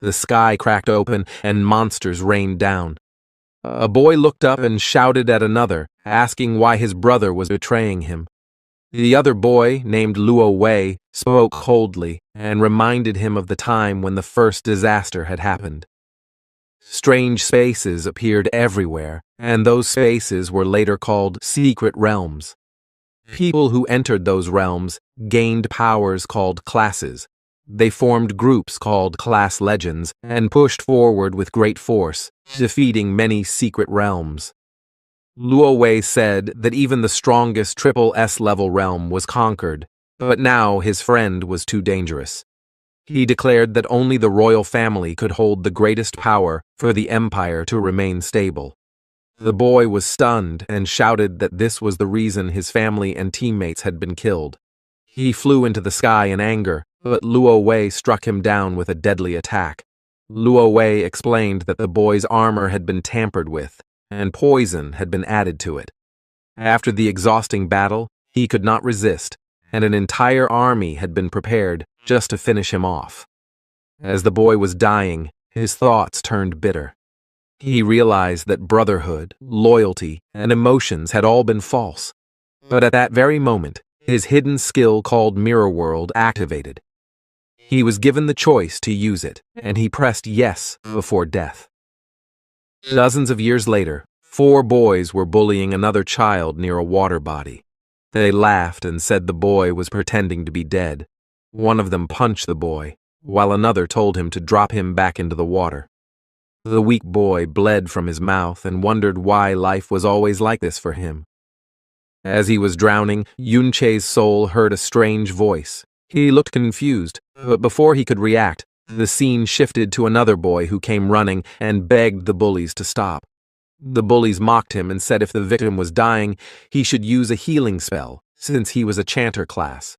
The sky cracked open and monsters rained down. A boy looked up and shouted at another, asking why his brother was betraying him. The other boy, named Luo Wei, spoke coldly and reminded him of the time when the first disaster had happened. Strange spaces appeared everywhere, and those spaces were later called secret realms. People who entered those realms gained powers called classes. They formed groups called class legends and pushed forward with great force, defeating many secret realms. Luo Wei said that even the strongest triple S level realm was conquered, but now his friend was too dangerous. He declared that only the royal family could hold the greatest power for the empire to remain stable. The boy was stunned and shouted that this was the reason his family and teammates had been killed. He flew into the sky in anger, but Luo Wei struck him down with a deadly attack. Luo Wei explained that the boy's armor had been tampered with, and poison had been added to it. After the exhausting battle, he could not resist, and an entire army had been prepared just to finish him off. As the boy was dying, his thoughts turned bitter. He realized that brotherhood, loyalty, and emotions had all been false. But at that very moment, his hidden skill called Mirror World activated. He was given the choice to use it, and he pressed yes before death. Dozens of years later, 4 boys were bullying another child near a water body. They laughed and said the boy was pretending to be dead. One of them punched the boy, while another told him to drop him back into the water. The weak boy bled from his mouth and wondered why life was always like this for him. As he was drowning, Yunche's soul heard a strange voice. He looked confused, but before he could react, the scene shifted to another boy who came running and begged the bullies to stop. The bullies mocked him and said if the victim was dying, he should use a healing spell, since he was a chanter class.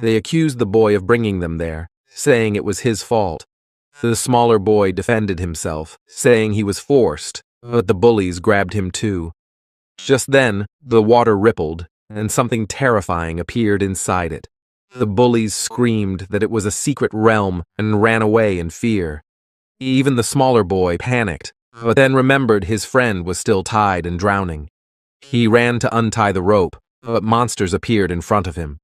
They accused the boy of bringing them there, saying it was his fault. The smaller boy defended himself, saying he was forced, but the bullies grabbed him too. Just then, the water rippled, and something terrifying appeared inside it. The bullies screamed that it was a secret realm and ran away in fear. Even the smaller boy panicked, but then remembered his friend was still tied and drowning. He ran to untie the rope, but monsters appeared in front of him.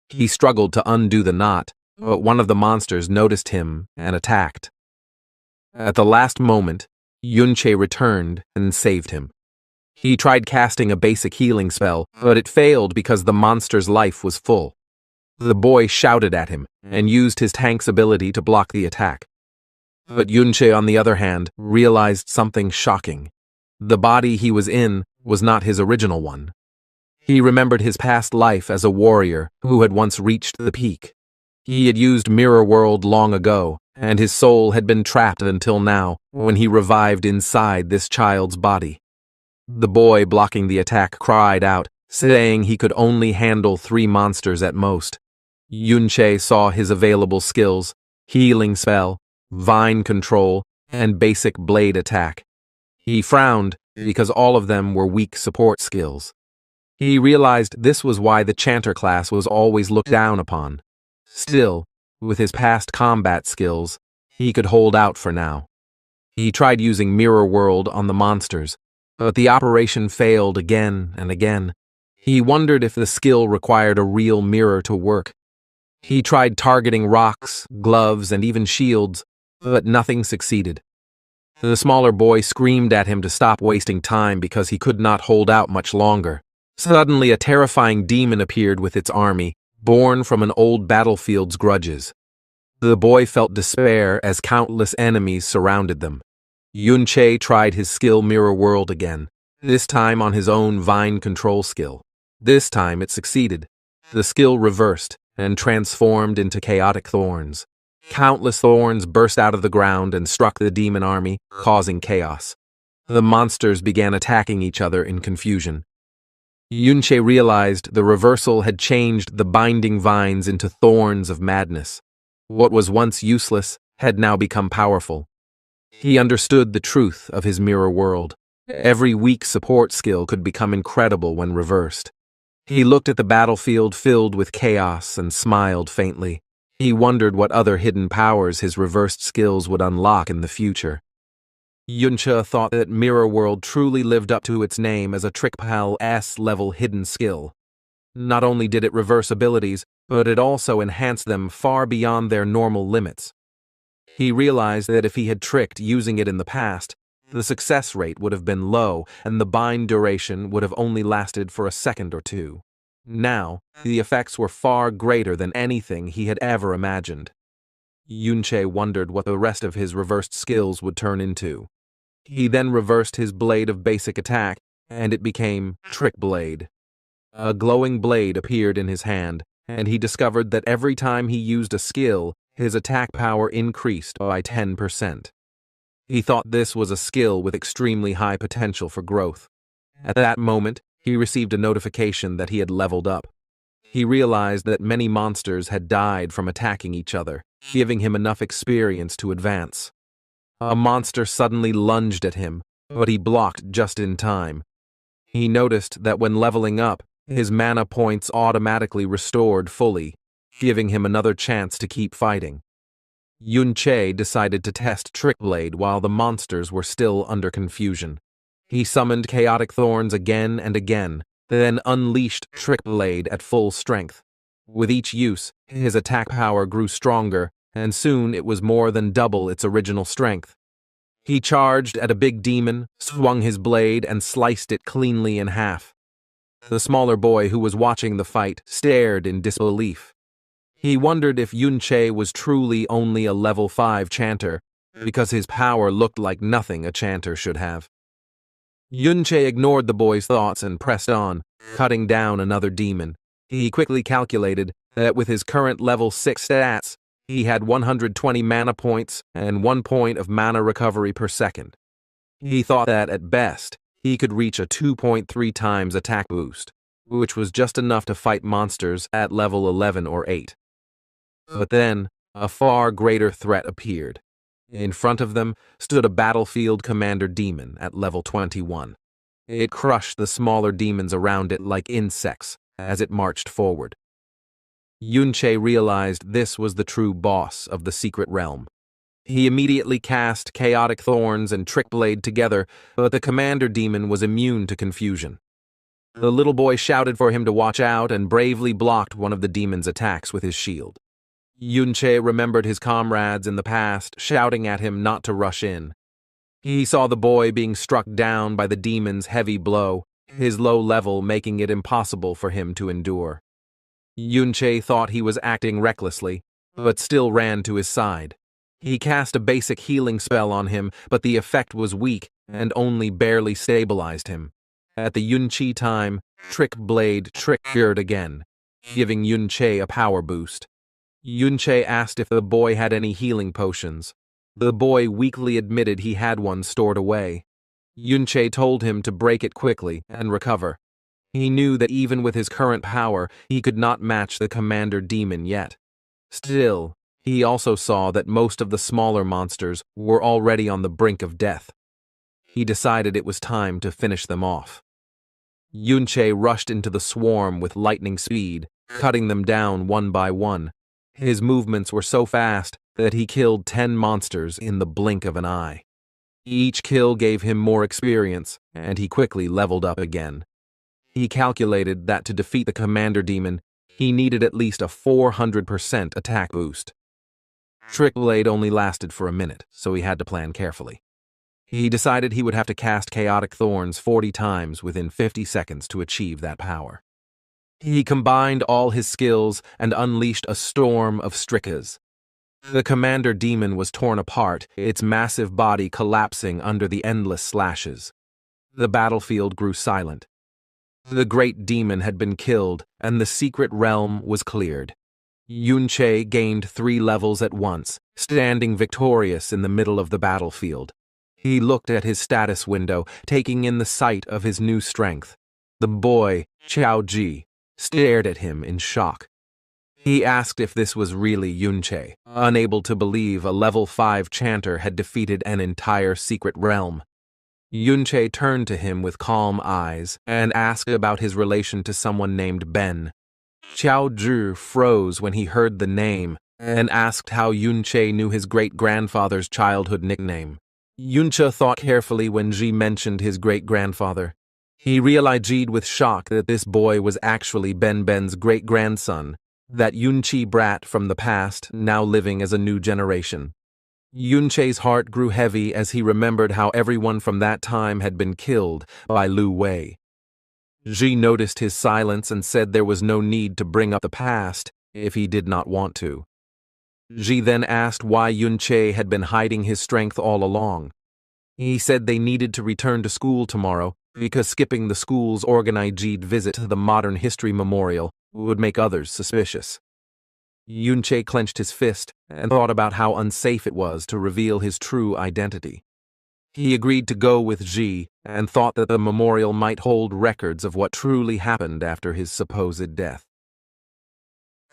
He struggled to undo the knot, but one of the monsters noticed him and attacked. At the last moment, Yunche returned and saved him. He tried casting a basic healing spell, but it failed because the monster's life was full. The boy shouted at him and used his tank's ability to block the attack. But Yunche, on the other hand, realized something shocking. The body he was in was not his original one. He remembered his past life as a warrior who had once reached the peak. He had used Mirror World long ago, and his soul had been trapped until now, when he revived inside this child's body. The boy blocking the attack cried out, saying he could only handle 3 monsters at most. Yunche saw his available skills: healing spell, vine control, and basic blade attack. He frowned because all of them were weak support skills. He realized this was why the chanter class was always looked down upon. Still, with his past combat skills, he could hold out for now. He tried using Mirror World on the monsters, but the operation failed again and again. He wondered if the skill required a real mirror to work. He tried targeting rocks, gloves, and even shields, but nothing succeeded. The smaller boy screamed at him to stop wasting time because he could not hold out much longer. Suddenly, a terrifying demon appeared with its army, born from an old battlefield's grudges. The boy felt despair as countless enemies surrounded them. Yunche tried his skill Mirror World again, this time on his own vine control skill. This time it succeeded. The skill reversed and transformed into chaotic thorns. Countless thorns burst out of the ground and struck the demon army, causing chaos. The monsters began attacking each other in confusion. Yunche realized the reversal had changed the binding vines into thorns of madness. What was once useless had now become powerful. He understood the truth of his Mirror World. Every weak support skill could become incredible when reversed. He looked at the battlefield filled with chaos and smiled faintly. He wondered what other hidden powers his reversed skills would unlock in the future. Yunche thought that Mirror World truly lived up to its name as a Trickpal S-level hidden skill. Not only did it reverse abilities, but it also enhanced them far beyond their normal limits. He realized that if he had tricked using it in the past, the success rate would have been low and the bind duration would have only lasted for a second or two. Now, the effects were far greater than anything he had ever imagined. Yunche wondered what the rest of his reversed skills would turn into. He then reversed his blade of basic attack, and it became Trick Blade. A glowing blade appeared in his hand, and he discovered that every time he used a skill, his attack power increased by 10%. He thought this was a skill with extremely high potential for growth. At that moment, he received a notification that he had leveled up. He realized that many monsters had died from attacking each other, giving him enough experience to advance. A monster suddenly lunged at him, but he blocked just in time. He noticed that when leveling up, his mana points automatically restored fully, giving him another chance to keep fighting. Yunche decided to test Trick Blade while the monsters were still under confusion. He summoned Chaotic Thorns again and again, then unleashed Trick Blade at full strength. With each use, his attack power grew stronger, and soon it was more than double its original strength. He charged at a big demon, swung his blade, and sliced it cleanly in half. The smaller boy who was watching the fight stared in disbelief. He wondered if Yunche was truly only a level 5 chanter, because his power looked like nothing a chanter should have. Yunche ignored the boy's thoughts and pressed on, cutting down another demon. He quickly calculated that with his current level 6 stats, he had 120 mana points and 1 point of mana recovery per second. He thought that, at best, he could reach a 2.3 times attack boost, which was just enough to fight monsters at level 11 or 8. But then, a far greater threat appeared. In front of them stood a battlefield commander demon at level 21. It crushed the smaller demons around it like insects as it marched forward. Yunche realized this was the true boss of the secret realm. He immediately cast Chaotic Thorns and Trick Blade together, but the commander demon was immune to confusion. The little boy shouted for him to watch out and bravely blocked one of the demon's attacks with his shield. Yunche remembered his comrades in the past shouting at him not to rush in. He saw the boy being struck down by the demon's heavy blow, his low level making it impossible for him to endure. Yunche thought he was acting recklessly, but still ran to his side. He cast a basic healing spell on him, but the effect was weak and only barely stabilized him. At the Yunche time, Trick Blade triggered again, giving Yunche a power boost. Yunche asked if the boy had any healing potions. The boy weakly admitted he had one stored away. Yunche told him to break it quickly and recover. He knew that even with his current power, he could not match the commander demon yet. Still, he also saw that most of the smaller monsters were already on the brink of death. He decided it was time to finish them off. Yunche rushed into the swarm with lightning speed, cutting them down one by one. His movements were so fast that he killed 10 monsters in the blink of an eye. Each kill gave him more experience, and he quickly leveled up again. He calculated that to defeat the commander demon, he needed at least a 400% attack boost. Trick Blade only lasted for a minute, so he had to plan carefully. He decided he would have to cast Chaotic Thorns 40 times within 50 seconds to achieve that power. He combined all his skills and unleashed a storm of Strickas. The commander demon was torn apart, its massive body collapsing under the endless slashes. The battlefield grew silent. The great demon had been killed, and the secret realm was cleared. Yunche gained 3 levels at once, standing victorious in the middle of the battlefield. He looked at his status window, taking in the sight of his new strength. The boy, Xiao Ji, stared at him in shock. He asked if this was really Yunche, unable to believe a level 5 chanter had defeated an entire secret realm. Yunche turned to him with calm eyes and asked about his relation to someone named Ben. Xiao Zhi froze when he heard the name, and asked how Yunche knew his great-grandfather's childhood nickname. Yunche thought carefully when Ji mentioned his great-grandfather. He realized with shock that this boy was actually Ben's great-grandson, that Yunchi brat from the past, now living as a new generation. Yunche's heart grew heavy as he remembered how everyone from that time had been killed by Lu Wei. Ji noticed his silence and said there was no need to bring up the past if he did not want to. Ji then asked why Yunche had been hiding his strength all along. He said they needed to return to school tomorrow because skipping the school's organized visit to the Modern History Memorial would make others suspicious. Yunche clenched his fist and thought about how unsafe it was to reveal his true identity. He agreed to go with Ji and thought that the memorial might hold records of what truly happened after his supposed death.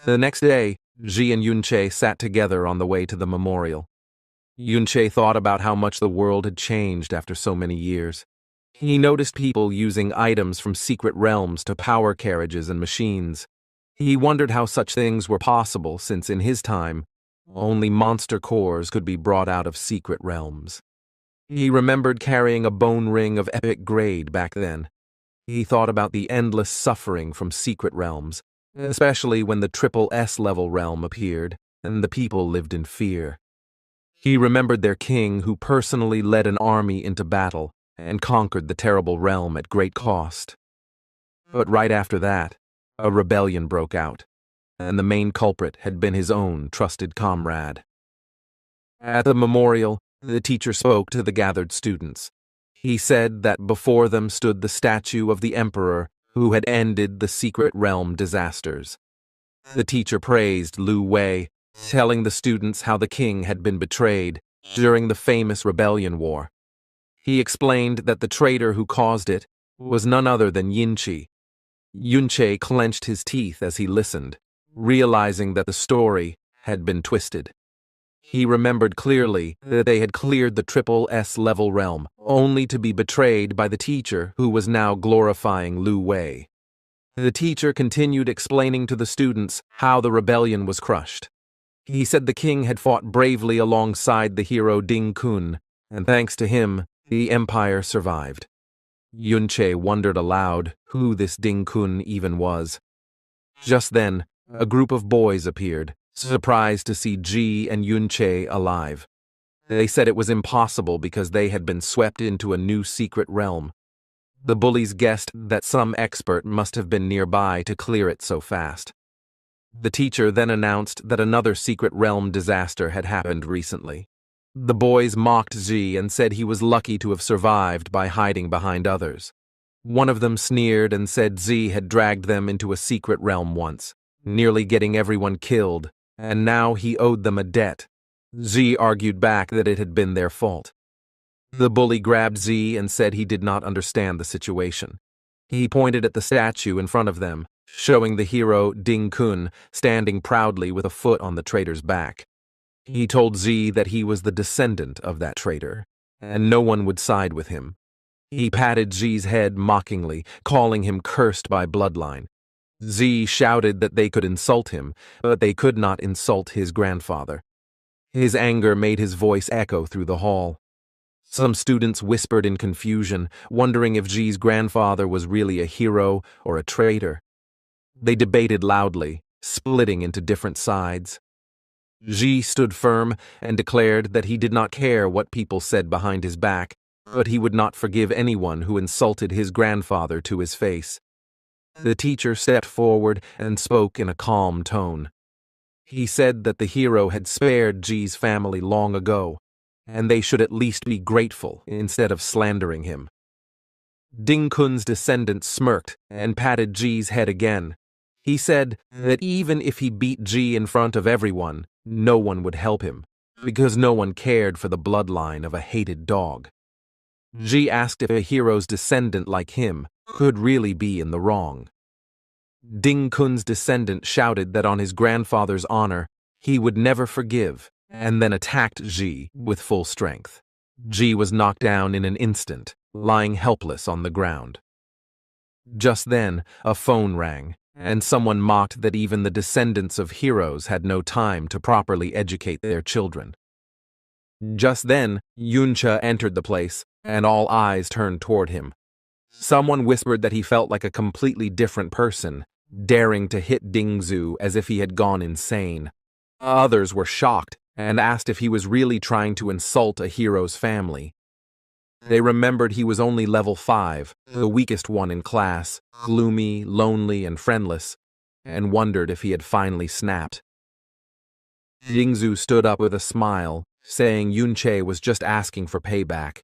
The next day, Ji and Yunche sat together on the way to the memorial. Yunche thought about how much the world had changed after so many years. He noticed people using items from secret realms to power carriages and machines. He wondered how such things were possible since in his time, only monster cores could be brought out of secret realms. He remembered carrying a bone ring of epic grade back then. He thought about the endless suffering from secret realms, especially when the triple S level realm appeared and the people lived in fear. He remembered their king who personally led an army into battle and conquered the terrible realm at great cost. But right after that, a rebellion broke out, and the main culprit had been his own trusted comrade. At the memorial, the teacher spoke to the gathered students. He said that before them stood the statue of the emperor who had ended the secret realm disasters. The teacher praised Lu Wei, telling the students how the king had been betrayed during the famous rebellion war. He explained that the traitor who caused it was none other than Yinchi. Yunche clenched his teeth as he listened, realizing that the story had been twisted. He remembered clearly that they had cleared the triple S level realm, only to be betrayed by the teacher who was now glorifying Lu Wei. The teacher continued explaining to the students how the rebellion was crushed. He said the king had fought bravely alongside the hero Ding Kun, and thanks to him, the empire survived. Yunche wondered aloud who this Ding Kun even was. Just then, a group of boys appeared, surprised to see Ji and Yunche alive. They said it was impossible because they had been swept into a new secret realm. The bullies guessed that some expert must have been nearby to clear it so fast. The teacher then announced that another secret realm disaster had happened recently. The boys mocked Ji and said he was lucky to have survived by hiding behind others. One of them sneered and said Ji had dragged them into a secret realm once, nearly getting everyone killed, and now he owed them a debt. Ji argued back that it had been their fault. The bully grabbed Ji and said he did not understand the situation. He pointed at the statue in front of them, showing the hero Ding Kun standing proudly with a foot on the traitor's back. He told Ji that he was the descendant of that traitor, and no one would side with him. He patted Ji's head mockingly, calling him cursed by bloodline. Ji shouted that they could insult him, but they could not insult his grandfather. His anger made his voice echo through the hall. Some students whispered in confusion, wondering if Ji's grandfather was really a hero or a traitor. They debated loudly, splitting into different sides. Ji stood firm and declared that he did not care what people said behind his back, but he would not forgive anyone who insulted his grandfather to his face. The teacher stepped forward and spoke in a calm tone. He said that the hero had spared Ji's family long ago, and they should at least be grateful instead of slandering him. Ding Kun's descendant smirked and patted Ji's head again. He said that even if he beat Ji in front of everyone, no one would help him, because no one cared for the bloodline of a hated dog. Ji asked if a hero's descendant like him could really be in the wrong. Ding Kun's descendant shouted that on his grandfather's honor, he would never forgive, and then attacked Ji with full strength. Ji was knocked down in an instant, lying helpless on the ground. Just then, a phone rang, and someone mocked that even the descendants of heroes had no time to properly educate their children. Just then, Yuncha entered the place, and all eyes turned toward him. Someone whispered that he felt like a completely different person, daring to hit Dingzu as if he had gone insane. Others were shocked and asked if he was really trying to insult a hero's family. They remembered he was only level 5, the weakest one in class, gloomy, lonely, and friendless, and wondered if he had finally snapped. Dingzu stood up with a smile, saying Yunche was just asking for payback.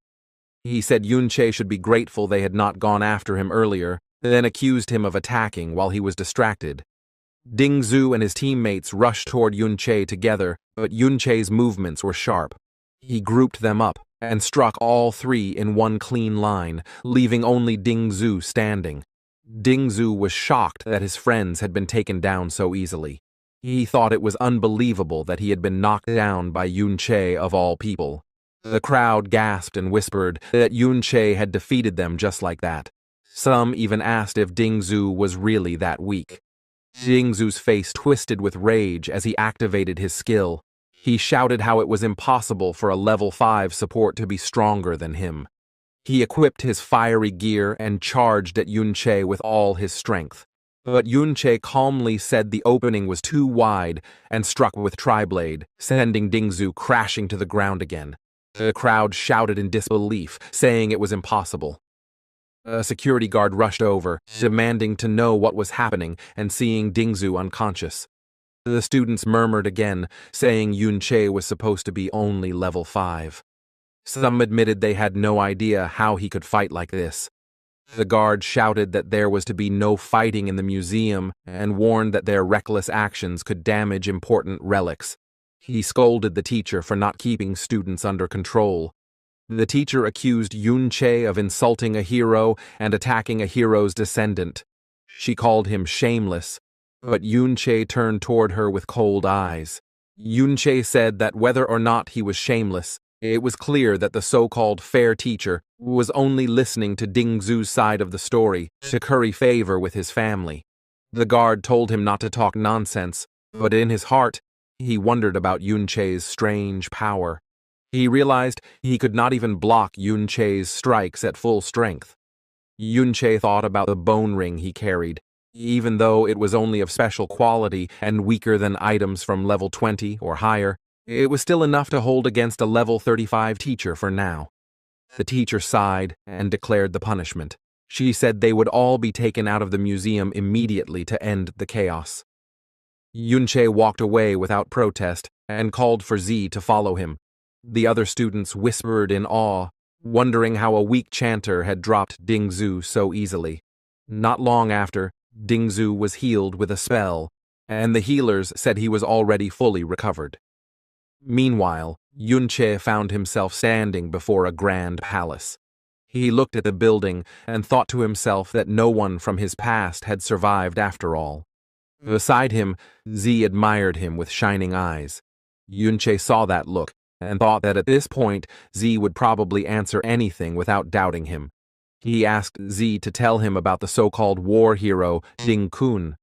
He said Yunche should be grateful they had not gone after him earlier, then accused him of attacking while he was distracted. Dingzu and his teammates rushed toward Yunche together, but Yunche's movements were sharp. He grouped them up and struck all three in one clean line, leaving only Dingzu standing. Dingzu was shocked that his friends had been taken down so easily. He thought it was unbelievable that he had been knocked down by Yunche of all people. The crowd gasped and whispered that Yunche had defeated them just like that. Some even asked if Dingzu was really that weak. Dingzu's face twisted with rage as he activated his skill. He shouted how it was impossible for a level 5 support to be stronger than him. He equipped his fiery gear and charged at Yunche with all his strength. But Yunche calmly said the opening was too wide and struck with Tri-Blade, sending Dingzu crashing to the ground again. The crowd shouted in disbelief, saying it was impossible. A security guard rushed over, demanding to know what was happening and seeing Dingzu unconscious. The students murmured again, saying Yunche was supposed to be only level 5. Some admitted they had no idea how he could fight like this. The guard shouted that there was to be no fighting in the museum and warned that their reckless actions could damage important relics. He scolded the teacher for not keeping students under control. The teacher accused Yunche of insulting a hero and attacking a hero's descendant. She called him shameless, but Yunche turned toward her with cold eyes. Yunche said that whether or not he was shameless, it was clear that the so-called fair teacher was only listening to Dingzu's side of the story to curry favor with his family. The guard told him not to talk nonsense, but in his heart, he wondered about Yunche's strange power. He realized he could not even block Yunche's strikes at full strength. Yunche thought about the bone ring he carried. Even though it was only of special quality and weaker than items from level 20 or higher, it was still enough to hold against a level 35 teacher for now. The teacher sighed and declared the punishment. She said they would all be taken out of the museum immediately to end the chaos. Yunche walked away without protest and called for Z to follow him. The other students whispered in awe, wondering how a weak chanter had dropped Dingzu so easily. Not long after, Dingzu was healed with a spell, and the healers said he was already fully recovered. Meanwhile, Yunche found himself standing before a grand palace. He looked at the building and thought to himself that no one from his past had survived after all. Beside him, Z admired him with shining eyes. Yunche saw that look and thought that at this point Z would probably answer anything without doubting him. He asked Z to tell him about the so-called war hero Ding Kun.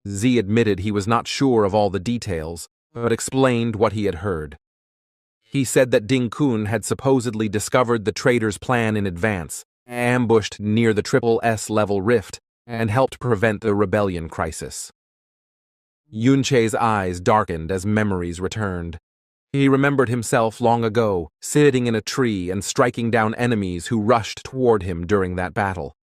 Z admitted he was not sure of all the details, but explained what he had heard. He said that Ding Kun had supposedly discovered the traitor's plan in advance, ambushed near the triple S level rift, and helped prevent the rebellion crisis. Yunche's eyes darkened as memories returned. He remembered himself long ago, sitting in a tree and striking down enemies who rushed toward him during that battle.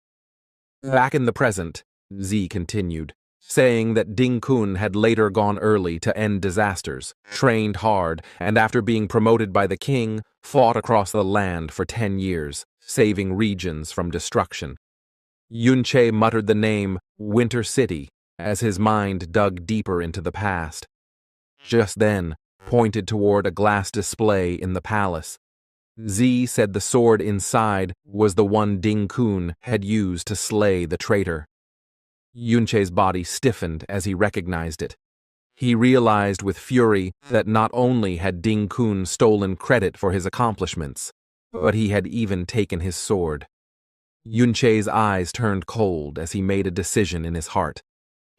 Back in the present, Z continued, saying that Ding Kun had later gone early to end disasters, trained hard, and after being promoted by the king, fought across the land for 10 years, saving regions from destruction. Yunche muttered the name Winter City as his mind dug deeper into the past. Just then, pointed toward a glass display in the palace. Z said the sword inside was the one Ding Kun had used to slay the traitor. Yunche's body stiffened as he recognized it. He realized with fury that not only had Ding Kun stolen credit for his accomplishments, but he had even taken his sword. Yunche's eyes turned cold as he made a decision in his heart.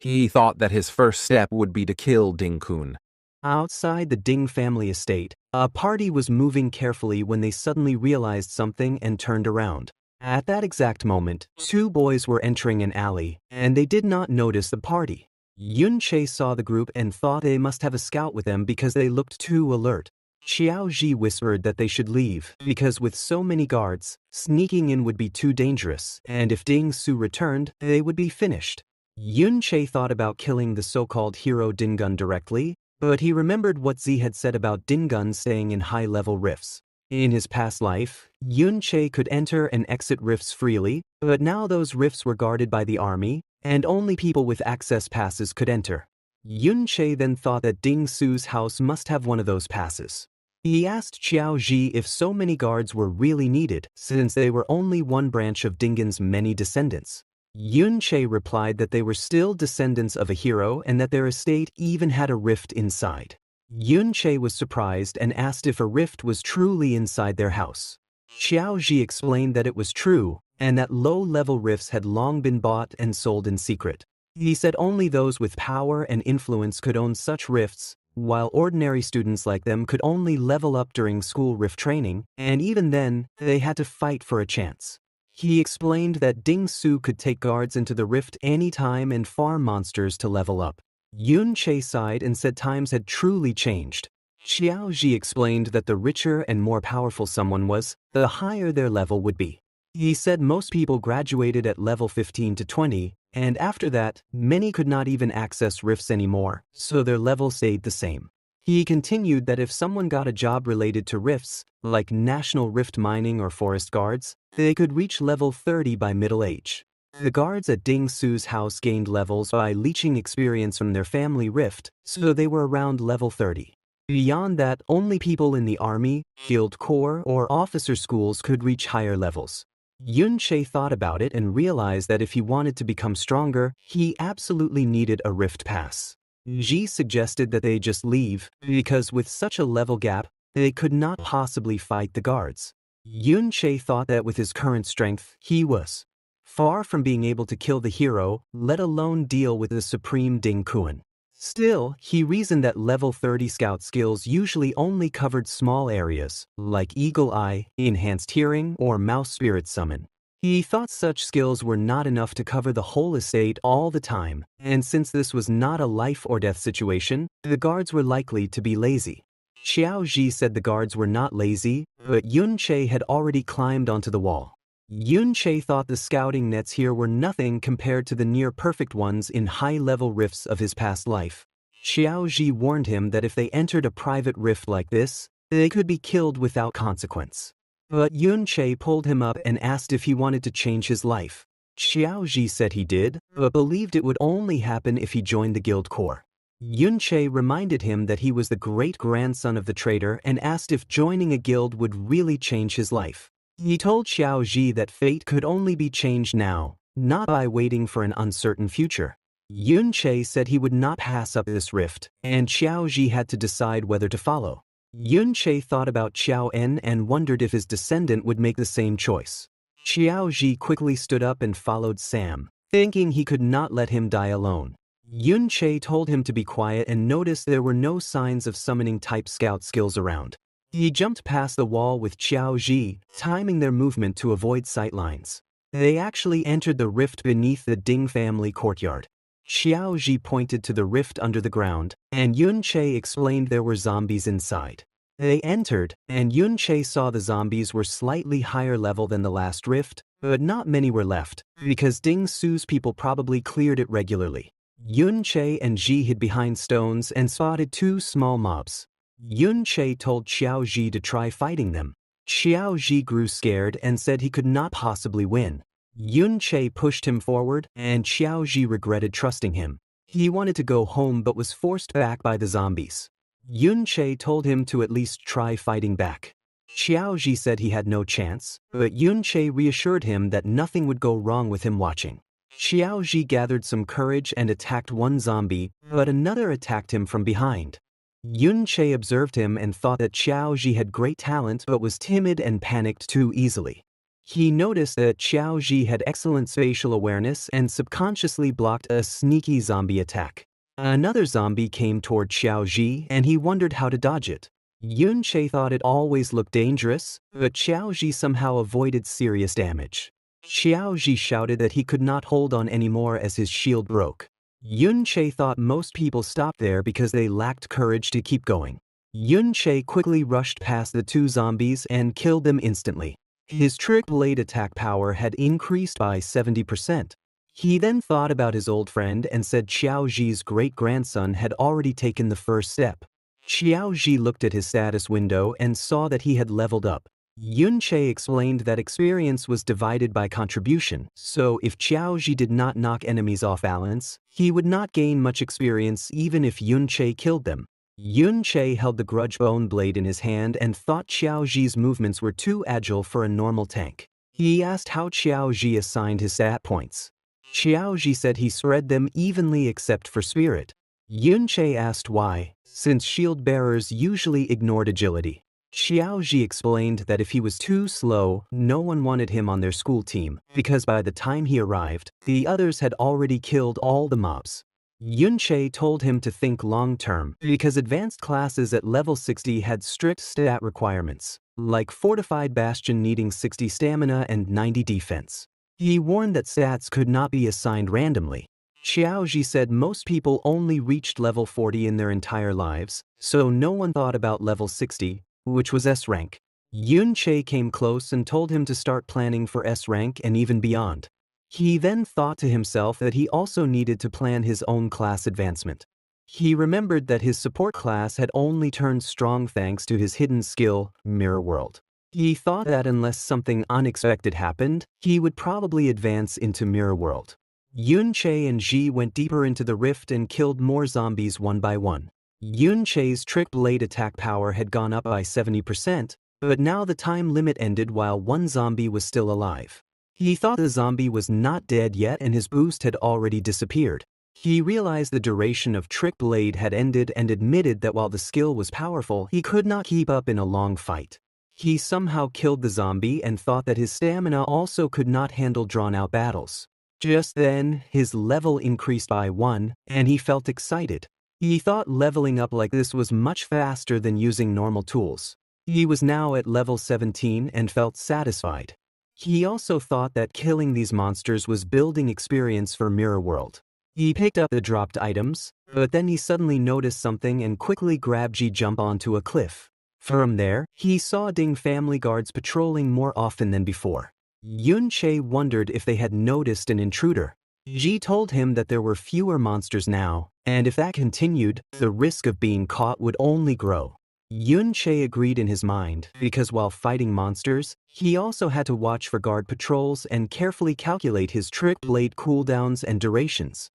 He thought that his first step would be to kill Ding Kun. Outside the Ding family estate, a party was moving carefully when they suddenly realized something and turned around. At that exact moment, two boys were entering an alley, and they did not notice the party. Yun-che saw the group and thought they must have a scout with them because they looked too alert. Xiao Ji whispered that they should leave, because with so many guards, sneaking in would be too dangerous, and if Ding Su returned, they would be finished. Yun-che thought about killing the so-called hero Dingun directly, but he remembered what Z had said about Dingun staying in high-level rifts. In his past life, Yun-che could enter and exit rifts freely, but now those rifts were guarded by the army, and only people with access passes could enter. Yun-che then thought that Ding Su's house must have one of those passes. He asked Xiao Ji if so many guards were really needed, since they were only one branch of Dingun's many descendants. Yun-che replied that they were still descendants of a hero and that their estate even had a rift inside. Yun-che was surprised and asked if a rift was truly inside their house. Xiao Ji explained that it was true, and that low-level rifts had long been bought and sold in secret. He said only those with power and influence could own such rifts, while ordinary students like them could only level up during school rift training, and even then, they had to fight for a chance. He explained that Ding Su could take guards into the rift anytime and farm monsters to level up. Yun-che sighed and said times had truly changed. Xiao Ji explained that the richer and more powerful someone was, the higher their level would be. He said most people graduated at level 15 to 20, and after that, many could not even access rifts anymore, so their level stayed the same. He continued that if someone got a job related to rifts, like national rift mining or forest guards, they could reach level 30 by middle age. The guards at Ding Su's house gained levels by leeching experience from their family rift, so they were around level 30. Beyond that, only people in the army, guild corps, or officer schools could reach higher levels. Yun-che thought about it and realized that if he wanted to become stronger, he absolutely needed a rift pass. Ji suggested that they just leave, because with such a level gap, they could not possibly fight the guards. Yun-che thought that with his current strength, he was far from being able to kill the hero, let alone deal with the supreme Ding Kun. Still, he reasoned that level 30 scout skills usually only covered small areas, like Eagle Eye, Enhanced Hearing, or Mouse Spirit Summon. He thought such skills were not enough to cover the whole estate all the time, and since this was not a life or death situation, the guards were likely to be lazy. Xiao Ji said the guards were not lazy, but Yun-che had already climbed onto the wall. Yun-che thought the scouting nets here were nothing compared to the near-perfect ones in high-level rifts of his past life. Xiao Ji warned him that if they entered a private rift like this, they could be killed without consequence. But Yun-che pulled him up and asked if he wanted to change his life. Xiao Ji said he did, but believed it would only happen if he joined the guild corps. Yun-che reminded him that he was the great-grandson of the traitor and asked if joining a guild would really change his life. He told Xiao Ji that fate could only be changed now, not by waiting for an uncertain future. Yun-che said he would not pass up this rift, and Xiao Ji had to decide whether to follow. Yun-che thought about Xiao En and wondered if his descendant would make the same choice. Xiao Ji quickly stood up and followed Sam, thinking he could not let him die alone. Yun-che told him to be quiet and noticed there were no signs of summoning-type scout skills around. He jumped past the wall with Xiao Ji, timing their movement to avoid sightlines. They actually entered the rift beneath the Ding family courtyard. Xiao Ji pointed to the rift under the ground, and Yun-che explained there were zombies inside. They entered, and Yun-che saw the zombies were slightly higher level than the last rift, but not many were left, because Ding Su's people probably cleared it regularly. Yun-che and Ji hid behind stones and spotted two small mobs. Yun-che told Xiao Ji to try fighting them. Xiao Ji grew scared and said he could not possibly win. Yun-che pushed him forward, and Xiao Ji regretted trusting him. He wanted to go home but was forced back by the zombies. Yun-che told him to at least try fighting back. Xiao Ji said he had no chance, but Yun-che reassured him that nothing would go wrong with him watching. Xiao Ji gathered some courage and attacked one zombie, but another attacked him from behind. Yun-che observed him and thought that Xiao Ji had great talent but was timid and panicked too easily. He noticed that Xiao Ji had excellent spatial awareness and subconsciously blocked a sneaky zombie attack. Another zombie came toward Xiao Ji and he wondered how to dodge it. Yun Che thought it always looked dangerous, but Xiao Ji somehow avoided serious damage. Xiao Ji shouted that he could not hold on anymore as his shield broke. Yun Che thought most people stopped there because they lacked courage to keep going. Yun Che quickly rushed past the two zombies and killed them instantly. His trick blade attack power had increased by 70%. He then thought about his old friend and said Xiao Ji's great-grandson had already taken the first step. Xiao Ji looked at his status window and saw that he had leveled up. Yun Che explained that experience was divided by contribution, so if Xiao Ji did not knock enemies off balance, he would not gain much experience even if Yun Che killed them. Yun Che held the grudge bone blade in his hand and thought Xiao Ji's movements were too agile for a normal tank. He asked how Xiao Ji assigned his stat points. Xiao Ji said he spread them evenly except for spirit. Yun Che asked why, since shield bearers usually ignored agility. Xiao Ji explained that if he was too slow, no one wanted him on their school team, because by the time he arrived, the others had already killed all the mobs. Yun Che told him to think long-term, because advanced classes at level 60 had strict stat requirements, like Fortified Bastion needing 60 stamina and 90 defense. He warned that stats could not be assigned randomly. Xiao Ji said most people only reached level 40 in their entire lives, so no one thought about level 60, which was S rank. Yun Che came close and told him to start planning for S rank and even beyond. He then thought to himself that he also needed to plan his own class advancement. He remembered that his support class had only turned strong thanks to his hidden skill, Mirror World. He thought that unless something unexpected happened, he would probably advance into Mirror World. Yun Che and Ji went deeper into the rift and killed more zombies one by one. Yun Che's trick blade attack power had gone up by 70%, but now the time limit ended while one zombie was still alive. He thought the zombie was not dead yet and his boost had already disappeared. He realized the duration of trick blade had ended and admitted that while the skill was powerful, he could not keep up in a long fight. He somehow killed the zombie and thought that his stamina also could not handle drawn-out battles. Just then, his level increased by 1, and he felt excited. He thought leveling up like this was much faster than using normal tools. He was now at level 17 and felt satisfied. He also thought that killing these monsters was building experience for Mirror World. He picked up the dropped items, but then he suddenly noticed something and quickly grabbed Ji jump onto a cliff. From there, he saw Ding family guards patrolling more often than before. Yun Che wondered if they had noticed an intruder. Ji told him that there were fewer monsters now, and if that continued, the risk of being caught would only grow. Yun Che agreed in his mind, because while fighting monsters, he also had to watch for guard patrols and carefully calculate his trick blade cooldowns and durations.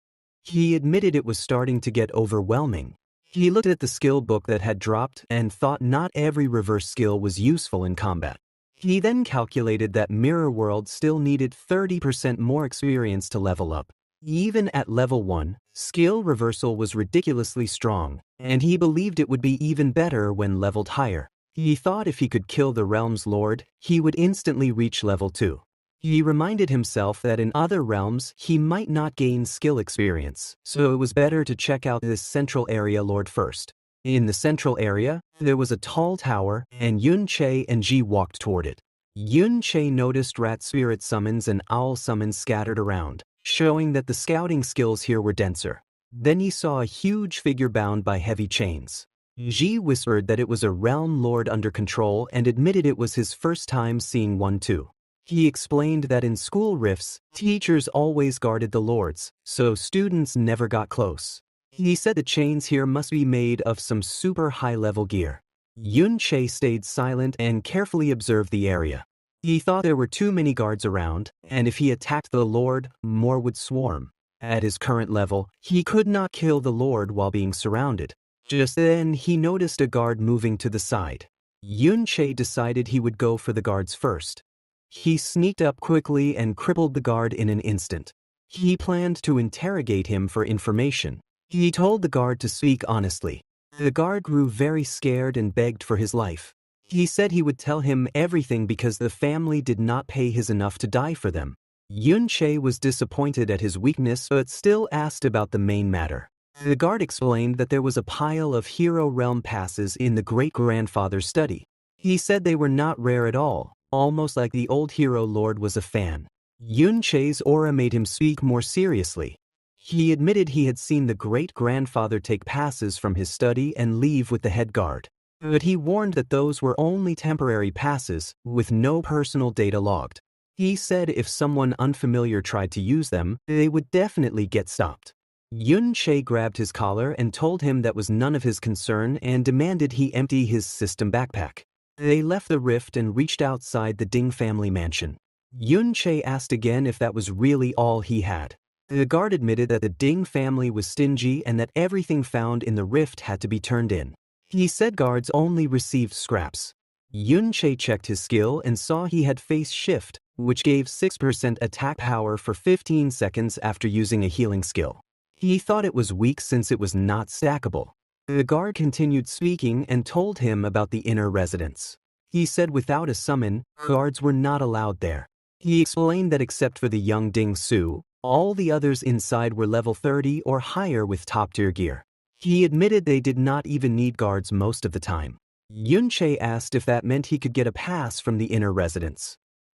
He admitted it was starting to get overwhelming. He looked at the skill book that had dropped and thought not every reverse skill was useful in combat. He then calculated that Mirror World still needed 30% more experience to level up. Even at level 1, skill reversal was ridiculously strong, and he believed it would be even better when leveled higher. He thought if he could kill the Realm's Lord, he would instantly reach level 2. He reminded himself that in other realms, he might not gain skill experience, so it was better to check out this central area Lord first. In the central area, there was a tall tower, and Yun Che and Ji walked toward it. Yun Che noticed rat spirit summons and owl summons scattered around, showing that the scouting skills here were denser. Then he saw a huge figure bound by heavy chains. Ji whispered that it was a realm lord under control and admitted it was his first time seeing one too. He explained that in school rifts, teachers always guarded the lords, so students never got close. He said the chains here must be made of some super high-level gear. Yun Che stayed silent and carefully observed the area. He thought there were too many guards around, and if he attacked the Lord, more would swarm. At his current level, he could not kill the Lord while being surrounded. Just then, he noticed a guard moving to the side. Yun Che decided he would go for the guards first. He sneaked up quickly and crippled the guard in an instant. He planned to interrogate him for information. He told the guard to speak honestly. The guard grew very scared and begged for his life. He said he would tell him everything because the family did not pay his enough to die for them. Yun Che was disappointed at his weakness but still asked about the main matter. The guard explained that there was a pile of Hero Realm passes in the great-grandfather's study. He said they were not rare at all, almost like the old Hero Lord was a fan. Yun Che's aura made him speak more seriously. He admitted he had seen the great-grandfather take passes from his study and leave with the head guard. But he warned that those were only temporary passes, with no personal data logged. He said if someone unfamiliar tried to use them, they would definitely get stopped. Yun Che grabbed his collar and told him that was none of his concern and demanded he empty his system backpack. They left the rift and reached outside the Ding family mansion. Yun Che asked again if that was really all he had. The guard admitted that the Ding family was stingy and that everything found in the rift had to be turned in. He said guards only received scraps. Yun Che checked his skill and saw he had face shift, which gave 6% attack power for 15 seconds after using a healing skill. He thought it was weak since it was not stackable. The guard continued speaking and told him about the inner residence. He said without a summon, guards were not allowed there. He explained that except for the young Ding Su, all the others inside were level 30 or higher with top-tier gear. He admitted they did not even need guards most of the time. Yun Che asked if that meant he could get a pass from the inner residence.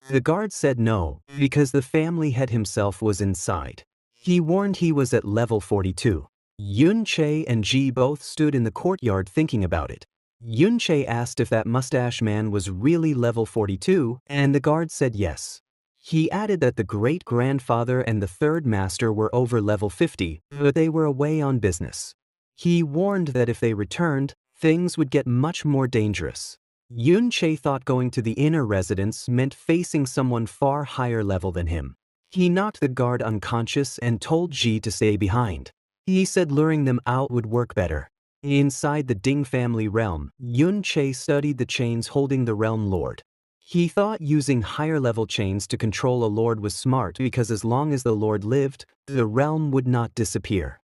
The guard said no, because the family head himself was inside. He warned he was at level 42. Yun Che and Ji both stood in the courtyard thinking about it. Yun Che asked if that mustache man was really level 42, and the guard said yes. He added that the great-grandfather and the third master were over level 50, but they were away on business. He warned that if they returned, things would get much more dangerous. Yun Che thought going to the inner residence meant facing someone far higher level than him. He knocked the guard unconscious and told Ji to stay behind. He said luring them out would work better. Inside the Ding family realm, Yun Che studied the chains holding the realm lord. He thought using higher-level chains to control a lord was smart because as long as the lord lived, the realm would not disappear.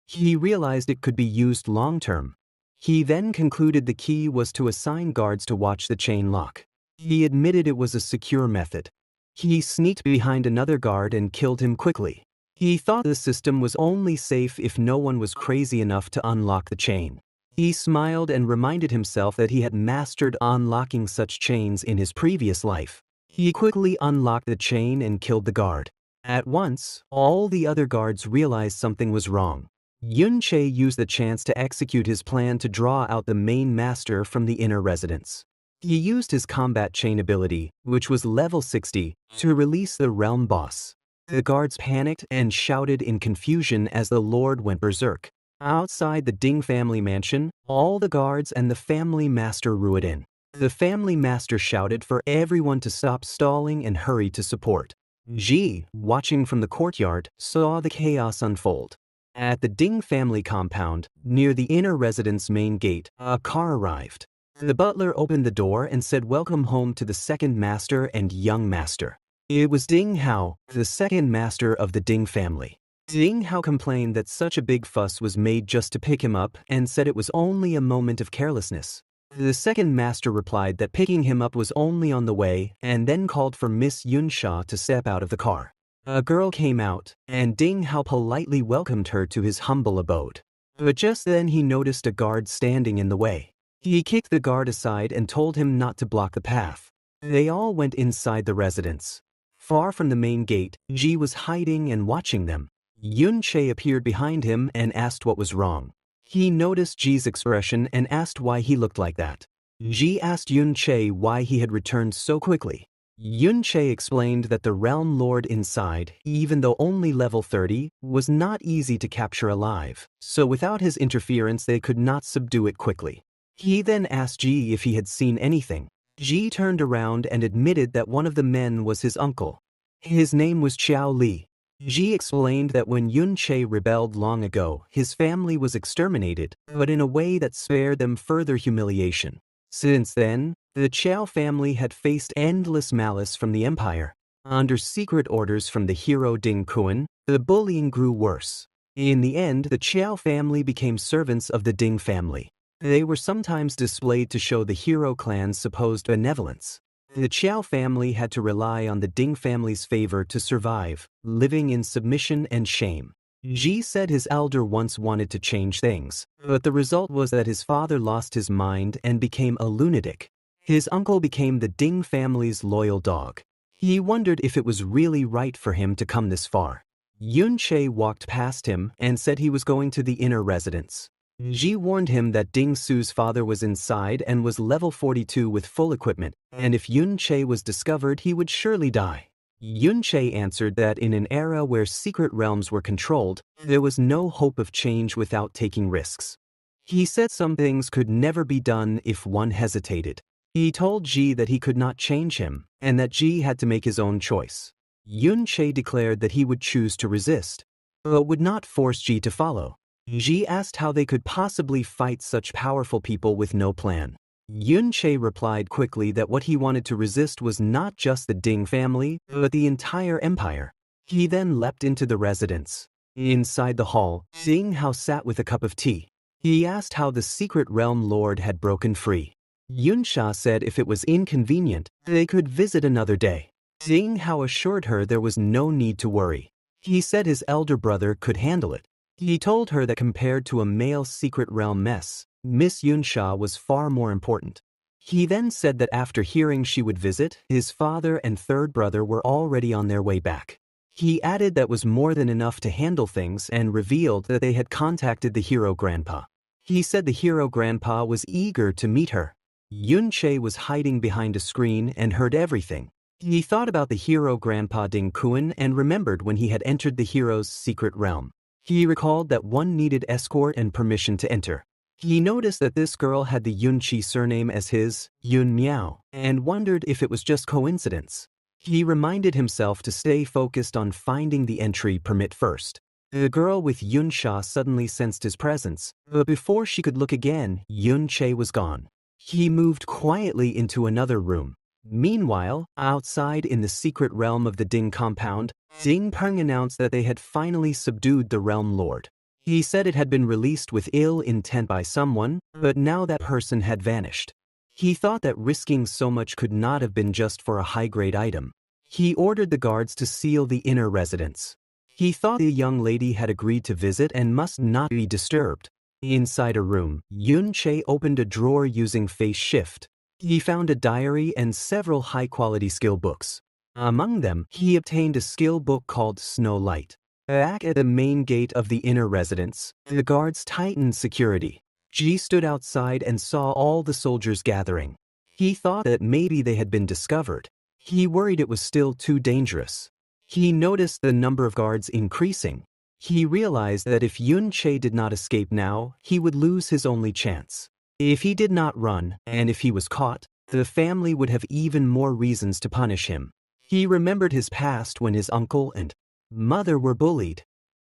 He realized it could be used long-term. He then concluded the key was to assign guards to watch the chain lock. He admitted it was a secure method. He sneaked behind another guard and killed him quickly. He thought the system was only safe if no one was crazy enough to unlock the chain. He smiled and reminded himself that he had mastered unlocking such chains in his previous life. He quickly unlocked the chain and killed the guard. At once, all the other guards realized something was wrong. Yun Che used the chance to execute his plan to draw out the main master from the inner residence. He used his combat chain ability, which was level 60, to release the realm boss. The guards panicked and shouted in confusion as the lord went berserk. Outside the Ding family mansion, all the guards and the family master rued in. The family master shouted for everyone to stop stalling and hurry to support. Ji, watching from the courtyard, saw the chaos unfold. At the Ding family compound, near the inner residence main gate, a car arrived. The butler opened the door and said welcome home to the second master and young master. It was Ding Hao, the second master of the Ding family. Ding Hao complained that such a big fuss was made just to pick him up and said it was only a moment of carelessness. The second master replied that picking him up was only on the way and then called for Miss Yun Sha to step out of the car. A girl came out, and Ding Hao politely welcomed her to his humble abode. But just then he noticed a guard standing in the way. He kicked the guard aside and told him not to block the path. They all went inside the residence. Far from the main gate, Ji was hiding and watching them. Yun Che appeared behind him and asked what was wrong. He noticed Ji's expression and asked why he looked like that. Ji asked Yun Che why he had returned so quickly. Yun Che explained that the realm lord inside, even though only level 30, was not easy to capture alive, so without his interference they could not subdue it quickly. He then asked Ji if he had seen anything. Ji turned around and admitted that one of the men was his uncle. His name was Xiao Li. Ji explained that when Yun Che rebelled long ago, his family was exterminated, but in a way that spared them further humiliation. Since then, the Qiao family had faced endless malice from the empire. Under secret orders from the hero Ding Kuan, the bullying grew worse. In the end, the Qiao family became servants of the Ding family. They were sometimes displayed to show the hero clan's supposed benevolence. The Qiao family had to rely on the Ding family's favor to survive, living in submission and shame. Ji said his elder once wanted to change things, but the result was that his father lost his mind and became a lunatic. His uncle became the Ding family's loyal dog. He wondered if it was really right for him to come this far. Yun Che walked past him and said he was going to the inner residence. Ji warned him that Ding Su's father was inside and was level 42 with full equipment, and if Yun Che was discovered, he would surely die. Yun Che answered that in an era where secret realms were controlled, there was no hope of change without taking risks. He said some things could never be done if one hesitated. He told Ji that he could not change him, and that Ji had to make his own choice. Yun Che declared that he would choose to resist, but would not force Ji to follow. Ji asked how they could possibly fight such powerful people with no plan. Yun Che replied quickly that what he wanted to resist was not just the Ding family, but the entire empire. He then leapt into the residence. Inside the hall, Ding Hao sat with a cup of tea. He asked how the secret realm lord had broken free. Yun Sha said if it was inconvenient, they could visit another day. Ding Hao assured her there was no need to worry. He said his elder brother could handle it. He told her that compared to a male secret realm mess, Miss Yun Sha was far more important. He then said that after hearing she would visit, his father and third brother were already on their way back. He added that was more than enough to handle things and revealed that they had contacted the hero grandpa. He said the hero grandpa was eager to meet her. Yun Che was hiding behind a screen and heard everything. He thought about the hero grandpa Ding Kuan and remembered when he had entered the hero's secret realm. He recalled that one needed escort and permission to enter. He noticed that this girl had the Yun Chi surname as his, Yun Miao, and wondered if it was just coincidence. He reminded himself to stay focused on finding the entry permit first. The girl with Yun Sha suddenly sensed his presence, but before she could look again, Yun Che was gone. He moved quietly into another room. Meanwhile, outside in the secret realm of the Ding compound, Ding Peng announced that they had finally subdued the realm lord. He said it had been released with ill intent by someone, but now that person had vanished. He thought that risking so much could not have been just for a high-grade item. He ordered the guards to seal the inner residence. He thought the young lady had agreed to visit and must not be disturbed. Inside a room, Yun Che opened a drawer using face shift. He found a diary and several high-quality skill books. Among them, he obtained a skill book called Snow Light. Back at the main gate of the inner residence, the guards tightened security. Ji stood outside and saw all the soldiers gathering. He thought that maybe they had been discovered. He worried it was still too dangerous. He noticed the number of guards increasing. He realized that if Yun Che did not escape now, he would lose his only chance. If he did not run, and if he was caught, the family would have even more reasons to punish him. He remembered his past when his uncle and mother were bullied.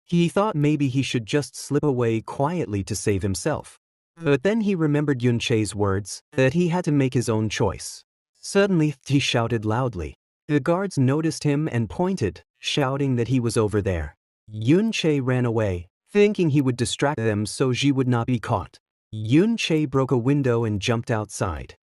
He thought maybe he should just slip away quietly to save himself. But then he remembered Yun Che's words, that he had to make his own choice. Suddenly, he shouted loudly. The guards noticed him and pointed, shouting that he was over there. Yun Che ran away, thinking he would distract them so Ji would not be caught. Yun Che broke a window and jumped outside.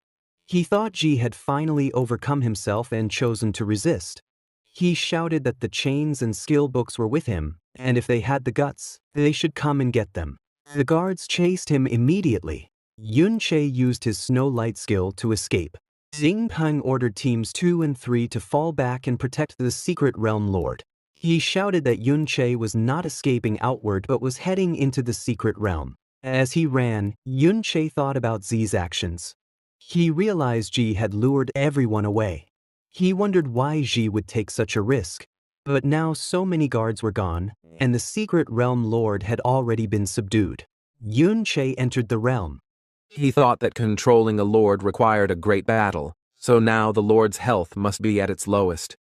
He thought Ji had finally overcome himself and chosen to resist. He shouted that the chains and skill books were with him, and if they had the guts, they should come and get them. The guards chased him immediately. Yun Che used his Snow Light skill to escape. Ding Peng ordered teams 2 and 3 to fall back and protect the secret realm lord. He shouted that Yun Che was not escaping outward but was heading into the secret realm. As he ran, Yun Che thought about Zi's actions. He realized Ji had lured everyone away. He wondered why Ji would take such a risk. But now so many guards were gone, and the secret realm lord had already been subdued. Yun Che entered the realm. He thought that controlling a lord required a great battle, so now the lord's health must be at its lowest.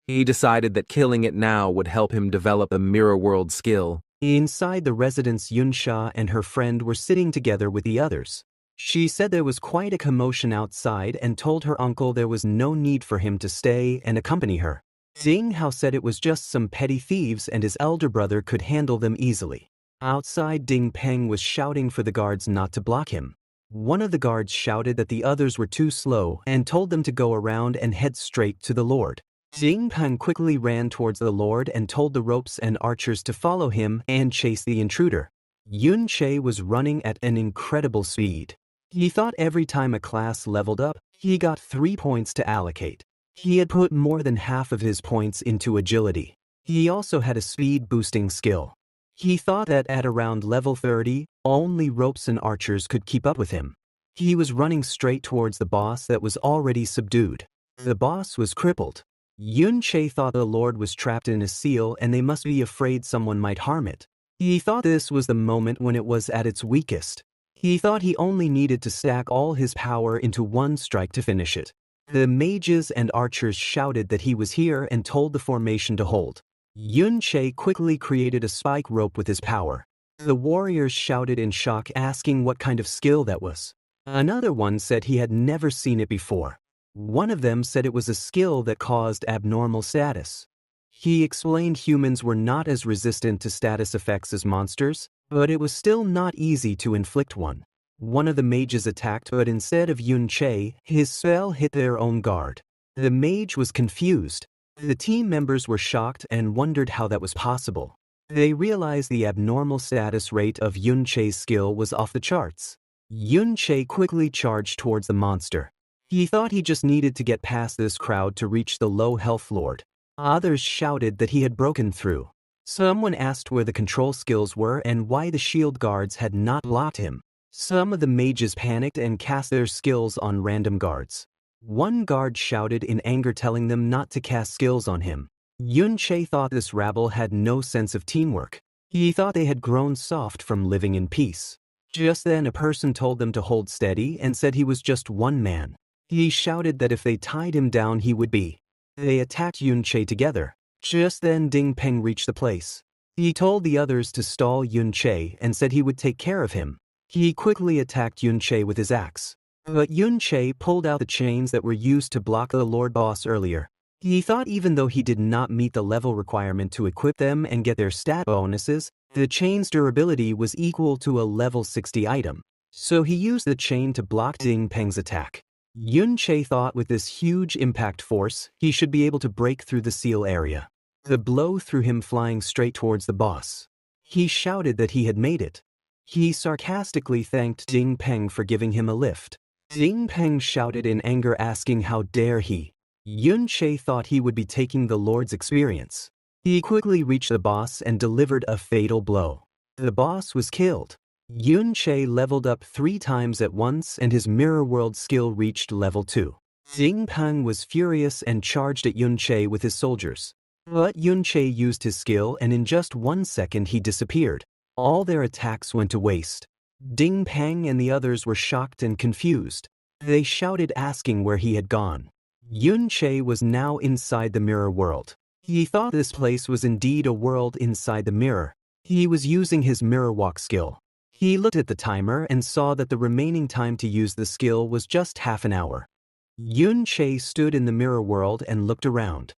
He decided that killing it now would help him develop a mirror world skill. Inside the residence, Yun Sha and her friend were sitting together with the others. She said there was quite a commotion outside and told her uncle there was no need for him to stay and accompany her. Ding Hao said it was just some petty thieves and his elder brother could handle them easily. Outside, Ding Peng was shouting for the guards not to block him. One of the guards shouted that the others were too slow and told them to go around and head straight to the Lord. Ding Peng quickly ran towards the Lord and told the ropes and archers to follow him and chase the intruder. Yun Che was running at an incredible speed. He thought every time a class leveled up, he got 3 points to allocate. He had put more than half of his points into agility. He also had a speed-boosting skill. He thought that at around level 30, only ropes and archers could keep up with him. He was running straight towards the boss that was already subdued. The boss was crippled. Yun Che thought the Lord was trapped in a seal and they must be afraid someone might harm it. He thought this was the moment when it was at its weakest. He thought he only needed to stack all his power into one strike to finish it. The mages and archers shouted that he was here and told the formation to hold. Yun Che quickly created a spike rope with his power. The warriors shouted in shock, asking what kind of skill that was. Another one said he had never seen it before. One of them said it was a skill that caused abnormal status. He explained humans were not as resistant to status effects as monsters, but it was still not easy to inflict one. One of the mages attacked, but instead of Yun Che, his spell hit their own guard. The mage was confused. The team members were shocked and wondered how that was possible. They realized the abnormal status rate of Yun Che's skill was off the charts. Yun Che quickly charged towards the monster. He thought he just needed to get past this crowd to reach the low health lord. Others shouted that he had broken through. Someone asked where the control skills were and why the shield guards had not blocked him. Some of the mages panicked and cast their skills on random guards. One guard shouted in anger, telling them not to cast skills on him. Yun Che thought this rabble had no sense of teamwork. He thought they had grown soft from living in peace. Just then a person told them to hold steady and said he was just one man. He shouted that if they tied him down he would be. They attacked Yun Che together. Just then Ding Peng reached the place. He told the others to stall Yun Che and said he would take care of him. He quickly attacked Yun Che with his axe. But Yun Che pulled out the chains that were used to block the Lord Boss earlier. He thought even though he did not meet the level requirement to equip them and get their stat bonuses, the chain's durability was equal to a level 60 item. So he used the chain to block Ding Peng's attack. Yun Che thought with this huge impact force, he should be able to break through the seal area. The blow threw him flying straight towards the boss. He shouted that he had made it. He sarcastically thanked Ding Peng for giving him a lift. Ding Peng shouted in anger, asking how dare he. Yun Che thought he would be taking the Lord's experience. He quickly reached the boss and delivered a fatal blow. The boss was killed. Yun Che leveled up 3 times at once and his mirror world skill reached level 2. Ding Peng was furious and charged at Yun Che with his soldiers. But Yun Che used his skill and in just 1 second he disappeared. All their attacks went to waste. Ding Peng and the others were shocked and confused. They shouted, asking where he had gone. Yun Che was now inside the mirror world. He thought this place was indeed a world inside the mirror. He was using his mirror walk skill. He looked at the timer and saw that the remaining time to use the skill was just half an hour. Yun Che stood in the mirror world and looked around.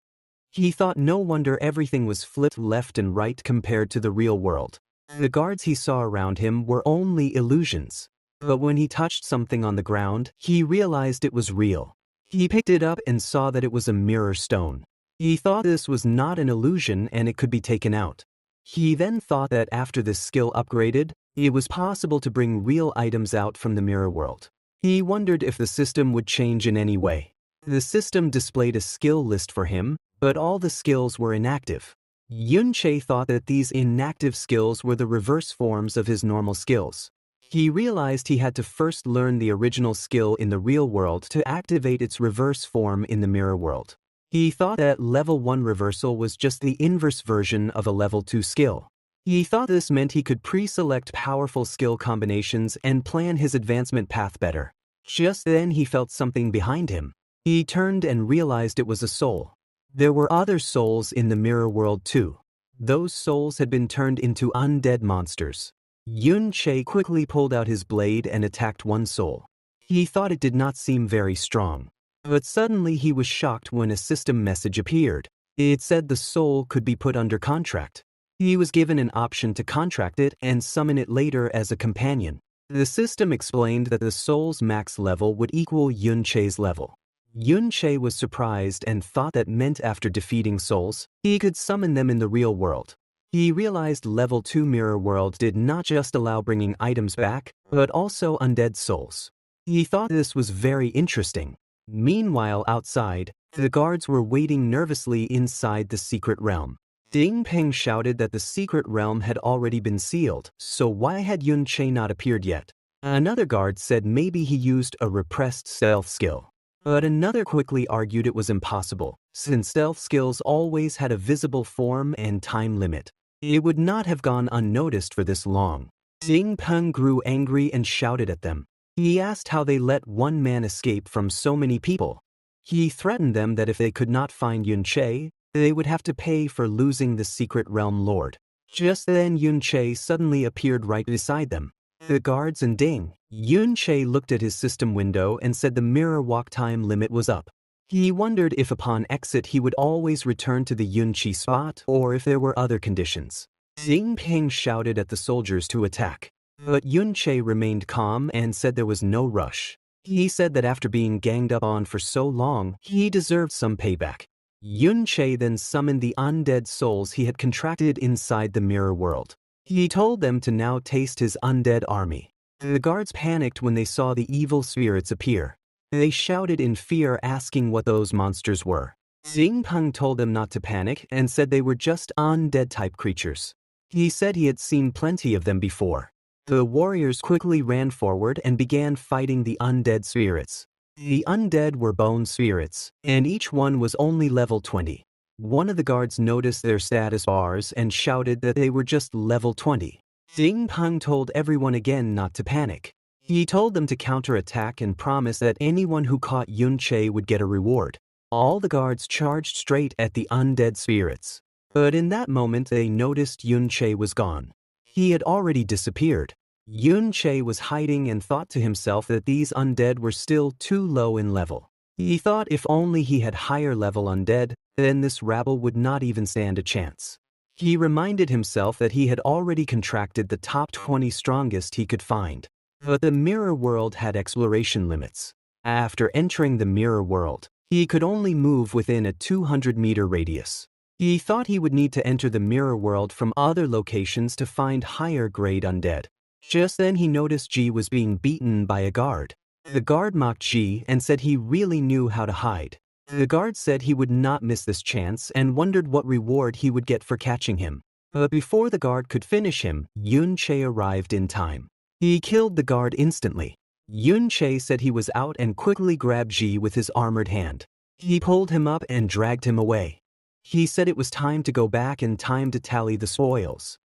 He thought no wonder everything was flipped left and right compared to the real world. The guards he saw around him were only illusions. But when he touched something on the ground, he realized it was real. He picked it up and saw that it was a mirror stone. He thought this was not an illusion and it could be taken out. He then thought that after this skill upgraded, it was possible to bring real items out from the mirror world. He wondered if the system would change in any way. The system displayed a skill list for him, but all the skills were inactive. Yun Che thought that these inactive skills were the reverse forms of his normal skills. He realized he had to first learn the original skill in the real world to activate its reverse form in the mirror world. He thought that level 1 reversal was just the inverse version of a level 2 skill. He thought this meant he could pre-select powerful skill combinations and plan his advancement path better. Just then he felt something behind him. He turned and realized it was a soul. There were other souls in the mirror world too. Those souls had been turned into undead monsters. Yun Che quickly pulled out his blade and attacked one soul. He thought it did not seem very strong. But suddenly he was shocked when a system message appeared. It said the soul could be put under contract. He was given an option to contract it and summon it later as a companion. The system explained that the soul's max level would equal Yun Che's level. Yun Che was surprised and thought that meant after defeating souls, he could summon them in the real world. He realized level 2 mirror world did not just allow bringing items back, but also undead souls. He thought this was very interesting. Meanwhile, outside, the guards were waiting nervously inside the secret realm. Ding Peng shouted that the secret realm had already been sealed, so why had Yun Che not appeared yet? Another guard said maybe he used a repressed stealth skill. But another quickly argued it was impossible, since stealth skills always had a visible form and time limit. It would not have gone unnoticed for this long. Ding Peng grew angry and shouted at them. He asked how they let one man escape from so many people. He threatened them that if they could not find Yun Che, they would have to pay for losing the secret realm lord. Just then Yun Che suddenly appeared right beside them. The guards and Ding. Yun Che looked at his system window and said the mirror walk time limit was up. He wondered if upon exit he would always return to the Yun Chi spot or if there were other conditions. Ding Peng shouted at the soldiers to attack. But Yun Che remained calm and said there was no rush. He said that after being ganged up on for so long, he deserved some payback. Yun Che then summoned the undead souls he had contracted inside the mirror world. He told them to now taste his undead army. The guards panicked when they saw the evil spirits appear. They shouted in fear, asking what those monsters were. Ding Peng told them not to panic and said they were just undead-type creatures. He said he had seen plenty of them before. The warriors quickly ran forward and began fighting the undead spirits. The undead were bone spirits, and each one was only level 20. One of the guards noticed their status bars and shouted that they were just level 20. Ding Peng told everyone again not to panic. He told them to counterattack and promised that anyone who caught Yun Che would get a reward. All the guards charged straight at the undead spirits. But in that moment they noticed Yun Che was gone. He had already disappeared. Yun Che was hiding and thought to himself that these undead were still too low in level. He thought if only he had higher level undead, then this rabble would not even stand a chance. He reminded himself that he had already contracted the top 20 strongest he could find. But the mirror world had exploration limits. After entering the mirror world, he could only move within a 200-meter radius. He thought he would need to enter the mirror world from other locations to find higher-grade undead. Just then he noticed Ji was being beaten by a guard. The guard mocked Ji and said he really knew how to hide. The guard said he would not miss this chance and wondered what reward he would get for catching him. But before the guard could finish him, Yun Che arrived in time. He killed the guard instantly. Yun Che said he was out and quickly grabbed Ji with his armored hand. He pulled him up and dragged him away. He said it was time to go back and time to tally the spoils.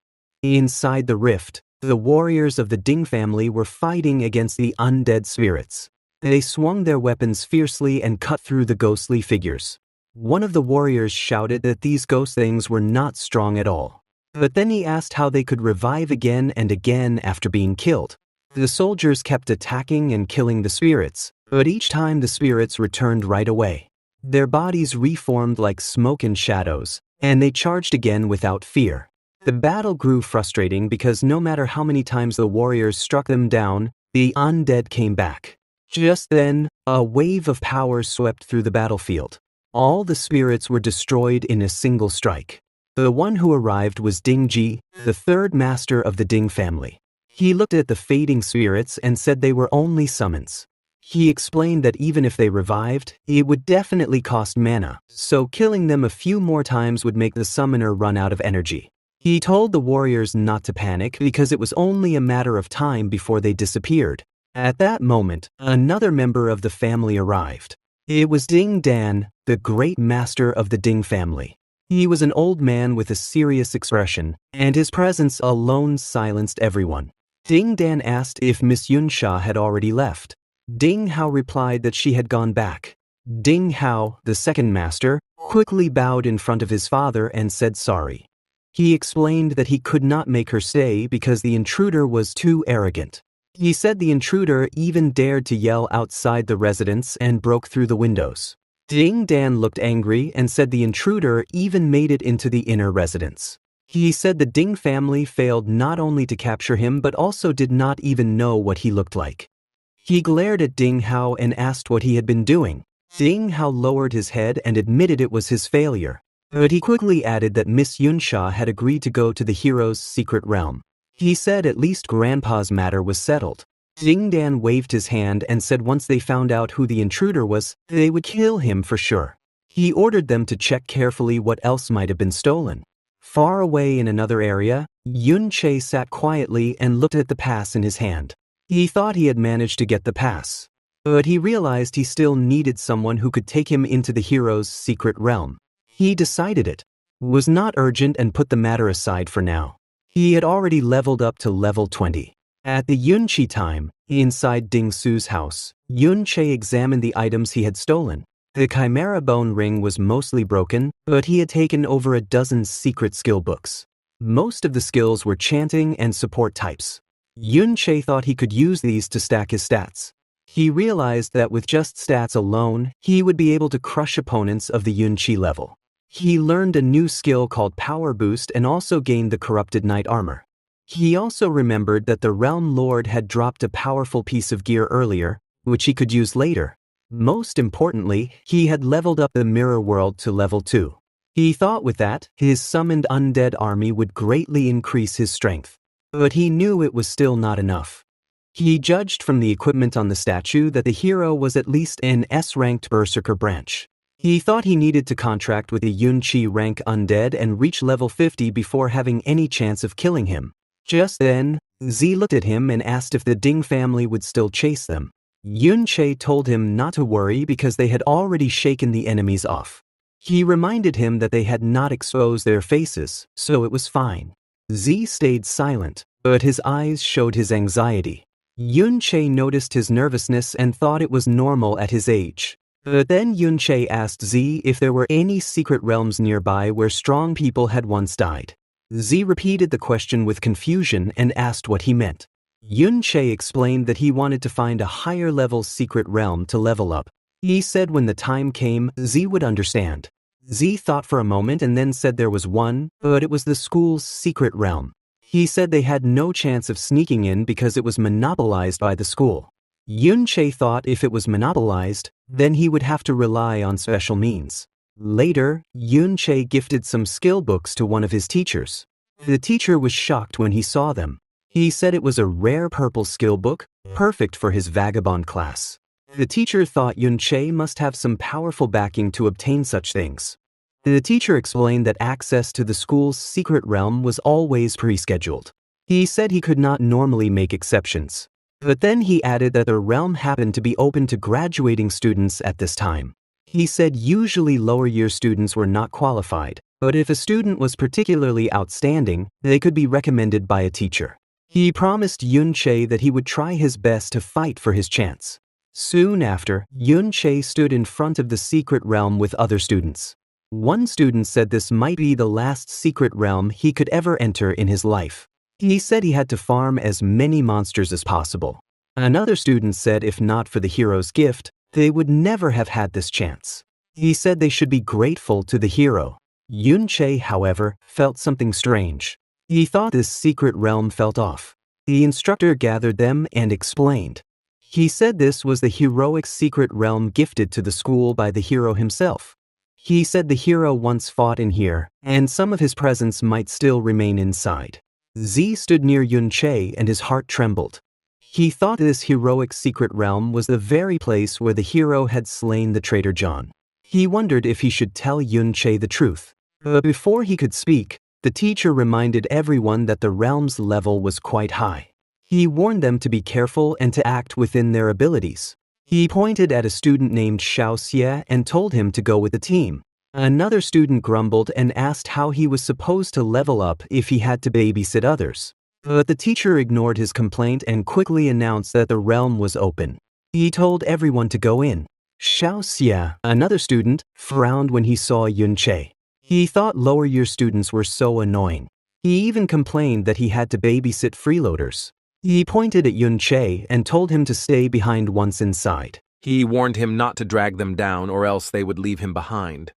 Inside the rift, the warriors of the Ding family were fighting against the undead spirits. They swung their weapons fiercely and cut through the ghostly figures. One of the warriors shouted that these ghost things were not strong at all. But then he asked how they could revive again and again after being killed. The soldiers kept attacking and killing the spirits, but each time the spirits returned right away. Their bodies reformed like smoke and shadows, and they charged again without fear. The battle grew frustrating because no matter how many times the warriors struck them down, the undead came back. Just then, a wave of power swept through the battlefield. All the spirits were destroyed in a single strike. The one who arrived was Ding Ji, the third master of the Ding family. He looked at the fading spirits and said they were only summons. He explained that even if they revived, it would definitely cost mana, so killing them a few more times would make the summoner run out of energy. He told the warriors not to panic because it was only a matter of time before they disappeared. At that moment, another member of the family arrived. It was Ding Dan, the great master of the Ding family. He was an old man with a serious expression, and his presence alone silenced everyone. Ding Dan asked if Miss Yunsha had already left. Ding Hao replied that she had gone back. Ding Hao, the second master, quickly bowed in front of his father and said sorry. He explained that he could not make her stay because the intruder was too arrogant. He said the intruder even dared to yell outside the residence and broke through the windows. Ding Dan looked angry and said the intruder even made it into the inner residence. He said the Ding family failed not only to capture him but also did not even know what he looked like. He glared at Ding Hao and asked what he had been doing. Ding Hao lowered his head and admitted it was his failure. But he quickly added that Miss Yunsha had agreed to go to the hero's secret realm. He said at least Grandpa's matter was settled. Ding Dan waved his hand and said once they found out who the intruder was, they would kill him for sure. He ordered them to check carefully what else might have been stolen. Far away in another area, Yun Che sat quietly and looked at the pass in his hand. He thought he had managed to get the pass. But he realized he still needed someone who could take him into the hero's secret realm. He decided it was not urgent and put the matter aside for now. He had already leveled up to level 20. At the Yunchi time, inside Ding Su's house, Yun Che examined the items he had stolen. The Chimera Bone Ring was mostly broken, but he had taken over a dozen secret skill books. Most of the skills were chanting and support types. Yun Che thought he could use these to stack his stats. He realized that with just stats alone, he would be able to crush opponents of the Yun Chi level. He learned a new skill called Power Boost and also gained the Corrupted Knight armor. He also remembered that the Realm Lord had dropped a powerful piece of gear earlier, which he could use later. Most importantly, he had leveled up the Mirror World to level 2. He thought with that, his summoned undead army would greatly increase his strength. But he knew it was still not enough. He judged from the equipment on the statue that the hero was at least an S-ranked Berserker branch. He thought he needed to contract with a Yun Chi rank undead and reach level 50 before having any chance of killing him. Just then, Z looked at him and asked if the Ding family would still chase them. Yun Che told him not to worry because they had already shaken the enemies off. He reminded him that they had not exposed their faces, so it was fine. Z stayed silent, but his eyes showed his anxiety. Yun Che noticed his nervousness and thought it was normal at his age. But then Yun Che asked Z if there were any secret realms nearby where strong people had once died. Z repeated the question with confusion and asked what he meant. Yun Che explained that he wanted to find a higher level secret realm to level up. He said when the time came, Z would understand. Z thought for a moment and then said there was one, but it was the school's secret realm. He said they had no chance of sneaking in because it was monopolized by the school. Yun Che thought if it was monopolized, then he would have to rely on special means. Later, Yun Che gifted some skill books to one of his teachers. The teacher was shocked when he saw them. He said it was a rare purple skill book, perfect for his vagabond class. The teacher thought Yun Che must have some powerful backing to obtain such things. The teacher explained that access to the school's secret realm was always pre-scheduled. He said he could not normally make exceptions. But then he added that the realm happened to be open to graduating students at this time. He said usually lower year students were not qualified, but if a student was particularly outstanding, they could be recommended by a teacher. He promised Yun Che that he would try his best to fight for his chance. Soon after, Yun Che stood in front of the secret realm with other students. One student said this might be the last secret realm he could ever enter in his life. He said he had to farm as many monsters as possible. Another student said if not for the hero's gift, they would never have had this chance. He said they should be grateful to the hero. Yun Che, however, felt something strange. He thought this secret realm felt off. The instructor gathered them and explained. He said this was the heroic secret realm gifted to the school by the hero himself. He said the hero once fought in here, and some of his presence might still remain inside. Z stood near Yun Che and his heart trembled. He thought this heroic secret realm was the very place where the hero had slain the traitor John. He wondered if he should tell Yun Che the truth. But before he could speak, the teacher reminded everyone that the realm's level was quite high. He warned them to be careful and to act within their abilities. He pointed at a student named Xiao Xie and told him to go with the team. Another student grumbled and asked how he was supposed to level up if he had to babysit others. But the teacher ignored his complaint and quickly announced that the realm was open. He told everyone to go in. Xiao Xie, another student, frowned when he saw Yun Che. He thought lower year students were so annoying. He even complained that he had to babysit freeloaders. He pointed at Yun Che and told him to stay behind once inside. He warned him not to drag them down or else they would leave him behind.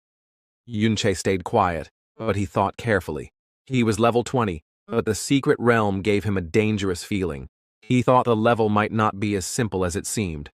Yun Che stayed quiet, but he thought carefully. He was level 20, but the secret realm gave him a dangerous feeling. He thought the level might not be as simple as it seemed.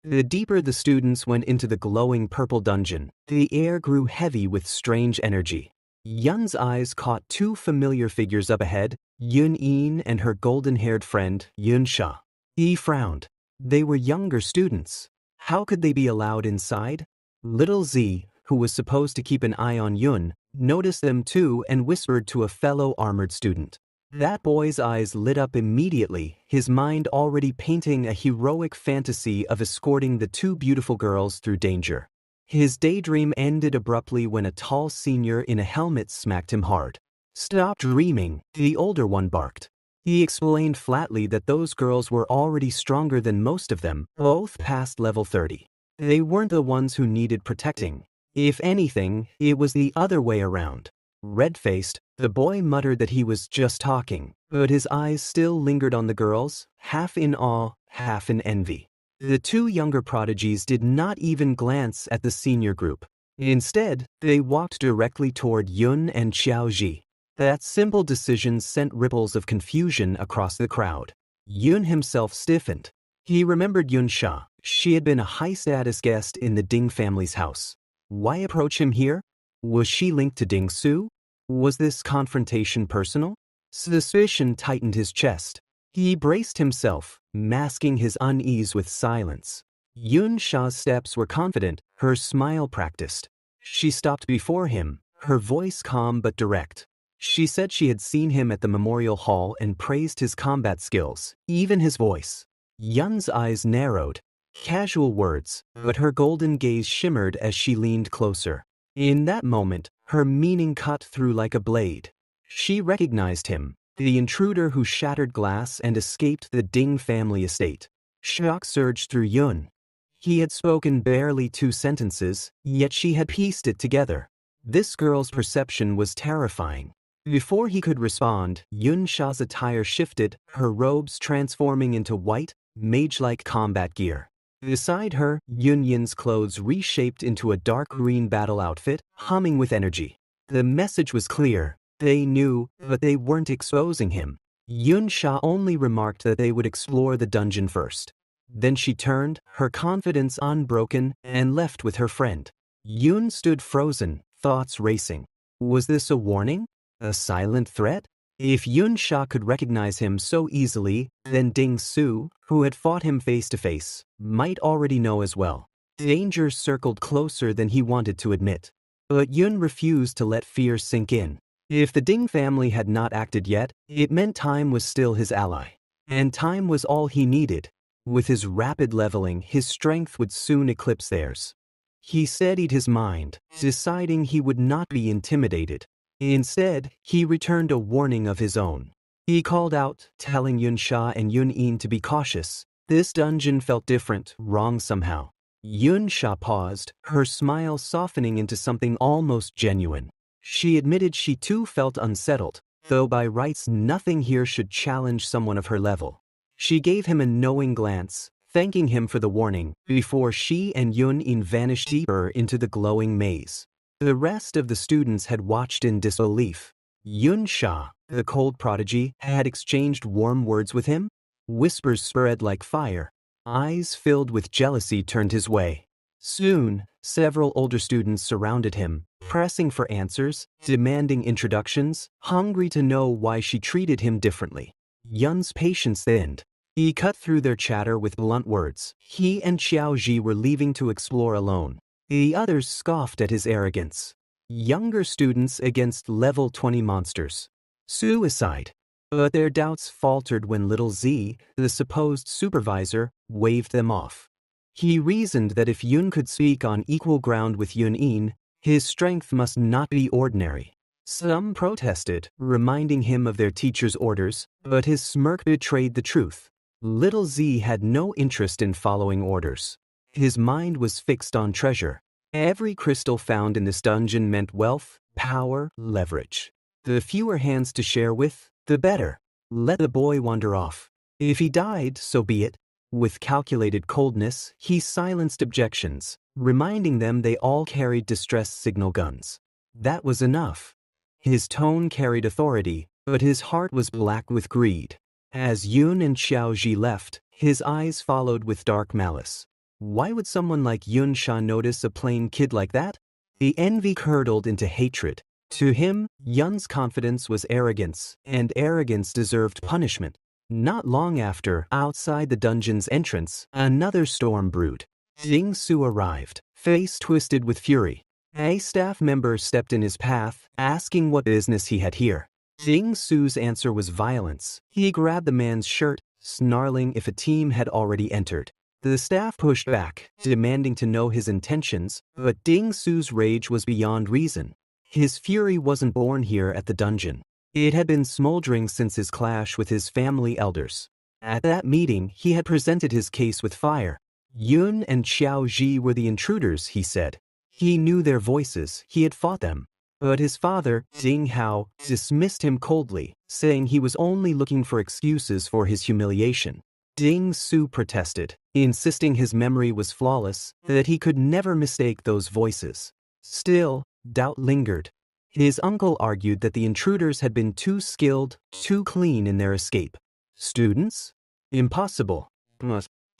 The deeper the students went into the glowing purple dungeon, the air grew heavy with strange energy. Yun's eyes caught two familiar figures up ahead, Yun-in and her golden-haired friend, Yun-sha. He frowned. They were younger students. How could they be allowed inside? Little Z, who was supposed to keep an eye on Yun, noticed them too and whispered to a fellow armored student. That boy's eyes lit up immediately, his mind already painting a heroic fantasy of escorting the two beautiful girls through danger. His daydream ended abruptly when a tall senior in a helmet smacked him hard. "Stop dreaming," the older one barked. He explained flatly that those girls were already stronger than most of them, both past level 30. They weren't the ones who needed protecting. If anything, it was the other way around. Red-faced, the boy muttered that he was just talking, but his eyes still lingered on the girls, half in awe, half in envy. The two younger prodigies did not even glance at the senior group. Instead, they walked directly toward Yun and Xiaoji. That simple decision sent ripples of confusion across the crowd. Yun himself stiffened. He remembered Yun-sha. She had been a high-status guest in the Ding family's house. Why approach him here? Was she linked to Ding Su? Was this confrontation personal? Suspicion tightened his chest. He braced himself, masking his unease with silence. Yun-sha's steps were confident, her smile practiced. She stopped before him, her voice calm but direct. She said she had seen him at the memorial hall and praised his combat skills, even his voice. Yun's eyes narrowed. Casual words, but her golden gaze shimmered as she leaned closer. In that moment, her meaning cut through like a blade. She recognized him, the intruder who shattered glass and escaped the Ding family estate. Shock surged through Yun. He had spoken barely 2 sentences, yet she had pieced it together. This girl's perception was terrifying. Before he could respond, Yun-sha's attire shifted, her robes transforming into white, mage-like combat gear. Beside her, Yun-yin's clothes reshaped into a dark green battle outfit, humming with energy. The message was clear. They knew, but they weren't exposing him. Yun-sha only remarked that they would explore the dungeon first. Then she turned, her confidence unbroken, and left with her friend. Yun stood frozen, thoughts racing. Was this a warning? A silent threat? If Yun-sha could recognize him so easily, then Ding Su, who had fought him face to face, might already know as well. Danger circled closer than he wanted to admit. But Yun refused to let fear sink in. If the Ding family had not acted yet, it meant time was still his ally. And time was all he needed. With his rapid leveling, his strength would soon eclipse theirs. He steadied his mind, deciding he would not be intimidated. Instead, he returned a warning of his own. He called out, telling Yun-sha and Yun-in to be cautious. This dungeon felt different, wrong somehow. Yun-sha paused, her smile softening into something almost genuine. She admitted she too felt unsettled, though by rights nothing here should challenge someone of her level. She gave him a knowing glance, thanking him for the warning, before she and Yun-in vanished deeper into the glowing maze. The rest of the students had watched in disbelief. Yun-sha, the cold prodigy, had exchanged warm words with him. Whispers spread like fire. Eyes filled with jealousy turned his way. Soon, several older students surrounded him, pressing for answers, demanding introductions, hungry to know why she treated him differently. Yun's patience thinned. He cut through their chatter with blunt words. He and Xiaoji were leaving to explore alone. The others scoffed at his arrogance. Younger students against level 20 monsters. Suicide. But their doubts faltered when little Z, the supposed supervisor, waved them off. He reasoned that if Yun could speak on equal ground with Yun-in, his strength must not be ordinary. Some protested, reminding him of their teacher's orders, but his smirk betrayed the truth. Little Z had no interest in following orders. His mind was fixed on treasure. Every crystal found in this dungeon meant wealth, power, leverage. The fewer hands to share with, the better. Let the boy wander off. If he died, so be it. With calculated coldness, he silenced objections, reminding them they all carried distress signal guns. That was enough. His tone carried authority, but his heart was black with greed. As Yun and Xiaoji left, his eyes followed with dark malice. Why would someone like Yun Sha notice a plain kid like that? The envy curdled into hatred. To him, Yun's confidence was arrogance, and arrogance deserved punishment. Not long after, outside the dungeon's entrance, another storm brewed. Ding Su arrived, face twisted with fury. A staff member stepped in his path, asking what business he had here. Ding Su's answer was violence. He grabbed the man's shirt, snarling if a team had already entered. The staff pushed back, demanding to know his intentions, but Ding Su's rage was beyond reason. His fury wasn't born here at the dungeon. It had been smoldering since his clash with his family elders. At that meeting, he had presented his case with fire. Yun and Xiao Ji were the intruders, he said. He knew their voices, he had fought them. But his father, Ding Hao, dismissed him coldly, saying he was only looking for excuses for his humiliation. Ding Su protested, insisting his memory was flawless, that he could never mistake those voices. Still, doubt lingered. His uncle argued that the intruders had been too skilled, too clean in their escape. Students? Impossible.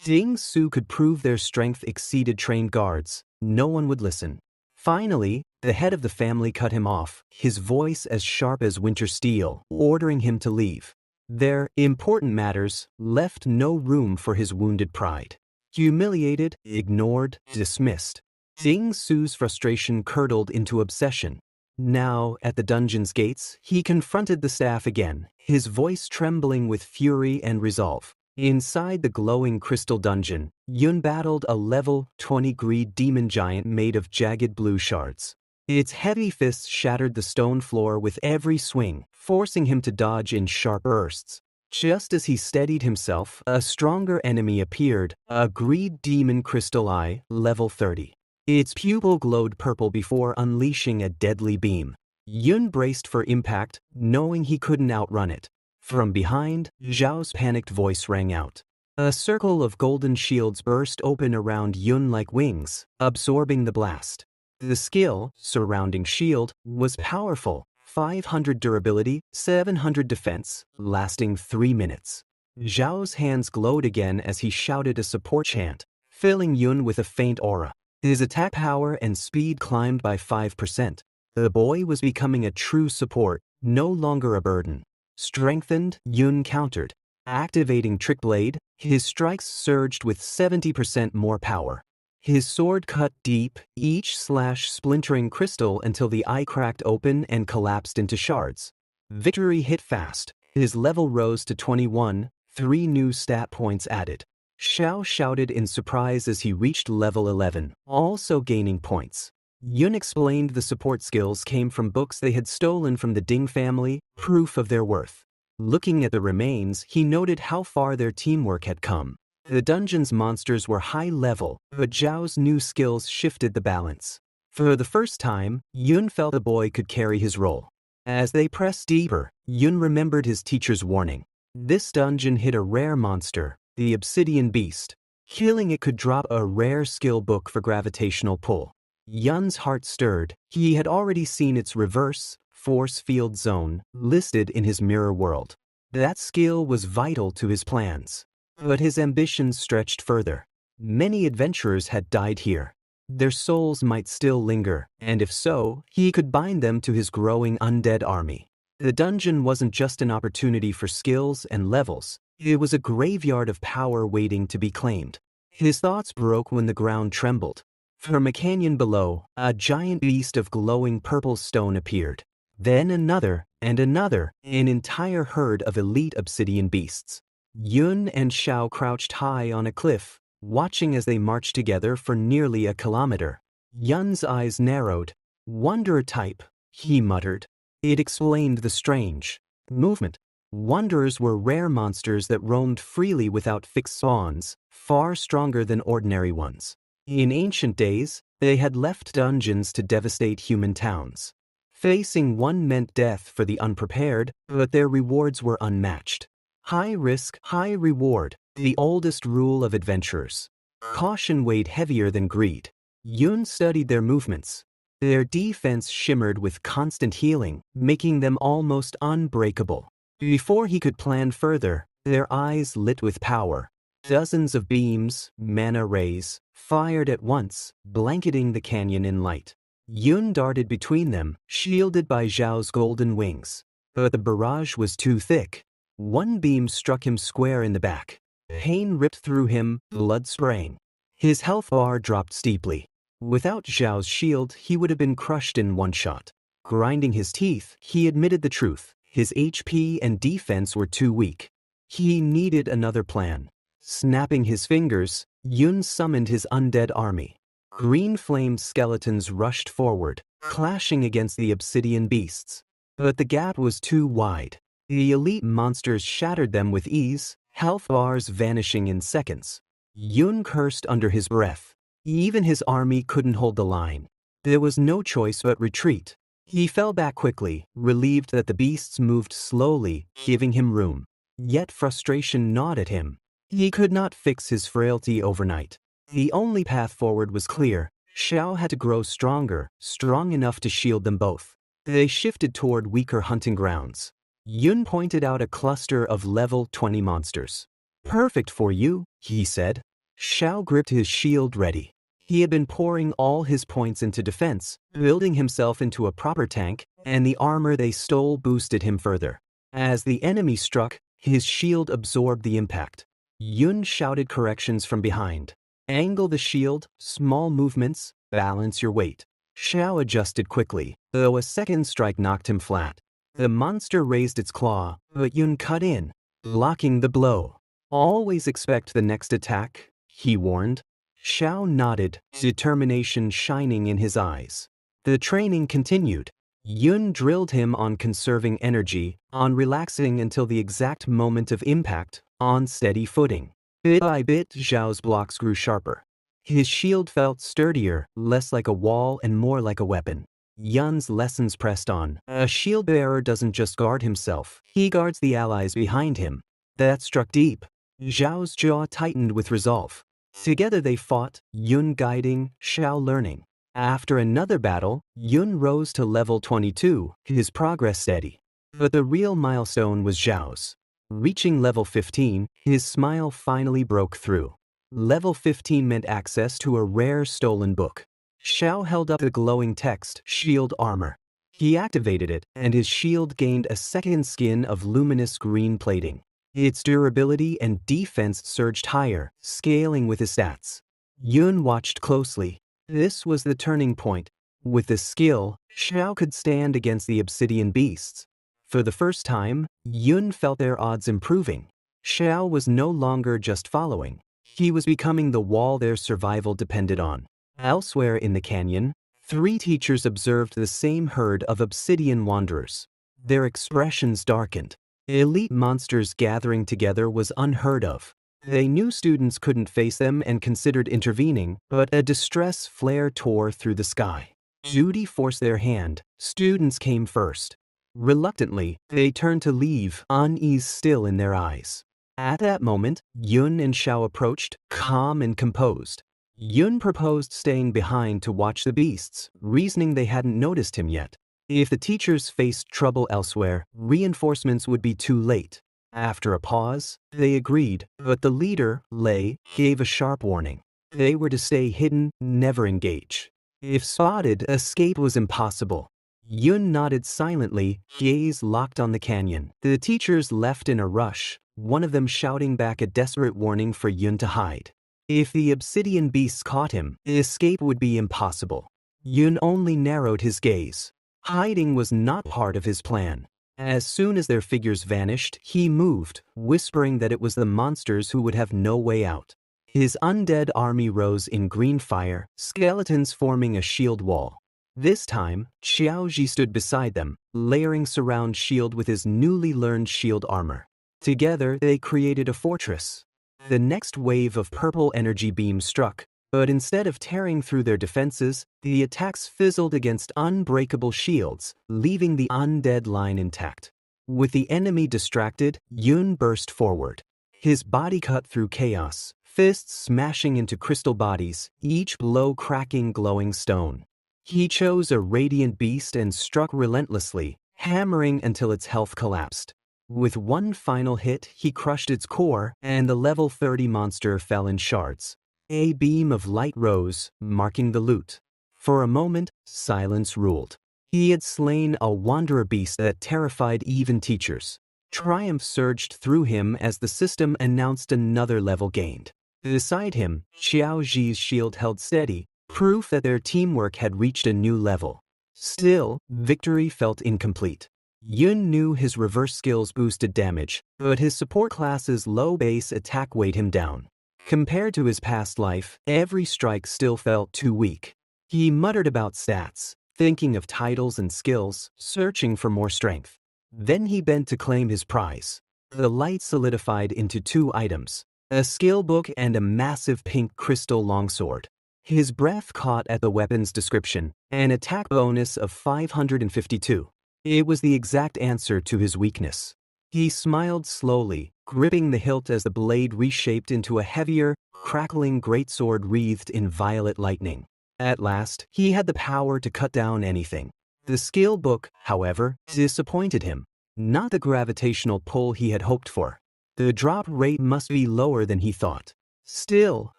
Ding Su could prove their strength exceeded trained guards. No one would listen. Finally, the head of the family cut him off, his voice as sharp as winter steel, ordering him to leave. Their important matters left no room for his wounded pride. Humiliated, ignored, dismissed. Ding Su's frustration curdled into obsession. Now, at the dungeon's gates, he confronted the staff again, his voice trembling with fury and resolve. Inside the glowing crystal dungeon, Yun battled a level 20 greed demon giant made of jagged blue shards. Its heavy fists shattered the stone floor with every swing, forcing him to dodge in sharp bursts. Just as he steadied himself, a stronger enemy appeared, a greed demon crystal eye, level 30. Its pupil glowed purple before unleashing a deadly beam. Yun braced for impact, knowing he couldn't outrun it. From behind, Zhao's panicked voice rang out. A circle of golden shields burst open around Yun like wings, absorbing the blast. The skill, surrounding shield, was powerful. 500 durability, 700 defense, lasting 3 minutes. Zhao's hands glowed again as he shouted a support chant, filling Yun with a faint aura. His attack power and speed climbed by 5%. The boy was becoming a true support, no longer a burden. Strengthened, Yun countered. Activating Trick Blade, his strikes surged with 70% more power. His sword cut deep, each slash splintering crystal until the eye cracked open and collapsed into shards. Victory hit fast. His level rose to 21, 3 new stat points added. Xiao shouted in surprise as he reached level 11, also gaining points. Yun explained the support skills came from books they had stolen from the Ding family, proof of their worth. Looking at the remains, he noted how far their teamwork had come. The dungeon's monsters were high level, but Zhao's new skills shifted the balance. For the first time, Yun felt the boy could carry his role. As they pressed deeper, Yun remembered his teacher's warning. This dungeon hid a rare monster, the obsidian beast. Killing it could drop a rare skill book for gravitational pull. Yun's heart stirred. He had already seen its reverse, force field zone, listed in his mirror world. That skill was vital to his plans. But his ambitions stretched further. Many adventurers had died here. Their souls might still linger, and if so, he could bind them to his growing undead army. The dungeon wasn't just an opportunity for skills and levels. It was a graveyard of power waiting to be claimed. His thoughts broke when the ground trembled. From a canyon below, a giant beast of glowing purple stone appeared. Then another, and another, an entire herd of elite obsidian beasts. Yun and Xiao crouched high on a cliff, watching as they marched together for nearly a kilometer. Yun's eyes narrowed. Wanderer type, he muttered. It explained the strange movement. Wanderers were rare monsters that roamed freely without fixed spawns, far stronger than ordinary ones. In ancient days, they had left dungeons to devastate human towns. Facing one meant death for the unprepared, but their rewards were unmatched. High risk, high reward, the oldest rule of adventurers. Caution weighed heavier than greed. Yun studied their movements. Their defense shimmered with constant healing, making them almost unbreakable. Before he could plan further, their eyes lit with power. Dozens of beams, mana rays, fired at once, blanketing the canyon in light. Yun darted between them, shielded by Zhao's golden wings. But the barrage was too thick. One beam struck him square in the back. Pain ripped through him, blood spraying. His health bar dropped steeply. Without Zhao's shield, he would have been crushed in one shot. Grinding his teeth, he admitted the truth. His HP and defense were too weak. He needed another plan. Snapping his fingers, Yun summoned his undead army. Green-flamed skeletons rushed forward, clashing against the obsidian beasts. But the gap was too wide. The elite monsters shattered them with ease, health bars vanishing in seconds. Yun cursed under his breath. Even his army couldn't hold the line. There was no choice but retreat. He fell back quickly, relieved that the beasts moved slowly, giving him room. Yet frustration gnawed at him. He could not fix his frailty overnight. The only path forward was clear. Xiao had to grow stronger, strong enough to shield them both. They shifted toward weaker hunting grounds. Yun pointed out a cluster of level 20 monsters. "Perfect for you," he said. Xiao gripped his shield ready. He had been pouring all his points into defense, building himself into a proper tank, and the armor they stole boosted him further. As the enemy struck, his shield absorbed the impact. Yun shouted corrections from behind. "Angle the shield, small movements, balance your weight." Xiao adjusted quickly, though a second strike knocked him flat. The monster raised its claw, but Yun cut in, blocking the blow. "Always expect the next attack," he warned. Xiao nodded, determination shining in his eyes. The training continued. Yun drilled him on conserving energy, on relaxing until the exact moment of impact, on steady footing. Bit by bit, Zhao's blocks grew sharper. His shield felt sturdier, less like a wall and more like a weapon. Yun's lessons pressed on. A shield bearer doesn't just guard himself, he guards the allies behind him. That struck deep. Zhao's jaw tightened with resolve. Together they fought, Yun guiding, Xiao learning. After another battle, Yun rose to level 22, his progress steady. But the real milestone was Zhao's. Reaching level 15, his smile finally broke through. Level 15 meant access to a rare stolen book. Xiao held up the glowing text, "Shield Armor." He activated it, and his shield gained a second skin of luminous green plating. Its durability and defense surged higher, scaling with his stats. Yun watched closely. This was the turning point. With the skill, Xiao could stand against the obsidian beasts. For the first time, Yun felt their odds improving. Xiao was no longer just following. He was becoming the wall their survival depended on. Elsewhere in the canyon, 3 teachers observed the same herd of obsidian wanderers. Their expressions darkened. Elite monsters gathering together was unheard of. They knew students couldn't face them and considered intervening, but a distress flare tore through the sky. Duty forced their hand. Students came first. Reluctantly, they turned to leave, unease still in their eyes. At that moment, Yun and Xiao approached, calm and composed. Yun proposed staying behind to watch the beasts, reasoning they hadn't noticed him yet. If the teachers faced trouble elsewhere, reinforcements would be too late. After a pause, they agreed, but the leader, Lei, gave a sharp warning. They were to stay hidden, never engage. If spotted, escape was impossible. Yun nodded silently, gaze locked on the canyon. The teachers left in a rush, one of them shouting back a desperate warning for Yun to hide. If the obsidian beasts caught him, escape would be impossible. Yun only narrowed his gaze. Hiding was not part of his plan. As soon as their figures vanished, he moved, whispering that it was the monsters who would have no way out. His undead army rose in green fire, skeletons forming a shield wall. This time, Xiaoji stood beside them, layering surround shield with his newly learned shield armor. Together, they created a fortress. The next wave of purple energy beams struck, but instead of tearing through their defenses, the attacks fizzled against unbreakable shields, leaving the undead line intact. With the enemy distracted, Yun burst forward. His body cut through chaos, fists smashing into crystal bodies, each blow cracking glowing stone. He chose a radiant beast and struck relentlessly, hammering until its health collapsed. With one final hit, he crushed its core, and the level 30 monster fell in shards. A beam of light rose, marking the loot. For a moment, silence ruled. He had slain a wanderer beast that terrified even teachers. Triumph surged through him as the system announced another level gained. Beside him, Xiao Ji's shield held steady, proof that their teamwork had reached a new level. Still, victory felt incomplete. Yun knew his reverse skills boosted damage, but his support class's low base attack weighed him down. Compared to his past life, every strike still felt too weak. He muttered about stats, thinking of titles and skills, searching for more strength. Then he bent to claim his prize. The light solidified into two items, a skill book and a massive pink crystal longsword. His breath caught at the weapon's description, an attack bonus of 552. It was the exact answer to his weakness. He smiled slowly, gripping the hilt as the blade reshaped into a heavier, crackling greatsword wreathed in violet lightning. At last, he had the power to cut down anything. The skill book, however, disappointed him. Not the gravitational pull he had hoped for. The drop rate must be lower than he thought. Still,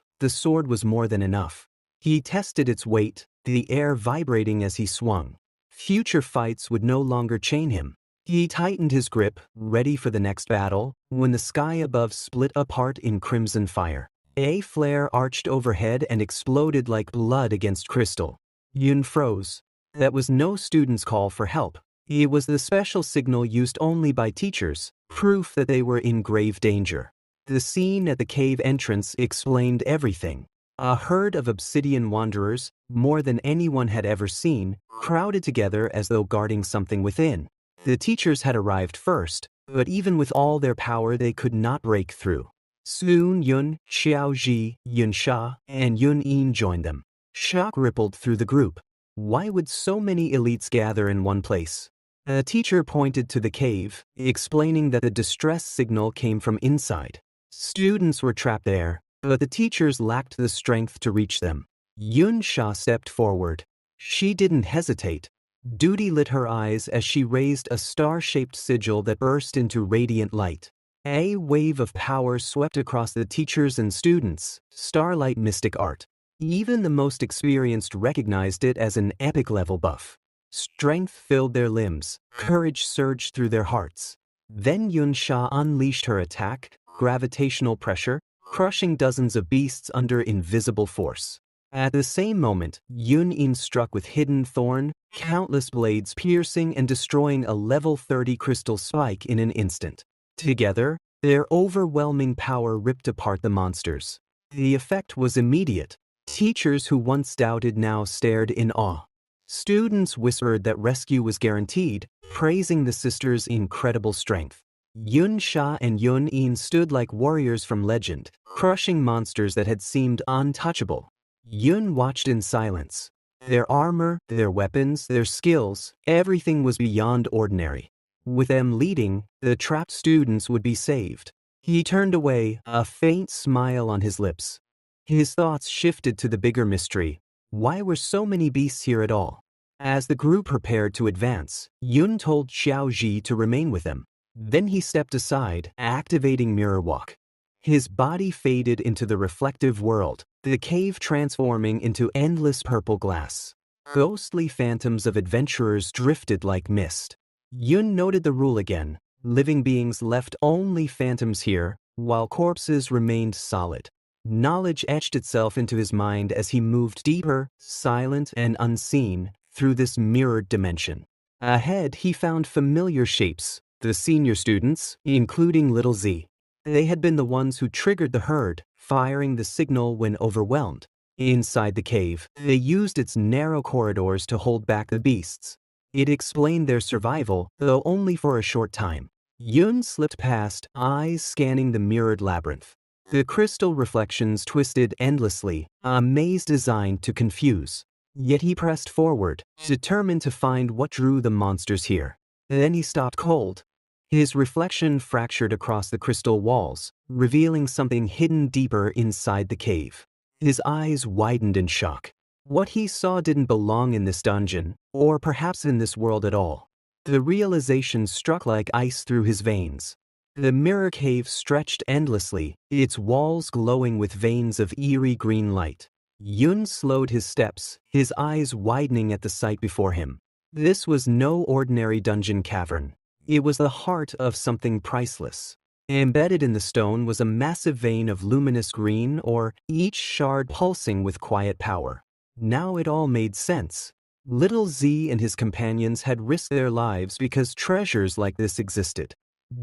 the sword was more than enough. He tested its weight, the air vibrating as he swung. Future fights would no longer chain him. He tightened his grip, ready for the next battle, when the sky above split apart in crimson fire. A flare arched overhead and exploded like blood against crystal. Yun froze. That was no student's call for help. It was the special signal used only by teachers, proof that they were in grave danger. The scene at the cave entrance explained everything. A herd of obsidian wanderers, more than anyone had ever seen, crowded together as though guarding something within. The teachers had arrived first, but even with all their power they could not break through. Soon Yun, Xiao Ji, Yun Sha, and Yun Yin joined them. Shock rippled through the group. Why would so many elites gather in one place? A teacher pointed to the cave, explaining that the distress signal came from inside. Students were trapped there, but the teachers lacked the strength to reach them. Yun Sha stepped forward. She didn't hesitate. Duty lit her eyes as she raised a star-shaped sigil that burst into radiant light. A wave of power swept across the teachers and students, starlight mystic art. Even the most experienced recognized it as an epic-level buff. Strength filled their limbs, courage surged through their hearts. Then Yun Sha unleashed her attack, gravitational pressure, crushing dozens of beasts under invisible force. At the same moment, Yun Yin struck with hidden thorn, countless blades piercing and destroying a level 30 crystal spike in an instant. Together, their overwhelming power ripped apart the monsters. The effect was immediate. Teachers who once doubted now stared in awe. Students whispered that rescue was guaranteed, praising the sisters' incredible strength. Yun Sha and Yun Yin stood like warriors from legend, crushing monsters that had seemed untouchable. Yun watched in silence. Their armor, their weapons, their skills, everything was beyond ordinary. With them leading, the trapped students would be saved. He turned away, a faint smile on his lips. His thoughts shifted to the bigger mystery. Why were so many beasts here at all? As the group prepared to advance, Yun told Xiao Ji to remain with them. Then he stepped aside, activating Mirror Walk. His body faded into the reflective world, the cave transforming into endless purple glass. Ghostly phantoms of adventurers drifted like mist. Yun noted the rule again. Living beings left only phantoms here, while corpses remained solid. Knowledge etched itself into his mind as he moved deeper, silent and unseen, through this mirrored dimension. Ahead, he found familiar shapes, the senior students, including Little Z. They had been the ones who triggered the herd, firing the signal when overwhelmed. Inside the cave, they used its narrow corridors to hold back the beasts. It explained their survival, though only for a short time. Yun slipped past, eyes scanning the mirrored labyrinth. The crystal reflections twisted endlessly, a maze designed to confuse. Yet he pressed forward, determined to find what drew the monsters here. Then he stopped cold. His reflection fractured across the crystal walls, revealing something hidden deeper inside the cave. His eyes widened in shock. What he saw didn't belong in this dungeon, or perhaps in this world at all. The realization struck like ice through his veins. The mirror cave stretched endlessly, its walls glowing with veins of eerie green light. Yun slowed his steps, his eyes widening at the sight before him. This was no ordinary dungeon cavern. It was the heart of something priceless. Embedded in the stone was a massive vein of luminous green, or each shard pulsing with quiet power. Now it all made sense. Little Z and his companions had risked their lives because treasures like this existed.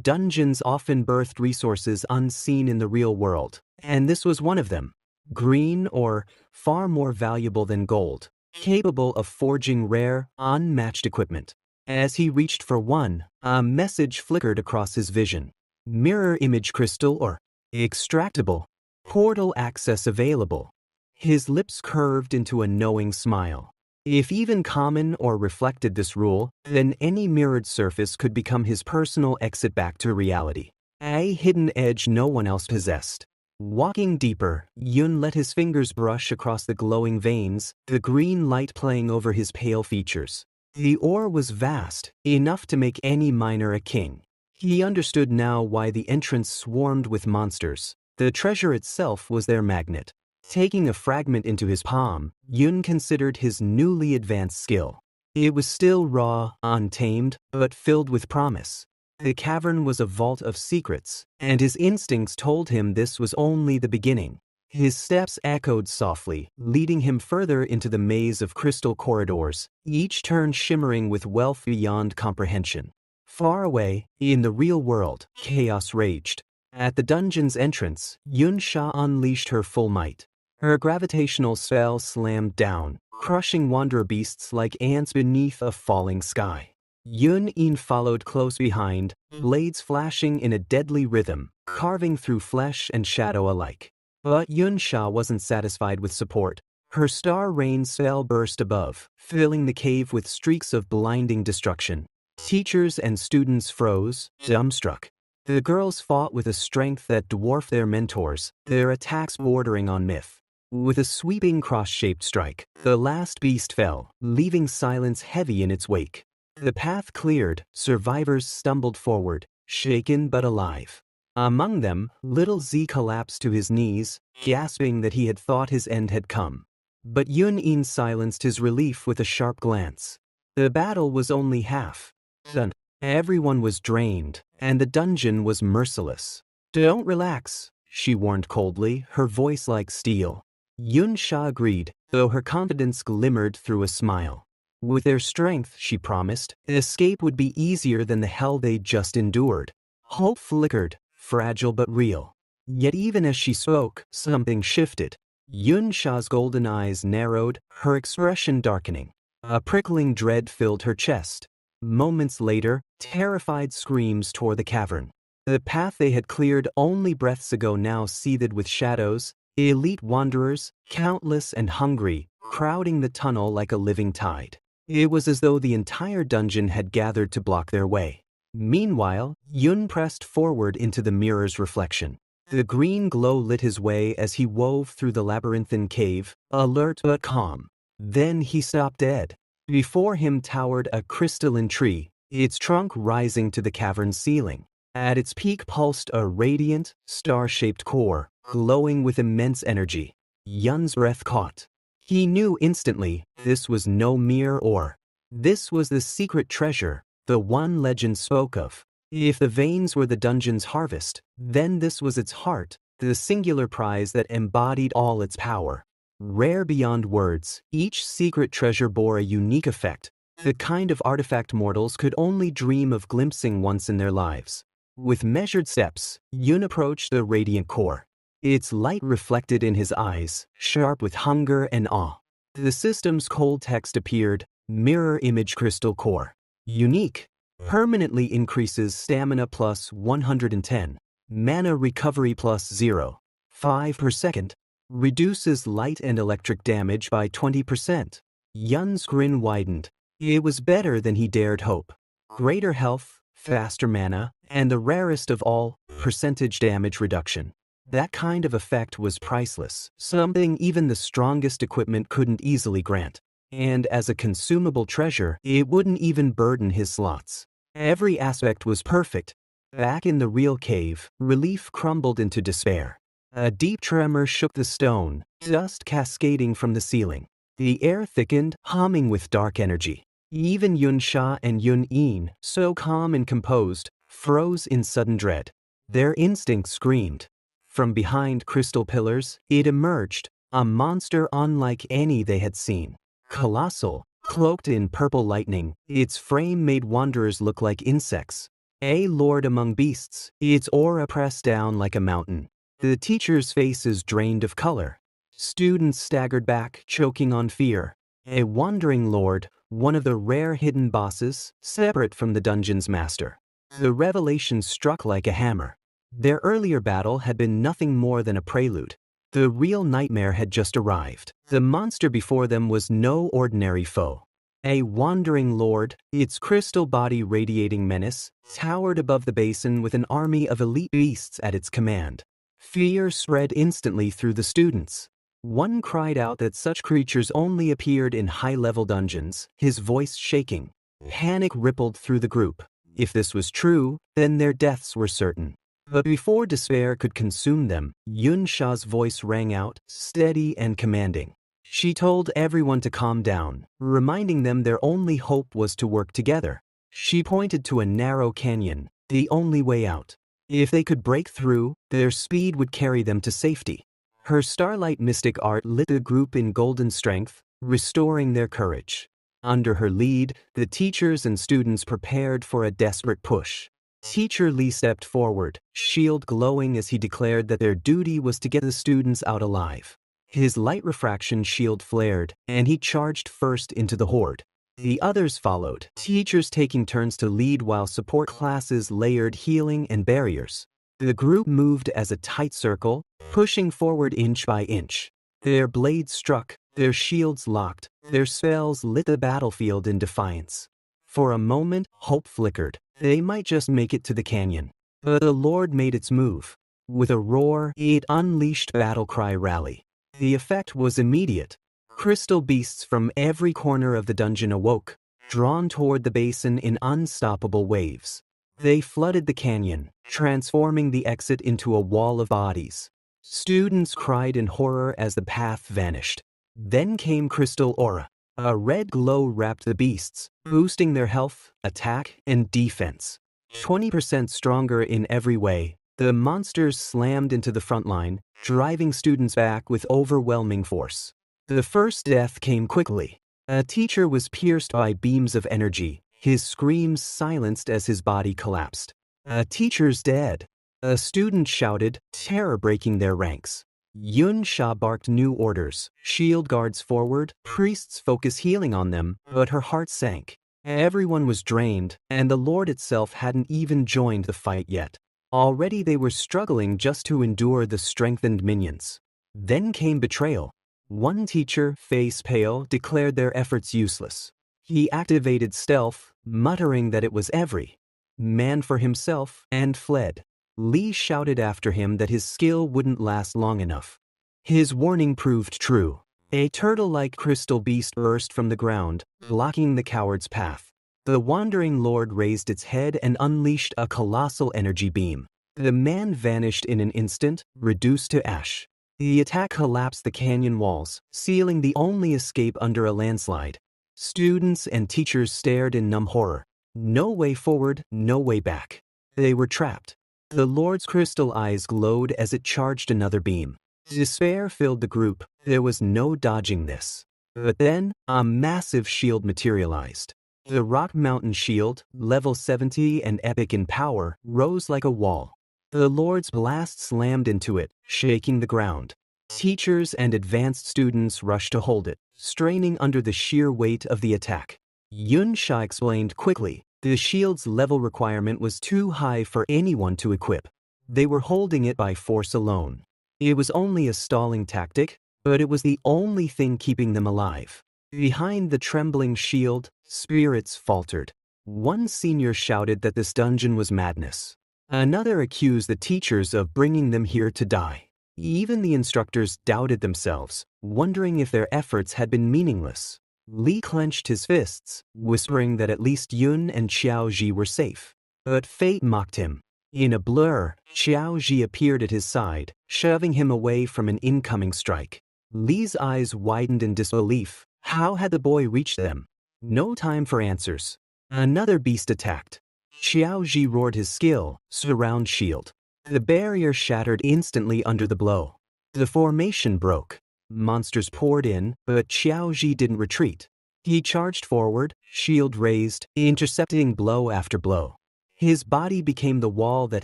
Dungeons often birthed resources unseen in the real world, and this was one of them. Green, or far more valuable than gold, capable of forging rare, unmatched equipment. As he reached for one, a message flickered across his vision. Mirror image crystal, or extractable. Portal access available. His lips curved into a knowing smile. If even common or reflected this rule, then any mirrored surface could become his personal exit back to reality. A hidden edge no one else possessed. Walking deeper, Yun let his fingers brush across the glowing veins, the green light playing over his pale features. The ore was vast, enough to make any miner a king. He understood now why the entrance swarmed with monsters. The treasure itself was their magnet. Taking a fragment into his palm, Yun considered his newly advanced skill. It was still raw, untamed, but filled with promise. The cavern was a vault of secrets, and his instincts told him this was only the beginning. His steps echoed softly, leading him further into the maze of crystal corridors, each turn shimmering with wealth beyond comprehension. Far away, in the real world, chaos raged. At the dungeon's entrance, Yun Sha unleashed her full might. Her gravitational spell slammed down, crushing wanderer beasts like ants beneath a falling sky. Yun Yin followed close behind, blades flashing in a deadly rhythm, carving through flesh and shadow alike. But Yun Sha wasn't satisfied with support. Her star rain spell burst above, filling the cave with streaks of blinding destruction. Teachers and students froze, dumbstruck. The girls fought with a strength that dwarfed their mentors, their attacks bordering on myth. With a sweeping cross-shaped strike, the last beast fell, leaving silence heavy in its wake. The path cleared, survivors stumbled forward, shaken but alive. Among them, little Z collapsed to his knees, gasping that he had thought his end had come. But Yun Yin silenced his relief with a sharp glance. The battle was only half done. Everyone was drained, and the dungeon was merciless. "Don't relax," she warned coldly, her voice like steel. Yun Sha agreed, though her confidence glimmered through a smile. With their strength, she promised, escape would be easier than the hell they'd just endured. Hope flickered, fragile but real. Yet even as she spoke, something shifted. Yun Sha's golden eyes narrowed, her expression darkening. A prickling dread filled her chest. Moments later, terrified screams tore the cavern. The path they had cleared only breaths ago now seethed with shadows, elite wanderers, countless and hungry, crowding the tunnel like a living tide. It was as though the entire dungeon had gathered to block their way. Meanwhile, Yun pressed forward into the mirror's reflection. The green glow lit his way as he wove through the labyrinthine cave, alert but calm. Then he stopped dead. Before him towered a crystalline tree, its trunk rising to the cavern's ceiling. At its peak pulsed a radiant, star-shaped core, glowing with immense energy. Yun's breath caught. He knew instantly this was no mere ore. This was the secret treasure, the one legend spoke of. If the veins were the dungeon's harvest, then this was its heart, the singular prize that embodied all its power. Rare beyond words, each secret treasure bore a unique effect, the kind of artifact mortals could only dream of glimpsing once in their lives. With measured steps, Yun approached the radiant core. Its light reflected in his eyes, sharp with hunger and awe. The system's cold text appeared, mirror image crystal core. Unique. Permanently increases stamina plus 110. Mana recovery plus 0.5 per second. Reduces light and electric damage by 20%. Yun's grin widened. It was better than he dared hope. Greater health, faster mana, and the rarest of all, percentage damage reduction. That kind of effect was priceless, something even the strongest equipment couldn't easily grant. And as a consumable treasure, it wouldn't even burden his slots. Every aspect was perfect. Back in the real cave, relief crumbled into despair. A deep tremor shook the stone, dust cascading from the ceiling. The air thickened, humming with dark energy. Even Yun Sha and Yun Yin, so calm and composed, froze in sudden dread. Their instincts screamed. From behind crystal pillars, it emerged, a monster unlike any they had seen. Colossal, cloaked in purple lightning, its frame made wanderers look like insects. A lord among beasts, its aura pressed down like a mountain. The teacher's faces drained of color. Students staggered back, choking on fear. A wandering lord, one of the rare hidden bosses, separate from the dungeon's master. The revelation struck like a hammer. Their earlier battle had been nothing more than a prelude. The real nightmare had just arrived. The monster before them was no ordinary foe. A wandering lord, its crystal body radiating menace, towered above the basin with an army of elite beasts at its command. Fear spread instantly through the students. One cried out that such creatures only appeared in high-level dungeons, his voice shaking. Panic rippled through the group. If this was true, then their deaths were certain. But before despair could consume them, Yun Sha's voice rang out, steady and commanding. She told everyone to calm down, reminding them their only hope was to work together. She pointed to a narrow canyon, the only way out. If they could break through, their speed would carry them to safety. Her starlight mystic art lit the group in golden strength, restoring their courage. Under her lead, the teachers and students prepared for a desperate push. Teacher Lee stepped forward, shield glowing as he declared that their duty was to get the students out alive. His light refraction shield flared, and he charged first into the horde. The others followed, teachers taking turns to lead while support classes layered healing and barriers. The group moved as a tight circle, pushing forward inch by inch. Their blades struck, their shields locked, their spells lit the battlefield in defiance. For a moment, hope flickered. They might just make it to the canyon. But the Lord made its move. With a roar, it unleashed battle cry rally. The effect was immediate. Crystal beasts from every corner of the dungeon awoke, drawn toward the basin in unstoppable waves. They flooded the canyon, transforming the exit into a wall of bodies. Students cried in horror as the path vanished. Then came Crystal Aura. A red glow wrapped the beasts, boosting their health, attack, and defense. 20% stronger in every way, the monsters slammed into the front line, driving students back with overwhelming force. The first death came quickly. A teacher was pierced by beams of energy, his screams silenced as his body collapsed. A teacher's dead. A student shouted, terror breaking their ranks. Yun Sha barked new orders, shield guards forward, priests focus healing on them, but her heart sank. Everyone was drained, and the Lord itself hadn't even joined the fight yet. Already they were struggling just to endure the strengthened minions. Then came betrayal. One teacher, face pale, declared their efforts useless. He activated stealth, muttering that it was every man for himself, and fled. Lee shouted after him that his skill wouldn't last long enough. His warning proved true. A turtle-like crystal beast burst from the ground, blocking the coward's path. The wandering lord raised its head and unleashed a colossal energy beam. The man vanished in an instant, reduced to ash. The attack collapsed the canyon walls, sealing the only escape under a landslide. Students and teachers stared in numb horror. No way forward, no way back. They were trapped. The Lord's crystal eyes glowed as it charged another beam. Despair filled the group. There was no dodging this. But then, a massive shield materialized. The Rock Mountain Shield, level 70 and epic in power, rose like a wall. The Lord's blast slammed into it, shaking the ground. Teachers and advanced students rushed to hold it, straining under the sheer weight of the attack. Yun Sha explained quickly. The shield's level requirement was too high for anyone to equip. They were holding it by force alone. It was only a stalling tactic, but it was the only thing keeping them alive. Behind the trembling shield, spirits faltered. One senior shouted that this dungeon was madness. Another accused the teachers of bringing them here to die. Even the instructors doubted themselves, wondering if their efforts had been meaningless. Li clenched his fists, whispering that at least Yun and Xiao Ji were safe. But fate mocked him. In a blur, Xiao Ji appeared at his side, shoving him away from an incoming strike. Li's eyes widened in disbelief. How had the boy reached them? No time for answers. Another beast attacked. Xiao Ji roared his skill, surround shield. The barrier shattered instantly under the blow. The formation broke. Monsters poured in, but Xiao Ji didn't retreat. He charged forward, shield raised, intercepting blow after blow. His body became the wall that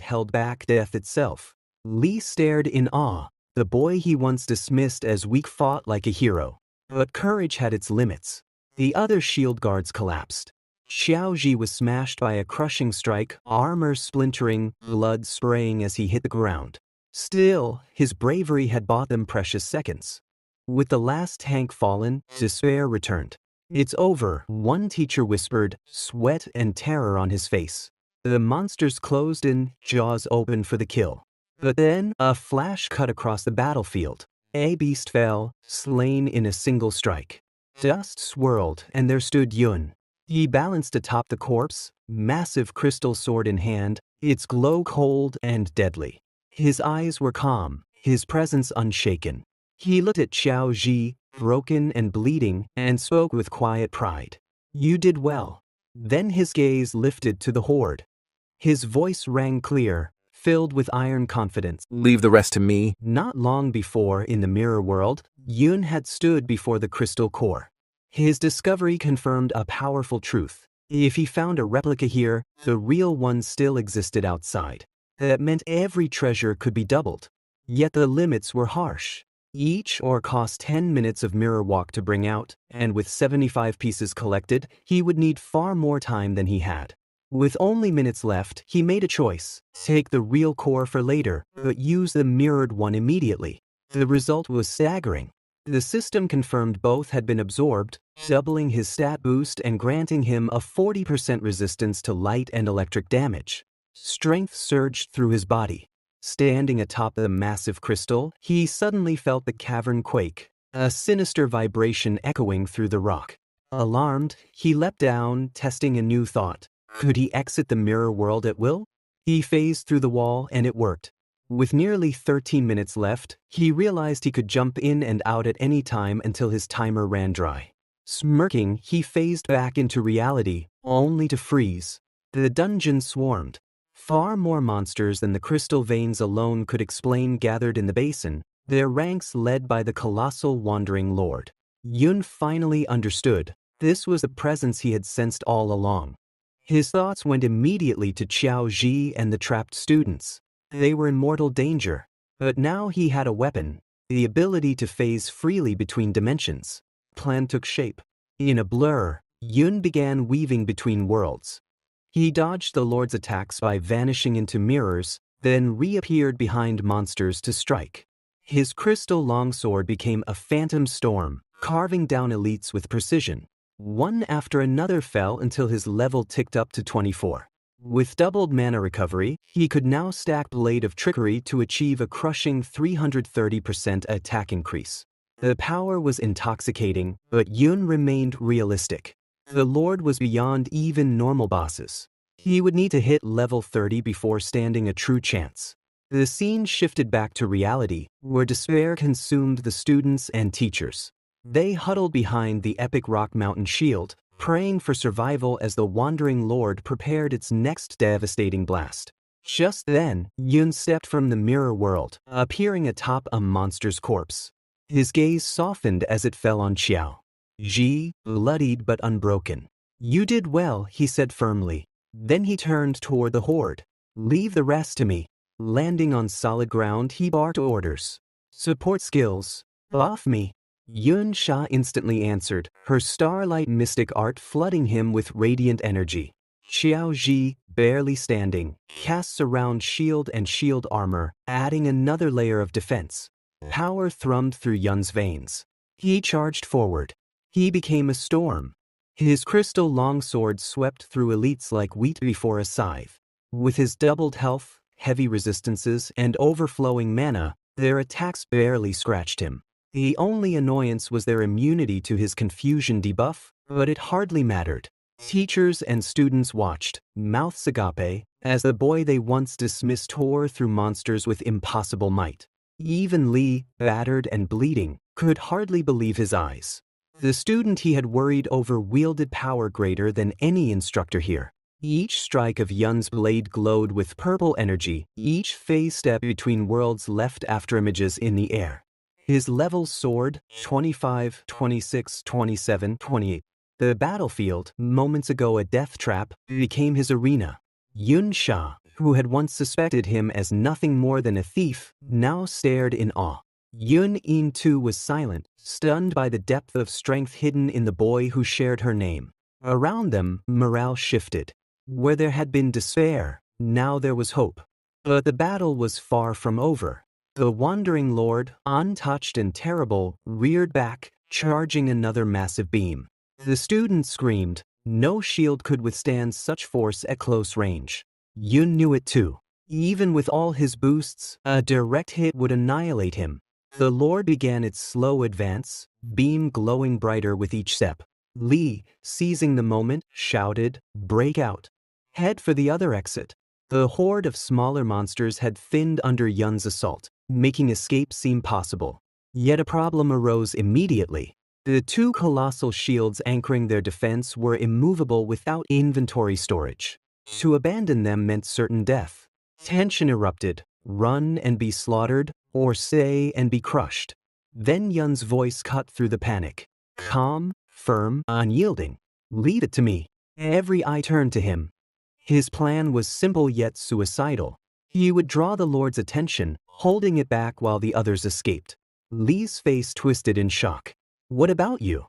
held back death itself. Li stared in awe. The boy he once dismissed as weak fought like a hero. But courage had its limits. The other shield guards collapsed. Xiao Ji was smashed by a crushing strike, armor splintering, blood spraying as he hit the ground. Still, his bravery had bought them precious seconds. With the last tank fallen, despair returned. It's over, one teacher whispered, sweat and terror on his face. The monsters closed in, jaws open for the kill. But then, a flash cut across the battlefield. A beast fell, slain in a single strike. Dust swirled, and there stood Yun. He balanced atop the corpse, massive crystal sword in hand, its glow cold and deadly. His eyes were calm, his presence unshaken. He looked at Xiao Ji, broken and bleeding, and spoke with quiet pride. You did well. Then his gaze lifted to the horde. His voice rang clear, filled with iron confidence. Leave the rest to me. Not long before, in the mirror world, Yun had stood before the crystal core. His discovery confirmed a powerful truth. If he found a replica here, the real one still existed outside. That meant every treasure could be doubled. Yet the limits were harsh. Each ore cost 10 minutes of mirror walk to bring out, and with 75 pieces collected, he would need far more time than he had. With only minutes left, he made a choice. Take the real core for later, but use the mirrored one immediately. The result was staggering. The system confirmed both had been absorbed, doubling his stat boost and granting him a 40% resistance to light and electric damage. Strength surged through his body. Standing atop the massive crystal, he suddenly felt the cavern quake, a sinister vibration echoing through the rock. Alarmed, he leapt down, testing a new thought. Could he exit the mirror world at will? He phased through the wall, and it worked. With nearly 13 minutes left, he realized he could jump in and out at any time until his timer ran dry. Smirking, he phased back into reality, only to freeze. The dungeon swarmed. Far more monsters than the crystal veins alone could explain gathered in the basin, their ranks led by the colossal wandering lord. Yun finally understood. This was the presence he had sensed all along. His thoughts went immediately to Xiao Ji and the trapped students. They were in mortal danger, but now he had a weapon, the ability to phase freely between dimensions. Plan took shape. In a blur, Yun began weaving between worlds. He dodged the Lord's attacks by vanishing into mirrors, then reappeared behind monsters to strike. His crystal longsword became a phantom storm, carving down elites with precision. One after another fell until his level ticked up to 24. With doubled mana recovery, he could now stack Blade of Trickery to achieve a crushing 330% attack increase. The power was intoxicating, but Yun remained realistic. The Lord was beyond even normal bosses. He would need to hit level 30 before standing a true chance. The scene shifted back to reality, where despair consumed the students and teachers. They huddled behind the epic rock mountain shield, praying for survival as the wandering lord prepared its next devastating blast. Just then, Yun stepped from the mirror world, appearing atop a monster's corpse. His gaze softened as it fell on Xiao Ji, bloodied but unbroken. You did well, he said firmly. Then he turned toward the horde. Leave the rest to me. Landing on solid ground, he barked orders. Support skills. Buff me. Yun Sha instantly answered, her starlight mystic art flooding him with radiant energy. Xiao Ji, barely standing, casts around shield and shield armor, adding another layer of defense. Power thrummed through Yun's veins. He charged forward. He became a storm. His crystal longsword swept through elites like wheat before a scythe. With his doubled health, heavy resistances, and overflowing mana, their attacks barely scratched him. The only annoyance was their immunity to his confusion debuff, but it hardly mattered. Teachers and students watched, mouths agape, as the boy they once dismissed tore through monsters with impossible might. Even Lee, battered and bleeding, could hardly believe his eyes. The student he had worried over wielded power greater than any instructor here. Each strike of Yun's blade glowed with purple energy, each phase step between worlds left afterimages in the air. His levels soared, 25, 26, 27, 28. The battlefield, moments ago a death trap, became his arena. Yun Sha, who had once suspected him as nothing more than a thief, now stared in awe. Yun In too was silent, stunned by the depth of strength hidden in the boy who shared her name. Around them, morale shifted. Where there had been despair, now there was hope. But the battle was far from over. The wandering lord, untouched and terrible, reared back, charging another massive beam. The student screamed. No shield could withstand such force at close range. Yun knew it too. Even with all his boosts, a direct hit would annihilate him. The lord began its slow advance, beam glowing brighter with each step. Lee, seizing the moment, shouted, "Break out! Head for the other exit." The horde of smaller monsters had thinned under Yun's assault, making escape seem possible. Yet a problem arose immediately. The two colossal shields anchoring their defense were immovable without inventory storage. To abandon them meant certain death. Tension erupted. Run and be slaughtered, or stay and be crushed. Then Yun's voice cut through the panic. Calm, firm, unyielding. "Lead it to me." Every eye turned to him. His plan was simple yet suicidal. He would draw the Lord's attention, holding it back while the others escaped. Lee's face twisted in shock. "What about you?"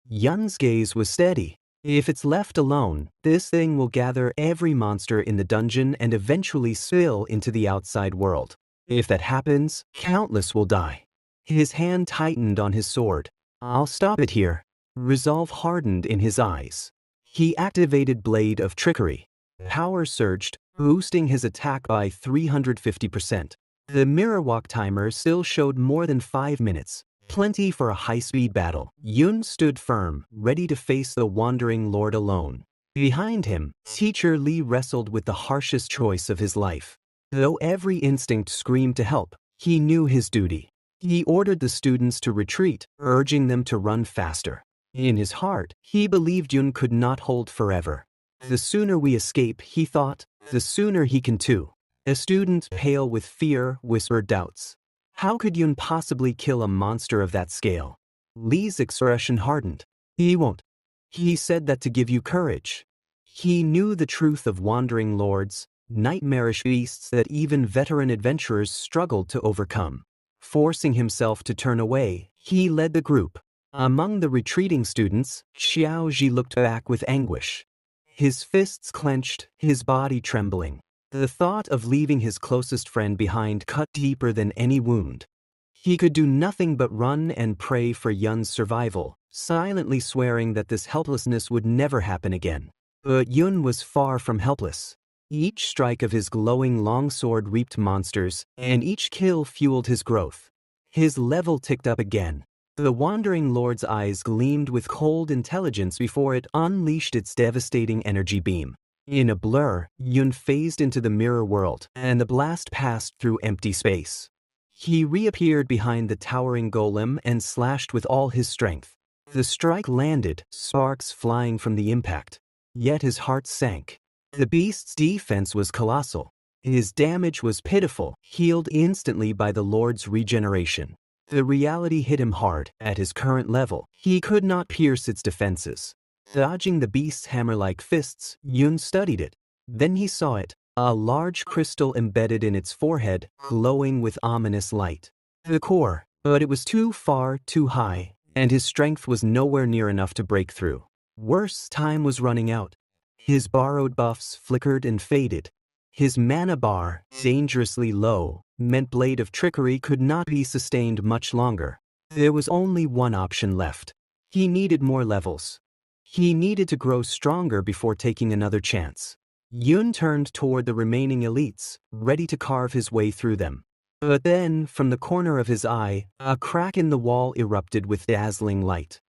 Yun's gaze was steady. "If it's left alone, this thing will gather every monster in the dungeon and eventually spill into the outside world. If that happens, countless will die." His hand tightened on his sword. "I'll stop it here." Resolve hardened in his eyes. He activated Blade of Trickery. Power surged, boosting his attack by 350%. The mirror walk timer still showed more than 5 minutes. Plenty for a high-speed battle. Yun stood firm, ready to face the wandering lord alone. Behind him, Teacher Lee wrestled with the harshest choice of his life. Though every instinct screamed to help, he knew his duty. He ordered the students to retreat, urging them to run faster. In his heart, he believed Yun could not hold forever. The sooner we escape, he thought, the sooner he can too. A student, pale with fear, whispered doubts. How could Yun possibly kill a monster of that scale? Lee's expression hardened. "He won't. He said that to give you courage." He knew the truth of wandering lords, nightmarish beasts that even veteran adventurers struggled to overcome. Forcing himself to turn away, he led the group. Among the retreating students, Xiao Ji looked back with anguish. His fists clenched, his body trembling. The thought of leaving his closest friend behind cut deeper than any wound. He could do nothing but run and pray for Yun's survival, silently swearing that this helplessness would never happen again. But Yun was far from helpless. Each strike of his glowing longsword reaped monsters, and each kill fueled his growth. His level ticked up again. The wandering lord's eyes gleamed with cold intelligence before it unleashed its devastating energy beam. In a blur, Yun phased into the mirror world, and the blast passed through empty space. He reappeared behind the towering golem and slashed with all his strength. The strike landed, sparks flying from the impact. Yet his heart sank. The beast's defense was colossal. His damage was pitiful, healed instantly by the Lord's regeneration. The reality hit him hard. At his current level, he could not pierce its defenses. Dodging the beast's hammer-like fists, Yun studied it. Then he saw it, a large crystal embedded in its forehead, glowing with ominous light. The core, but it was too far, too high, and his strength was nowhere near enough to break through. Worse, time was running out. His borrowed buffs flickered and faded. His mana bar, dangerously low, meant Blade of Trickery could not be sustained much longer. There was only one option left. He needed more levels. He needed to grow stronger before taking another chance. Yun turned toward the remaining elites, ready to carve his way through them. But then, from the corner of his eye, a crack in the wall erupted with dazzling light.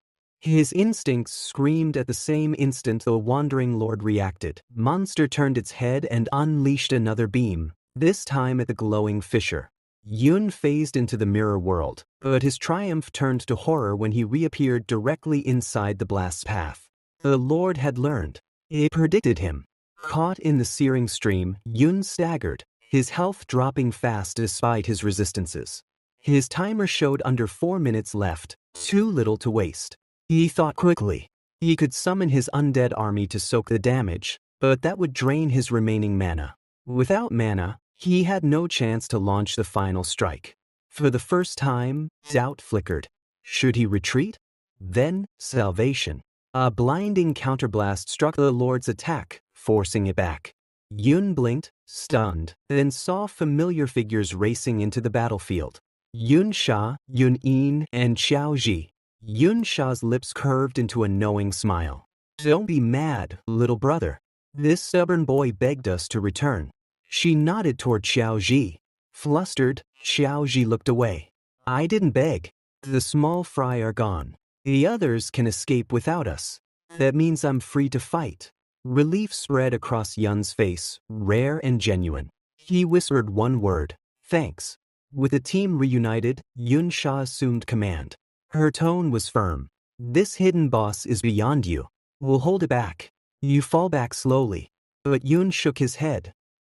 His instincts screamed at the same instant the Wandering Lord reacted. Monster turned its head and unleashed another beam, this time at the glowing fissure. Yun phased into the mirror world, but his triumph turned to horror when he reappeared directly inside the blast's path. The Lord had learned. It predicted him. Caught in the searing stream, Yun staggered, his health dropping fast despite his resistances. His timer showed under 4 minutes left, too little to waste. He thought quickly. He could summon his undead army to soak the damage, but that would drain his remaining mana. Without mana, he had no chance to launch the final strike. For the first time, doubt flickered. Should he retreat? Then, salvation. A blinding counterblast struck the Lord's attack, forcing it back. Yun blinked, stunned, then saw familiar figures racing into the battlefield. Yun Sha, Yun In, and Xiao Ji. Yun Sha's lips curved into a knowing smile. Don't be mad, little brother. This stubborn boy begged us to return. She nodded toward Xiao Ji. Flustered, Xiao Ji looked away. I didn't beg. The small fry are gone. The others can escape without us. That means I'm free to fight. Relief spread across Yun's face, rare and genuine. He whispered one word, thanks. With the team reunited, Yun Sha assumed command. Her tone was firm. This hidden boss is beyond you. We'll hold it back. You fall back slowly. But Yun shook his head.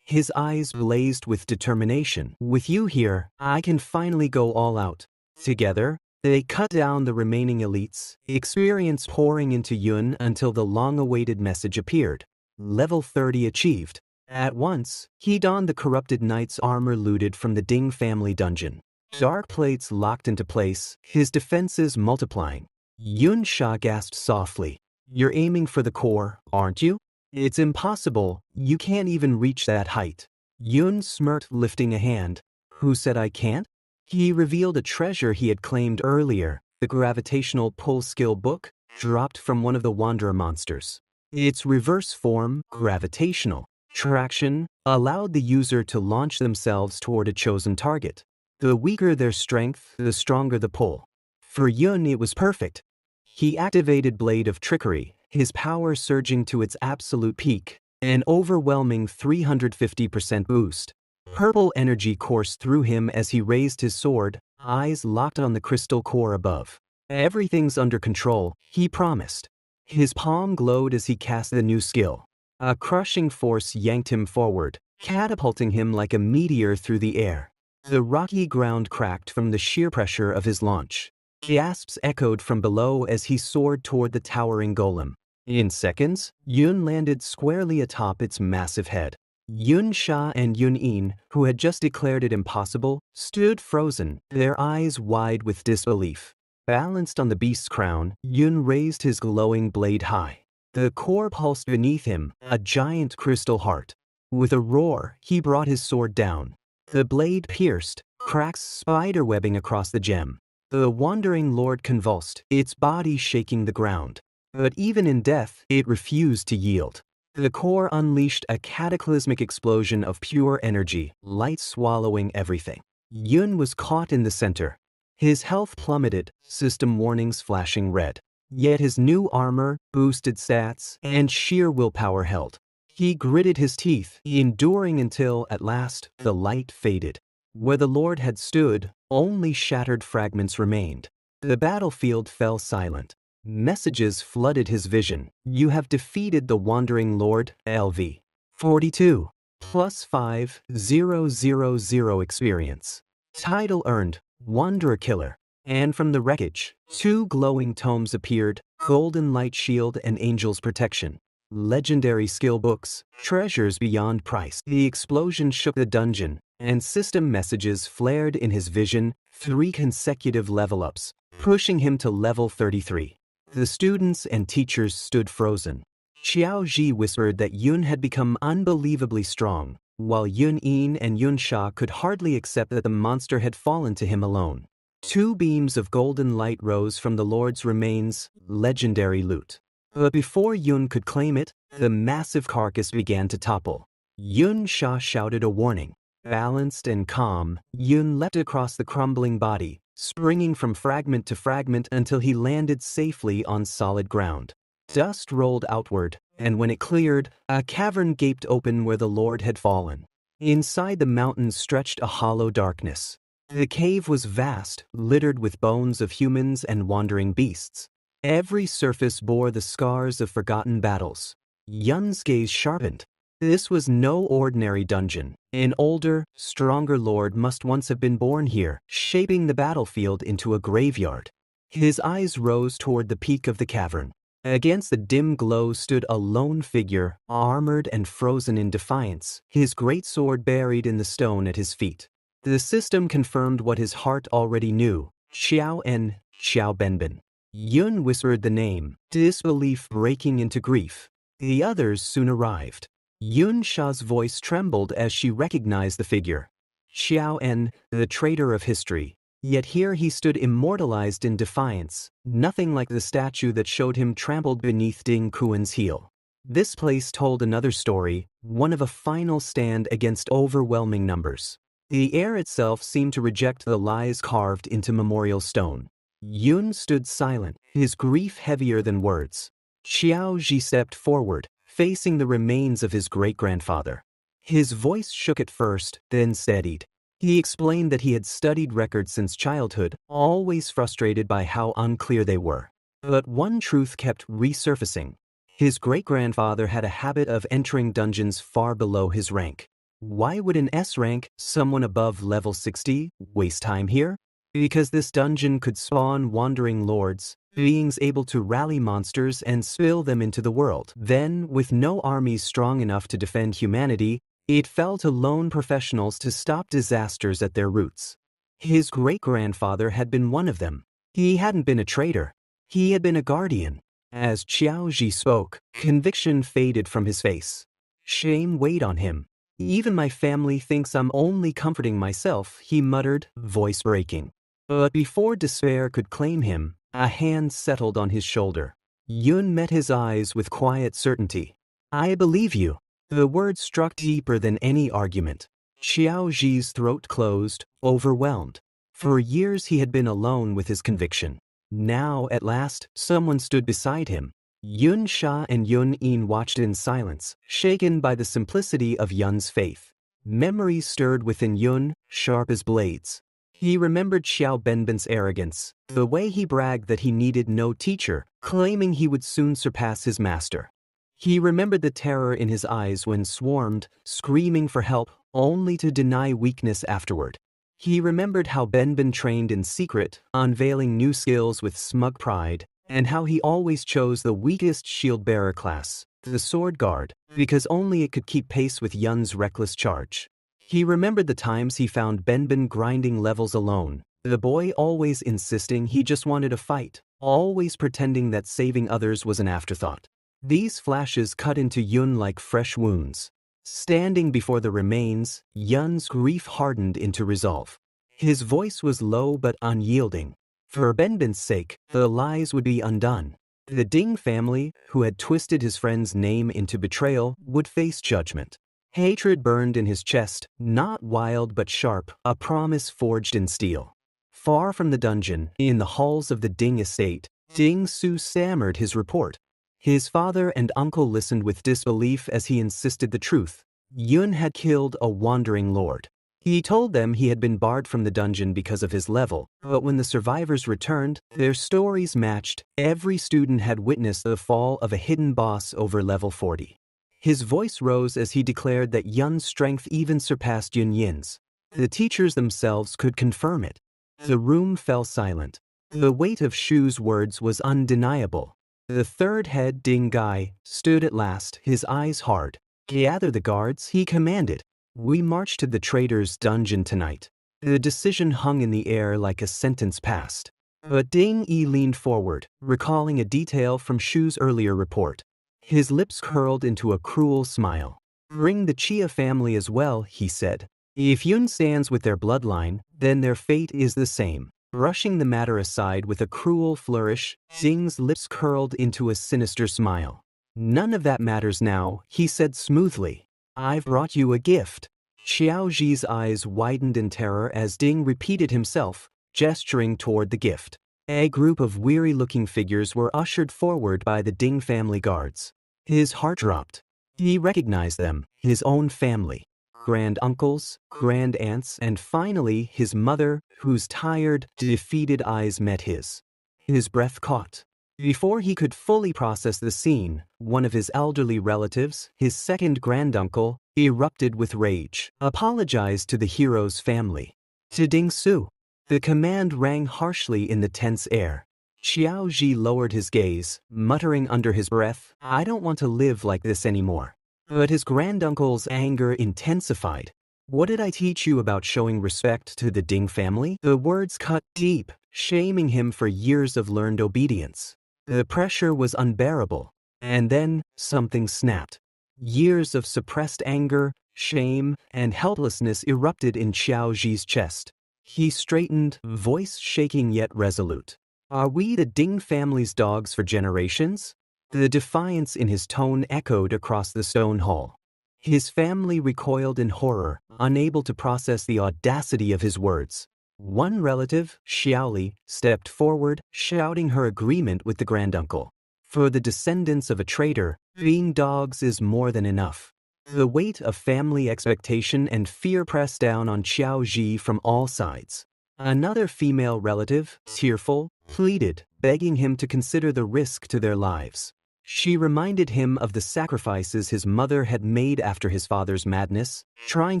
His eyes blazed with determination. With you here, I can finally go all out. Together, they cut down the remaining elites, experience pouring into Yun until the long-awaited message appeared. Level 30 achieved. At once, he donned the corrupted knight's armor looted from the Ding family dungeon. Dark plates locked into place, his defenses multiplying. Yun Sha gasped softly. You're aiming for the core, aren't you? It's impossible, you can't even reach that height. Yun smirked, lifting a hand. Who said I can't? He revealed a treasure he had claimed earlier, the gravitational pull skill book, dropped from one of the Wanderer monsters. Its reverse form, gravitational traction, allowed the user to launch themselves toward a chosen target. The weaker their strength, the stronger the pull. For Yun it was perfect. He activated Blade of Trickery, his power surging to its absolute peak, an overwhelming 350% boost. Purple energy coursed through him as he raised his sword, eyes locked on the crystal core above. Everything's under control, he promised. His palm glowed as he cast the new skill. A crushing force yanked him forward, catapulting him like a meteor through the air. The rocky ground cracked from the sheer pressure of his launch. Gasps echoed from below as he soared toward the towering golem. In seconds, Yun landed squarely atop its massive head. Yun Sha and Yun In, who had just declared it impossible, stood frozen, their eyes wide with disbelief. Balanced on the beast's crown, Yun raised his glowing blade high. The core pulsed beneath him, a giant crystal heart. With a roar, he brought his sword down. The blade pierced, cracks spiderwebbing across the gem. The Wandering Lord convulsed, its body shaking the ground. But even in death, it refused to yield. The core unleashed a cataclysmic explosion of pure energy, light swallowing everything. Yun was caught in the center. His health plummeted, system warnings flashing red. Yet his new armor, boosted stats, and sheer willpower held. He gritted his teeth, enduring until, at last, the light faded. Where the Lord had stood, only shattered fragments remained. The battlefield fell silent. Messages flooded his vision. You have defeated the Wandering Lord, LV. 42. Plus 5000 experience. Title earned, Wanderer Killer. And from the wreckage, 2 glowing tomes appeared, Golden Light Shield and Angel's Protection. Legendary skill books, treasures beyond price. The explosion shook the dungeon, and system messages flared in his vision, 3 consecutive level ups, pushing him to level 33. The students and teachers stood frozen. Xiao Ji whispered that Yun had become unbelievably strong, while Yun In and Yun Sha could hardly accept that the monster had fallen to him alone. 2 beams of golden light rose from the Lord's remains, legendary loot. But before Yun could claim it, the massive carcass began to topple. Yun Sha shouted a warning. Balanced and calm, Yun leapt across the crumbling body, springing from fragment to fragment until he landed safely on solid ground. Dust rolled outward, and when it cleared, a cavern gaped open where the Lord had fallen. Inside the mountains stretched a hollow darkness. The cave was vast, littered with bones of humans and wandering beasts. Every surface bore the scars of forgotten battles. Yun's gaze sharpened. This was no ordinary dungeon. An older, stronger lord must once have been born here, shaping the battlefield into a graveyard. His eyes rose toward the peak of the cavern. Against the dim glow stood a lone figure, armored and frozen in defiance, his great sword buried in the stone at his feet. The system confirmed what his heart already knew: Xiao En, Xiao Benben. Yun whispered the name, disbelief breaking into grief. The others soon arrived. Yun Sha's voice trembled as she recognized the figure. Xiao En, the traitor of history. Yet here he stood immortalized in defiance, nothing like the statue that showed him trampled beneath Ding Kuan's heel. This place told another story, one of a final stand against overwhelming numbers. The air itself seemed to reject the lies carved into memorial stone. Yun stood silent, his grief heavier than words. Xiao Ji stepped forward, facing the remains of his great-grandfather. His voice shook at first, then steadied. He explained that he had studied records since childhood, always frustrated by how unclear they were. But one truth kept resurfacing. His great-grandfather had a habit of entering dungeons far below his rank. Why would an S rank, someone above level 60, waste time here? Because this dungeon could spawn wandering lords, beings able to rally monsters and spill them into the world. Then, with no armies strong enough to defend humanity, it fell to lone professionals to stop disasters at their roots. His great-grandfather had been one of them. He hadn't been a traitor. He had been a guardian. As Qiao Ji spoke, conviction faded from his face. Shame weighed on him. Even my family thinks I'm only comforting myself, he muttered, voice breaking. But before despair could claim him, a hand settled on his shoulder. Yun met his eyes with quiet certainty. I believe you. The words struck deeper than any argument. Xiao Ji's throat closed, overwhelmed. For years he had been alone with his conviction. Now, at last, someone stood beside him. Yun Sha and Yun Yin watched in silence, shaken by the simplicity of Yun's faith. Memories stirred within Yun, sharp as blades. He remembered Xiao Benben's arrogance, the way he bragged that he needed no teacher, claiming he would soon surpass his master. He remembered the terror in his eyes when swarmed, screaming for help, only to deny weakness afterward. He remembered how Benben trained in secret, unveiling new skills with smug pride, and how he always chose the weakest shield-bearer class, the sword guard, because only it could keep pace with Yun's reckless charge. He remembered the times he found Benben grinding levels alone, the boy always insisting he just wanted a fight, always pretending that saving others was an afterthought. These flashes cut into Yun like fresh wounds. Standing before the remains, Yun's grief hardened into resolve. His voice was low but unyielding. For Benben's sake, the lies would be undone. The Ding family, who had twisted his friend's name into betrayal, would face judgment. Hatred burned in his chest, not wild but sharp, a promise forged in steel. Far from the dungeon, in the halls of the Ding estate, Ding Su stammered his report. His father and uncle listened with disbelief as he insisted the truth. Yun had killed a wandering lord. He told them he had been barred from the dungeon because of his level, but when the survivors returned, their stories matched. Every student had witnessed the fall of a hidden boss over level 40. His voice rose as he declared that Yun's strength even surpassed Yun Yin's. The teachers themselves could confirm it. The room fell silent. The weight of Shu's words was undeniable. The third head, Ding Gai, stood at last, his eyes hard. Gather the guards, he commanded. We march to the traitor's dungeon tonight. The decision hung in the air like a sentence passed. But Ding Yi leaned forward, recalling a detail from Shu's earlier report. His lips curled into a cruel smile. Bring the Chia family as well, he said. If Yun stands with their bloodline, then their fate is the same. Brushing the matter aside with a cruel flourish, Ding's lips curled into a sinister smile. None of that matters now, he said smoothly. I've brought you a gift. Xiao Ji's eyes widened in terror as Ding repeated himself, gesturing toward the gift. A group of weary-looking figures were ushered forward by the Ding family guards. His heart dropped. He recognized them, his own family. Grand-uncles, grand-aunts, and finally his mother, whose tired, defeated eyes met his. His breath caught. Before he could fully process the scene, one of his elderly relatives, his second granduncle, erupted with rage, apologized to the hero's family. To Ding Su. The command rang harshly in the tense air. Xiao Ji lowered his gaze, muttering under his breath, I don't want to live like this anymore. But his granduncle's anger intensified. What did I teach you about showing respect to the Ding family? The words cut deep, shaming him for years of learned obedience. The pressure was unbearable. And then, something snapped. Years of suppressed anger, shame, and helplessness erupted in Xiao Ji's chest. He straightened, voice shaking yet resolute. Are we the Ding family's dogs for generations? The defiance in his tone echoed across the stone hall. His family recoiled in horror, unable to process the audacity of his words. One relative, Xiaoli, stepped forward, shouting her agreement with the granduncle. For the descendants of a traitor, being dogs is more than enough. The weight of family expectation and fear pressed down on Xiao Ji from all sides. Another female relative, tearful, pleaded, begging him to consider the risk to their lives. She reminded him of the sacrifices his mother had made after his father's madness, trying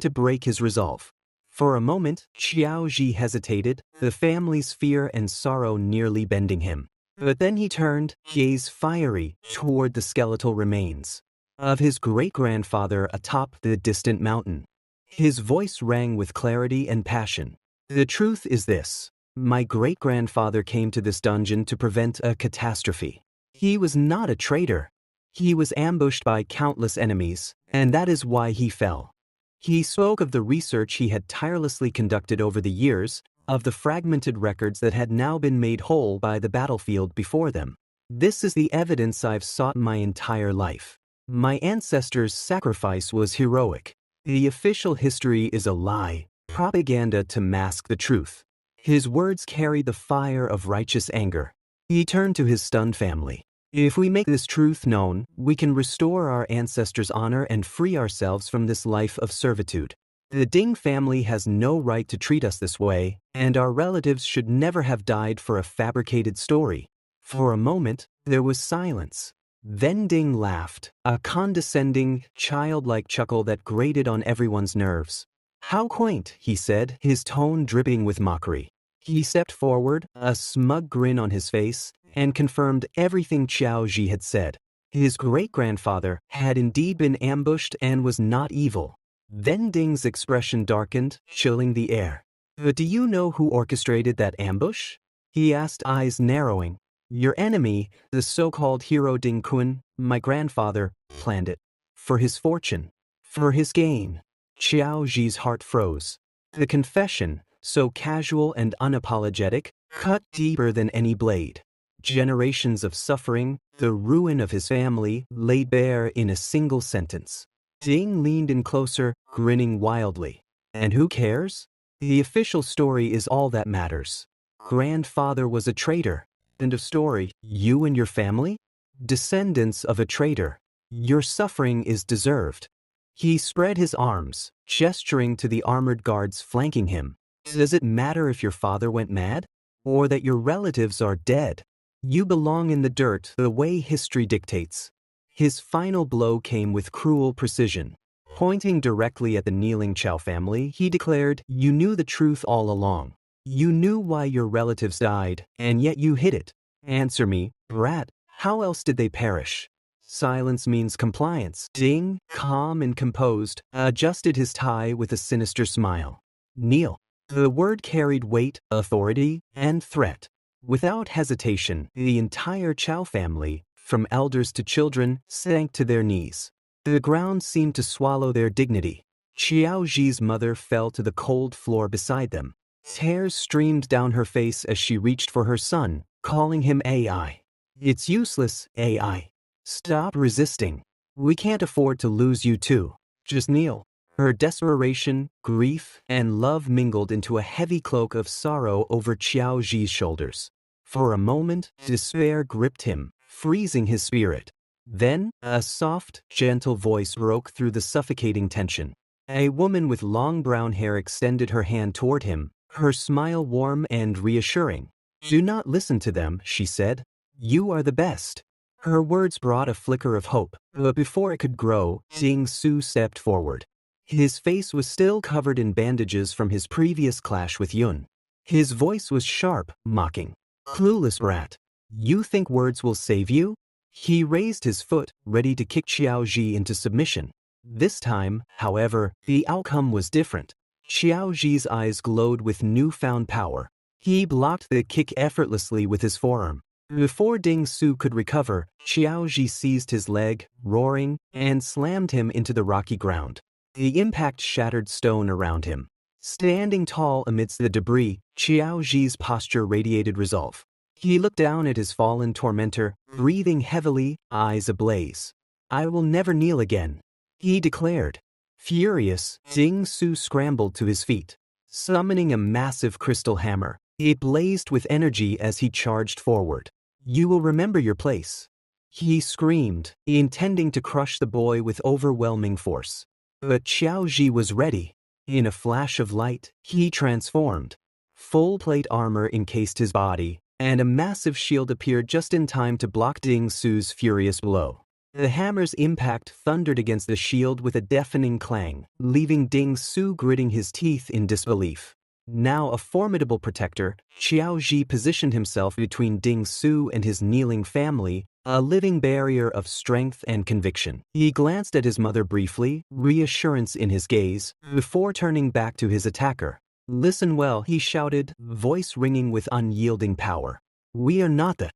to break his resolve. For a moment, Xiao Ji hesitated, the family's fear and sorrow nearly bending him. But then he turned, gaze fiery, toward the skeletal remains of his great-grandfather atop the distant mountain. His voice rang with clarity and passion. The truth is this. My great-grandfather came to this dungeon to prevent a catastrophe. He was not a traitor. He was ambushed by countless enemies, and that is why he fell. He spoke of the research he had tirelessly conducted over the years, of the fragmented records that had now been made whole by the battlefield before them. This is the evidence I've sought my entire life. My ancestors' sacrifice was heroic. The official history is a lie, propaganda to mask the truth. His words carried the fire of righteous anger. He turned to his stunned family. If we make this truth known, we can restore our ancestors' honor and free ourselves from this life of servitude. The Ding family has no right to treat us this way, and our relatives should never have died for a fabricated story. For a moment, there was silence. Then Ding laughed, a condescending, childlike chuckle that grated on everyone's nerves. How quaint, he said, his tone dripping with mockery. He stepped forward, a smug grin on his face, and confirmed everything Xiao Ji had said. His great-grandfather had indeed been ambushed and was not evil. Then Ding's expression darkened, chilling the air. But do you know who orchestrated that ambush? He asked, eyes narrowing. Your enemy, the so-called hero Ding Kun, my grandfather, planned it. For his fortune. For his gain. Xiao Ji's heart froze. The confession, so casual and unapologetic, cut deeper than any blade. Generations of suffering, the ruin of his family, laid bare in a single sentence. Ding leaned in closer, grinning wildly. And who cares? The official story is all that matters. Grandfather was a traitor. End of story. You and your family? Descendants of a traitor. Your suffering is deserved. He spread his arms, gesturing to the armored guards flanking him. Does it matter if your father went mad? Or that your relatives are dead? You belong in the dirt the way history dictates. His final blow came with cruel precision. Pointing directly at the kneeling Chow family, he declared, You knew the truth all along. You knew why your relatives died, and yet you hid it. Answer me, brat, how else did they perish? Silence means compliance. Ding, calm and composed, adjusted his tie with a sinister smile. Kneel. The word carried weight, authority, and threat. Without hesitation, the entire Chow family, from elders to children, sank to their knees. The ground seemed to swallow their dignity. Xiao Ji's mother fell to the cold floor beside them. Tears streamed down her face as she reached for her son, calling him AI. It's useless, AI. Stop resisting. We can't afford to lose you too. Just kneel. Her desperation, grief, and love mingled into a heavy cloak of sorrow over Qiao Ji's shoulders. For a moment, despair gripped him, freezing his spirit. Then, a soft, gentle voice broke through the suffocating tension. A woman with long brown hair extended her hand toward him, her smile warm and reassuring. "Do not listen to them," she said. "You are the best." Her words brought a flicker of hope, but before it could grow, Ding Su stepped forward. His face was still covered in bandages from his previous clash with Yun. His voice was sharp, mocking. "Clueless brat. You think words will save you?" He raised his foot, ready to kick Qiao Ji into submission. This time, however, the outcome was different. Qiao Ji's eyes glowed with newfound power. He blocked the kick effortlessly with his forearm. Before Ding Su could recover, Qiao Ji seized his leg, roaring, and slammed him into the rocky ground. The impact shattered stone around him. Standing tall amidst the debris, Qiao Ji's posture radiated resolve. He looked down at his fallen tormentor, breathing heavily, eyes ablaze. "I will never kneel again," he declared. Furious, Ding Su scrambled to his feet. Summoning a massive crystal hammer, it blazed with energy as he charged forward. "You will remember your place," he screamed, intending to crush the boy with overwhelming force. But Qiao Ji was ready. In a flash of light, he transformed. Full plate armor encased his body, and a massive shield appeared just in time to block Ding Su's furious blow. The hammer's impact thundered against the shield with a deafening clang, leaving Ding Su gritting his teeth in disbelief. Now a formidable protector, Qiao Ji positioned himself between Ding Su and his kneeling family, a living barrier of strength and conviction. He glanced at his mother briefly, reassurance in his gaze, before turning back to his attacker. "Listen well," he shouted, voice ringing with unyielding power. "We are not the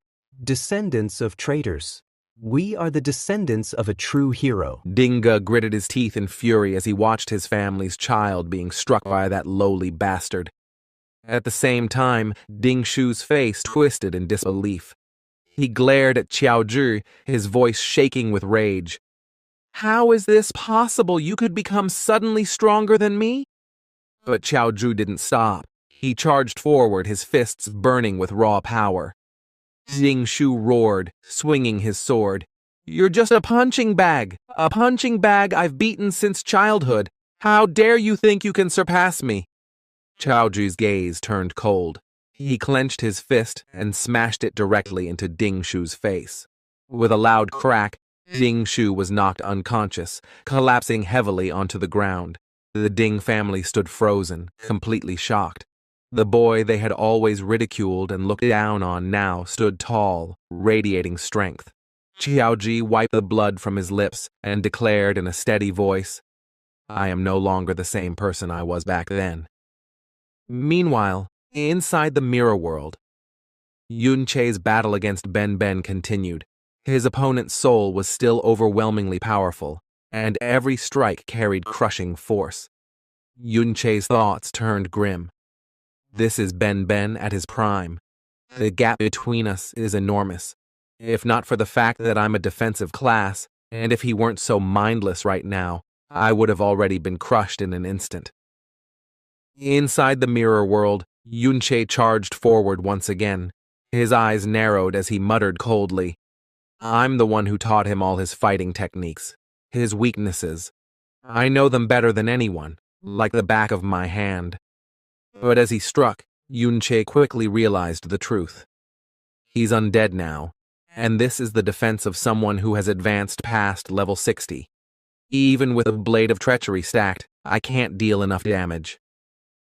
descendants of traitors. We are the descendants of a true hero." Dinga gritted his teeth in fury as he watched his family's child being struck by that lowly bastard. At the same time, Ding Shu's face twisted in disbelief. He glared at Qiao Zhi, his voice shaking with rage. "How is this possible? You could become suddenly stronger than me?" But Qiao Zhi didn't stop. He charged forward, his fists burning with raw power. Ding Shu roared, swinging his sword. "You're just a punching bag I've beaten since childhood. How dare you think you can surpass me?" Qiao Zhi's gaze turned cold. He clenched his fist and smashed it directly into Ding Shu's face. With a loud crack, Ding Shu was knocked unconscious, collapsing heavily onto the ground. The Ding family stood frozen, completely shocked. The boy they had always ridiculed and looked down on now stood tall, radiating strength. Qiao Ji wiped the blood from his lips and declared in a steady voice, "I am no longer the same person I was back then." Meanwhile, inside the mirror world, Yun Che's battle against Ben Ben continued. His opponent's soul was still overwhelmingly powerful, and every strike carried crushing force. Yun Che's thoughts turned grim. This is Ben Ben at his prime. The gap between us is enormous. If not for the fact that I'm a defensive class, and if he weren't so mindless right now, I would have already been crushed in an instant. Inside the mirror world, Yun Che charged forward once again. His eyes narrowed as he muttered coldly, "I'm the one who taught him all his fighting techniques, his weaknesses. I know them better than anyone, like the back of my hand." But as he struck, Yun Che quickly realized the truth. He's undead now, and this is the defense of someone who has advanced past level 60. Even with a blade of treachery stacked, I can't deal enough damage.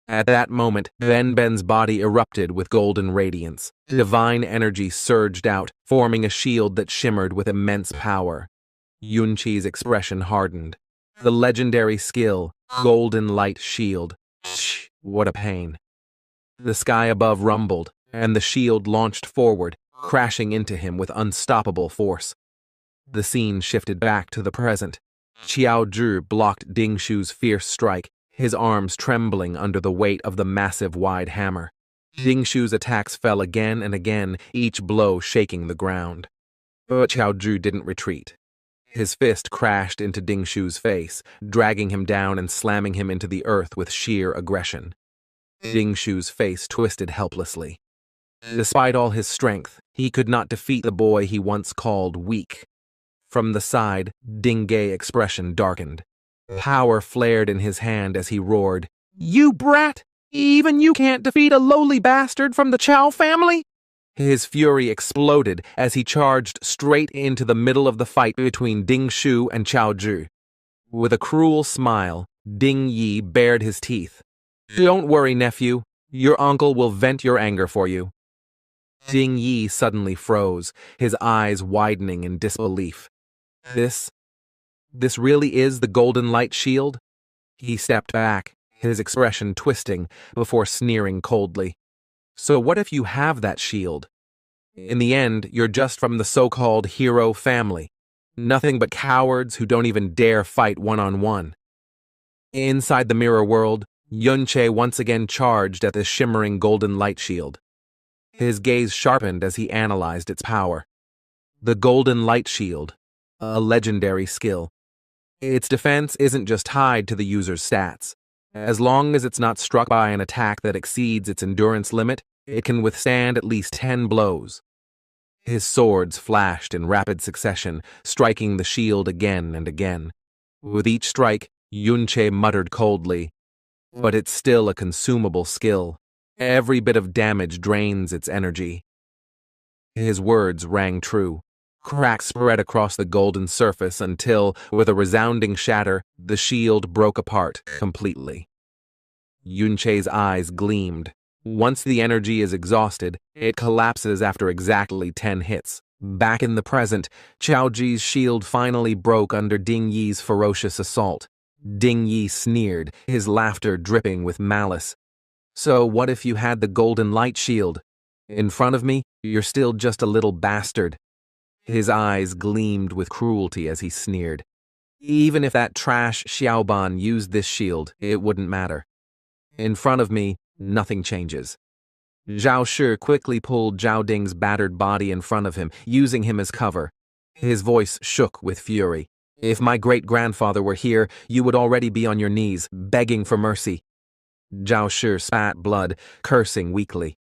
At that moment, Ben Ben's body erupted with golden radiance. Divine energy surged out, forming a shield that shimmered with immense power. Yun Che's expression hardened. The legendary skill, Golden Light Shield. Shh, what a pain. The sky above rumbled, and the shield launched forward, crashing into him with unstoppable force. The scene shifted back to the present. Qiao Zhi blocked Ding Shu's fierce strike, his arms trembling under the weight of the massive wide hammer. Ding Shu's attacks fell again and again, each blow shaking the ground. But Xiao Zhu didn't retreat. His fist crashed into Ding Shu's face, dragging him down and slamming him into the earth with sheer aggression. Ding Shu's face twisted helplessly. Despite all his strength, he could not defeat the boy he once called weak. From the side, Ding Gei's expression darkened. Power flared in his hand as he roared, "You brat! Even you can't defeat a lowly bastard from the Chow family?" His fury exploded as he charged straight into the middle of the fight between Ding Shu and Xiao Zhu. With a cruel smile, Ding Yi bared his teeth. "Don't worry, nephew. Your uncle will vent your anger for you." Ding Yi suddenly froze, his eyes widening in disbelief. This really is the golden light shield? He stepped back, his expression twisting, before sneering coldly. "So what if you have that shield? In the end, you're just from the so-called hero family. Nothing but cowards who don't even dare fight one-on-one." Inside the mirror world, Yunche once again charged at the shimmering golden light shield. His gaze sharpened as he analyzed its power. The golden light shield, a legendary skill. Its defense isn't just tied to the user's stats. As long as it's not struck by an attack that exceeds its endurance limit, it can withstand at least 10 blows. His swords flashed in rapid succession, striking the shield again and again. With each strike, Yunche muttered coldly, "But it's still a consumable skill. Every bit of damage drains its energy." His words rang true. Cracks spread across the golden surface until, with a resounding shatter, the shield broke apart completely. Yunche's eyes gleamed. Once the energy is exhausted, it collapses after exactly 10 hits. Back in the present, Xiao Ji's shield finally broke under Ding Yi's ferocious assault. Ding Yi sneered, his laughter dripping with malice. "So what if you had the golden light shield? In front of me, you're still just a little bastard." His eyes gleamed with cruelty as he sneered. "Even if that trash Xiaoban used this shield, it wouldn't matter. In front of me, nothing changes." Zhao Shi quickly pulled Zhao Ding's battered body in front of him, using him as cover. His voice shook with fury. "If my great-grandfather were here, you would already be on your knees, begging for mercy." Zhao Shi spat blood, cursing weakly.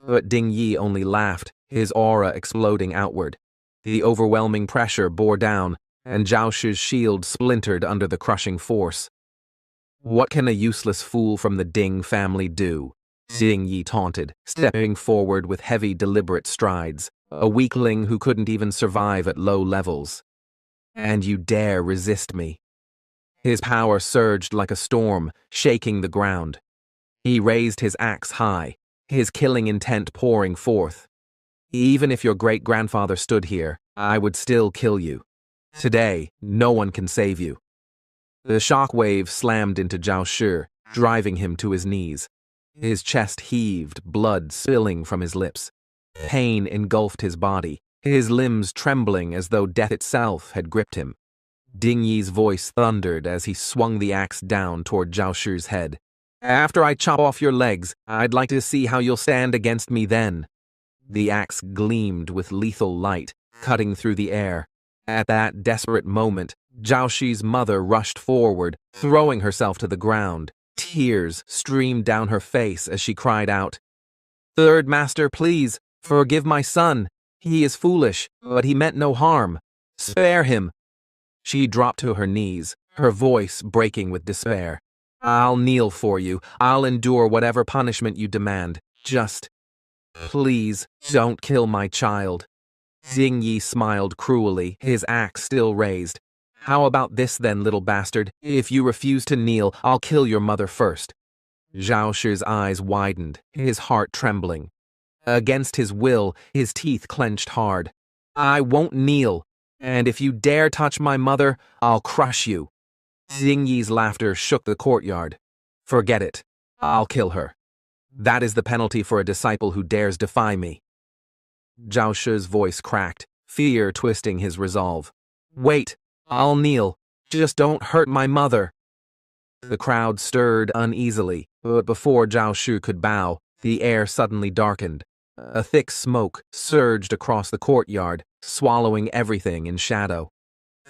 But Ding Yi only laughed, his aura exploding outward. The overwhelming pressure bore down, and Zhao Shi's shield splintered under the crushing force. "What can a useless fool from the Ding family do?" Ding Yi taunted, stepping forward with heavy, deliberate strides. "A weakling who couldn't even survive at low levels. And you dare resist me?" His power surged like a storm, shaking the ground. He raised his axe high, his killing intent pouring forth. "Even if your great-grandfather stood here, I would still kill you. Today, no one can save you." The shockwave slammed into Zhao Shi, driving him to his knees. His chest heaved, blood spilling from his lips. Pain engulfed his body, his limbs trembling as though death itself had gripped him. Ding Yi's voice thundered as he swung the axe down toward Zhao Shi's head. "After I chop off your legs, I'd like to see how you'll stand against me then." The axe gleamed with lethal light, cutting through the air. At that desperate moment, Zhao Shi's mother rushed forward, throwing herself to the ground. Tears streamed down her face as she cried out, "Third Master, please, forgive my son. He is foolish, but he meant no harm. Spare him." She dropped to her knees, her voice breaking with despair. "I'll kneel for you. I'll endure whatever punishment you demand. Just, please, don't kill my child." Ding Yi smiled cruelly, his axe still raised. "How about this then, little bastard? If you refuse to kneel, I'll kill your mother first." Zhao Shi's eyes widened, his heart trembling. Against his will, his teeth clenched hard. "I won't kneel, and if you dare touch my mother, I'll crush you." Ding Yi's laughter shook the courtyard. "Forget it. I'll kill her. That is the penalty for a disciple who dares defy me." Zhao Shi's voice cracked, fear twisting his resolve. "Wait, I'll kneel. Just don't hurt my mother." The crowd stirred uneasily, but before Zhao Shi could bow, the air suddenly darkened. A thick smoke surged across the courtyard, swallowing everything in shadow.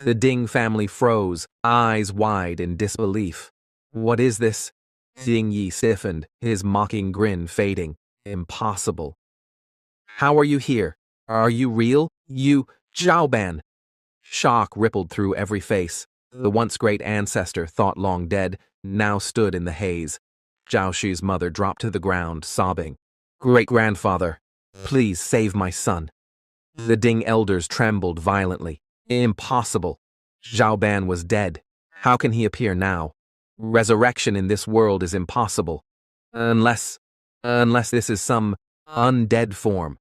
The Ding family froze, eyes wide in disbelief. What is this? Ding Yi stiffened, his mocking grin fading. Impossible. How are you here? Are you real? You, Zhaoban! Shock rippled through every face. The once great ancestor, thought long dead, now stood in the haze. Zhao Shu's mother dropped to the ground, sobbing. Great-grandfather, please save my son. The Ding elders trembled violently. Impossible. Zhao Ban was dead. How can he appear now? Resurrection in this world is impossible. Unless this is some undead form.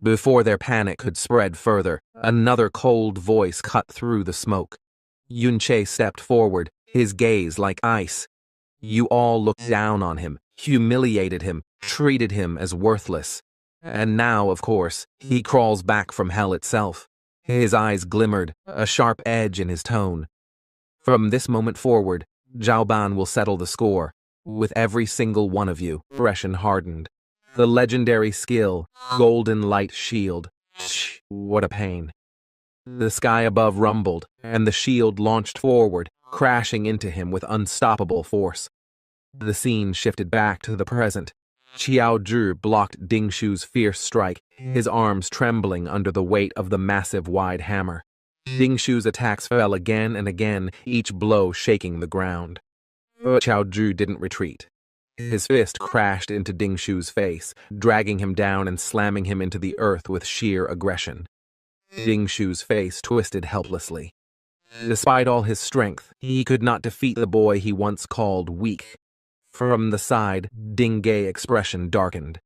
Before their panic could spread further, another cold voice cut through the smoke. Yunche stepped forward, his gaze like ice. You all looked down on him, humiliated him, treated him as worthless. And now, of course, he crawls back from hell itself. His eyes glimmered, a sharp edge in his tone. From this moment forward, Zhao Ban will settle the score, with every single one of you, fresh and hardened. The legendary skill, Golden Light Shield. Shh, what a pain. The sky above rumbled, and the shield launched forward, crashing into him with unstoppable force. The scene shifted back to the present. Qiao Zhu blocked Ding Shu's fierce strike, his arms trembling under the weight of the massive wide hammer. Ding Shu's attacks fell again and again, each blow shaking the ground. But Qiao Zhu didn't retreat. His fist crashed into Ding Shu's face, dragging him down and slamming him into the earth with sheer aggression. Ding Shu's face twisted helplessly. Despite all his strength, he could not defeat the boy he once called weak. From the side, Ding Gei's expression darkened.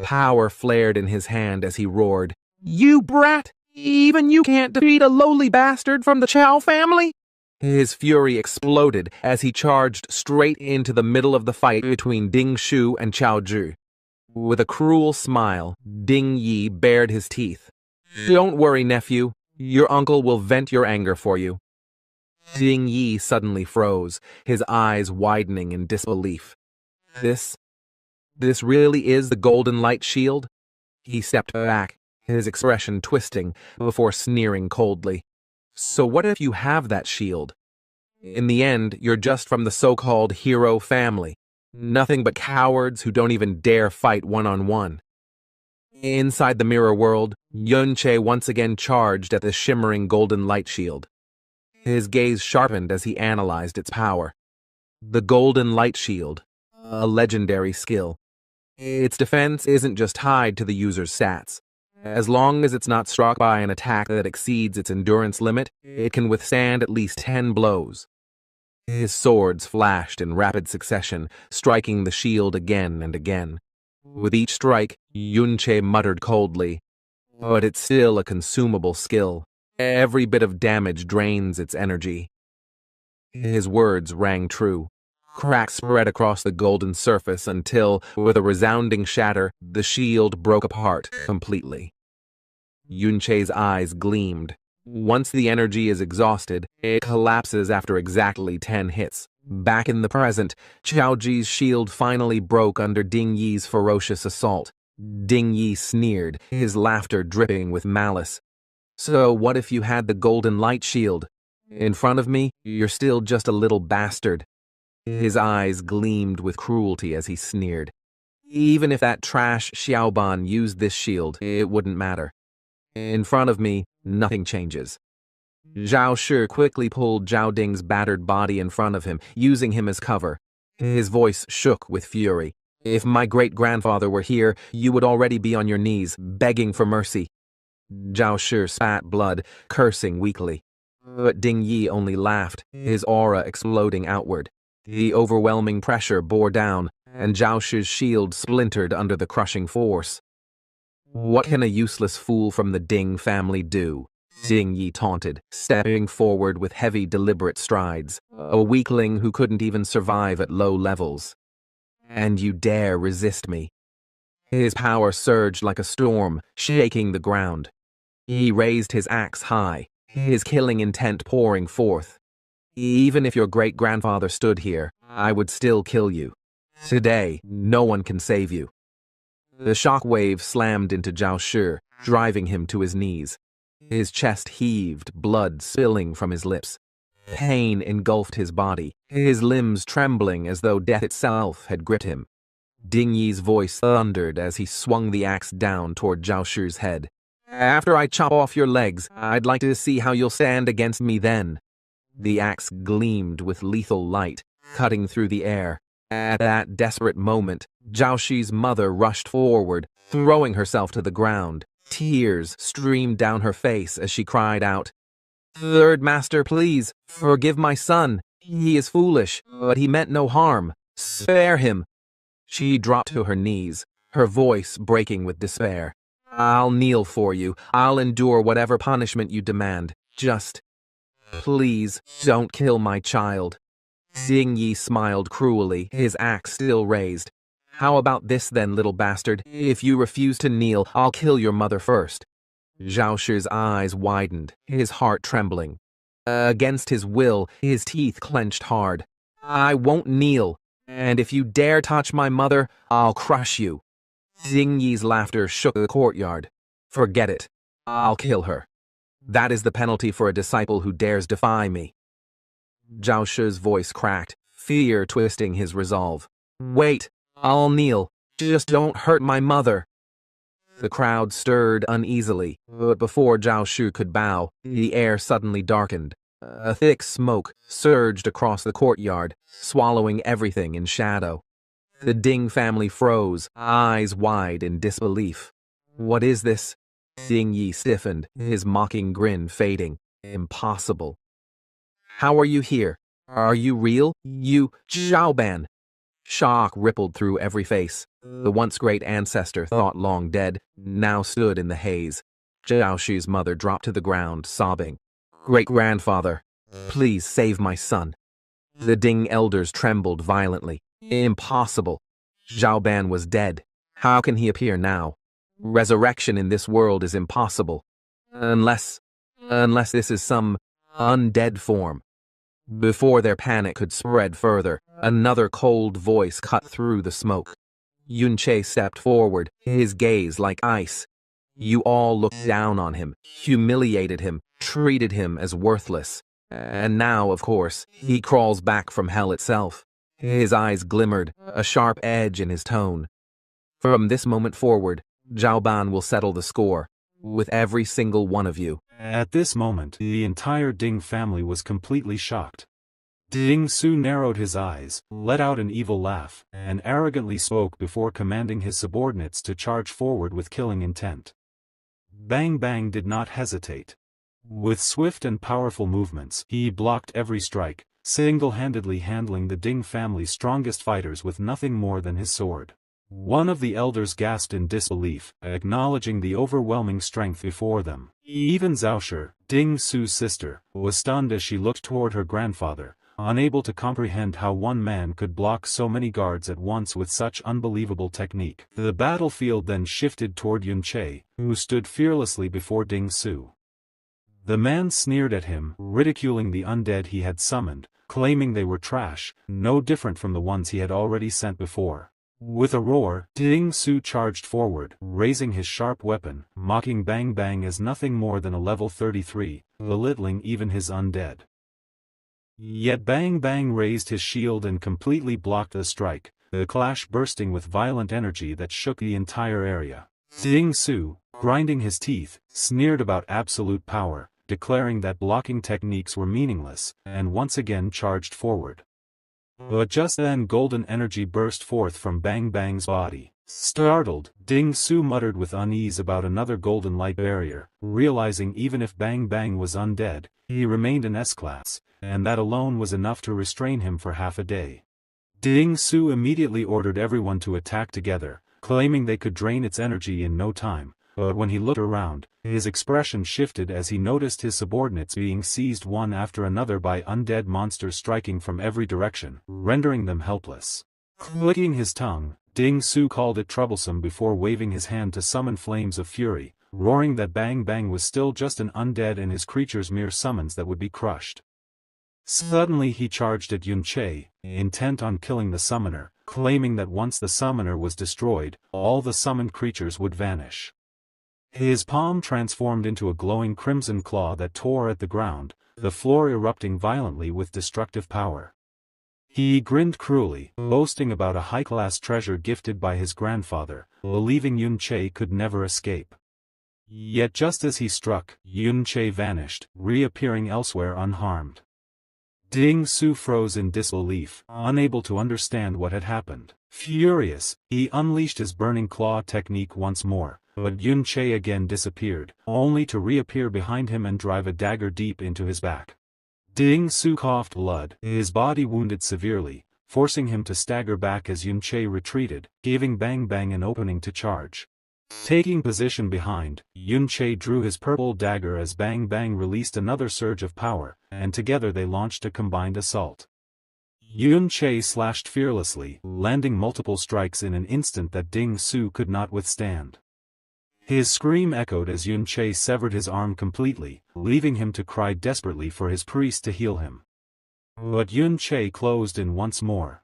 Power flared in his hand as he roared, "You brat! Even you can't defeat a lowly bastard from the Chao family?" His fury exploded as he charged straight into the middle of the fight between Ding Shu and Qiao Zhu. With a cruel smile, Ding Yi bared his teeth. "Don't worry, nephew. Your uncle will vent your anger for you." Ding Yi suddenly froze, his eyes widening in disbelief. This really is the Golden Light Shield? He stepped back, his expression twisting, before sneering coldly. So what if you have that shield? In the end, you're just from the so-called hero family. Nothing but cowards who don't even dare fight one-on-one. Inside the mirror world, Yunche once again charged at the shimmering golden light shield. His gaze sharpened as he analyzed its power. The Golden Light Shield, a legendary skill. Its defense isn't just tied to the user's stats. As long as it's not struck by an attack that exceeds its endurance limit, it can withstand at least 10 blows. His swords flashed in rapid succession, striking the shield again and again. With each strike, Yunche muttered coldly, "But it's still a consumable skill. Every bit of damage drains its energy." His words rang true. Cracks spread across the golden surface until, with a resounding shatter, the shield broke apart completely. Yunche's eyes gleamed. Once the energy is exhausted, it collapses after exactly 10 hits. Back in the present, Qiao Ji's shield finally broke under Ding Yi's ferocious assault. Ding Yi sneered, his laughter dripping with malice. "So what if you had the Golden Light Shield? In front of me, you're still just a little bastard." His eyes gleamed with cruelty as he sneered. "Even if that trash Xiaoban used this shield, it wouldn't matter. In front of me, nothing changes." Zhao Shi quickly pulled Zhao Ding's battered body in front of him, using him as cover. His voice shook with fury. "If my great-grandfather were here, you would already be on your knees, begging for mercy." Zhao Shi spat blood, cursing weakly. But Ding Yi only laughed, his aura exploding outward. The overwhelming pressure bore down, and Zhao Shi's shield splintered under the crushing force. "What can a useless fool from the Ding family do?" Ding Yi taunted, stepping forward with heavy, deliberate strides. "A weakling who couldn't even survive at low levels. And you dare resist me?" His power surged like a storm, shaking the ground. He raised his axe high, his killing intent pouring forth. "Even if your great-grandfather stood here, I would still kill you. Today, no one can save you." The shock wave slammed into Zhao Shi, driving him to his knees. His chest heaved, blood spilling from his lips. Pain engulfed his body, his limbs trembling as though death itself had gripped him. Ding Yi's voice thundered as he swung the axe down toward Zhao Shi's head. "After I chop off your legs, I'd like to see how you'll stand against me then." The axe gleamed with lethal light, cutting through the air. At that desperate moment, Zhao Shi's mother rushed forward, throwing herself to the ground. Tears streamed down her face as she cried out, "Third Master, please, forgive my son. He is foolish, but he meant no harm. Spare him." She dropped to her knees, her voice breaking with despair. "I'll kneel for you. I'll endure whatever punishment you demand. Just, please, don't kill my child." Ding Yi smiled cruelly, his axe still raised. "How about this then, little bastard? If you refuse to kneel, I'll kill your mother first." Zhao Shi's eyes widened, his heart trembling. Against his will, his teeth clenched hard. "I won't kneel, and if you dare touch my mother, I'll crush you." Ding Yi's laughter shook the courtyard. "Forget it. I'll kill her. That is the penalty for a disciple who dares defy me." Zhao Shi's voice cracked, fear twisting his resolve. "Wait, I'll kneel. Just don't hurt my mother." The crowd stirred uneasily, but before Zhao Shi could bow, the air suddenly darkened. A thick smoke surged across the courtyard, swallowing everything in shadow. The Ding family froze, eyes wide in disbelief. "What is this?" Ding Yi stiffened, his mocking grin fading. "Impossible." "How are you here? Are you real? You, Zhaoban?" Shock rippled through every face. The once great ancestor, thought long dead, now stood in the haze. Zhao Shi's mother dropped to the ground, sobbing. "Great-grandfather, please save my son." The Ding elders trembled violently. "Impossible. Zhaoban was dead. How can he appear now? Resurrection in this world is impossible. Unless this is some undead form." Before their panic could spread further, another cold voice cut through the smoke. Yunche stepped forward, his gaze like ice. "You all looked down on him, humiliated him, treated him as worthless. And now, of course, he crawls back from hell itself." His eyes glimmered, a sharp edge in his tone. "From this moment forward, Zhaoban will settle the score, with every single one of you." At this moment, the entire Ding family was completely shocked. Ding Su narrowed his eyes, let out an evil laugh, and arrogantly spoke before commanding his subordinates to charge forward with killing intent. Bang Bang did not hesitate. With swift and powerful movements, he blocked every strike, single-handedly handling the Ding family's strongest fighters with nothing more than his sword. One of the elders gasped in disbelief, acknowledging the overwhelming strength before them. Even Zhao Shi, Ding Su's sister, was stunned as she looked toward her grandfather, unable to comprehend how one man could block so many guards at once with such unbelievable technique. The battlefield then shifted toward Yunche, who stood fearlessly before Ding Su. The man sneered at him, ridiculing the undead he had summoned, claiming they were trash, no different from the ones he had already sent before. With a roar, Ding Su charged forward, raising his sharp weapon, mocking Bang Bang as nothing more than a level 33, belittling even his undead. Yet Bang Bang raised his shield and completely blocked the strike, the clash bursting with violent energy that shook the entire area. Ding Su, grinding his teeth, sneered about absolute power, declaring that blocking techniques were meaningless, and once again charged forward. But just then golden energy burst forth from Bang Bang's body. Startled, Ding Su muttered with unease about another golden light barrier, realizing even if Bang Bang was undead, he remained an S-class, and that alone was enough to restrain him for half a day. Ding Su immediately ordered everyone to attack together, claiming they could drain its energy in no time, but when he looked around, his expression shifted as he noticed his subordinates being seized one after another by undead monsters striking from every direction, rendering them helpless. Clicking his tongue, Ding Su called it troublesome before waving his hand to summon flames of fury, roaring that Bang Bang was still just an undead and his creatures mere summons that would be crushed. Suddenly he charged at Yunche, intent on killing the summoner, claiming that once the summoner was destroyed, all the summoned creatures would vanish. His palm transformed into a glowing crimson claw that tore at the ground, the floor erupting violently with destructive power. He grinned cruelly, boasting about a high-class treasure gifted by his grandfather, believing Yun Che could never escape. Yet just as he struck, Yun Che vanished, reappearing elsewhere unharmed. Ding Su froze in disbelief, unable to understand what had happened. Furious, he unleashed his burning claw technique once more, but Yun Che again disappeared, only to reappear behind him and drive a dagger deep into his back. Ding Su coughed blood, his body wounded severely, forcing him to stagger back as Yun Che retreated, giving Bang Bang an opening to charge. Taking position behind, Yun Che drew his purple dagger as Bang Bang released another surge of power, and together they launched a combined assault. Yun Che slashed fearlessly, landing multiple strikes in an instant that Ding Su could not withstand. His scream echoed as Yun Che severed his arm completely, leaving him to cry desperately for his priest to heal him. But Yun Che closed in once more.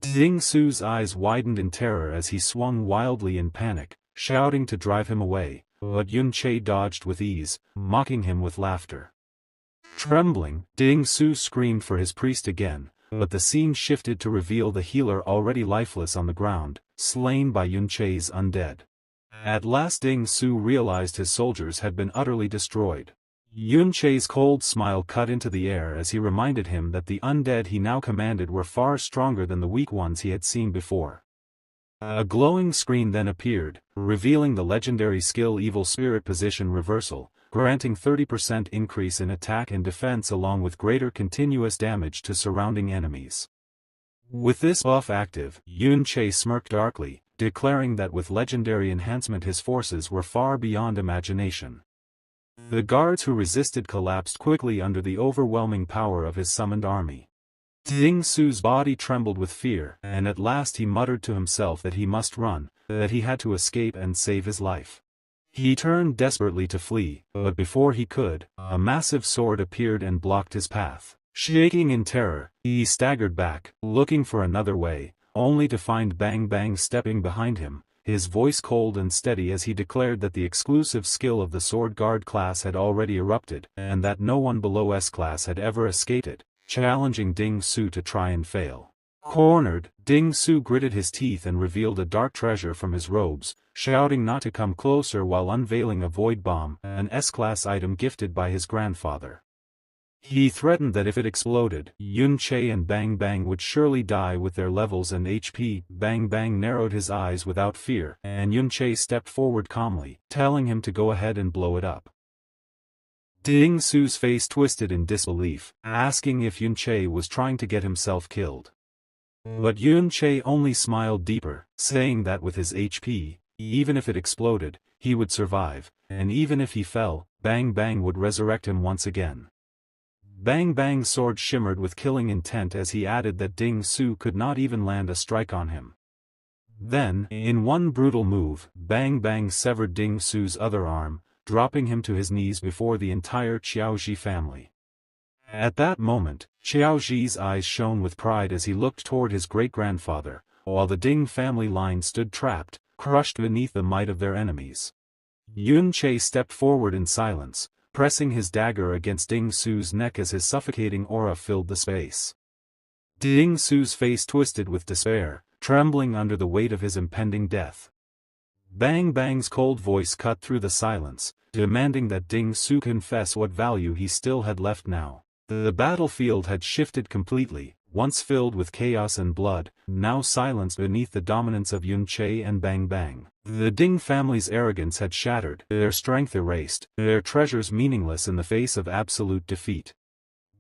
Ding Su's eyes widened in terror as he swung wildly in panic, shouting to drive him away, but Yun Che dodged with ease, mocking him with laughter. Trembling, Ding Su screamed for his priest again, but the scene shifted to reveal the healer already lifeless on the ground, slain by Yun Che's undead. At last Ding Su realized his soldiers had been utterly destroyed. Yun Che's cold smile cut into the air as he reminded him that the undead he now commanded were far stronger than the weak ones he had seen before. A glowing screen then appeared, revealing the legendary skill Evil Spirit Position Reversal, granting 30% increase in attack and defense along with greater continuous damage to surrounding enemies. With this buff active, Yun Che smirked darkly, declaring that with legendary enhancement his forces were far beyond imagination. The guards who resisted collapsed quickly under the overwhelming power of his summoned army. Ding Su's body trembled with fear, and at last he muttered to himself that he must run, that he had to escape and save his life. He turned desperately to flee, but before he could, a massive sword appeared and blocked his path. Shaking in terror, he staggered back, looking for another way, only to find Bang Bang stepping behind him, his voice cold and steady as he declared that the exclusive skill of the Sword Guard class had already erupted, and that no one below S-class had ever escaped it, challenging Ding Su to try and fail. Cornered, Ding Su gritted his teeth and revealed a dark treasure from his robes, shouting not to come closer while unveiling a void bomb, an S-class item gifted by his grandfather. He threatened that if it exploded, Yun Che and Bang Bang would surely die with their levels and HP. Bang Bang narrowed his eyes without fear, and Yun Che stepped forward calmly, telling him to go ahead and blow it up. Ding Su's face twisted in disbelief, asking if Yun Che was trying to get himself killed. But Yun Che only smiled deeper, saying that with his HP, even if it exploded, he would survive, and even if he fell, Bang Bang would resurrect him once again. Bang Bang's sword shimmered with killing intent as he added that Ding Su could not even land a strike on him. Then, in one brutal move, Bang Bang severed Ding Su's other arm, dropping him to his knees before the entire Qiaoji family. At that moment, Qiaoji's eyes shone with pride as he looked toward his great-grandfather, while the Ding family line stood trapped, crushed beneath the might of their enemies. Yun Che stepped forward in silence, pressing his dagger against Ding Su's neck as his suffocating aura filled the space. Ding Su's face twisted with despair, trembling under the weight of his impending death. Bang Bang's cold voice cut through the silence, demanding that Ding Su confess what value he still had left now. The battlefield had shifted completely, once filled with chaos and blood, now silenced beneath the dominance of Yun Che and Bang Bang. The Ding family's arrogance had shattered, their strength erased, their treasures meaningless in the face of absolute defeat.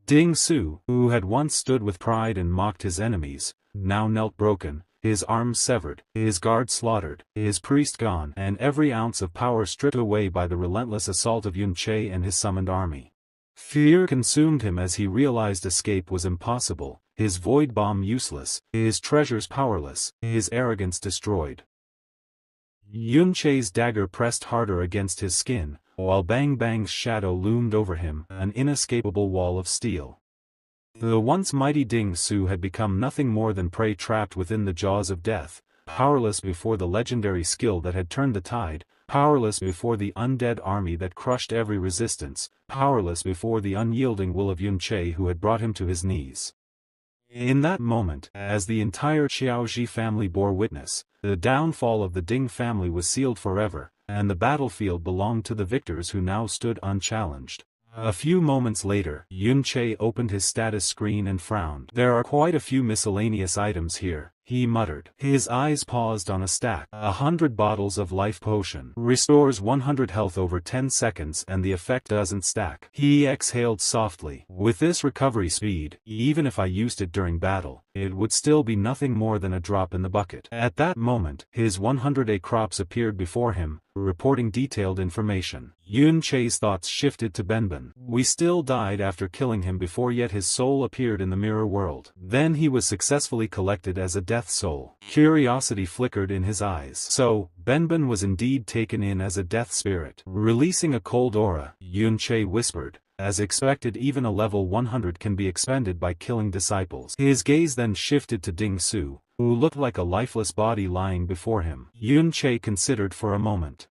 Ding Su, who had once stood with pride and mocked his enemies, now knelt broken, his arms severed, his guard slaughtered, his priest gone, and every ounce of power stripped away by the relentless assault of Yun Che and his summoned army. Fear consumed him as he realized escape was impossible, his void bomb useless, his treasures powerless, his arrogance destroyed. Yun Che's dagger pressed harder against his skin, while Bang Bang's shadow loomed over him, an inescapable wall of steel. The once mighty Ding Su had become nothing more than prey trapped within the jaws of death, powerless before the legendary skill that had turned the tide, powerless before the undead army that crushed every resistance, powerless before the unyielding will of Yun Che who had brought him to his knees. In that moment, as the entire Xiaoji family bore witness, the downfall of the Ding family was sealed forever, and the battlefield belonged to the victors who now stood unchallenged. A few moments later, Yun Che opened his status screen and frowned. "There are quite a few miscellaneous items here," he muttered. His eyes paused on a stack. 100 bottles of life potion. Restores 100 health over 10 seconds and the effect doesn't stack. He exhaled softly. "With this recovery speed, even if I used it during battle, it would still be nothing more than a drop in the bucket." At that moment, his 100 crops appeared before him, reporting detailed information. Yun Che's thoughts shifted to Benben. We still died after killing him before yet his soul appeared in the mirror world. Then he was successfully collected as a death soul. Curiosity flickered in his eyes. So, Benben was indeed taken in as a death spirit. Releasing a cold aura, Yun Che whispered. As expected, even a level 100 can be expended by killing disciples. His gaze then shifted to Ding Su, who looked like a lifeless body lying before him. Yun Che considered for a moment.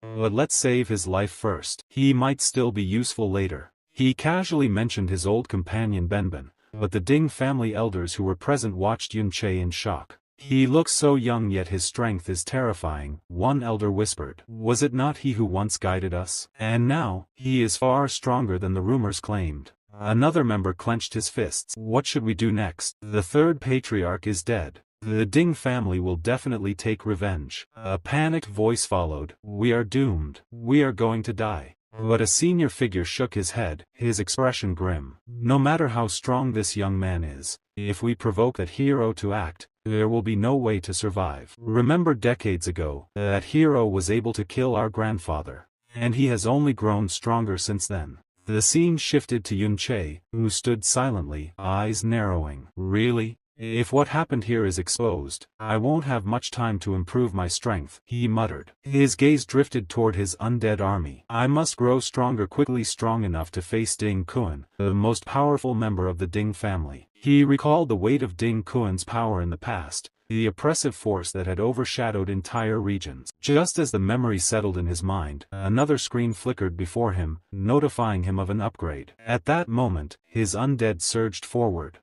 But let's save his life first. He might still be useful later. He casually mentioned his old companion Benben, but the Ding family elders who were present watched Yun Che in shock. "He looks so young yet his strength is terrifying," one elder whispered. "Was it not he who once guided us? And now, he is far stronger than the rumors claimed." Another member clenched his fists. "What should we do next? The third patriarch is dead. The Ding family will definitely take revenge." A panicked voice followed. "We are doomed. We are going to die." But a senior figure shook his head, his expression grim. "No matter how strong this young man is, if we provoke that hero to act, there will be no way to survive. Remember decades ago, that hero was able to kill our grandfather. And he has only grown stronger since then." The scene shifted to Yun Che, who stood silently, eyes narrowing. "Really? If what happened here is exposed, I won't have much time to improve my strength," he muttered. His gaze drifted toward his undead army. "I must grow stronger quickly, strong enough to face Ding Kun, the most powerful member of the Ding family." He recalled the weight of Ding Kun's power in the past, the oppressive force that had overshadowed entire regions. Just as the memory settled in his mind, another screen flickered before him, notifying him of an upgrade. At that moment, his undead surged forward.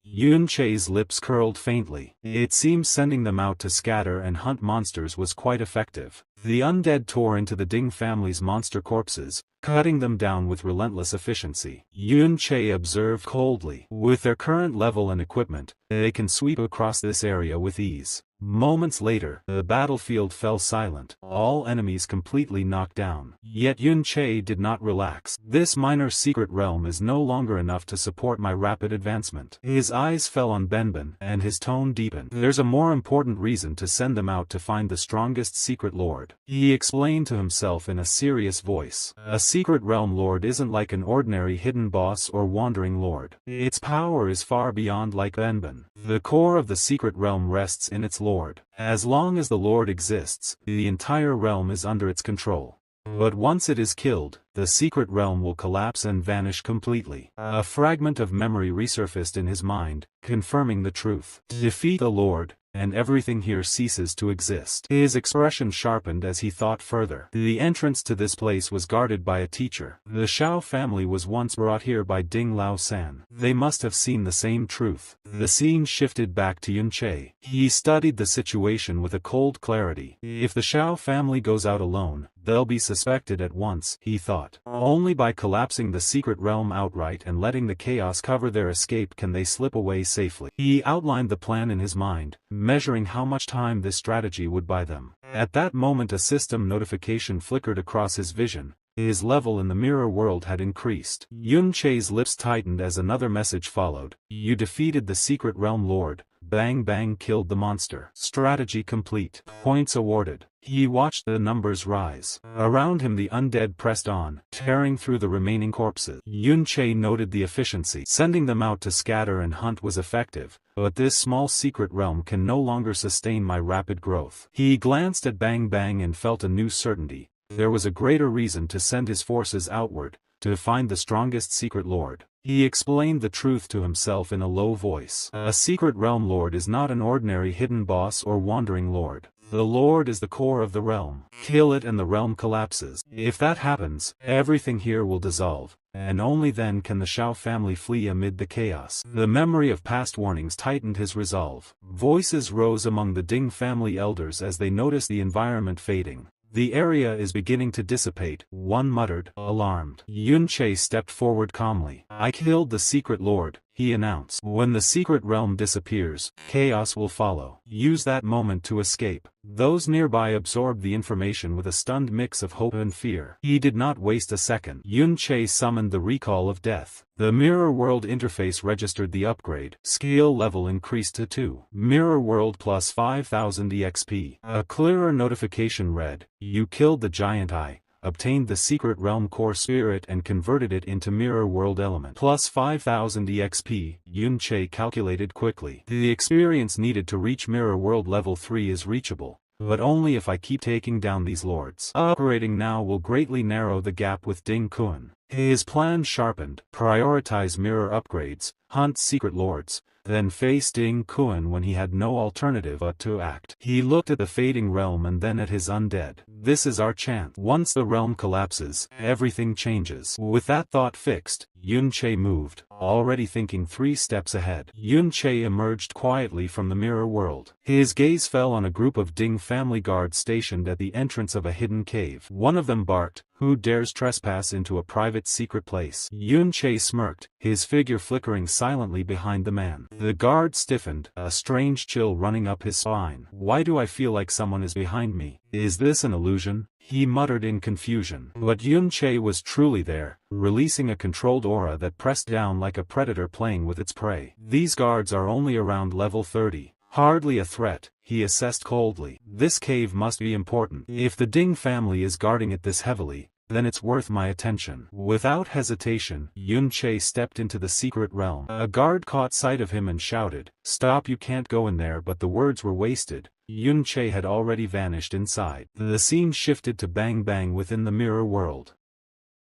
Yun Che's lips curled faintly. It seemed sending them out to scatter and hunt monsters was quite effective. The undead tore into the Ding family's monster corpses, cutting them down with relentless efficiency. Yun Che observed coldly. "With their current level and equipment, they can sweep across this area with ease." Moments later, the battlefield fell silent, all enemies completely knocked down. Yet Yun Che did not relax. "This minor secret realm is no longer enough to support my rapid advancement." His eyes fell on Benben, and his tone deepened. "There's a more important reason to send them out to find the strongest secret lord," he explained to himself in a serious voice. "A secret realm lord isn't like an ordinary hidden boss or wandering lord. Its power is far beyond like Benben. The core of the secret realm rests in its lord. As long as the lord exists, the entire realm is under its control. But once it is killed, the secret realm will collapse and vanish completely." A fragment of memory resurfaced in his mind, confirming the truth. "Defeat the lord, and everything here ceases to exist." His expression sharpened as he thought further. The entrance to this place was guarded by a teacher. The Shao family was once brought here by Ding Lao San. They must have seen the same truth. The scene shifted back to Yun Che. He studied the situation with a cold clarity. If the Shao family goes out alone, they'll be suspected at once, he thought. Only by collapsing the secret realm outright and letting the chaos cover their escape can they slip away safely. He outlined the plan in his mind, measuring how much time this strategy would buy them. At that moment a system notification flickered across his vision. His level in the mirror world had increased. Yun Che's lips tightened as another message followed. "You defeated the secret realm lord. Bang bang killed the monster. Strategy complete. Points awarded." He watched the numbers rise. Around him the undead pressed on, tearing through the remaining corpses. Yun Che noted the efficiency. Sending them out to scatter and hunt was effective, but this small secret realm can no longer sustain my rapid growth. He glanced at Bang Bang and felt a new certainty. There was a greater reason to send his forces outward, to find the strongest secret lord. He explained the truth to himself in a low voice. A secret realm lord is not an ordinary hidden boss or wandering lord. The lord is the core of the realm. Kill it and the realm collapses. If that happens, everything here will dissolve, and only then can the Shao family flee amid the chaos. The memory of past warnings tightened his resolve. Voices rose among the Ding family elders as they noticed the environment fading. The area is beginning to dissipate, one muttered, alarmed. Yun Che stepped forward calmly. I killed the secret lord, he announced. When the secret realm disappears, chaos will follow. Use that moment to escape. Those nearby absorbed the information with a stunned mix of hope and fear. He did not waste a second. Yun Che summoned the recall of death. The Mirror World interface registered the upgrade. Skill level increased to 2. Mirror World plus 5000 EXP. A clearer notification read, you killed the giant eye, obtained the secret realm core spirit and converted it into Mirror World element. Plus 5000 EXP, Yun Che calculated quickly. The experience needed to reach Mirror World level 3 is reachable, but only if I keep taking down these lords. Upgrading now will greatly narrow the gap with Ding Kun. His plan sharpened. Prioritize mirror upgrades, hunt secret lords, then face Ding Kun when he had no alternative but to act. He looked at the fading realm and then at his undead. This is our chance. Once the realm collapses, everything changes. With that thought fixed, Yun Che moved, already thinking 3 steps ahead. Yun Che emerged quietly from the mirror world. His gaze fell on a group of Ding family guards stationed at the entrance of a hidden cave. One of them barked, who dares trespass into a private secret place? Yun Che smirked, his figure flickering silently behind the man. The guard stiffened, a strange chill running up his spine. Why do I feel like someone is behind me? Is this an illusion? He muttered in confusion. But Yun Che was truly there, releasing a controlled aura that pressed down like a predator playing with its prey. These guards are only around level 30. Hardly a threat, he assessed coldly. This cave must be important. If the Ding family is guarding it this heavily, then it's worth my attention. Without hesitation, Yun Che stepped into the secret realm. A guard caught sight of him and shouted, "Stop, you can't go in there," but the words were wasted. Yun Che had already vanished inside. The scene shifted to Bang Bang within the mirror world.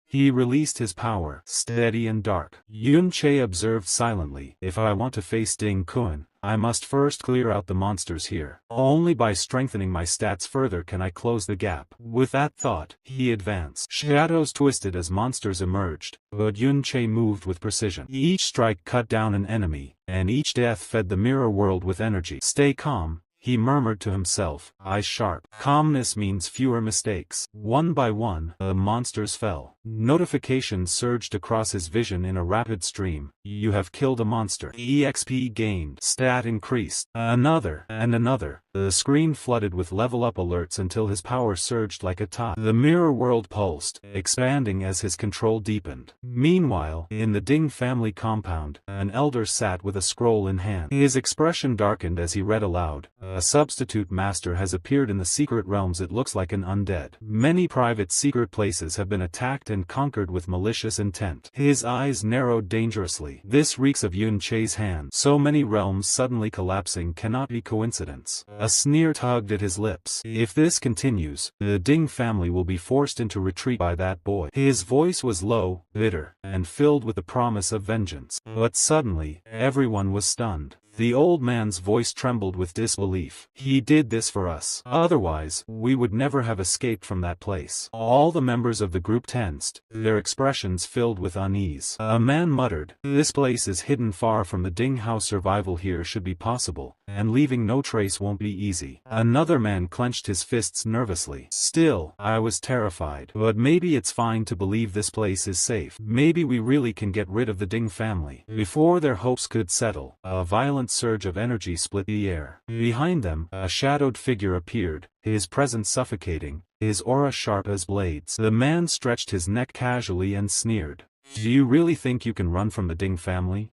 He released his power, steady and dark. Yun Che observed silently. If I want to face Ding Kun, I must first clear out the monsters here. Only by strengthening my stats further can I close the gap. With that thought, he advanced. Shadows twisted as monsters emerged, but Yun Che moved with precision. Each strike cut down an enemy, and each death fed the mirror world with energy. Stay calm, he murmured to himself, eyes sharp. Calmness means fewer mistakes. One by one, the monsters fell. Notifications surged across his vision in a rapid stream. You have killed a monster. EXP gained. Stat increased. Another, and another. The screen flooded with level-up alerts until his power surged like a tide. The mirror world pulsed, expanding as his control deepened. Meanwhile, in the Ding family compound, an elder sat with a scroll in hand. His expression darkened as he read aloud. A substitute master has appeared in the secret realms. It looks like an undead. Many private secret places have been attacked and conquered with malicious intent. His eyes narrowed dangerously. This reeks of Yun Che's hand. So many realms suddenly collapsing cannot be coincidence. A sneer tugged at his lips. If this continues, the Ding family will be forced into retreat by that boy. His voice was low, bitter, and filled with the promise of vengeance. But suddenly, everyone was stunned. The old man's voice trembled with disbelief. He did this for us. Otherwise, we would never have escaped from that place. All the members of the group tensed, their expressions filled with unease. A man muttered, "This place is hidden far from the Ding house. Survival here should be possible, and leaving no trace won't be easy." Another man clenched his fists nervously. Still, I was terrified. But maybe it's fine to believe this place is safe. Maybe we really can get rid of the Ding family. Before their hopes could settle, a violent surge of energy split the air. Behind them, a shadowed figure appeared, his presence suffocating, his aura sharp as blades. The man stretched his neck casually and sneered. "Do you really think you can run from the Ding family?"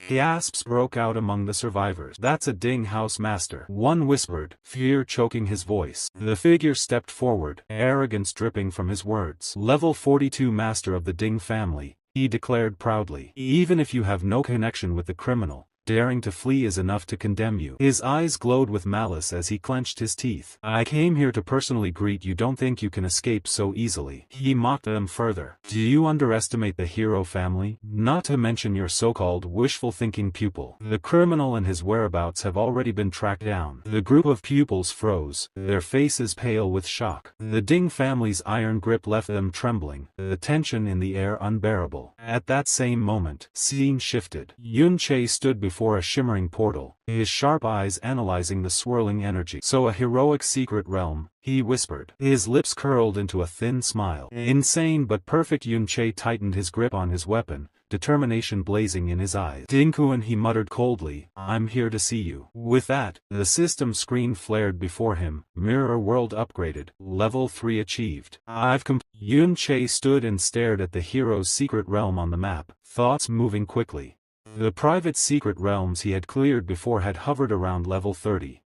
Gasps broke out among the survivors. "That's a Ding house master," one whispered, fear choking his voice. The figure stepped forward, arrogance dripping from his words. "Level 42 master of the Ding family," he declared proudly. "Even if you have no connection with the criminal, daring to flee is enough to condemn you. His eyes glowed with malice as he clenched his teeth. I came here to personally greet you. Don't think you can escape so easily. He mocked them further. Do you underestimate the hero family? Not to mention your so-called wishful thinking pupil. The criminal and his whereabouts have already been tracked down. The group of pupils froze, their faces pale with shock. The Ding family's iron grip left them trembling, the tension in the air unbearable. At that same moment, scene shifted. Yun Che stood before a shimmering portal, his sharp eyes analyzing the swirling energy. So a heroic secret realm, he whispered. His lips curled into a thin smile. Insane but perfect. Yun Che tightened his grip on his weapon, determination blazing in his eyes. Dingkuan, he muttered coldly, I'm here to see you. With that, the system screen flared before him, mirror world upgraded, level 3 achieved. Yun Che stood and stared at the hero's secret realm on the map, thoughts moving quickly. The private secret realms he had cleared before had hovered around level 30.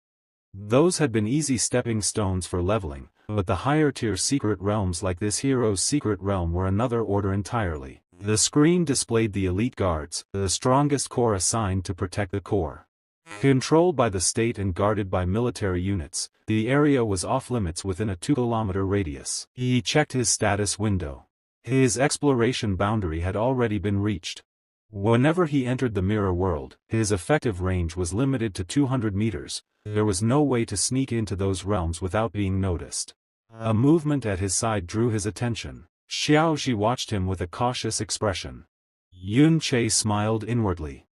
Those had been easy stepping stones for leveling, but the higher-tier secret realms like this hero's secret realm were another order entirely. The screen displayed the elite guards, the strongest corps assigned to protect the core. Controlled by the state and guarded by military units, the area was off-limits within a 2-kilometer radius. He checked his status window. His exploration boundary had already been reached. Whenever he entered the mirror world, his effective range was limited to 200 meters. There was no way to sneak into those realms without being noticed. A movement at his side drew his attention. Xiaoji watched him with a cautious expression. Yun Che smiled inwardly.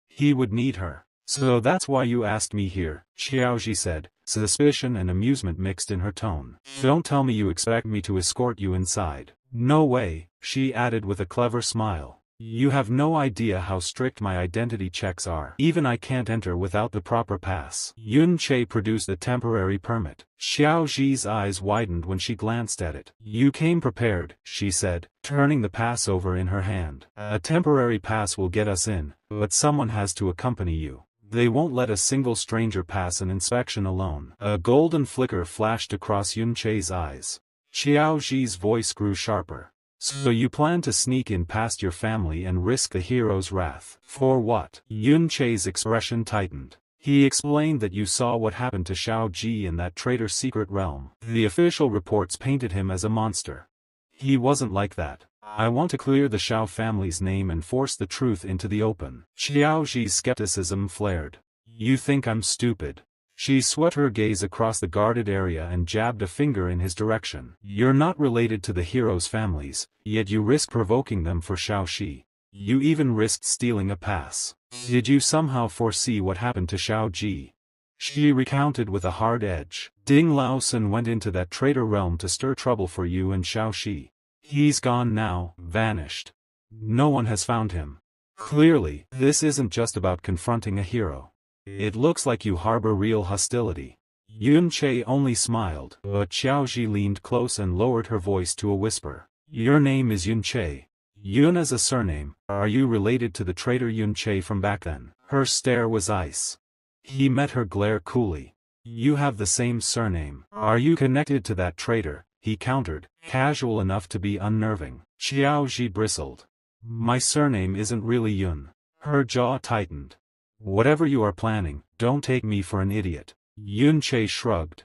He would need her. So that's why you asked me here, Xiaoji said, suspicion and amusement mixed in her tone. Don't tell me you expect me to escort you inside. No way, she added with a clever smile. You have no idea how strict my identity checks are. Even I can't enter without the proper pass. Yun Che produced a temporary permit. Xiao Ji's eyes widened when she glanced at it. You came prepared, she said, turning the pass over in her hand. A temporary pass will get us in, but someone has to accompany you. They won't let a single stranger pass an inspection alone. A golden flicker flashed across Yun Che's eyes. Xiao Ji's voice grew sharper. So you plan to sneak in past your family and risk the hero's wrath. For what? Yun Che's expression tightened. He explained that you saw what happened to Xiao Ji in that traitor secret realm. The official reports painted him as a monster. He wasn't like that. I want to clear the Xiao family's name and force the truth into the open. Xiao Ji's skepticism flared. You think I'm stupid? She swept her gaze across the guarded area and jabbed a finger in his direction. You're not related to the heroes' families, yet you risk provoking them for Xiaoxi. You even risked stealing a pass. Did you somehow foresee what happened to Xiao Ji? She recounted with a hard edge. Ding Laosen went into that traitor realm to stir trouble for you and Xiaoxi. He's gone now, vanished. No one has found him. Clearly, this isn't just about confronting a hero. It looks like you harbor real hostility. Yun Che only smiled, but Xiaoji leaned close and lowered her voice to a whisper. Your name is Yun Che. Yun as a surname. Are you related to the traitor Yun Che from back then? Her stare was ice. He met her glare coolly. You have the same surname. Are you connected to that traitor? He countered, casual enough to be unnerving. Xiaoji bristled. My surname isn't really Yun. Her jaw tightened. Whatever you are planning, don't take me for an idiot. Yun Che shrugged.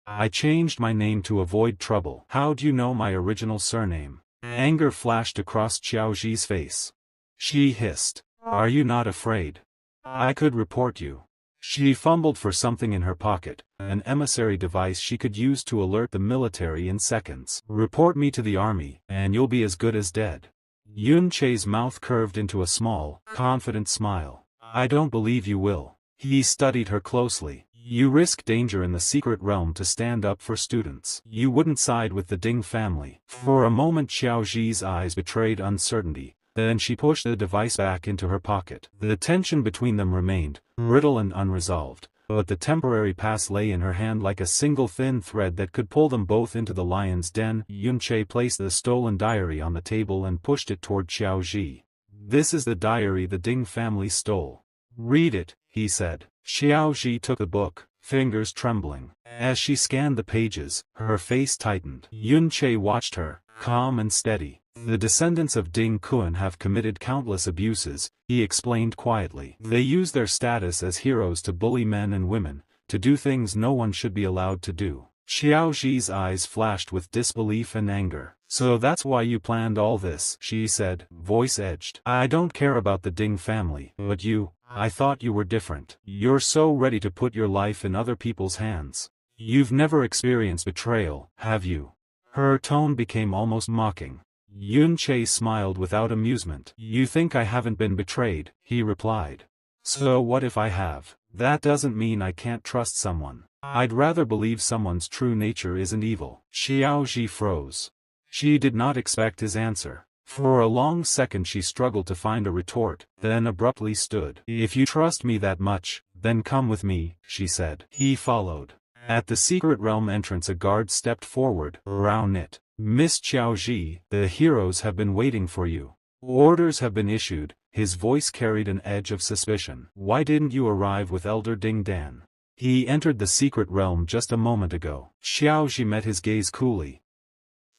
I changed my name to avoid trouble. How'd you know my original surname? Anger flashed across Xiaoji's face. She hissed. Are you not afraid? I could report you. She fumbled for something in her pocket, an emissary device she could use to alert the military in seconds. Report me to the army, and you'll be as good as dead. Yun Che's mouth curved into a small, confident smile. I don't believe you will. He studied her closely. You risk danger in the secret realm to stand up for students. You wouldn't side with the Ding family. For a moment Xiao Ji's eyes betrayed uncertainty, then she pushed the device back into her pocket. The tension between them remained, brittle and unresolved, but the temporary pass lay in her hand like a single thin thread that could pull them both into the lion's den. Yun Che placed the stolen diary on the table and pushed it toward Xiao Ji. This is the diary the Ding family stole. Read it, he said. Xiao Ji took the book, fingers trembling. As she scanned the pages, her face tightened. Yun Che watched her, calm and steady. The descendants of Ding Kun have committed countless abuses, he explained quietly. They use their status as heroes to bully men and women, to do things no one should be allowed to do. Xiao Zhi's eyes flashed with disbelief and anger. So that's why you planned all this, she said, voice edged. I don't care about the Ding family, but you, I thought you were different. You're so ready to put your life in other people's hands. You've never experienced betrayal, have you? Her tone became almost mocking. Yun Che smiled without amusement. You think I haven't been betrayed, he replied. So what if I have? That doesn't mean I can't trust someone. I'd rather believe someone's true nature isn't evil. Xiao Zhi froze. She did not expect his answer. For a long second she struggled to find a retort, then abruptly stood. If you trust me that much, then come with me, she said. He followed. At the secret realm entrance a guard stepped forward, brow knit. Miss Xiao Zhi, the heroes have been waiting for you. Orders have been issued. His voice carried an edge of suspicion. Why didn't you arrive with Elder Ding Dan? He entered the secret realm just a moment ago. Xiao Zhi met his gaze coolly.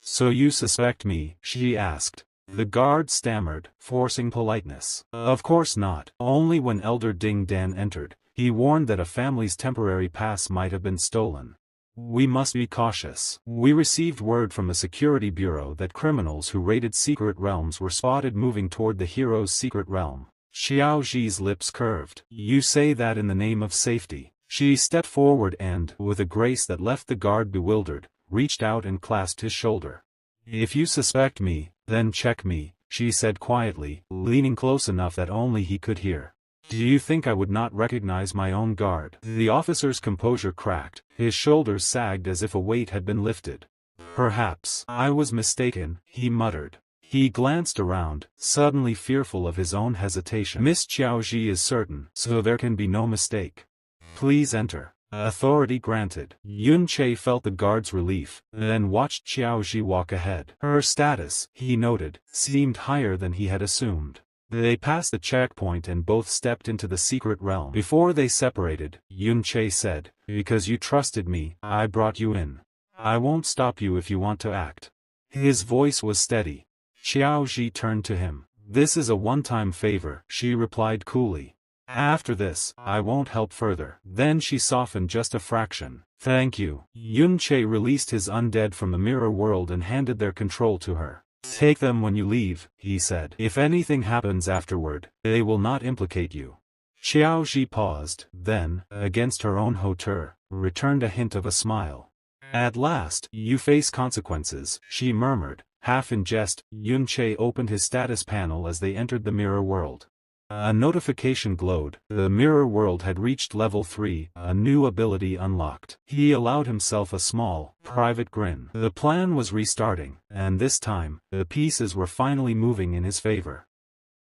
So you suspect me? She asked. The guard stammered, forcing politeness. Of course not. Only when Elder Ding Dan entered, he warned that a family's temporary pass might have been stolen. We must be cautious. We received word from the security bureau that criminals who raided secret realms were spotted moving toward the hero's secret realm. Xiao Zhi's lips curved. You say that in the name of safety. She stepped forward and, with a grace that left the guard bewildered, reached out and clasped his shoulder. If you suspect me, then check me, she said quietly, leaning close enough that only he could hear. Do you think I would not recognize my own guard? The officer's composure cracked, his shoulders sagged as if a weight had been lifted. Perhaps I was mistaken, he muttered. He glanced around, suddenly fearful of his own hesitation. Miss Xiao Zhi is certain, so there can be no mistake. Please enter. Authority granted. Yun Che felt the guard's relief, then watched Xiao Zhi walk ahead. Her status, he noted, seemed higher than he had assumed. They passed the checkpoint and both stepped into the secret realm. Before they separated, Yun Che said, Because you trusted me, I brought you in. I won't stop you if you want to act. His voice was steady. Xiao Zhi turned to him. This is a one-time favor, she replied coolly. After this, I won't help further. Then she softened just a fraction. Thank you. Yun Che released his undead from the mirror world and handed their control to her. Take them when you leave, he said. If anything happens afterward, they will not implicate you. Xiao Zhi paused, then, against her own hauteur, returned a hint of a smile. At last, you face consequences, she murmured, half in jest. Yun Che opened his status panel as they entered the mirror world. A notification glowed. The mirror world had reached level 3, a new ability unlocked. He allowed himself a small, private grin. The plan was restarting, and this time, the pieces were finally moving in his favor.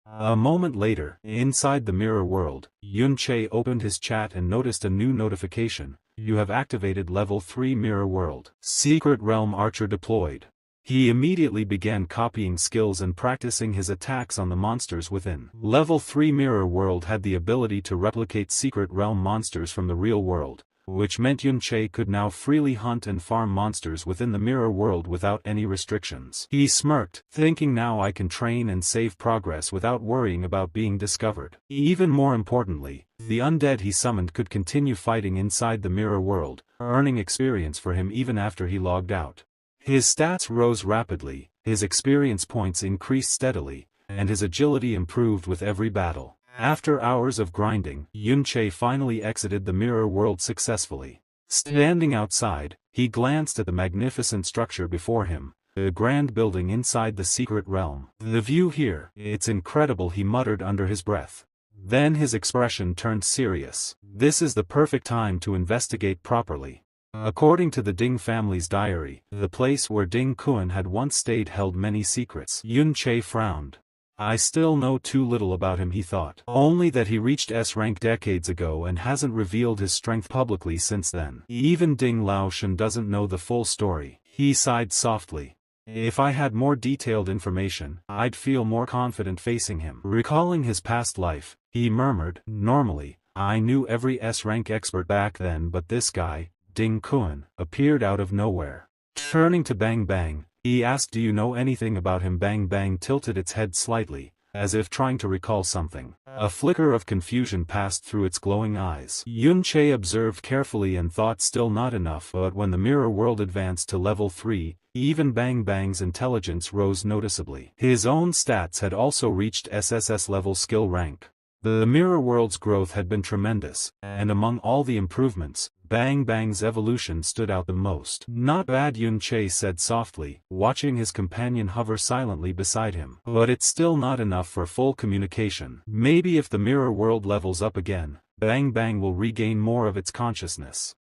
A moment later, inside the mirror world, Yun Che opened his chat and noticed a new notification. You have activated level 3 mirror world. Secret realm archer deployed. He immediately began copying skills and practicing his attacks on the monsters within. Level 3 Mirror World had the ability to replicate secret realm monsters from the real world, which meant Yun Che could now freely hunt and farm monsters within the mirror world without any restrictions. He smirked, thinking now I can train and save progress without worrying about being discovered. Even more importantly, the undead he summoned could continue fighting inside the mirror world, earning experience for him even after he logged out. His stats rose rapidly, his experience points increased steadily, and his agility improved with every battle. After hours of grinding, Yun Che finally exited the mirror world successfully. Standing outside, he glanced at the magnificent structure before him, the grand building inside the secret realm. The view here, it's incredible, he muttered under his breath. Then his expression turned serious. This is the perfect time to investigate properly. According to the Ding family's diary, the place where Ding Kun had once stayed held many secrets. Yun Che frowned. I still know too little about him, he thought. Only that he reached S rank decades ago and hasn't revealed his strength publicly since then. Even Ding Laoshan doesn't know the full story. He sighed softly. If I had more detailed information, I'd feel more confident facing him. Recalling his past life, he murmured, normally, I knew every S rank expert back then, but this guy, Ding Kun, appeared out of nowhere. Turning to Bang Bang, He asked, do you know anything about him? Bang Bang tilted its head slightly, as if trying to recall something. A flicker of confusion passed through its glowing eyes. Yun-Che observed carefully and thought still not enough, but when the mirror world advanced to level 3, even Bang Bang's intelligence rose noticeably. His own stats had also reached SSS level skill rank. The mirror world's growth had been tremendous, and among all the improvements, Bang Bang's evolution stood out the most. Not bad, Yun-Che said softly, watching his companion hover silently beside him. But it's still not enough for full communication. Maybe if the mirror world levels up again, Bang Bang will regain more of its consciousness.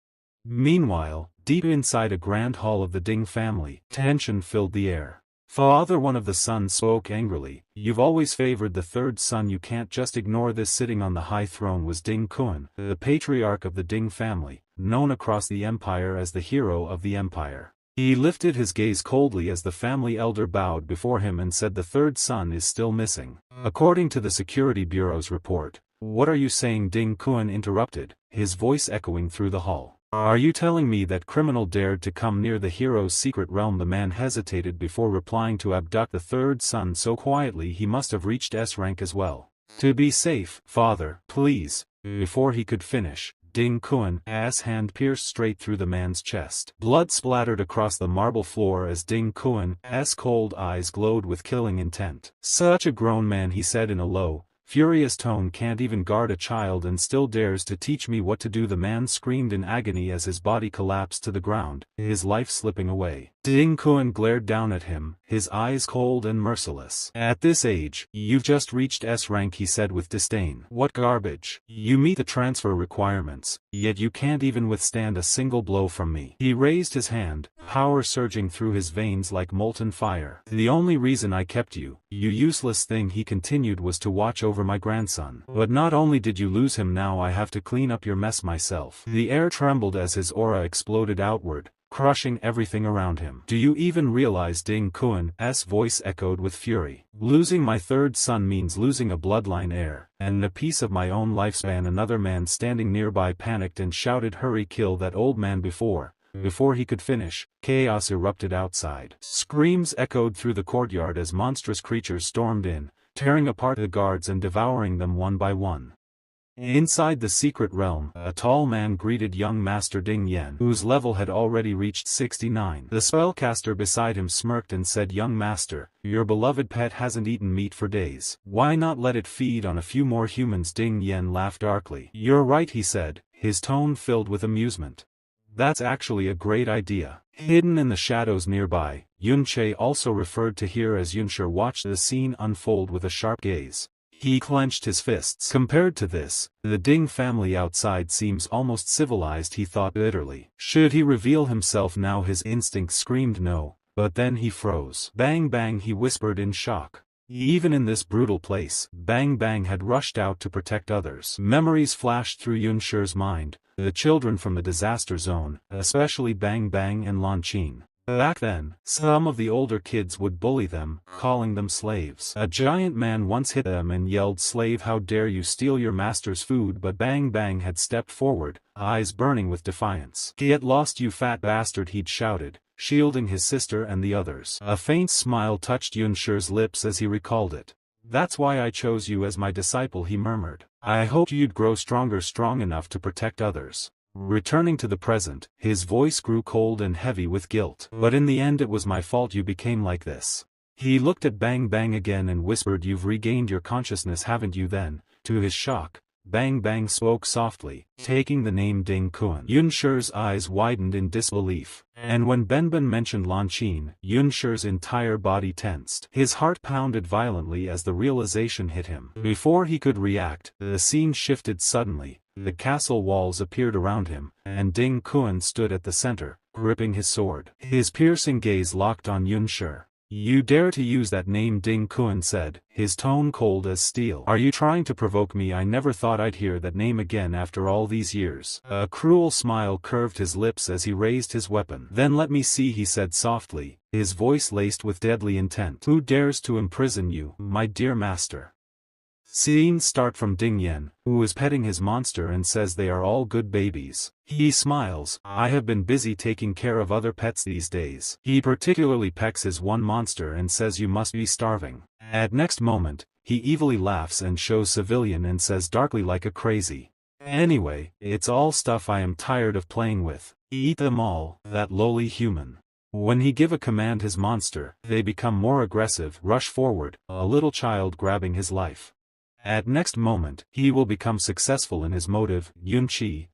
Meanwhile, deep inside a grand hall of the Ding family, tension filled the air. Father, one of the sons spoke angrily. You've always favored the third son, you can't just ignore this. Sitting on the high throne was Ding Kun, the patriarch of the Ding family, known across the empire as the hero of the empire. He lifted his gaze coldly as the family elder bowed before him and said, the third son is still missing. According to the Security Bureau's report. What are you saying? Ding Kun interrupted, his voice echoing through the hall. Are you telling me that criminal dared to come near the hero's secret realm? The man hesitated before replying. To abduct the third son so quietly, he must have reached S rank as well. To be safe, father, please. Before he could finish, Ding Kun's hand pierced straight through the man's chest. Blood splattered across the marble floor as Ding Kun's cold eyes glowed with killing intent. Such a grown man, he said in a low, furious tone, can't even guard a child and still dares to teach me what to do. The man screamed in agony as his body collapsed to the ground, his life slipping away. Ding Kun glared down at him, his eyes cold and merciless. At this age, you've just reached S rank, he said with disdain. What garbage. You meet the transfer requirements, yet you can't even withstand a single blow from me. He raised his hand, power surging through his veins like molten fire. The only reason I kept you, you useless thing, he continued, was to watch over my grandson. But not only did you lose him, now I have to clean up your mess myself. The air trembled as his aura exploded outward, crushing everything around him. Do you even realize? Ding Kun's voice echoed with fury. Losing my third son means losing a bloodline heir, and a piece of my own lifespan. Another man standing nearby panicked and shouted, hurry, kill that old man. Before he could finish, chaos erupted outside. Screams echoed through the courtyard as monstrous creatures stormed in, tearing apart the guards and devouring them one by one. Inside the secret realm, a tall man greeted young Master Ding Yen, whose level had already reached 69. The spellcaster beside him smirked and said, young master, your beloved pet hasn't eaten meat for days. Why not let it feed on a few more humans? Ding Yen laughed darkly. You're right, he said, his tone filled with amusement. That's actually a great idea. Hidden in the shadows nearby, Yun-Che also referred to here as Yunsher watched the scene unfold with a sharp gaze. He clenched his fists. Compared to this, the Ding family outside seems almost civilized, he thought bitterly. Should he reveal himself now? His instinct screamed no, but then he froze. Bang Bang, he whispered in shock. Even in this brutal place, Bang Bang had rushed out to protect others. Memories flashed through Yunsher's mind, the children from the disaster zone, especially Bang Bang and Lan Qin. Back then, some of the older kids would bully them, calling them slaves. A giant man once hit them and yelled, slave, how dare you steal your master's food? But Bang Bang had stepped forward, eyes burning with defiance. Get lost, you fat bastard, he'd shouted, shielding his sister and the others. A faint smile touched Yunsher's lips as he recalled it. That's why I chose you as my disciple, he murmured. I hoped you'd grow stronger, strong enough to protect others. Returning to the present, his voice grew cold and heavy with guilt. But in the end it was my fault you became like this. He looked at Bang Bang again and whispered, you've regained your consciousness, haven't you? Then, to his shock, Bang Bang spoke softly, taking the name Ding Kun. Yunsher's eyes widened in disbelief, and when Benben mentioned Lan Qin, Yunsher's entire body tensed. His heart pounded violently as the realization hit him. Before he could react, the scene shifted suddenly. The castle walls appeared around him, and Ding Kun stood at the center, gripping his sword. His piercing gaze locked on Yunsher. You dare to use that name? Ding Kun said, his tone cold as steel. Are you trying to provoke me? I never thought I'd hear that name again after all these years. A cruel smile curved his lips as he raised his weapon. Then let me see, he said softly, his voice laced with deadly intent. Who dares to imprison you, my dear master? Scenes start from Ding Yan, who is petting his monster and says they are all good babies. He smiles. I have been busy taking care of other pets these days. He particularly pecks his one monster and says you must be starving. At next moment, he evilly laughs and shows civilian and says darkly like a crazy. Anyway, it's all stuff I am tired of playing with. Eat them all, that lowly human. When he give a command his monster, they become more aggressive, rush forward, a little child grabbing his life. At next moment, he will become successful in his motive, Yunqi,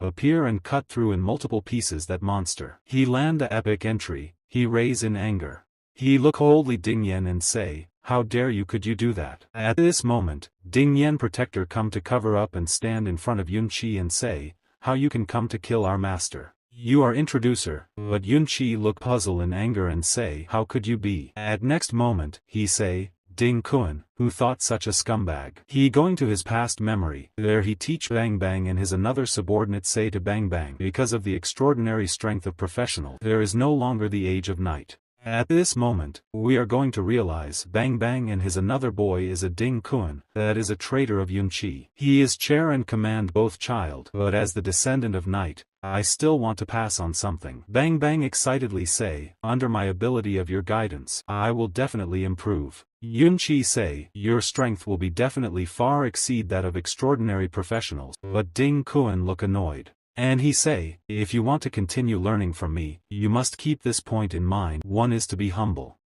appear and cut through in multiple pieces that monster. He land a epic entry, he raise in anger. He look coldly Ding Yan and say, how dare you could you do that? At this moment, Ding Yan protector come to cover up and stand in front of Yunqi and say, how you can come to kill our master? You are introducer, but Yunqi look puzzled in anger and say, how could you be? At next moment, he say, Ding Kun, who thought such a scumbag. He going to his past memory, there he teach Bang Bang and his another subordinate say to Bang Bang, because of the extraordinary strength of professional, there is no longer the age of night. At this moment, we are going to realize Bang Bang and his another boy is a Ding Kun, that is a traitor of Yunqi. He is chair and command both child, but as the descendant of night, I still want to pass on something. Bang Bang excitedly say, under my ability of your guidance, I will definitely improve. Yunqi say, your strength will be definitely far exceed that of extraordinary professionals, but Ding Kun look annoyed. And he say, if you want to continue learning from me, you must keep this point in mind. One is to be humble.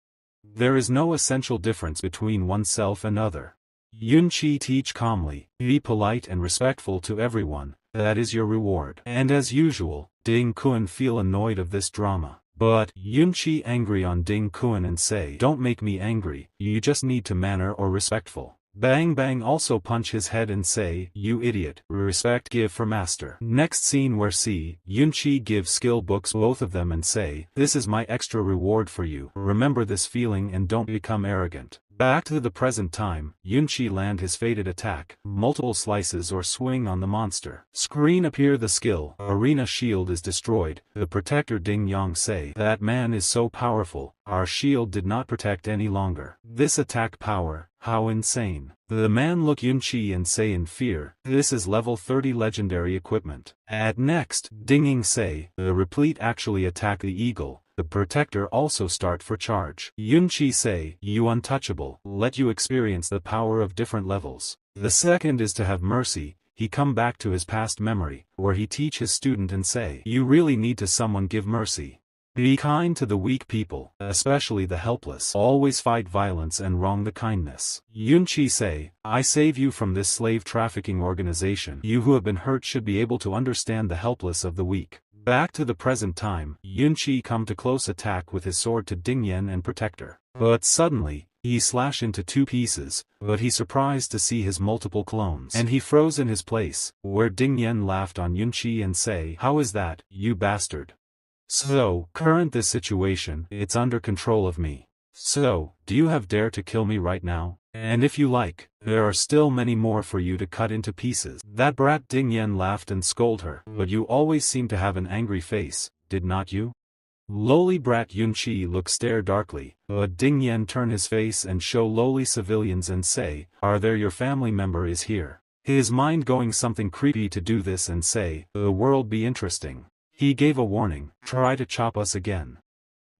There is no essential difference between oneself and other. Yunqi teach calmly, be polite and respectful to everyone, that is your reward. And as usual, Ding Kun feel annoyed of this drama. But, Yunqi angry on Ding Kun and say, don't make me angry, you just need to manner or respectful. Bang Bang also punch his head and say, you idiot, respect give for master. Next scene where Yunqi give skill books both of them and say, this is my extra reward for you, remember this feeling and don't become arrogant. Back to the present time, Yunqi land his fated attack, multiple slices or swing on the monster. Screen appear the skill, arena shield is destroyed, the protector Ding Yang say, that man is so powerful, our shield did not protect any longer. This attack power, how insane. The man look Yunqi and say in fear, this is level 30 legendary equipment. At next, Dinging say, the replete actually attack the eagle. The protector also start for charge. Yunqi say, you untouchable, let you experience the power of different levels. The second is to have mercy, he come back to his past memory, where he teach his student and say, you really need to someone give mercy. Be kind to the weak people, especially the helpless. Always fight violence and wrong the kindness. Yunqi say, I save you from this slave trafficking organization. You who have been hurt should be able to understand the helpless of the weak. Back to the present time, Yunqi come to close attack with his sword to Ding Yan and protector. But suddenly, he slash into two pieces, but he surprised to see his multiple clones. And he froze in his place, where Ding Yan laughed on Yunqi and say, how is that, you bastard? So, current this situation, it's under control of me. So, do you have dare to kill me right now? And if you like, there are still many more for you to cut into pieces. That brat Ding Yan laughed and scolded her, but you always seem to have an angry face, did not you? Lowly brat Yunqi look stare darkly, but Ding Yan turn his face and show lowly civilians and say, are there your family member is here? His mind going something creepy to do this and say, the world be interesting. He gave a warning, try to chop us again.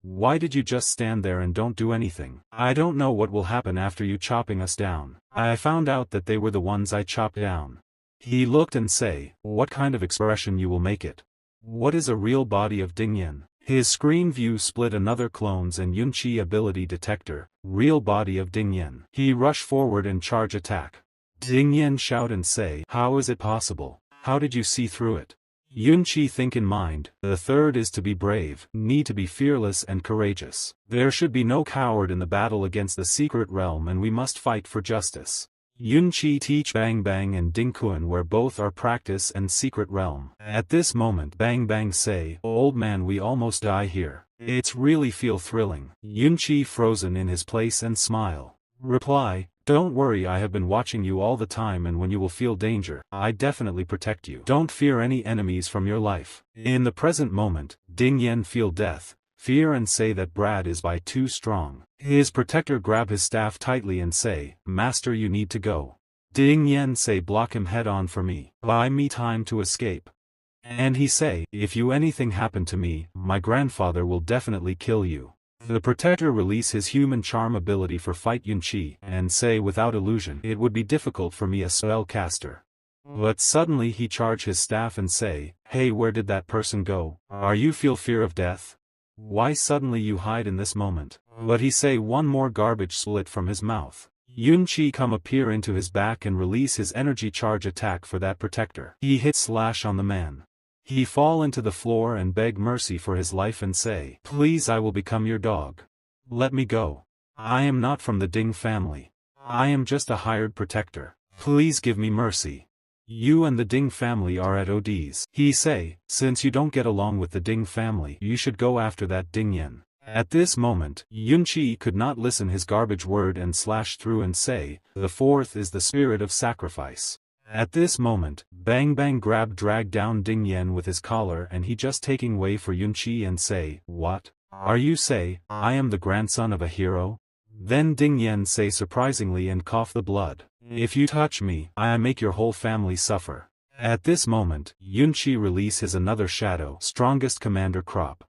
Why did you just stand there and don't do anything? I don't know what will happen after you chopping us down. I found out that they were the ones I chopped down. He looked and say, what kind of expression you will make it? What is a real body of Ding Yan? His screen view split another clones and Yunqi ability detector, real body of Ding Yan. He rush forward and charge attack. Ding Yan shout and say, how is it possible? How did you see through it? Yunqi think in mind, the third is to be brave, need to be fearless and courageous. There should be no coward in the battle against the secret realm and we must fight for justice. Yunqi teach Bang Bang and Ding Kun where both are practice and secret realm. At this moment Bang Bang say, old man we almost die here. It's really feel thrilling. Yunqi frozen in his place and smile. Reply, don't worry I have been watching you all the time and when you will feel danger, I definitely protect you. Don't fear any enemies from your life. In the present moment, Ding Yan feel death, fear and say that Brad is by too strong. His protector grab his staff tightly and say, Master you need to go. Ding Yen say block him head on for me. Buy me time to escape. And he say, if you anything happen to me, my grandfather will definitely kill you. The protector release his human charm ability for fight Yunqi, and say without illusion, it would be difficult for me a spellcaster. But suddenly he charge his staff and say, hey, where did that person go? Are you feel fear of death? Why suddenly you hide in this moment? But he say one more garbage split from his mouth. Yunqi come appear into his back and release his energy charge attack for that protector. He hit slash on the man. He fall into the floor and beg mercy for his life and say, please, I will become your dog. Let me go. I am not from the Ding family. I am just a hired protector. Please give me mercy. You and the Ding family are at odds. He say, since you don't get along with the Ding family, you should go after that Ding Yen. At this moment, Yunqi could not listen his garbage word and slash through and say, the fourth is the spirit of sacrifice. At this moment, Bang Bang drag down Ding Yen with his collar and he just taking way for Yunqi and say, what? Are you say, I am the grandson of a hero? Then Ding Yen say surprisingly and cough the blood. If you touch me, I make your whole family suffer. At this moment, Yunqi release his another shadow, strongest commander crop.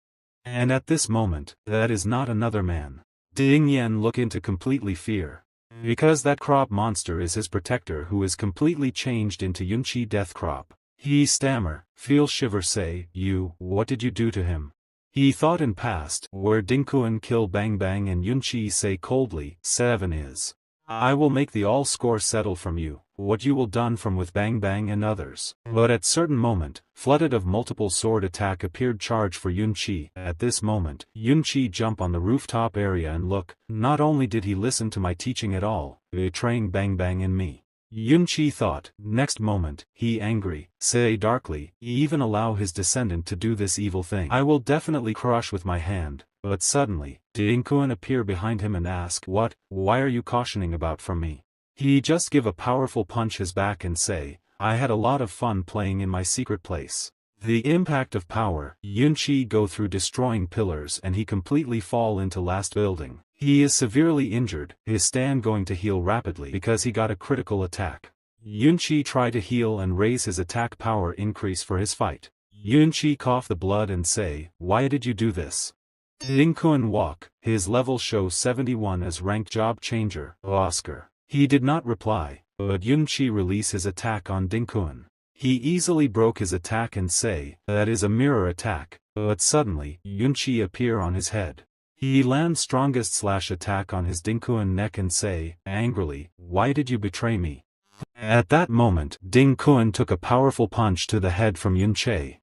And at this moment, that is not another man. Ding Yen look into completely fear. Because that crop monster is his protector who is completely changed into Yunqi death crop. He stammer, feel shiver say, you, what did you do to him? He thought in past, where Dingkuan kill Bang Bang and Yunqi say coldly, 7 is. I will make the all score settle from you, what you will done from with Bang Bang and others. But at certain moment, flooded of multiple sword attack appeared charge for Yunqi. At this moment, Yunqi jump on the rooftop area and look, not only did he listen to my teaching at all, betraying Bang Bang and me. Yunqi thought, next moment, he angry, say darkly, even allow his descendant to do this evil thing. I will definitely crush with my hand. But suddenly, Dingkuan appear behind him and ask, what, why are you cautioning about from me? He just give a powerful punch his back and say, I had a lot of fun playing in my secret place. The impact of power, Yunqi go through destroying pillars and he completely fall into last building. He is severely injured, his stand going to heal rapidly because he got a critical attack. Yunqi try to heal and raise his attack power increase for his fight. Yunqi cough the blood and say, why did you do this? Dingkuan walk, his level show 71 as rank job changer, Oscar. He did not reply, but Yunqi release his attack on Dingkuan. He easily broke his attack and say, that is a mirror attack, but suddenly, Yunqi appear on his head. He land strongest slash attack on his Dingkuan neck and say, angrily, why did you betray me? At that moment, Dingkuan took a powerful punch to the head from Yunqi.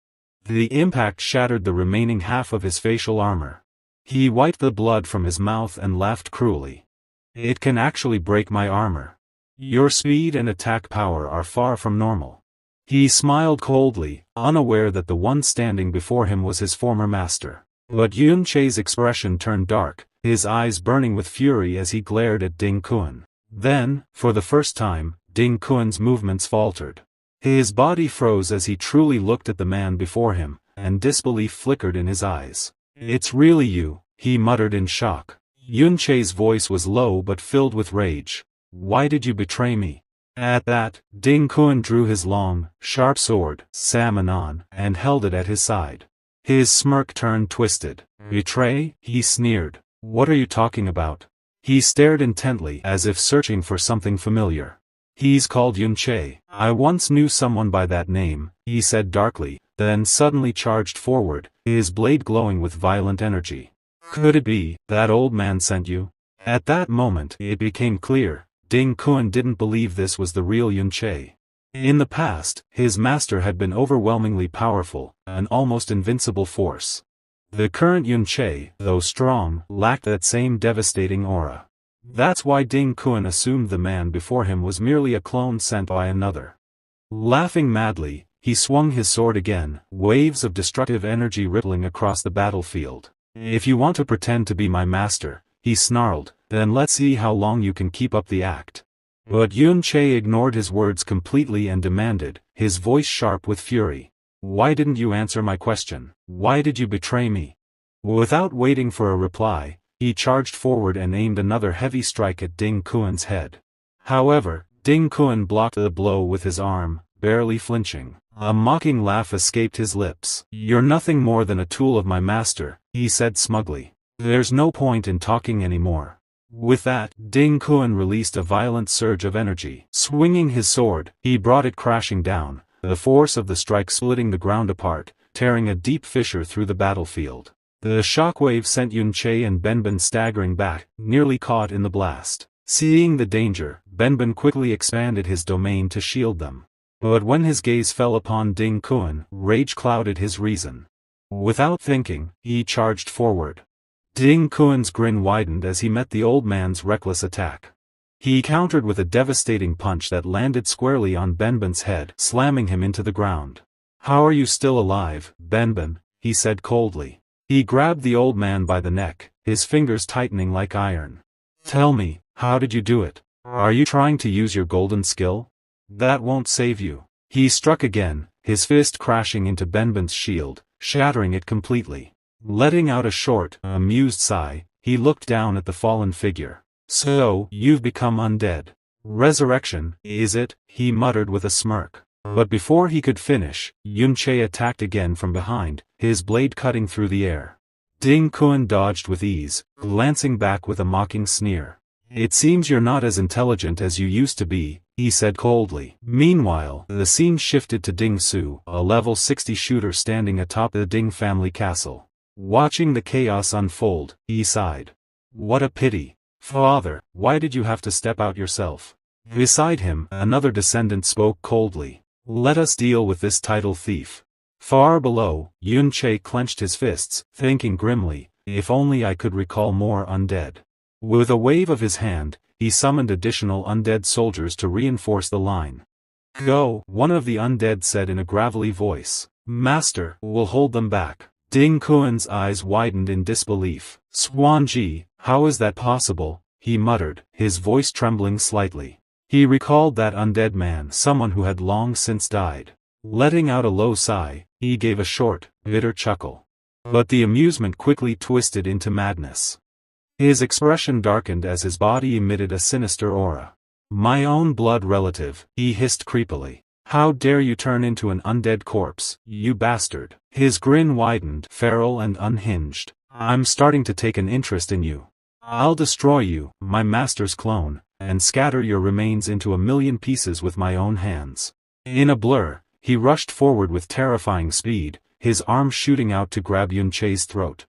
The impact shattered the remaining half of his facial armor. He wiped the blood from his mouth and laughed cruelly. It can actually break my armor. Your speed and attack power are far from normal. He smiled coldly, unaware that the one standing before him was his former master. But Yunqi's expression turned dark, his eyes burning with fury as he glared at Dingkuan. Then, for the first time, Dingkuan's movements faltered. His body froze as he truly looked at the man before him, and disbelief flickered in his eyes. It's really you, he muttered in shock. Yunqi's voice was low but filled with rage. Why did you betray me? At that, Dingkuan drew his long, sharp sword, Samanon, and held it at his side. His smirk turned twisted. Betray? He sneered. What are you talking about? He stared intently as if searching for something familiar. He's called Yunqi. I once knew someone by that name, he said darkly, then suddenly charged forward, his blade glowing with violent energy. Could it be, that old man sent you? At that moment, it became clear, Dingkuan didn't believe this was the real Yunqi. In the past, his master had been overwhelmingly powerful, an almost invincible force. The current Yunqi, though strong, lacked that same devastating aura. That's why Dingkuan assumed the man before him was merely a clone sent by another. Laughing madly, he swung his sword again, waves of destructive energy rippling across the battlefield. If you want to pretend to be my master, he snarled, then let's see how long you can keep up the act. But Yunqi ignored his words completely and demanded, his voice sharp with fury. Why didn't you answer my question? Why did you betray me? Without waiting for a reply, he charged forward and aimed another heavy strike at Dingkuan's head. However, Ding Kun blocked the blow with his arm, barely flinching. A mocking laugh escaped his lips. "You're nothing more than a tool of my master," he said smugly. "There's no point in talking anymore." With that, Ding Kun released a violent surge of energy. Swinging his sword, he brought it crashing down, the force of the strike splitting the ground apart, tearing a deep fissure through the battlefield. The shockwave sent Yunche and Benben staggering back, nearly caught in the blast. Seeing the danger, Benben quickly expanded his domain to shield them. But when his gaze fell upon Ding Kun, rage clouded his reason. Without thinking, he charged forward. Ding Kun's grin widened as he met the old man's reckless attack. He countered with a devastating punch that landed squarely on Benben's head, slamming him into the ground. "How are you still alive, Benben?" he said coldly. He grabbed the old man by the neck, his fingers tightening like iron. "Tell me, how did you do it? Are you trying to use your golden skill? That won't save you." He struck again, his fist crashing into Benben's shield, shattering it completely. Letting out a short, amused sigh, he looked down at the fallen figure. "So, you've become undead. Resurrection, is it?" he muttered with a smirk. But before he could finish, Yunche attacked again from behind, his blade cutting through the air. Ding Kun dodged with ease, glancing back with a mocking sneer. "It seems you're not as intelligent as you used to be," he said coldly. Meanwhile, the scene shifted to Ding Su, a level 60 shooter standing atop the Ding family castle. Watching the chaos unfold, he sighed. "What a pity. Father, why did you have to step out yourself?" Beside him, another descendant spoke coldly. "Let us deal with this title thief." Far below, Yunche clenched his fists, thinking grimly, "If only I could recall more undead." With a wave of his hand, he summoned additional undead soldiers to reinforce the line. "Go," one of the undead said in a gravelly voice. "Master, we'll hold them back." Ding Kun's eyes widened in disbelief. "Swanji, how is that possible?" he muttered, his voice trembling slightly. He recalled that undead man, someone who had long since died. Letting out a low sigh, he gave a short, bitter chuckle. But the amusement quickly twisted into madness. His expression darkened as his body emitted a sinister aura. "My own blood relative," he hissed creepily. "How dare you turn into an undead corpse, you bastard?" His grin widened, feral and unhinged. "I'm starting to take an interest in you. I'll destroy you, my master's clone, and scatter your remains into a million pieces with my own hands." In a blur, he rushed forward with terrifying speed, his arm shooting out to grab Yunche's throat.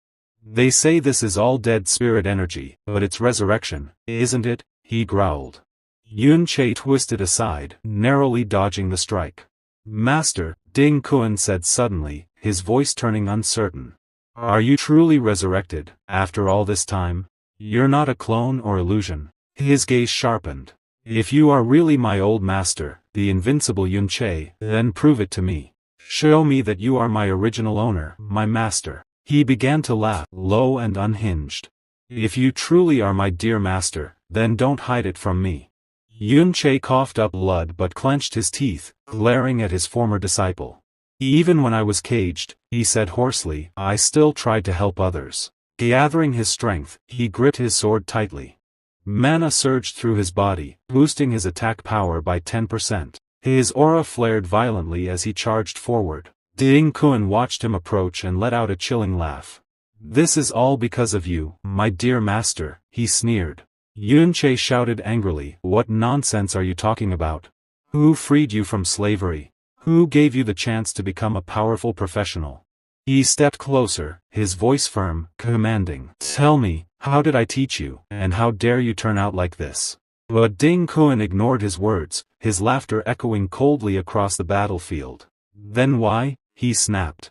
"They say this is all dead spirit energy, but it's resurrection, isn't it?" he growled. Yunche twisted aside, narrowly dodging the strike. "Master," Ding Kun said suddenly, his voice turning uncertain. "Are you truly resurrected, after all this time? You're not a clone or illusion?" His gaze sharpened. "If you are really my old master, the invincible Yunche, then prove it to me. Show me that you are my original owner, my master." He began to laugh, low and unhinged. "If you truly are my dear master, then don't hide it from me." Yunche coughed up blood but clenched his teeth, glaring at his former disciple. "Even when I was caged," he said hoarsely, "I still tried to help others." Gathering his strength, he gripped his sword tightly. Mana surged through his body, boosting his attack power by 10%. His aura flared violently as he charged forward. Ding Kun watched him approach and let out a chilling laugh. "This is all because of you, my dear master," he sneered. Yunche shouted angrily, "What nonsense are you talking about? Who freed you from slavery? Who gave you the chance to become a powerful professional?" He stepped closer, his voice firm, commanding. "Tell me, how did I teach you, and how dare you turn out like this?" But Ding Kun ignored his words, his laughter echoing coldly across the battlefield. "Then why?" he snapped.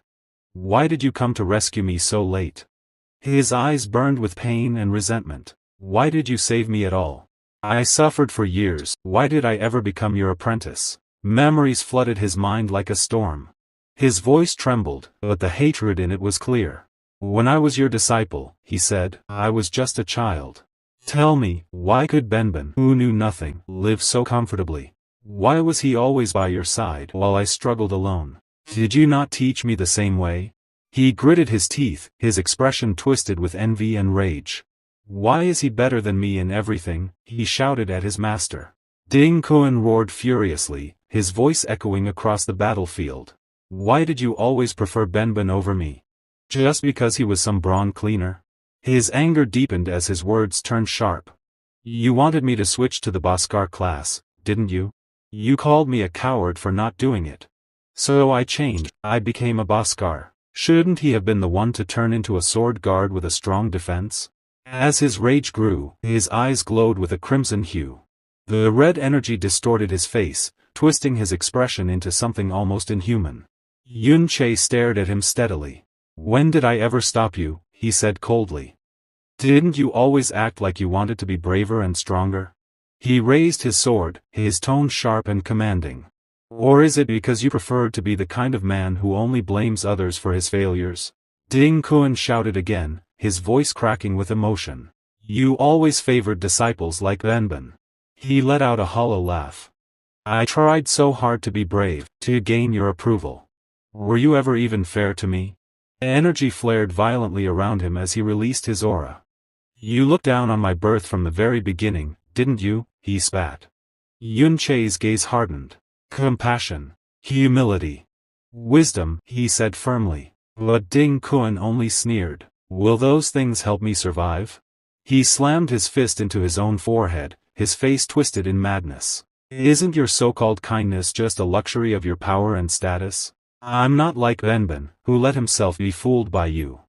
"Why did you come to rescue me so late?" His eyes burned with pain and resentment. "Why did you save me at all? I suffered for years, why did I ever become your apprentice?" Memories flooded his mind like a storm. His voice trembled, but the hatred in it was clear. "When I was your disciple," he said, "I was just a child. Tell me, why could Benben, who knew nothing, live so comfortably? Why was he always by your side while I struggled alone? Did you not teach me the same way?" He gritted his teeth, his expression twisted with envy and rage. "Why is he better than me in everything?" he shouted at his master. Ding Kun roared furiously, his voice echoing across the battlefield. Why did you always prefer Benben over me? Just because he was some brawn cleaner? His anger deepened as his words turned sharp. You wanted me to switch to the Bhaskar class, didn't you? You called me a coward for not doing it. So I changed, I became a Bhaskar. Shouldn't he have been the one to turn into a sword guard with a strong defense? As his rage grew, his eyes glowed with a crimson hue. The red energy distorted his face, twisting his expression into something almost inhuman. Yun Che stared at him steadily. When did I ever stop you? He said coldly. Didn't you always act like you wanted to be braver and stronger? He raised his sword, his tone sharp and commanding. Or is it because you preferred to be the kind of man who only blames others for his failures? Ding Kun shouted again, his voice cracking with emotion. You always favored disciples like Benben. He let out a hollow laugh. I tried so hard to be brave, to gain your approval. Were you ever even fair to me? Energy flared violently around him as he released his aura. You looked down on my birth from the very beginning, didn't you? He spat. Yun Che's gaze hardened. Compassion. Humility. Wisdom, he said firmly. But Ding Kun only sneered. Will those things help me survive? He slammed his fist into his own forehead, his face twisted in madness. Isn't your so-called kindness just a luxury of your power and status? I'm not like Benben, who let himself be fooled by you.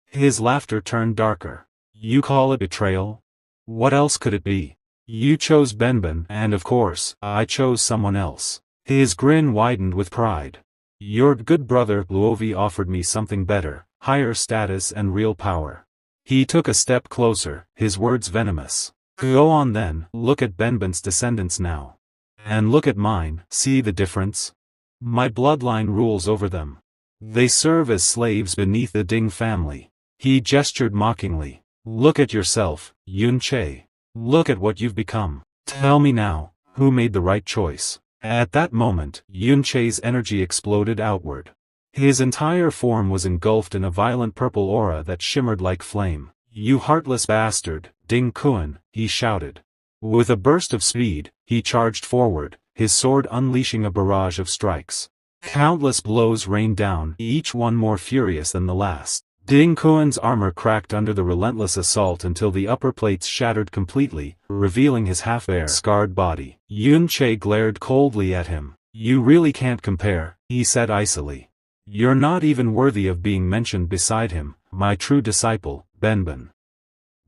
His laughter turned darker. You call it betrayal? What else could it be? You chose Benben, and of course, I chose someone else. His grin widened with pride. Your good brother Luovi offered me something better, higher status and real power. He took a step closer, his words venomous. Go on then, look at Benben's descendants now. And look at mine, see the difference? My bloodline rules over them. They serve as slaves beneath the Ding family. He gestured mockingly. Look at yourself, Yun Che. Look at what you've become. Tell me now, who made the right choice? At that moment, Yun Che's energy exploded outward. His entire form was engulfed in a violent purple aura that shimmered like flame. You heartless bastard, Ding Kun, he shouted. With a burst of speed, he charged forward, his sword unleashing a barrage of strikes. Countless blows rained down, each one more furious than the last. Ding Kun's armor cracked under the relentless assault until the upper plates shattered completely, revealing his half-bare, scarred body. Yun Che glared coldly at him. You really can't compare, he said icily. You're not even worthy of being mentioned beside him, my true disciple, Benben.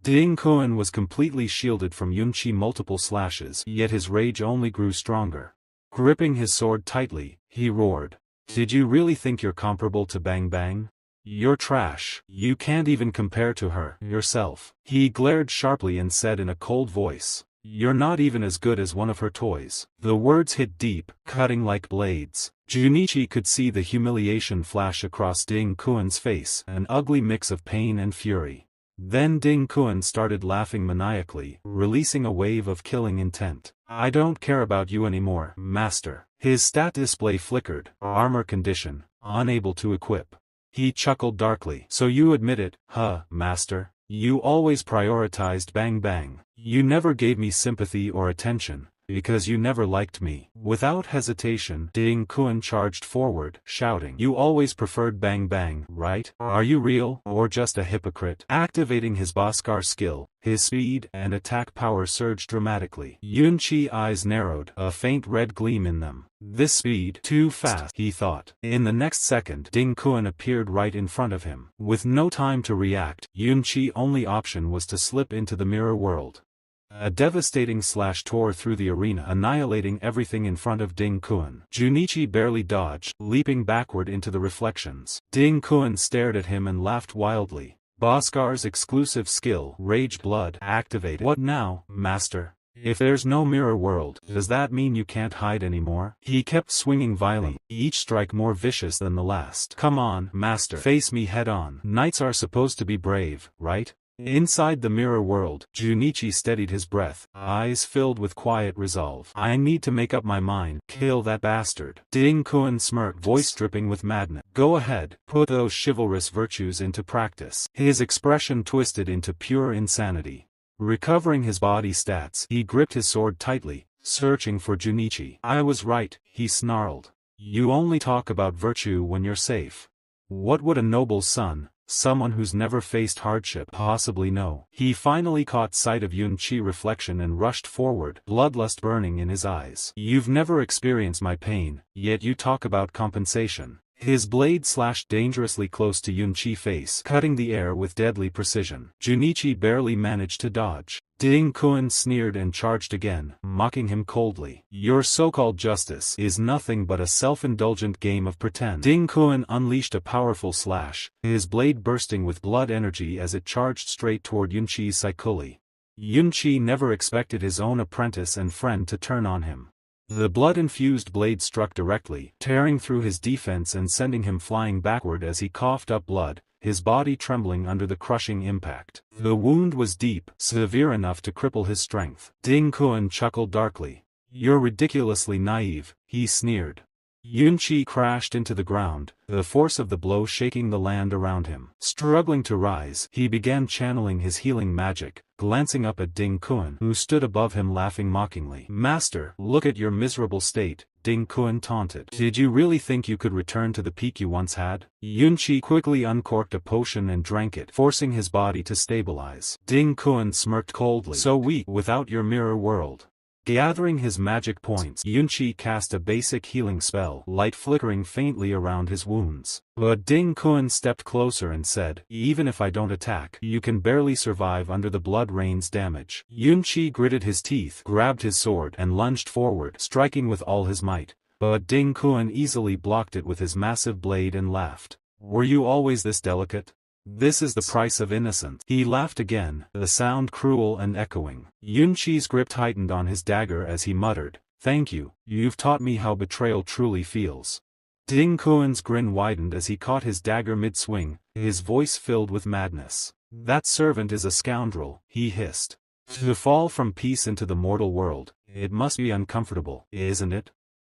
Ding Kun was completely shielded from Yun Che's multiple slashes, yet his rage only grew stronger. Gripping his sword tightly, he roared. Did you really think you're comparable to Bang Bang? You're trash. You can't even compare to her, yourself. He glared sharply and said in a cold voice. You're not even as good as one of her toys. The words hit deep, cutting like blades. Junichi could see the humiliation flash across Ding Kun's face, an ugly mix of pain and fury. Then Ding Kun started laughing maniacally, releasing a wave of killing intent. I don't care about you anymore, master. His stat display flickered, armor condition, unable to equip. He chuckled darkly. So you admit it, huh, master? You always prioritized Bang Bang. You never gave me sympathy or attention, because you never liked me. Without hesitation, Ding Kun charged forward, shouting. You always preferred Bang Bang, right? Are you real, or just a hypocrite? Activating his Bhaskar skill, his speed and attack power surged dramatically. Yun Che's eyes narrowed, a faint red gleam in them. This speed, too fast, he thought. In the next second, Ding Kun appeared right in front of him. With no time to react, Yun Che's only option was to slip into the mirror world. A devastating slash tore through the arena, annihilating everything in front of Ding Kun. Junichi barely dodged, leaping backward into the reflections. Ding Kun stared at him and laughed wildly. Bhaskar's exclusive skill, Rage Blood, activated. What now, master? If there's no mirror world, does that mean you can't hide anymore? He kept swinging violently, each strike more vicious than the last. Come on, master. Face me head on. Knights are supposed to be brave, right? Inside the mirror world, Junichi steadied his breath, eyes filled with quiet resolve. I need to make up my mind. Kill that bastard. Ding Kun smirked, voice dripping with madness. Go ahead, put those chivalrous virtues into practice. His expression twisted into pure insanity. Recovering his body stats, he gripped his sword tightly, searching for Junichi. I was right, he snarled. You only talk about virtue when you're safe. What would a noble son, someone who's never faced hardship, possibly know? He finally caught sight of Yunqi's reflection and rushed forward, bloodlust burning in his eyes. You've never experienced my pain, yet you talk about compensation. His blade slashed dangerously close to Yunqi's face, cutting the air with deadly precision. Junichi barely managed to dodge. Ding Kun sneered and charged again, mocking him coldly. Your so-called justice is nothing but a self-indulgent game of pretend. Ding Kun unleashed a powerful slash, his blade bursting with blood energy as it charged straight toward Yunqi's saikuli. Yunqi never expected his own apprentice and friend to turn on him. The blood-infused blade struck directly, tearing through his defense and sending him flying backward as he coughed up blood, his body trembling under the crushing impact. The wound was deep, severe enough to cripple his strength. Ding Kun chuckled darkly. You're ridiculously naive, he sneered. Yunqi crashed into the ground, the force of the blow shaking the land around him. Struggling to rise, he began channeling his healing magic, glancing up at Ding Kun, who stood above him laughing mockingly. Master, look at your miserable state, Ding Kun taunted. Did you really think you could return to the peak you once had? Yunqi quickly uncorked a potion and drank it, forcing his body to stabilize. Ding Kun smirked coldly. So weak without your mirror world. Gathering his magic points, Yunqi cast a basic healing spell, light flickering faintly around his wounds. But Ding Kun stepped closer and said, even if I don't attack, you can barely survive under the blood rain's damage. Yunqi gritted his teeth, grabbed his sword, and lunged forward, striking with all his might. But Ding Kun easily blocked it with his massive blade and laughed. Were you always this delicate? This is the price of innocence. He laughed again, the sound cruel and echoing. Yunqi's grip tightened on his dagger as he muttered, thank you, you've taught me how betrayal truly feels. Ding Kun's grin widened as he caught his dagger mid-swing, his voice filled with madness. That servant is a scoundrel, he hissed. To fall from peace into the mortal world, it must be uncomfortable, isn't it?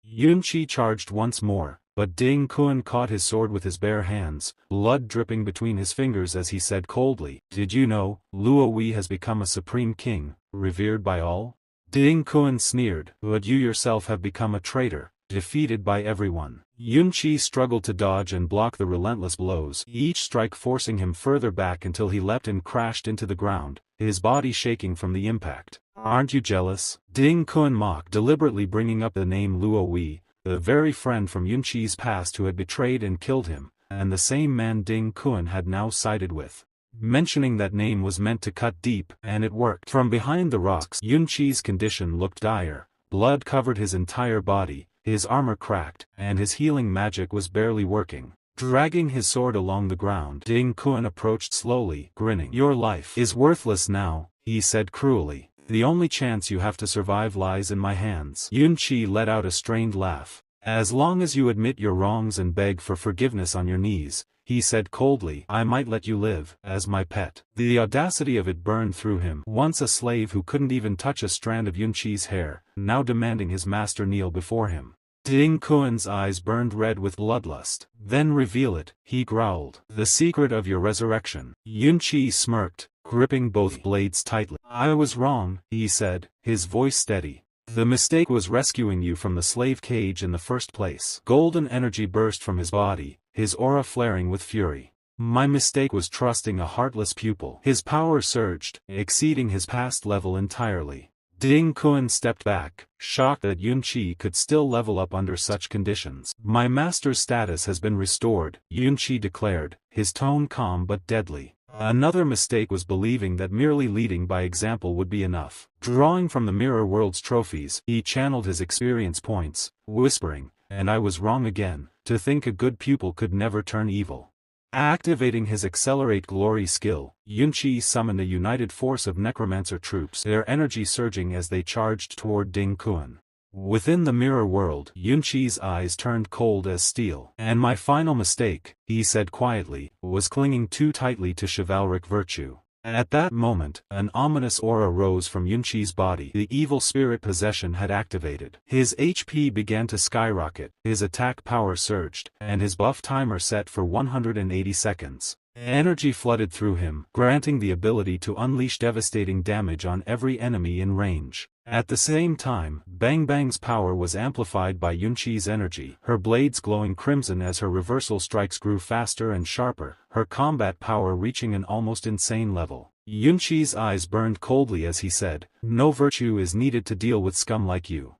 Yunqi charged once more. But Ding Kun caught his sword with his bare hands, blood dripping between his fingers as he said coldly, did you know, Luo Wei has become a supreme king, revered by all? Ding Kun sneered, but you yourself have become a traitor, defeated by everyone. Yunqi struggled to dodge and block the relentless blows, each strike forcing him further back until he leapt and crashed into the ground, his body shaking from the impact. Aren't you jealous? Ding Kun mocked, deliberately bringing up the name Luo Wei, the very friend from Yunqi's past who had betrayed and killed him, and the same man Ding Kun had now sided with. Mentioning that name was meant to cut deep, and it worked. From behind the rocks, Yunqi's condition looked dire. Blood covered his entire body, his armor cracked, and his healing magic was barely working. Dragging his sword along the ground, Ding Kun approached slowly, grinning. Your life is worthless now, he said cruelly. The only chance you have to survive lies in my hands. Yunqi let out a strained laugh. As long as you admit your wrongs and beg for forgiveness on your knees, he said coldly, I might let you live, as my pet. The audacity of it burned through him. Once a slave who couldn't even touch a strand of Yunqi's hair, now demanding his master kneel before him. Ding Kun's eyes burned red with bloodlust. Then reveal it, he growled. The secret of your resurrection. Yunqi smirked, gripping both blades tightly. I was wrong, he said, his voice steady. The mistake was rescuing you from the slave cage in the first place. Golden energy burst from his body, his aura flaring with fury. My mistake was trusting a heartless pupil. His power surged, exceeding his past level entirely. Ding Kun stepped back, shocked that Yunqi could still level up under such conditions. My master's status has been restored, Yunqi declared, his tone calm but deadly. Another mistake was believing that merely leading by example would be enough. Drawing from the Mirror World's trophies, he channeled his experience points, whispering, and I was wrong again, to think a good pupil could never turn evil. Activating his Accelerate Glory skill, Yunqi summoned a united force of necromancer troops, their energy surging as they charged toward Ding Kun. Within the mirror world, Yunqi's eyes turned cold as steel. And my final mistake, he said quietly, was clinging too tightly to chivalric virtue. At that moment, an ominous aura rose from Yunqi's body. The evil spirit possession had activated. His HP began to skyrocket, his attack power surged, and his buff timer set for 180 seconds. Energy flooded through him, granting the ability to unleash devastating damage on every enemy in range. At the same time, Bang Bang's power was amplified by Yunqi's energy, her blades glowing crimson as her reversal strikes grew faster and sharper, her combat power reaching an almost insane level. Yunqi's eyes burned coldly as he said, "No virtue is needed to deal with scum like you.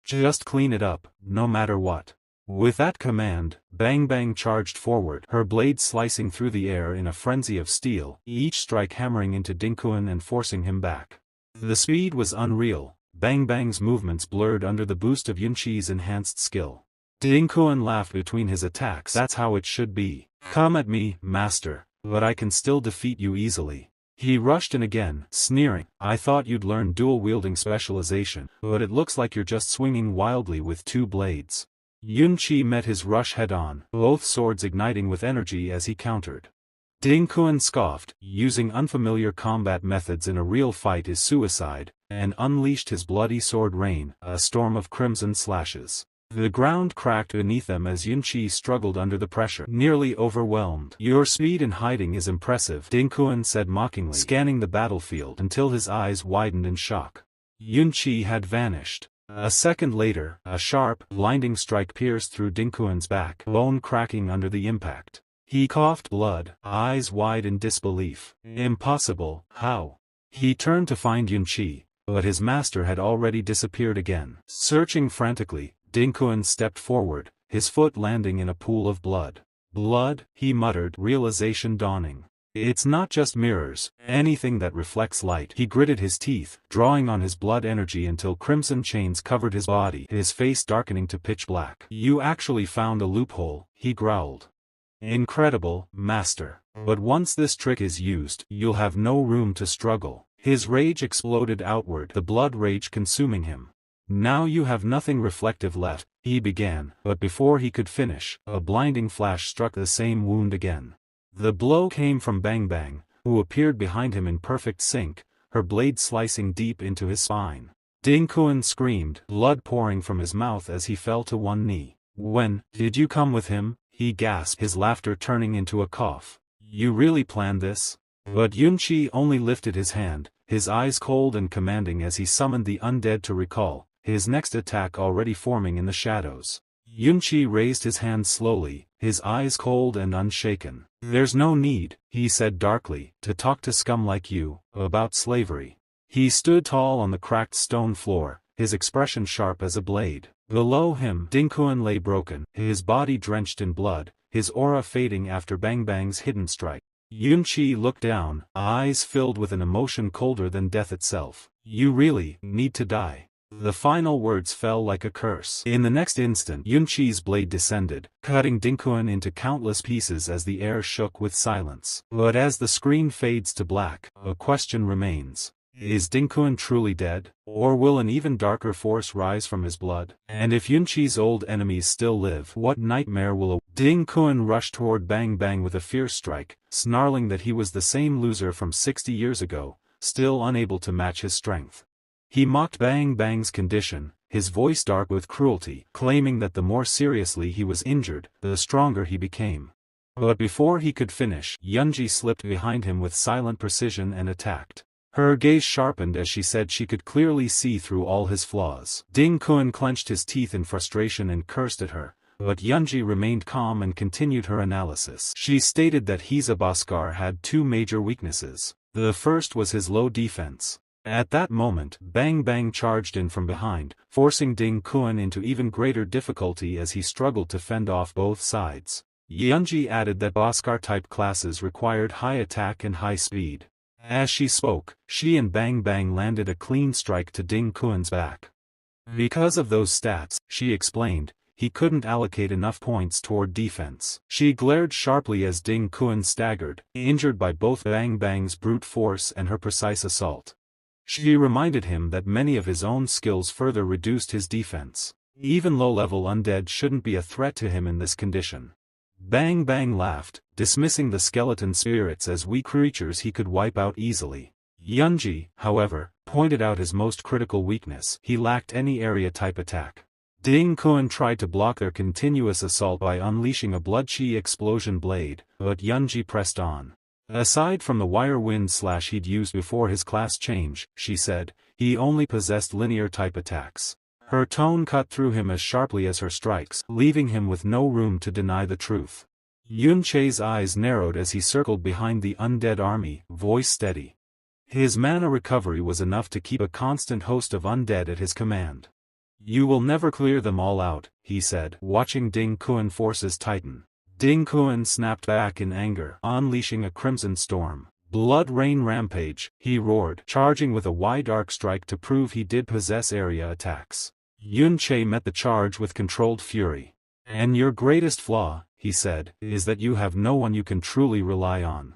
Just clean it up, no matter what." With that command, Bang Bang charged forward, her blades slicing through the air in a frenzy of steel, each strike hammering into Dingkuan and forcing him back. The speed was unreal, Bang Bang's movements blurred under the boost of Yunqi's enhanced skill. Dingkuan laughed between his attacks. "That's how it should be. Come at me, master, but I can still defeat you easily." He rushed in again, sneering, "I thought you'd learn dual-wielding specialization, but it looks like you're just swinging wildly with two blades." Yunqi met his rush head-on, both swords igniting with energy as he countered. Dingkuan scoffed, "Using unfamiliar combat methods in a real fight is suicide," and unleashed his bloody sword rain, a storm of crimson slashes. The ground cracked beneath them as Yunqi struggled under the pressure, nearly overwhelmed. "Your speed in hiding is impressive," Dingkuan said mockingly, scanning the battlefield until his eyes widened in shock. Yunqi had vanished. A second later, a sharp, blinding strike pierced through Dingkuan's back, bone cracking under the impact. He coughed blood, eyes wide in disbelief. "Impossible, how?" He turned to find Yunqi, but his master had already disappeared again. Searching frantically, Dingkuan stepped forward, his foot landing in a pool of blood. "Blood," he muttered, realization dawning. "It's not just mirrors, anything that reflects light." He gritted his teeth, drawing on his blood energy until crimson chains covered his body, his face darkening to pitch black. "You actually found a loophole," he growled. "Incredible, master. But once this trick is used, you'll have no room to struggle." His rage exploded outward, the blood rage consuming him. "Now you have nothing reflective left," he began, but before he could finish, a blinding flash struck the same wound again. The blow came from Bang Bang, who appeared behind him in perfect sync, her blade slicing deep into his spine. Dingkuan screamed, blood pouring from his mouth as he fell to one knee. "When did you come with him?" he gasped, his laughter turning into a cough. "You really planned this?" But Yunqi only lifted his hand, his eyes cold and commanding as he summoned the undead to recall, his next attack already forming in the shadows. Yunqi raised his hand slowly, his eyes cold and unshaken. "There's no need," he said darkly, "to talk to scum like you about slavery." He stood tall on the cracked stone floor, his expression sharp as a blade. Below him, Dingkuan lay broken, his body drenched in blood, his aura fading after Bang Bang's hidden strike. Yunqi looked down, eyes filled with an emotion colder than death itself. "You really need to die." The final words fell like a curse. In the next instant, Yunqi's blade descended, cutting Dingkuan into countless pieces as the air shook with silence. But as the screen fades to black, a question remains. Is Dingkuan truly dead, or will an even darker force rise from his blood? And if Yunqi's old enemies still live, what nightmare will await? Dingkuan rushed toward Bang Bang with a fierce strike, snarling that he was the same loser from 60 years ago, still unable to match his strength. He mocked Bang Bang's condition, his voice dark with cruelty, claiming that the more seriously he was injured, the stronger he became. But before he could finish, Yunji slipped behind him with silent precision and attacked. Her gaze sharpened as she said she could clearly see through all his flaws. Dingkuan clenched his teeth in frustration and cursed at her, but Yunji remained calm and continued her analysis. She stated that Bhaskar had two major weaknesses. The first was his low defense. At that moment, Bang Bang charged in from behind, forcing Dingkuan into even greater difficulty as he struggled to fend off both sides. Yunji added that Bhaskar-type classes required high attack and high speed. As she spoke, she and Bang Bang landed a clean strike to Dingkuan's back. Because of those stats, she explained, he couldn't allocate enough points toward defense. She glared sharply as Dingkuan staggered, injured by both Bang Bang's brute force and her precise assault. She reminded him that many of his own skills further reduced his defense. Even low-level undead shouldn't be a threat to him in this condition. Bang Bang laughed, dismissing the skeleton spirits as weak creatures he could wipe out easily. Yunji, however, pointed out his most critical weakness: he lacked any area-type attack. Dingkuan tried to block their continuous assault by unleashing a blood-chi explosion blade, but Yunji pressed on. Aside from the wire wind slash he'd used before his class change, she said, he only possessed linear-type attacks. Her tone cut through him as sharply as her strikes, leaving him with no room to deny the truth. Yun Che's eyes narrowed as he circled behind the undead army, voice steady. His mana recovery was enough to keep a constant host of undead at his command. You will never clear them all out, he said, watching Ding Kuan forces tighten. Ding Kuan snapped back in anger, unleashing a crimson storm. Blood rain rampage, he roared, charging with a wide arc strike to prove he did possess area attacks. Yun Che met the charge with controlled fury. And your greatest flaw, he said, is that you have no one you can truly rely on.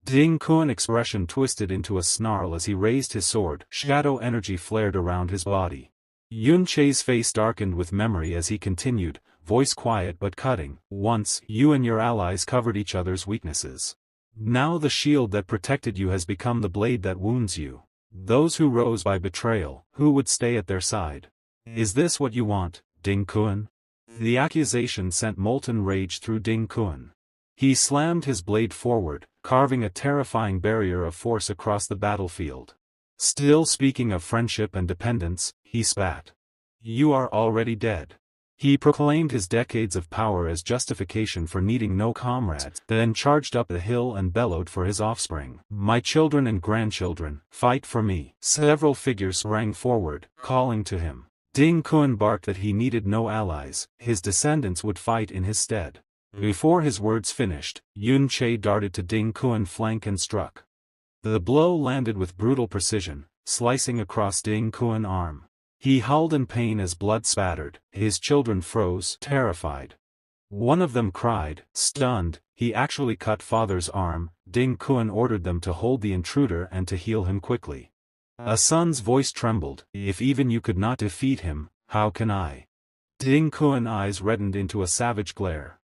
Ding Kuan's expression twisted into a snarl as he raised his sword, shadow energy flared around his body. Yun Che's face darkened with memory as he continued, voice quiet but cutting. Once, you and your allies covered each other's weaknesses. Now the shield that protected you has become the blade that wounds you. Those who rose by betrayal, who would stay at their side? Is this what you want, Ding Kuan? The accusation sent molten rage through Ding Kuan. He slammed his blade forward, carving a terrifying barrier of force across the battlefield. Still speaking of friendship and dependence, he spat. You are already dead. He proclaimed his decades of power as justification for needing no comrades, then charged up the hill and bellowed for his offspring. My children and grandchildren, fight for me. Several figures sprang forward, calling to him. Ding Kuan barked that he needed no allies, his descendants would fight in his stead. Before his words finished, Yun Che darted to Ding Kuan's flank and struck. The blow landed with brutal precision, slicing across Ding Kuan's arm. He howled in pain as blood spattered, his children froze, terrified. One of them cried, stunned. He actually cut father's arm. Ding Kuan ordered them to hold the intruder and to heal him quickly. A son's voice trembled, if even you could not defeat him, how can I? Ding Kuan's eyes reddened into a savage glare.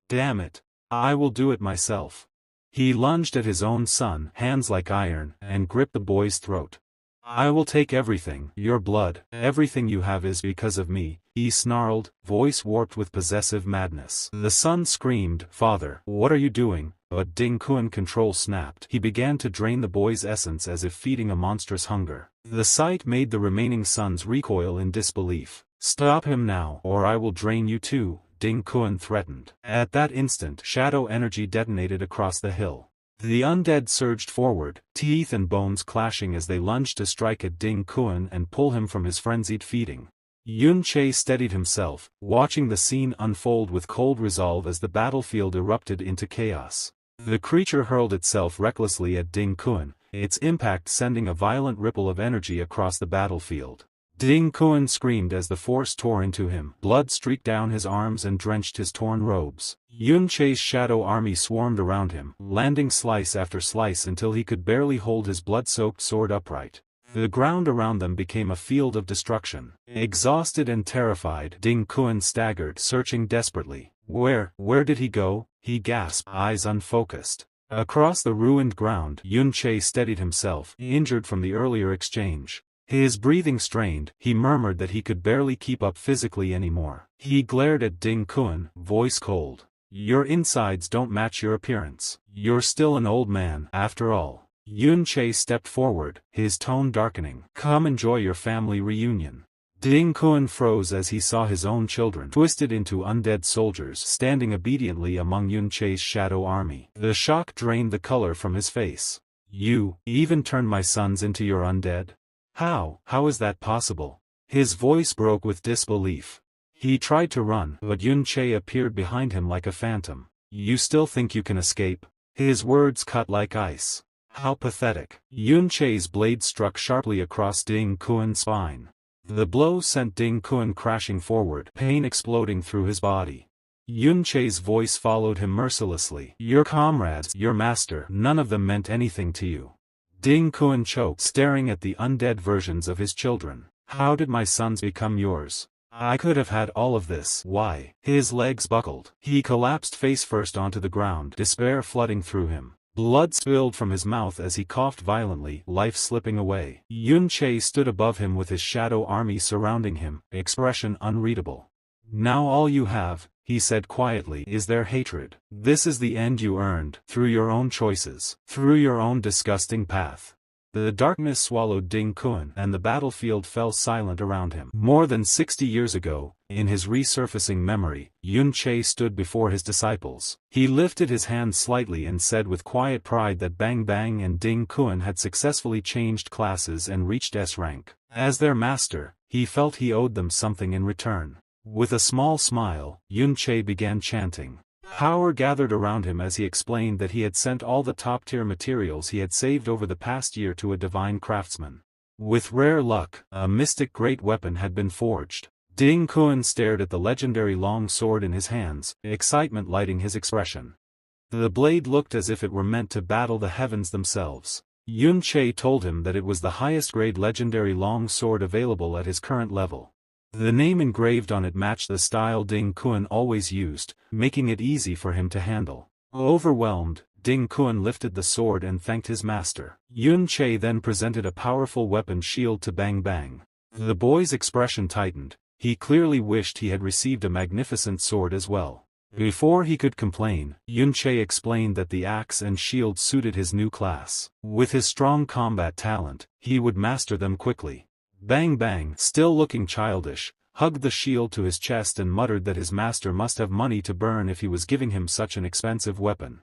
Damn it. I will do it myself. He lunged at his own son, hands like iron, and gripped the boy's throat. I will take everything, your blood, everything you have is because of me, he snarled, voice warped with possessive madness. The son screamed, Father, what are you doing? But Ding Kuan's control snapped. He began to drain the boy's essence as if feeding a monstrous hunger. The sight made the remaining sons recoil in disbelief. Stop him now, or I will drain you too, Ding Kuan threatened. At that instant, shadow energy detonated across the hill. The undead surged forward, teeth and bones clashing as they lunged to strike at Ding Kuan and pull him from his frenzied feeding. Yun Che steadied himself, watching the scene unfold with cold resolve as the battlefield erupted into chaos. The creature hurled itself recklessly at Ding Kuan, its impact sending a violent ripple of energy across the battlefield. Ding Kuan screamed as the force tore into him. Blood streaked down his arms and drenched his torn robes. Yun Che's shadow army swarmed around him, landing slice after slice until he could barely hold his blood-soaked sword upright. The ground around them became a field of destruction. Exhausted and terrified, Ding Kuan staggered, searching desperately. Where did he go? He gasped, eyes unfocused. Across the ruined ground, Yun Che steadied himself, injured from the earlier exchange. His breathing strained, he murmured that he could barely keep up physically anymore. He glared at Ding Kuan, voice cold. Your insides don't match your appearance. You're still an old man, after all. Yun Che stepped forward, his tone darkening. Come enjoy your family reunion. Ding Kuan froze as he saw his own children twisted into undead soldiers standing obediently among Yun Che's shadow army. The shock drained the color from his face. You even turned my sons into your undead? How is that possible? His voice broke with disbelief. He tried to run, but Yun Che appeared behind him like a phantom. You still think you can escape? His words cut like ice. How pathetic. Yun Che's blade struck sharply across Ding Kuan's spine. The blow sent Ding Kuan crashing forward, pain exploding through his body. Yun Che's voice followed him mercilessly. Your comrades, your master, none of them meant anything to you. Ding Kuan choked, staring at the undead versions of his children. How did my sons become yours? I could have had all of this. Why? His legs buckled. He collapsed face first onto the ground, despair flooding through him. Blood spilled from his mouth as he coughed violently, life slipping away. Yun Che stood above him with his shadow army surrounding him, expression unreadable. Now all you have, he said quietly, is their hatred. This is the end you earned, through your own choices, through your own disgusting path. The darkness swallowed Ding Kun and the battlefield fell silent around him. More than 60 years ago, in his resurfacing memory, Yun Che stood before his disciples. He lifted his hand slightly and said with quiet pride that Bang Bang and Ding Kun had successfully changed classes and reached S rank. As their master, he felt he owed them something in return. With a small smile, Yun Che began chanting. Power gathered around him as he explained that he had sent all the top-tier materials he had saved over the past year to a divine craftsman. With rare luck, a mystic great weapon had been forged. Ding Kun stared at the legendary long sword in his hands, excitement lighting his expression. The blade looked as if it were meant to battle the heavens themselves. Yun Che told him that it was the highest-grade legendary long sword available at his current level. The name engraved on it matched the style Ding Kun always used, making it easy for him to handle. Overwhelmed, Ding Kun lifted the sword and thanked his master. Yun Che then presented a powerful weapon shield to Bang Bang. The boy's expression tightened. He clearly wished he had received a magnificent sword as well. Before he could complain, Yun Che explained that the axe and shield suited his new class. With his strong combat talent, he would master them quickly. Bang Bang, still looking childish, hugged the shield to his chest and muttered that his master must have money to burn if he was giving him such an expensive weapon.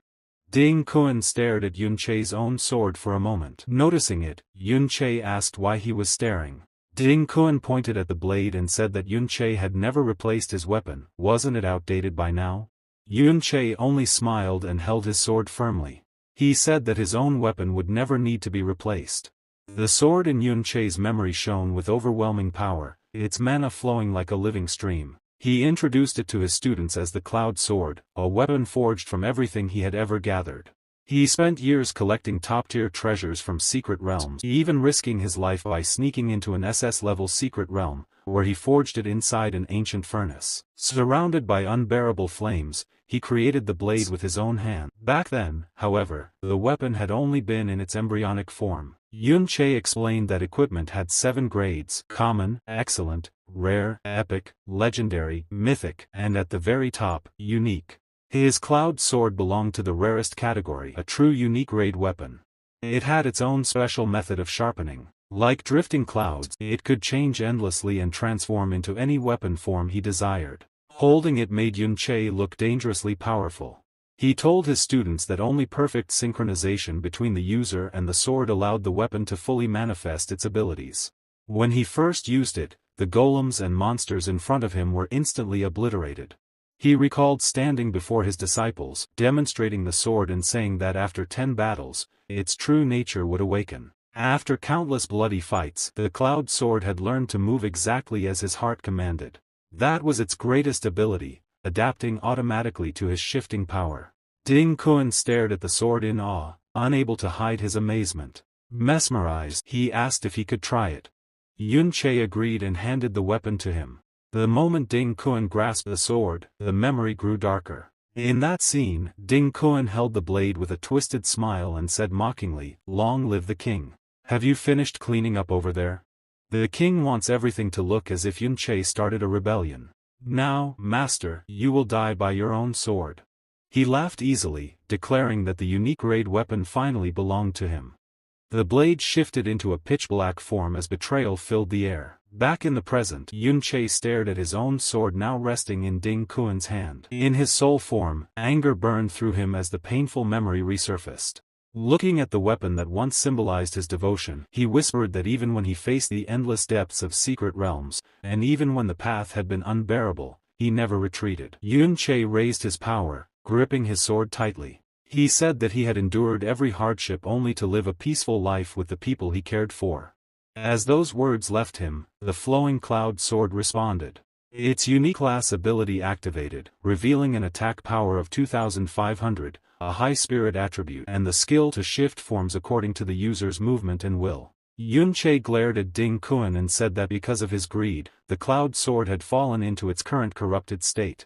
Ding Kun stared at Yun Che's own sword for a moment. Noticing it, Yun Che asked why he was staring. Ding Kun pointed at the blade and said that Yun Che had never replaced his weapon. Wasn't it outdated by now? Yun Che only smiled and held his sword firmly. He said that his own weapon would never need to be replaced. The sword in Yun Che's memory shone with overwhelming power, its mana flowing like a living stream. He introduced it to his students as the Cloud Sword, a weapon forged from everything he had ever gathered. He spent years collecting top-tier treasures from secret realms, even risking his life by sneaking into an SS-level secret realm, where he forged it inside an ancient furnace. Surrounded by unbearable flames, he created the blade with his own hand. Back then, however, the weapon had only been in its embryonic form. Yun Che explained that equipment had 7 grades: common, excellent, rare, epic, legendary, mythic, and at the very top, unique. His Cloud Sword belonged to the rarest category, a true unique grade weapon. It had its own special method of sharpening. Like drifting clouds, it could change endlessly and transform into any weapon form he desired. Holding it made Yun Che look dangerously powerful. He told his students that only perfect synchronization between the user and the sword allowed the weapon to fully manifest its abilities. When he first used it, the golems and monsters in front of him were instantly obliterated. He recalled standing before his disciples, demonstrating the sword and saying that after 10 battles, its true nature would awaken. After countless bloody fights, the Cloud Sword had learned to move exactly as his heart commanded. That was its greatest ability, adapting automatically to his shifting power. Ding Kun stared at the sword in awe, unable to hide his amazement. Mesmerized, he asked if he could try it. Yun Che agreed and handed the weapon to him. The moment Ding Kun grasped the sword, the memory grew darker. In that scene, Ding Kun held the blade with a twisted smile and said mockingly, "Long live the king. Have you finished cleaning up over there? The king wants everything to look as if Yun Che started a rebellion. Now, master, you will die by your own sword." He laughed easily, declaring that the unique grade weapon finally belonged to him. The blade shifted into a pitch-black form as betrayal filled the air. Back in the present, Yun Che stared at his own sword now resting in Ding Kun's hand. In his soul form, anger burned through him as the painful memory resurfaced. Looking at the weapon that once symbolized his devotion, he whispered that even when he faced the endless depths of secret realms, and even when the path had been unbearable, he never retreated. Yun Che raised his power, gripping his sword tightly. He said that he had endured every hardship only to live a peaceful life with the people he cared for. As those words left him, the flowing Cloud Sword responded. Its unique class ability activated, revealing an attack power of 2500, a high spirit attribute, and the skill to shift forms according to the user's movement and will. Yun Che glared at Ding Kun and said that because of his greed, the Cloud Sword had fallen into its current corrupted state.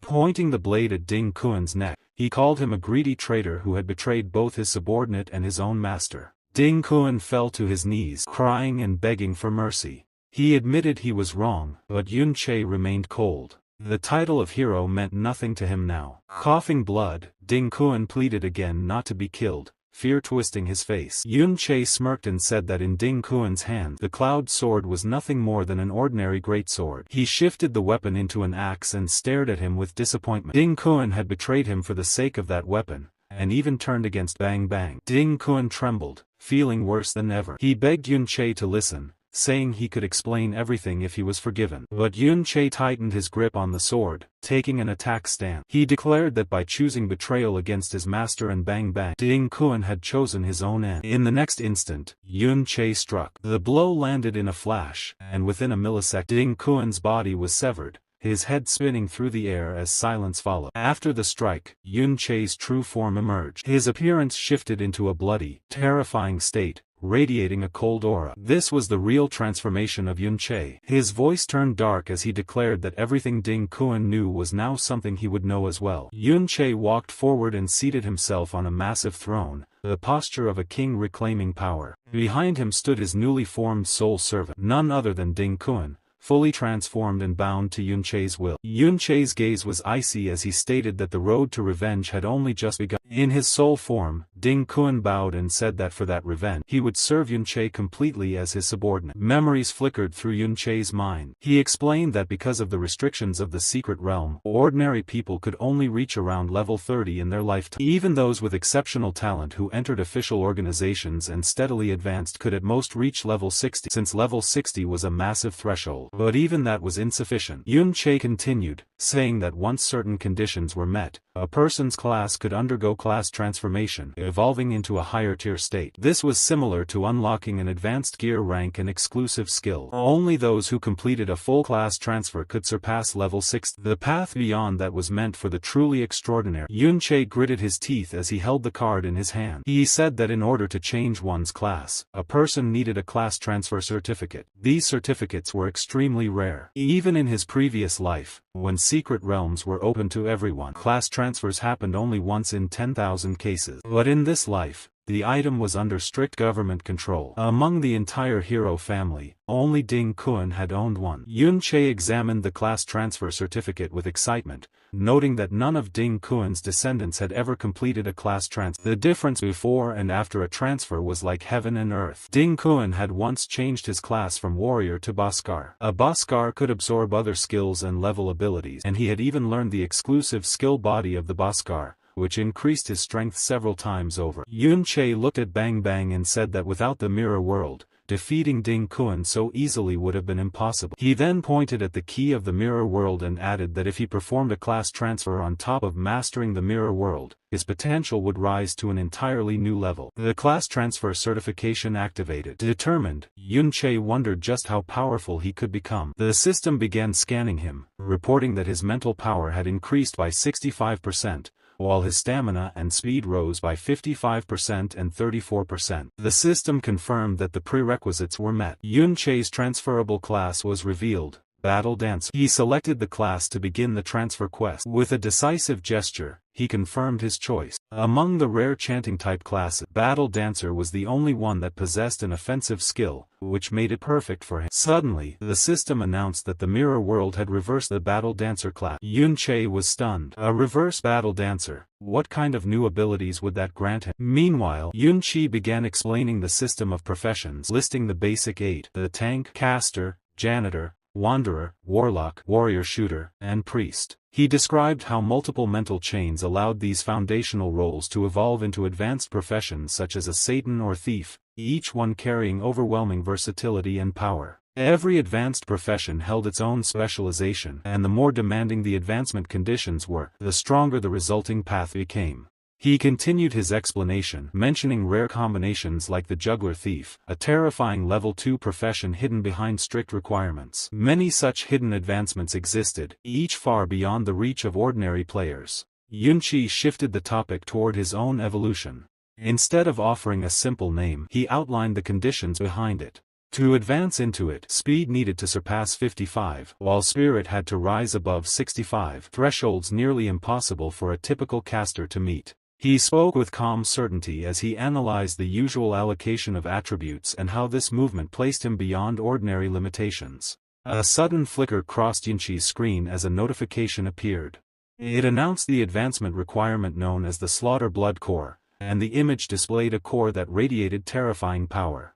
Pointing the blade at Ding Kun's neck, he called him a greedy traitor who had betrayed both his subordinate and his own master. Ding Kun fell to his knees, crying and begging for mercy. He admitted he was wrong, but Yun Che remained cold. The title of hero meant nothing to him now. Coughing blood, Ding Kun pleaded again not to be killed, fear twisting his face. Yun Che smirked and said that in Ding Kuan's hand the cloud sword was nothing more than an ordinary greatsword. He shifted the weapon into an axe and stared at him with disappointment. Ding Kuan had betrayed him for the sake of that weapon, and even turned against Bang Bang. Ding Kuan trembled, feeling worse than ever. He begged Yun Che to listen, saying he could explain everything if he was forgiven. But Yun Che tightened his grip on the sword, taking an attack stance. He declared that by choosing betrayal against his master and Bang Bang, Ding Kuan had chosen his own end. In the next instant, Yun Che struck. The blow landed in a flash, and within a millisecond Ding Kuan's body was severed, his head spinning through the air as silence followed. After the strike, Yun Che's true form emerged. His appearance shifted into a bloody, terrifying state, radiating a cold aura. This was the real transformation of Yun Che. His voice turned dark as he declared that everything Ding Kuan knew was now something he would know as well. Yun Che walked forward and seated himself on a massive throne, the posture of a king reclaiming power. Behind him stood his newly formed soul servant, none other than Ding Kuan, fully transformed and bound to Yun Che's will. Yun Che's gaze was icy as he stated that the road to revenge had only just begun. In his soul form, Ding Kuan bowed and said that for that revenge, he would serve Yun Che completely as his subordinate. Memories flickered through Yun Che's mind. He explained that because of the restrictions of the secret realm, ordinary people could only reach around level 30 in their lifetime. Even those with exceptional talent who entered official organizations and steadily advanced could at most reach level 60, since level 60 was a massive threshold. But even that was insufficient. Yun Che continued, saying that once certain conditions were met, a person's class could undergo class transformation, evolving into a higher tier state. This was similar to unlocking an advanced gear rank and exclusive skill. Only those who completed a full class transfer could surpass level 6. The path beyond that was meant for the truly extraordinary. Yun Che gritted his teeth as he held the card in his hand. He said that in order to change one's class, a person needed a class transfer certificate. These certificates were extremely rare. Even in his previous life, when secret realms were open to everyone, class transfers happened only once in 10,000 cases. But in this life, the item was under strict government control. Among the entire hero family, only Ding Kuan had owned one. Yun Che examined the class transfer certificate with excitement, noting that none of Ding Kuan's descendants had ever completed a class transfer. The difference before and after a transfer was like heaven and earth. Ding Kuan had once changed his class from warrior to Bhaskar. A Bhaskar could absorb other skills and level abilities, and he had even learned the exclusive skill body of the Bhaskar, which increased his strength several times over. Yun Che looked at Bang Bang and said that without the mirror world, defeating Ding Kuan so easily would have been impossible. He then pointed at the key of the mirror world and added that if he performed a class transfer on top of mastering the mirror world, his potential would rise to an entirely new level. The class transfer certification activated. Determined, Yun Che wondered just how powerful he could become. The system began scanning him, reporting that his mental power had increased by 65%. While his stamina and speed rose by 55% and 34%. The system confirmed that the prerequisites were met. Yun Che's transferable class was revealed, Battle Dancer. He selected the class to begin the transfer quest. With a decisive gesture, he confirmed his choice. Among the rare chanting-type classes, Battle Dancer was the only one that possessed an offensive skill, which made it perfect for him. Suddenly, the system announced that the Mirror World had reversed the Battle Dancer class. Yun Che was stunned. A reverse Battle Dancer? What kind of new abilities would that grant him? Meanwhile, Yun Che began explaining the system of professions, listing the basic 8, the tank, caster, janitor, wanderer, warlock, warrior shooter, and priest. He described how multiple mental chains allowed these foundational roles to evolve into advanced professions such as a Satan or thief, each one carrying overwhelming versatility and power. Every advanced profession held its own specialization, and the more demanding the advancement conditions were, the stronger the resulting path became. He continued his explanation, mentioning rare combinations like the juggler thief, a terrifying level 2 profession hidden behind strict requirements. Many such hidden advancements existed, each far beyond the reach of ordinary players. Yun Che shifted the topic toward his own evolution. Instead of offering a simple name, he outlined the conditions behind it. To advance into it, speed needed to surpass 55, while spirit had to rise above 65, thresholds nearly impossible for a typical caster to meet. He spoke with calm certainty as he analyzed the usual allocation of attributes and how this movement placed him beyond ordinary limitations. A sudden flicker crossed Yun Che's screen as a notification appeared. It announced the advancement requirement known as the Slaughter Blood Core, and the image displayed a core that radiated terrifying power.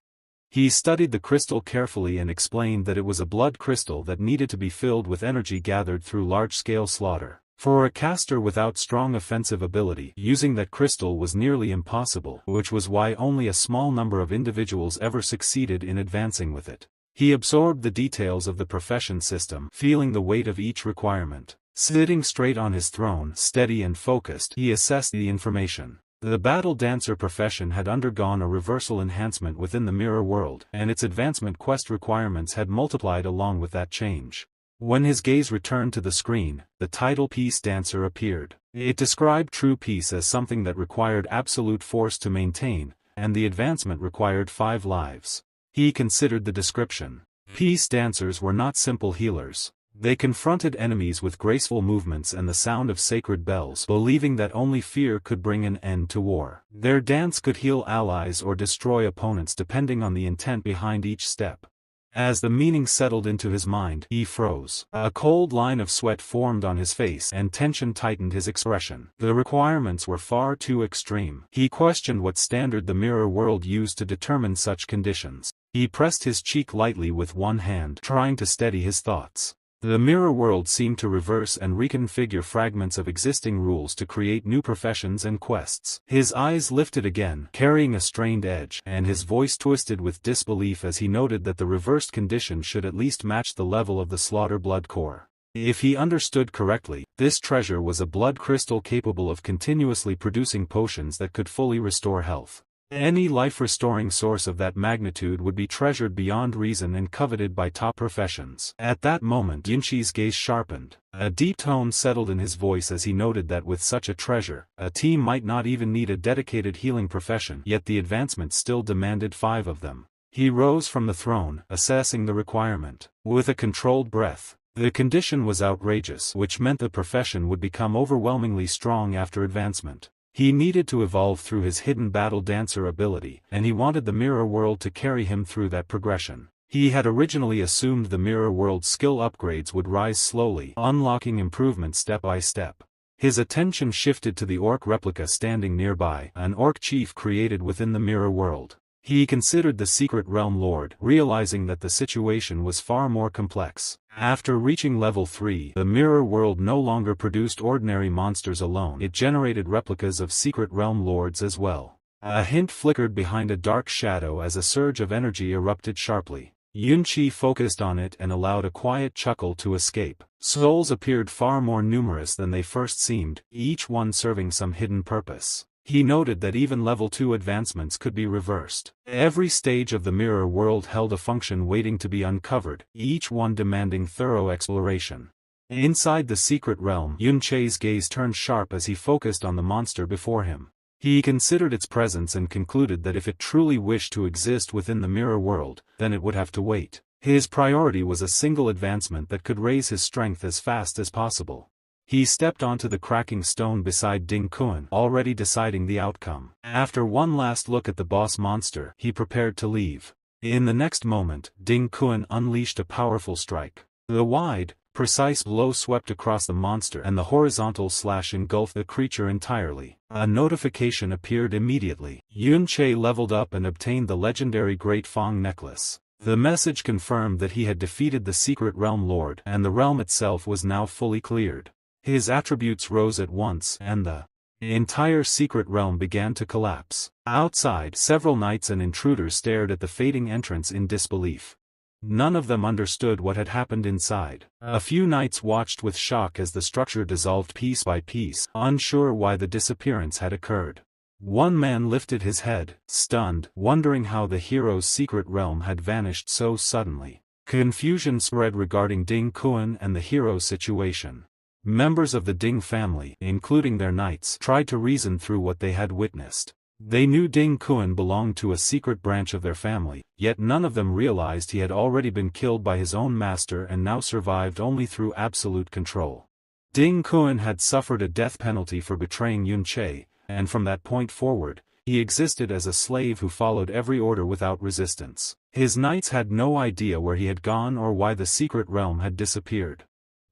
He studied the crystal carefully and explained that it was a blood crystal that needed to be filled with energy gathered through large-scale slaughter. For a caster without strong offensive ability, using that crystal was nearly impossible, which was why only a small number of individuals ever succeeded in advancing with it. He absorbed the details of the profession system, feeling the weight of each requirement. Sitting straight on his throne, steady and focused, he assessed the information. The battle dancer profession had undergone a reversal enhancement within the mirror world, and its advancement quest requirements had multiplied along with that change. When his gaze returned to the screen, the title Peace Dancer appeared. It described true peace as something that required absolute force to maintain, and the advancement required 5 lives. He considered the description. Peace dancers were not simple healers. They confronted enemies with graceful movements and the sound of sacred bells, believing that only fear could bring an end to war. Their dance could heal allies or destroy opponents depending on the intent behind each step. As the meaning settled into his mind, he froze. A cold line of sweat formed on his face and tension tightened his expression. The requirements were far too extreme. He questioned what standard the mirror world used to determine such conditions. He pressed his cheek lightly with one hand, trying to steady his thoughts. The mirror world seemed to reverse and reconfigure fragments of existing rules to create new professions and quests. His eyes lifted again, carrying a strained edge, and his voice twisted with disbelief as he noted that the reversed condition should at least match the level of the slaughter blood core. If he understood correctly, this treasure was a blood crystal capable of continuously producing potions that could fully restore health. Any life-restoring source of that magnitude would be treasured beyond reason and coveted by top professions. At that moment Yunqi's gaze sharpened. A deep tone settled in his voice as he noted that with such a treasure, a team might not even need a dedicated healing profession, yet the advancement still demanded 5 of them. He rose from the throne, assessing the requirement. With a controlled breath, the condition was outrageous, which meant the profession would become overwhelmingly strong after advancement. He needed to evolve through his hidden battle dancer ability, and he wanted the mirror world to carry him through that progression. He had originally assumed the mirror world's skill upgrades would rise slowly, unlocking improvements step by step. His attention shifted to the orc replica standing nearby, an orc chief created within the mirror world. He considered the secret realm lord, realizing that the situation was far more complex. After reaching level 3, the mirror world no longer produced ordinary monsters alone, it generated replicas of secret realm lords as well. A hint flickered behind a dark shadow as a surge of energy erupted sharply. Yunqi focused on it and allowed a quiet chuckle to escape. Souls appeared far more numerous than they first seemed, each one serving some hidden purpose. He noted that even level 2 advancements could be reversed. Every stage of the mirror world held a function waiting to be uncovered, each one demanding thorough exploration. Inside the secret realm, Yunqi's gaze turned sharp as he focused on the monster before him. He considered its presence and concluded that if it truly wished to exist within the mirror world, then it would have to wait. His priority was a single advancement that could raise his strength as fast as possible. He stepped onto the cracking stone beside Ding Kun, already deciding the outcome. After one last look at the boss monster, he prepared to leave. In the next moment, Ding Kun unleashed a powerful strike. The wide, precise blow swept across the monster and the horizontal slash engulfed the creature entirely. A notification appeared immediately. Yunqi leveled up and obtained the legendary Great Fang necklace. The message confirmed that he had defeated the secret realm lord, and the realm itself was now fully cleared. His attributes rose at once, and the entire secret realm began to collapse. Outside, several knights and intruders stared at the fading entrance in disbelief. None of them understood what had happened inside. A few knights watched with shock as the structure dissolved piece by piece, unsure why the disappearance had occurred. One man lifted his head, stunned, wondering how the hero's secret realm had vanished so suddenly. Confusion spread regarding Ding Kun and the hero's situation. Members of the Ding family, including their knights, tried to reason through what they had witnessed. They knew Ding Kun belonged to a secret branch of their family, yet none of them realized he had already been killed by his own master and now survived only through absolute control. Ding Kun had suffered a death penalty for betraying Yunqi, and from that point forward, he existed as a slave who followed every order without resistance. His knights had no idea where he had gone or why the secret realm had disappeared.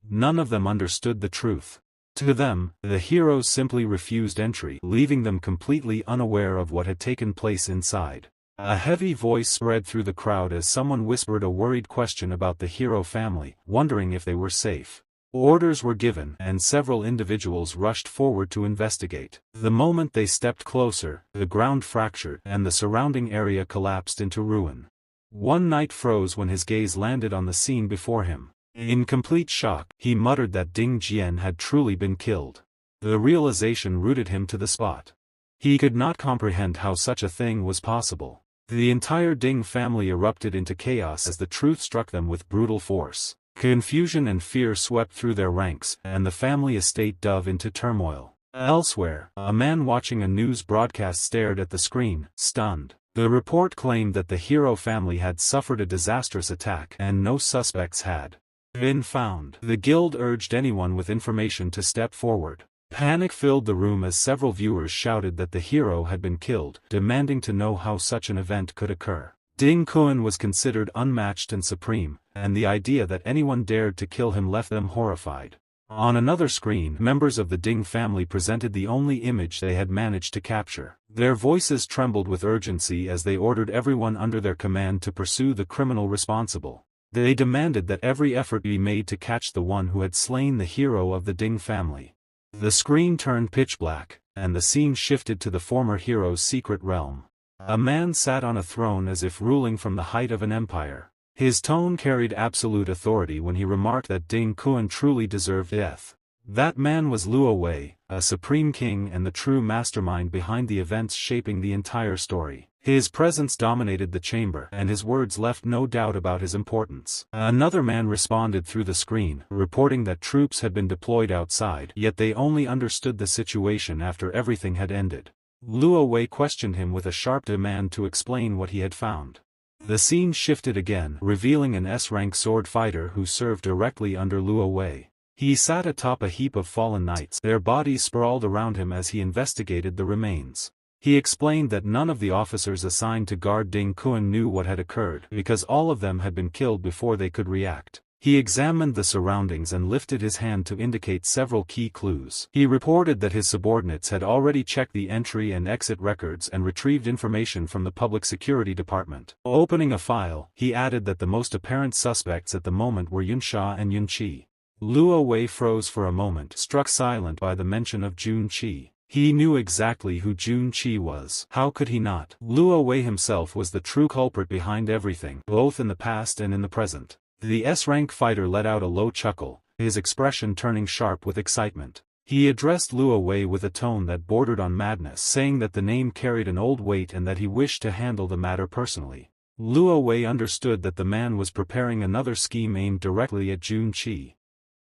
None of them understood the truth. To them, the heroes simply refused entry, leaving them completely unaware of what had taken place inside. A heavy voice spread through the crowd as someone whispered a worried question about the hero family, wondering if they were safe. Orders were given, and several individuals rushed forward to investigate. The moment they stepped closer, the ground fractured, and the surrounding area collapsed into ruin. One knight froze when his gaze landed on the scene before him. In complete shock, he muttered that Ding Jian had truly been killed. The realization rooted him to the spot. He could not comprehend how such a thing was possible. The entire Ding family erupted into chaos as the truth struck them with brutal force. Confusion and fear swept through their ranks, and the family estate dove into turmoil. Elsewhere, a man watching a news broadcast stared at the screen, stunned. The report claimed that the hero family had suffered a disastrous attack and no suspects had been found. The guild urged anyone with information to step forward. Panic filled the room as several viewers shouted that the hero had been killed, demanding to know how such an event could occur. Ding Kun was considered unmatched and supreme, and the idea that anyone dared to kill him left them horrified. On another screen, members of the Ding family presented the only image they had managed to capture. Their voices trembled with urgency as they ordered everyone under their command to pursue the criminal responsible. They demanded that every effort be made to catch the one who had slain the hero of the Ding family. The screen turned pitch black, and the scene shifted to the former hero's secret realm. A man sat on a throne as if ruling from the height of an empire. His tone carried absolute authority when he remarked that Ding Kun truly deserved death. That man was Luo Wei, a supreme king and the true mastermind behind the events shaping the entire story. His presence dominated the chamber, and his words left no doubt about his importance. Another man responded through the screen, reporting that troops had been deployed outside, yet they only understood the situation after everything had ended. Luo Wei questioned him with a sharp demand to explain what he had found. The scene shifted again, revealing an S-rank sword fighter who served directly under Luo Wei. He sat atop a heap of fallen knights, their bodies sprawled around him as he investigated the remains. He explained that none of the officers assigned to guard Ding Kun knew what had occurred, because all of them had been killed before they could react. He examined the surroundings and lifted his hand to indicate several key clues. He reported that his subordinates had already checked the entry and exit records and retrieved information from the Public Security Department. Opening a file, he added that the most apparent suspects at the moment were Yun Sha and Yun Qi. Luo Wei froze for a moment, struck silent by the mention of Jun Qi. He knew exactly who Jun Qi was. How could he not? Luo Wei himself was the true culprit behind everything, both in the past and in the present. The S-rank fighter let out a low chuckle, his expression turning sharp with excitement. He addressed Luo Wei with a tone that bordered on madness, saying that the name carried an old weight and that he wished to handle the matter personally. Luo Wei understood that the man was preparing another scheme aimed directly at Jun Qi.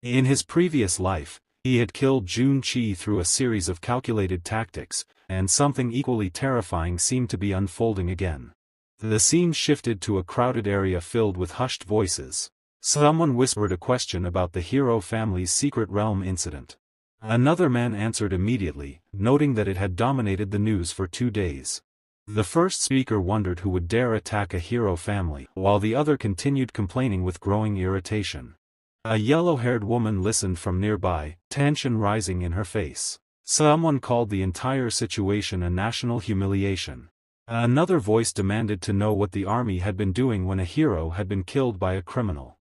In his previous life, he had killed Jun Qi through a series of calculated tactics, and something equally terrifying seemed to be unfolding again. The scene shifted to a crowded area filled with hushed voices. Someone whispered a question about the hero family's secret realm incident. Another man answered immediately, noting that it had dominated the news for 2 days. The first speaker wondered who would dare attack a hero family, while the other continued complaining with growing irritation. A yellow-haired woman listened from nearby, tension rising in her face. Someone called the entire situation a national humiliation. Another voice demanded to know what the army had been doing when a hero had been killed by a criminal.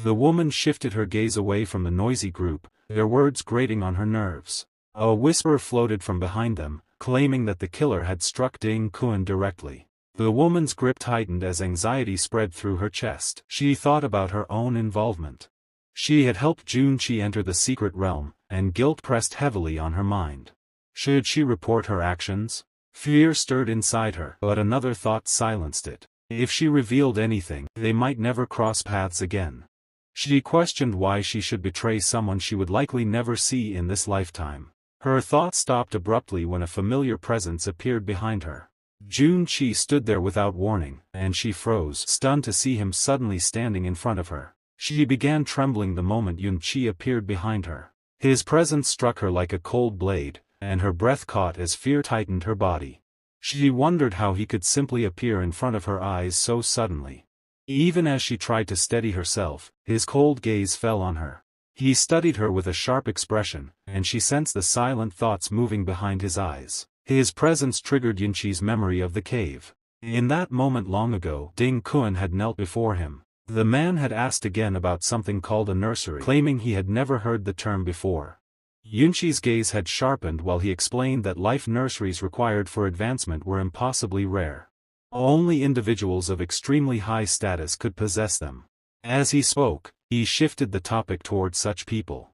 The woman shifted her gaze away from the noisy group, their words grating on her nerves. A whisper floated from behind them, claiming that the killer had struck Ding Kun directly. The woman's grip tightened as anxiety spread through her chest. She thought about her own involvement. She had helped Jun Qi enter the secret realm, and guilt pressed heavily on her mind. Should she report her actions? Fear stirred inside her, but another thought silenced it. If she revealed anything, they might never cross paths again. She questioned why she should betray someone she would likely never see in this lifetime. Her thought stopped abruptly when a familiar presence appeared behind her. Jun Qi stood there without warning, and she froze, stunned to see him suddenly standing in front of her. She began trembling the moment Yun Qi appeared behind her. His presence struck her like a cold blade, and her breath caught as fear tightened her body. She wondered how he could simply appear in front of her eyes so suddenly. Even as she tried to steady herself, his cold gaze fell on her. He studied her with a sharp expression, and she sensed the silent thoughts moving behind his eyes. His presence triggered Yunqi's memory of the cave. In that moment long ago, Ding Kun had knelt before him. The man had asked again about something called a nursery, claiming he had never heard the term before. Yunqi's gaze had sharpened while he explained that life nurseries required for advancement were impossibly rare. Only individuals of extremely high status could possess them. As he spoke, he shifted the topic towards such people.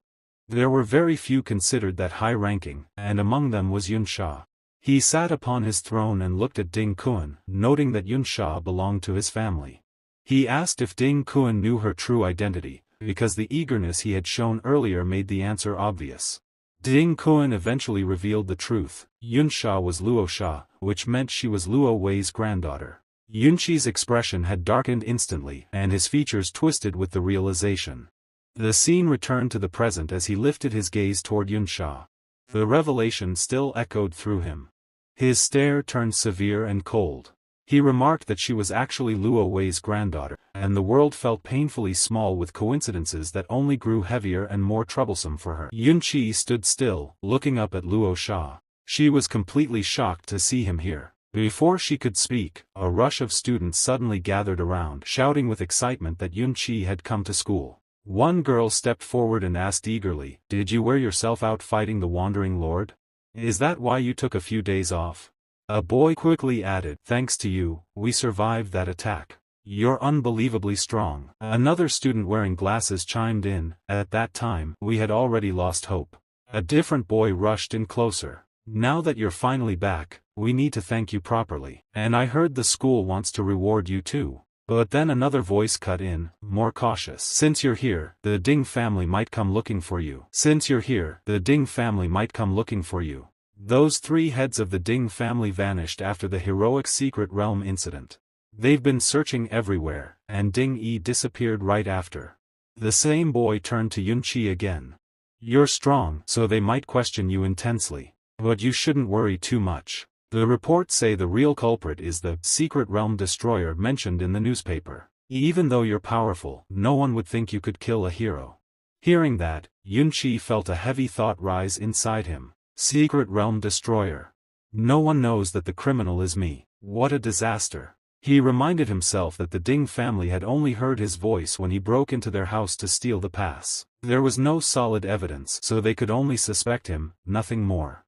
There were very few considered that high-ranking, and among them was Yunsha. He sat upon his throne and looked at Ding Kun, noting that Yunsha belonged to his family. He asked if Ding Kun knew her true identity, because the eagerness he had shown earlier made the answer obvious. Ding Kun eventually revealed the truth. Yunsha was Luo Sha, which meant she was Luo Wei's granddaughter. Yunqi's expression had darkened instantly, and his features twisted with the realization. The scene returned to the present as he lifted his gaze toward Yunsha. The revelation still echoed through him. His stare turned severe and cold. He remarked that she was actually Luo Wei's granddaughter, and the world felt painfully small with coincidences that only grew heavier and more troublesome for her. Yunqi stood still, looking up at Luo Sha. She was completely shocked to see him here. Before she could speak, a rush of students suddenly gathered around, shouting with excitement that Yunqi had come to school. One girl stepped forward and asked eagerly, "Did you wear yourself out fighting the Wandering Lord? Is that why you took a few days off?" A boy quickly added, "Thanks to you, we survived that attack. You're unbelievably strong." Another student wearing glasses chimed in, "At that time, we had already lost hope." A different boy rushed in closer. "Now that you're finally back, we need to thank you properly. And I heard the school wants to reward you too." But then another voice cut in, more cautious. "Since you're here, the Ding family might come looking for you. Since you're here, the Ding family might come looking for you." Those three heads of the Ding family vanished after the heroic Secret Realm incident. They've been searching everywhere, and Ding Yi disappeared right after. The same boy turned to Yunqi again. "You're strong, so they might question you intensely. But you shouldn't worry too much. The reports say the real culprit is the Secret Realm Destroyer mentioned in the newspaper. Even though you're powerful, no one would think you could kill a hero." Hearing that, Yunqi felt a heavy thought rise inside him. Secret Realm Destroyer. No one knows that the criminal is me. What a disaster. He reminded himself that the Ding family had only heard his voice when he broke into their house to steal the pass. There was no solid evidence, so they could only suspect him, nothing more.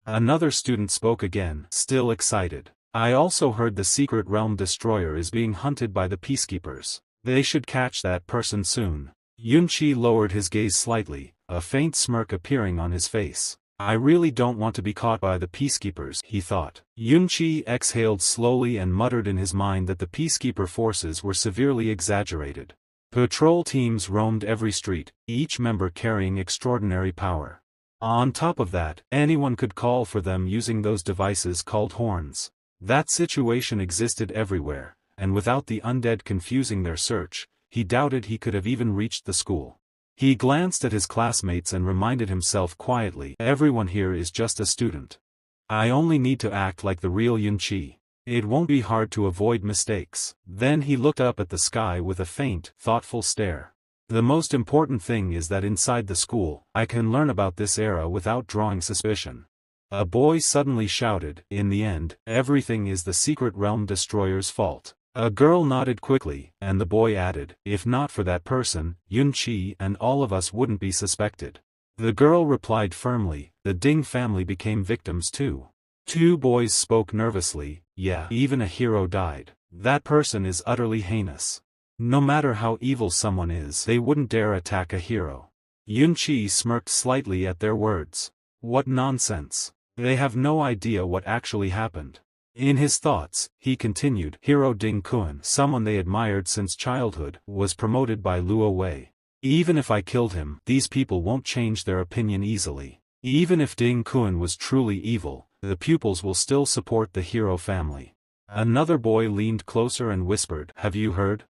Another student spoke again, still excited. "I also heard the Secret Realm Destroyer is being hunted by the Peacekeepers. They should catch that person soon." Yunqi lowered his gaze slightly, a faint smirk appearing on his face. "I really don't want to be caught by the Peacekeepers," he thought. Yunqi exhaled slowly and muttered in his mind that the Peacekeeper forces were severely exaggerated. Patrol teams roamed every street, each member carrying extraordinary power. On top of that, anyone could call for them using those devices called horns. That situation existed everywhere, and without the undead confusing their search, he doubted he could have even reached the school. He glanced at his classmates and reminded himself quietly, "Everyone here is just a student. I only need to act like the real Yunqi. It won't be hard to avoid mistakes." Then he looked up at the sky with a faint, thoughtful stare. "The most important thing is that inside the school, I can learn about this era without drawing suspicion." A boy suddenly shouted, "In the end, everything is the Secret Realm Destroyer's fault." A girl nodded quickly, and the boy added, "If not for that person, Yunqi and all of us wouldn't be suspected." The girl replied firmly, "The Ding family became victims too." Two boys spoke nervously, "Yeah, even a hero died. That person is utterly heinous. No matter how evil someone is, they wouldn't dare attack a hero." Yunqi smirked slightly at their words. What nonsense. They have no idea what actually happened. In his thoughts, he continued, "Hero Ding Kun, someone they admired since childhood, was promoted by Luo Wei. Even if I killed him, these people won't change their opinion easily. Even if Ding Kun was truly evil, the pupils will still support the hero family." Another boy leaned closer and whispered, "Have you heard?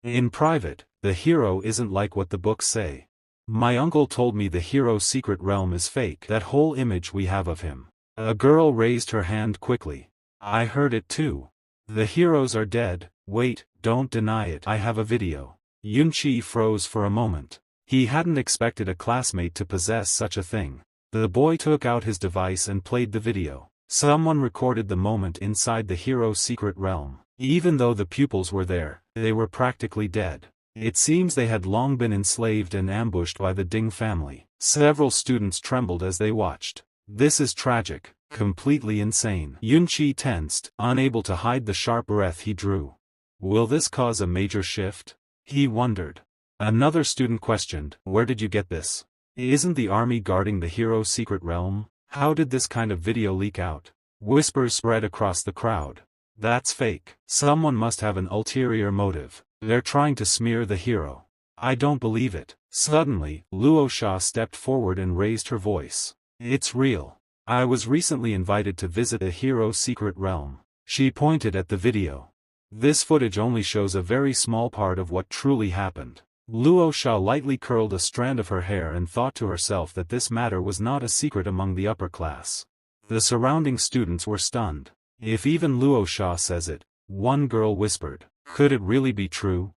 In private, the hero isn't like what the books say. My uncle told me the hero's secret realm is fake, that whole image we have of him." A girl raised her hand quickly. "I heard it too. The heroes are dead." "Wait, don't deny it. I have a video." Yunqi froze for a moment. He hadn't expected a classmate to possess such a thing. The boy took out his device and played the video. Someone recorded the moment inside the hero's secret realm. Even though the pupils were there, they were practically dead. It seems they had long been enslaved and ambushed by the Ding family. Several students trembled as they watched. This is tragic, completely insane. Yunqi tensed, unable to hide the sharp breath he drew. Will this cause a major shift? He wondered. Another student questioned, where did you get this? Isn't the army guarding the hero's secret realm? How did this kind of video leak out? Whispers spread across the crowd. That's fake. Someone must have an ulterior motive. They're trying to smear the hero. I don't believe it. Suddenly, Luo Sha stepped forward and raised her voice. It's real. I was recently invited to visit the hero's secret realm. She pointed at the video. This footage only shows a very small part of what truly happened. Luo Sha lightly curled a strand of her hair and thought to herself that this matter was not a secret among the upper class. The surrounding students were stunned. If even Luo Sha says it, one girl whispered. Could it really be true?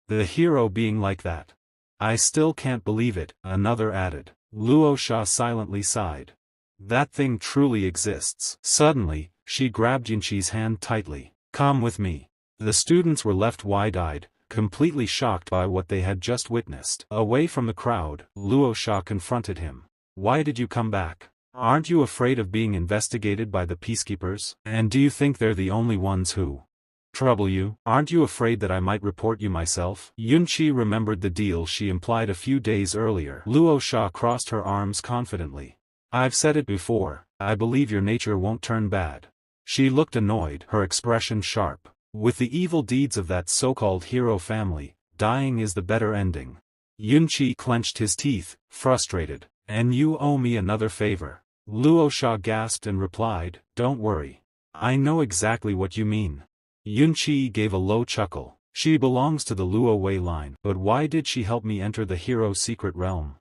The hero being like that? I still can't believe it, another added. Luo Sha silently sighed. That thing truly exists. Suddenly, she grabbed Yunqi's hand tightly. Come with me. The students were left wide-eyed, completely shocked by what they had just witnessed. Away from the crowd, Luo Sha confronted him. Why did you come back? Aren't you afraid of being investigated by the peacekeepers? And do you think they're the only ones who trouble you? Aren't you afraid that I might report you myself? Yunqi remembered the deal she implied a few days earlier. Luo Sha crossed her arms confidently. I've said it before, I believe your nature won't turn bad. She looked annoyed, her expression sharp. With the evil deeds of that so-called hero family, dying is the better ending. Yunqi clenched his teeth, frustrated. And you owe me another favor. Luo Sha gasped and replied, don't worry. I know exactly what you mean. Yunqi gave a low chuckle. She belongs to the Luo Wei line, but why did she help me enter the hero's secret realm?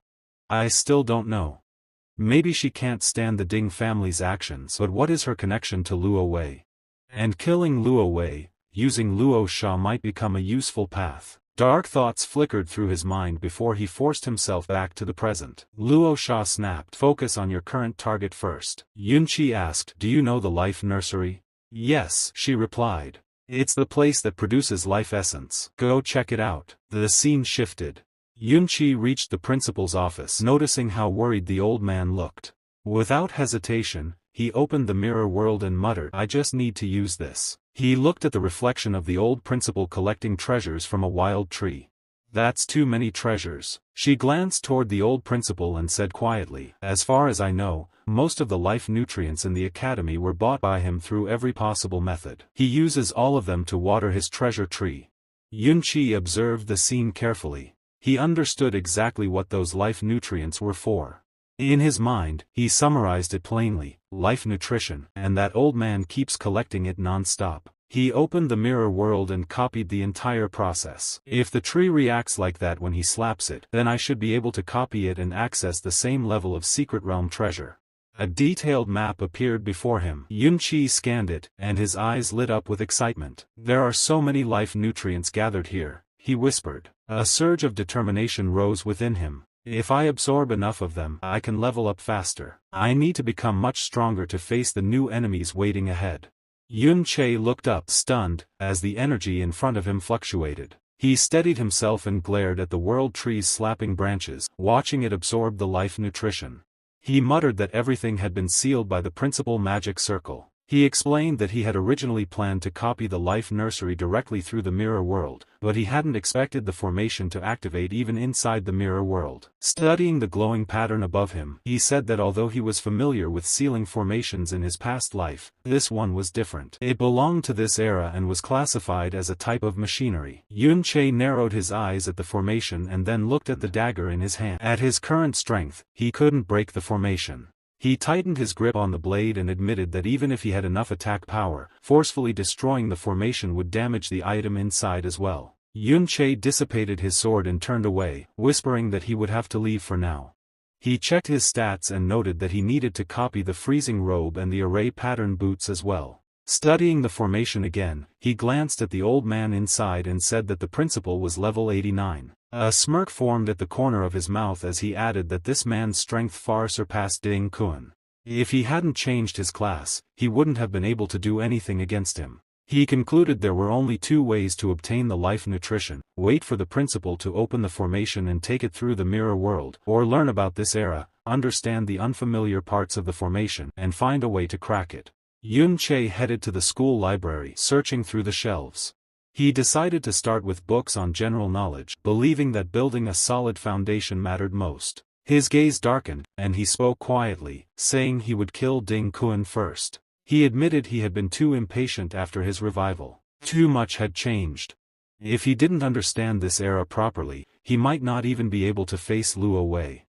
I still don't know. Maybe she can't stand the Ding family's actions, but what is her connection to Luo Wei? And killing Luo Wei, using Luo Sha might become a useful path. Dark thoughts flickered through his mind before he forced himself back to the present. Luo Sha snapped. Focus on your current target first. Yunqi asked, do you know the life nursery? Yes, she replied. It's the place that produces life essence. Go check it out. The scene shifted. Yunqi reached the principal's office, noticing how worried the old man looked. Without hesitation, he opened the mirror world and muttered, I just need to use this. He looked at the reflection of the old principal collecting treasures from a wild tree. That's too many treasures. She glanced toward the old principal and said quietly, as far as I know, most of the life nutrients in the academy were bought by him through every possible method. He uses all of them to water his treasure tree. Yunqi observed the scene carefully. He understood exactly what those life nutrients were for. In his mind, he summarized it plainly, life nutrition, and that old man keeps collecting it non-stop. He opened the mirror world and copied the entire process. If the tree reacts like that when he slaps it, then I should be able to copy it and access the same level of secret realm treasure. A detailed map appeared before him. Yunqi scanned it, and his eyes lit up with excitement. There are so many life nutrients gathered here, he whispered. A surge of determination rose within him. If I absorb enough of them, I can level up faster. I need to become much stronger to face the new enemies waiting ahead. Yunqi looked up, stunned, as the energy in front of him fluctuated. He steadied himself and glared at the world tree's slapping branches, watching it absorb the life nutrition. He muttered that everything had been sealed by the principal magic circle. He explained that he had originally planned to copy the life nursery directly through the mirror world, but he hadn't expected the formation to activate even inside the mirror world. Studying the glowing pattern above him, he said that although he was familiar with sealing formations in his past life, this one was different. It belonged to this era and was classified as a type of machinery. Yunqi narrowed his eyes at the formation and then looked at the dagger in his hand. At his current strength, he couldn't break the formation. He tightened his grip on the blade and admitted that even if he had enough attack power, forcefully destroying the formation would damage the item inside as well. Yunqi dissipated his sword and turned away, whispering that he would have to leave for now. He checked his stats and noted that he needed to copy the freezing robe and the array pattern boots as well. Studying the formation again, he glanced at the old man inside and said that the principal was level 89. A smirk formed at the corner of his mouth as he added that this man's strength far surpassed Ding Kun. If he hadn't changed his class, he wouldn't have been able to do anything against him. He concluded there were only two ways to obtain the life nutrition: wait for the principal to open the formation and take it through the mirror world, or learn about this era, understand the unfamiliar parts of the formation, and find a way to crack it. Yun Che headed to the school library, searching through the shelves. He decided to start with books on general knowledge, believing that building a solid foundation mattered most. His gaze darkened, and he spoke quietly, saying he would kill Ding Kun first. He admitted he had been too impatient after his revival. Too much had changed. If he didn't understand this era properly, he might not even be able to face Luo Wei.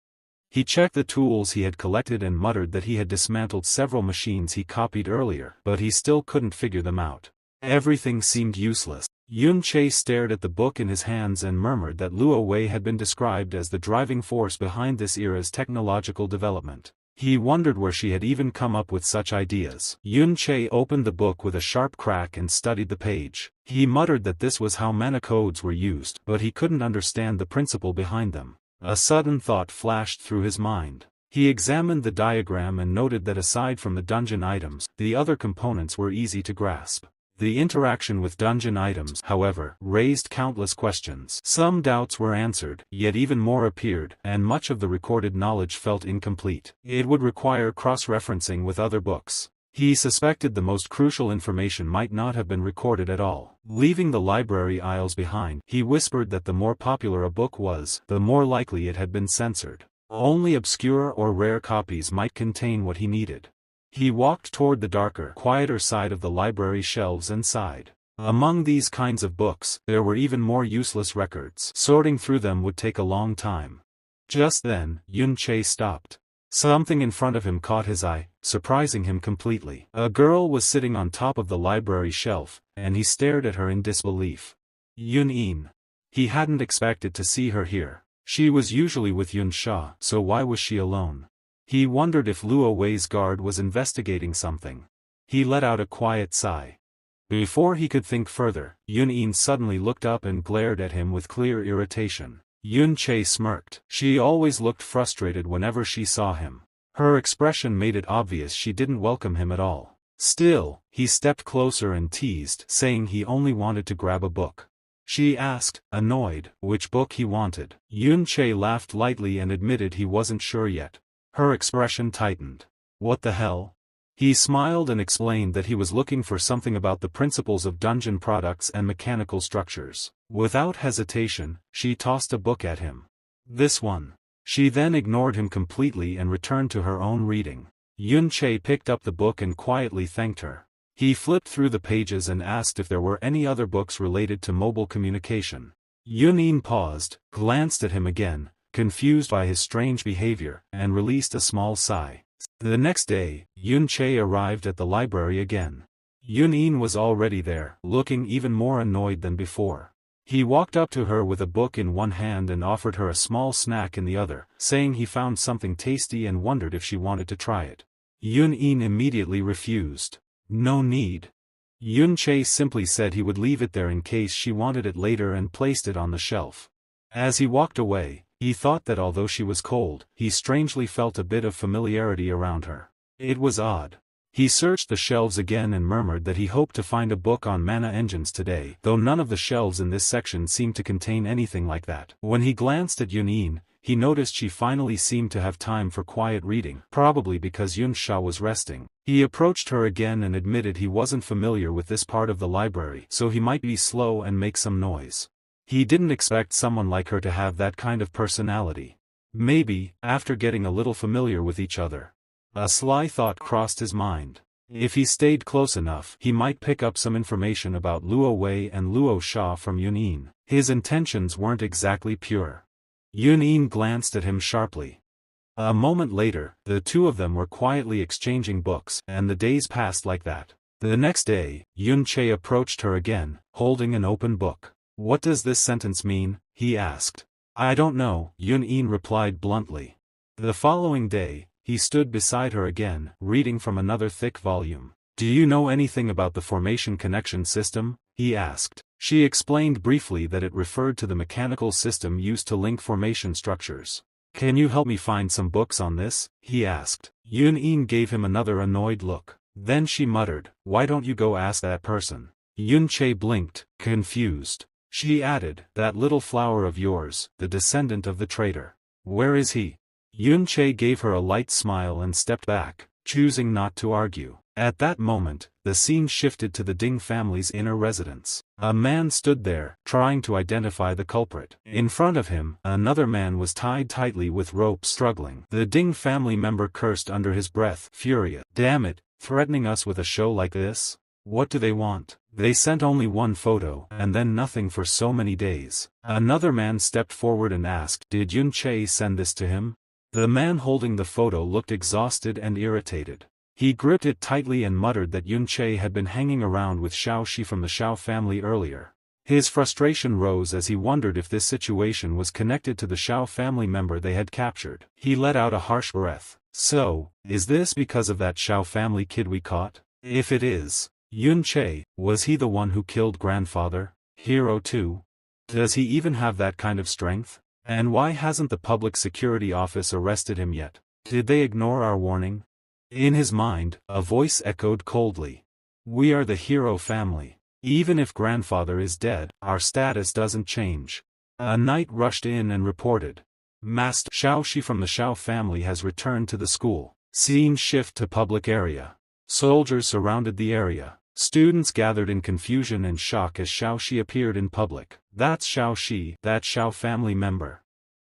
He checked the tools he had collected and muttered that he had dismantled several machines he copied earlier, but he still couldn't figure them out. Everything seemed useless. Yun Che stared at the book in his hands and murmured that Luo Wei had been described as the driving force behind this era's technological development. He wondered where she had even come up with such ideas. Yun Che opened the book with a sharp crack and studied the page. He muttered that this was how mana codes were used, but he couldn't understand the principle behind them. A sudden thought flashed through his mind. He examined the diagram and noted that aside from the dungeon items, the other components were easy to grasp. The interaction with dungeon items, however, raised countless questions. Some doubts were answered, yet even more appeared, and much of the recorded knowledge felt incomplete. It would require cross-referencing with other books. He suspected the most crucial information might not have been recorded at all. Leaving the library aisles behind, he whispered that the more popular a book was, the more likely it had been censored. Only obscure or rare copies might contain what he needed. He walked toward the darker, quieter side of the library shelves and sighed. Among these kinds of books, there were even more useless records. Sorting through them would take a long time. Just then, Yun Che stopped. Something in front of him caught his eye, surprising him completely. A girl was sitting on top of the library shelf, and he stared at her in disbelief. Yun-in. He hadn't expected to see her here. She was usually with Yun Sha, so why was she alone? He wondered if Luo Wei's guard was investigating something. He let out a quiet sigh. Before he could think further, Yun-in suddenly looked up and glared at him with clear irritation. Yun Che smirked. She always looked frustrated whenever she saw him. Her expression made it obvious she didn't welcome him at all. Still, he stepped closer and teased, saying he only wanted to grab a book. She asked, annoyed, which book he wanted. Yun Che laughed lightly and admitted he wasn't sure yet. Her expression tightened. What the hell? He smiled and explained that he was looking for something about the principles of dungeon products and mechanical structures. Without hesitation, she tossed a book at him. This one. She then ignored him completely and returned to her own reading. Yun Che picked up the book and quietly thanked her. He flipped through the pages and asked if there were any other books related to mobile communication. Yun-in paused, glanced at him again, confused by his strange behavior, and released a small sigh. The next day, Yun Che arrived at the library again. Yun-in was already there, looking even more annoyed than before. He walked up to her with a book in one hand and offered her a small snack in the other, saying he found something tasty and wondered if she wanted to try it. Yun-in immediately refused. No need. Yun Che simply said he would leave it there in case she wanted it later and placed it on the shelf. As he walked away, he thought that although she was cold, he strangely felt a bit of familiarity around her. It was odd. He searched the shelves again and murmured that he hoped to find a book on mana engines today, though none of the shelves in this section seemed to contain anything like that. When he glanced at Yun-in, he noticed she finally seemed to have time for quiet reading, probably because Yun Sha was resting. He approached her again and admitted he wasn't familiar with this part of the library, so he might be slow and make some noise. He didn't expect someone like her to have that kind of personality. Maybe, after getting a little familiar with each other. A sly thought crossed his mind. If he stayed close enough, he might pick up some information about Luo Wei and Luo Sha from Yun-in. His intentions weren't exactly pure. Yun-in glanced at him sharply. A moment later, the two of them were quietly exchanging books, and the days passed like that. The next day, Yun Che approached her again, holding an open book. What does this sentence mean? He asked. I don't know, Yun-in replied bluntly. The following day, he stood beside her again, reading from another thick volume. Do you know anything about the formation connection system? He asked. She explained briefly that it referred to the mechanical system used to link formation structures. "Can you help me find some books on this?" he asked. Yun-in gave him another annoyed look. Then she muttered, "Why don't you go ask that person?" Yun-che blinked, confused. She added, "That little flower of yours, the descendant of the traitor. Where is he?" Yun-che gave her a light smile and stepped back, choosing not to argue. At that moment, the scene shifted to the Ding family's inner residence. A man stood there, trying to identify the culprit. In front of him, another man was tied tightly with ropes struggling. The Ding family member cursed under his breath, furious. "Damn it, threatening us with a show like this? What do they want? They sent only one photo, and then nothing for so many days." Another man stepped forward and asked, "Did Yun-che send this to him?" The man holding the photo looked exhausted and irritated. He gripped it tightly and muttered that Yun-che had been hanging around with Xiao-shi from the Xiao family earlier. His frustration rose as he wondered if this situation was connected to the Xiao family member they had captured. He let out a harsh breath. "So, is this because of that Xiao family kid we caught? If it is, Yun-che, was he the one who killed grandfather? Hero too? Does he even have that kind of strength? And why hasn't the public security office arrested him yet? Did they ignore our warning?" In his mind, a voice echoed coldly. "We are the Hero family. Even if grandfather is dead, our status doesn't change." A knight rushed in and reported, "Master Xiao-shi from the Xiao family has returned to the school." Scene shift to public area. Soldiers surrounded the area. Students gathered in confusion and shock as Xiao-shi appeared in public. "That's Xiao-shi, that Xiao family member.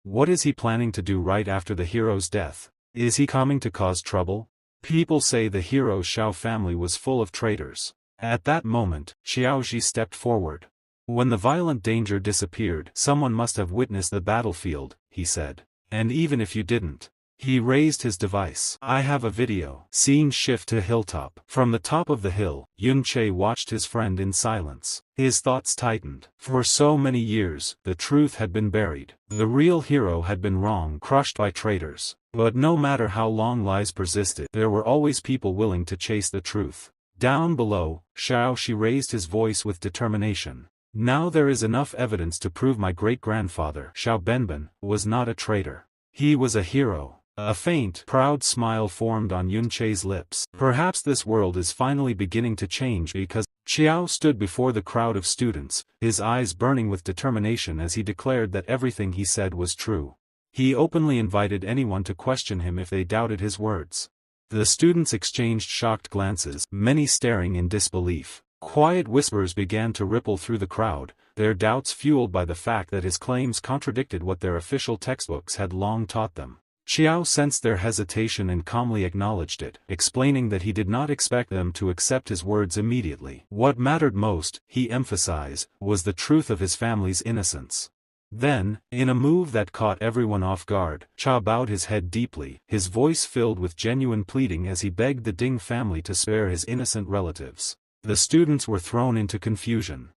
What is he planning to do right after the hero's death? Is he coming to cause trouble? People say the hero Xiao family was full of traitors." At that moment, Xiaoji stepped forward. "When the violent danger disappeared, someone must have witnessed the battlefield," he said. "And even if you didn't." He raised his device. "I have a video." Scene shift to hilltop. From the top of the hill, Yun-che watched his friend in silence. His thoughts tightened. For so many years, the truth had been buried. The real hero had been wrong, crushed by traitors. But no matter how long lies persisted, there were always people willing to chase the truth. Down below, Xiao-shi raised his voice with determination. "Now there is enough evidence to prove my great-grandfather, Xiao Benben, was not a traitor. He was a hero." A faint, proud smile formed on Yun-che's lips. Perhaps this world is finally beginning to change because Xiao stood before the crowd of students, his eyes burning with determination as he declared that everything he said was true. He openly invited anyone to question him if they doubted his words. The students exchanged shocked glances, many staring in disbelief. Quiet whispers began to ripple through the crowd, their doubts fueled by the fact that his claims contradicted what their official textbooks had long taught them. Xiao sensed their hesitation and calmly acknowledged it, explaining that he did not expect them to accept his words immediately. What mattered most, he emphasized, was the truth of his family's innocence. Then, in a move that caught everyone off guard, Cha bowed his head deeply, his voice filled with genuine pleading as he begged the Ding family to spare his innocent relatives. The students were thrown into confusion.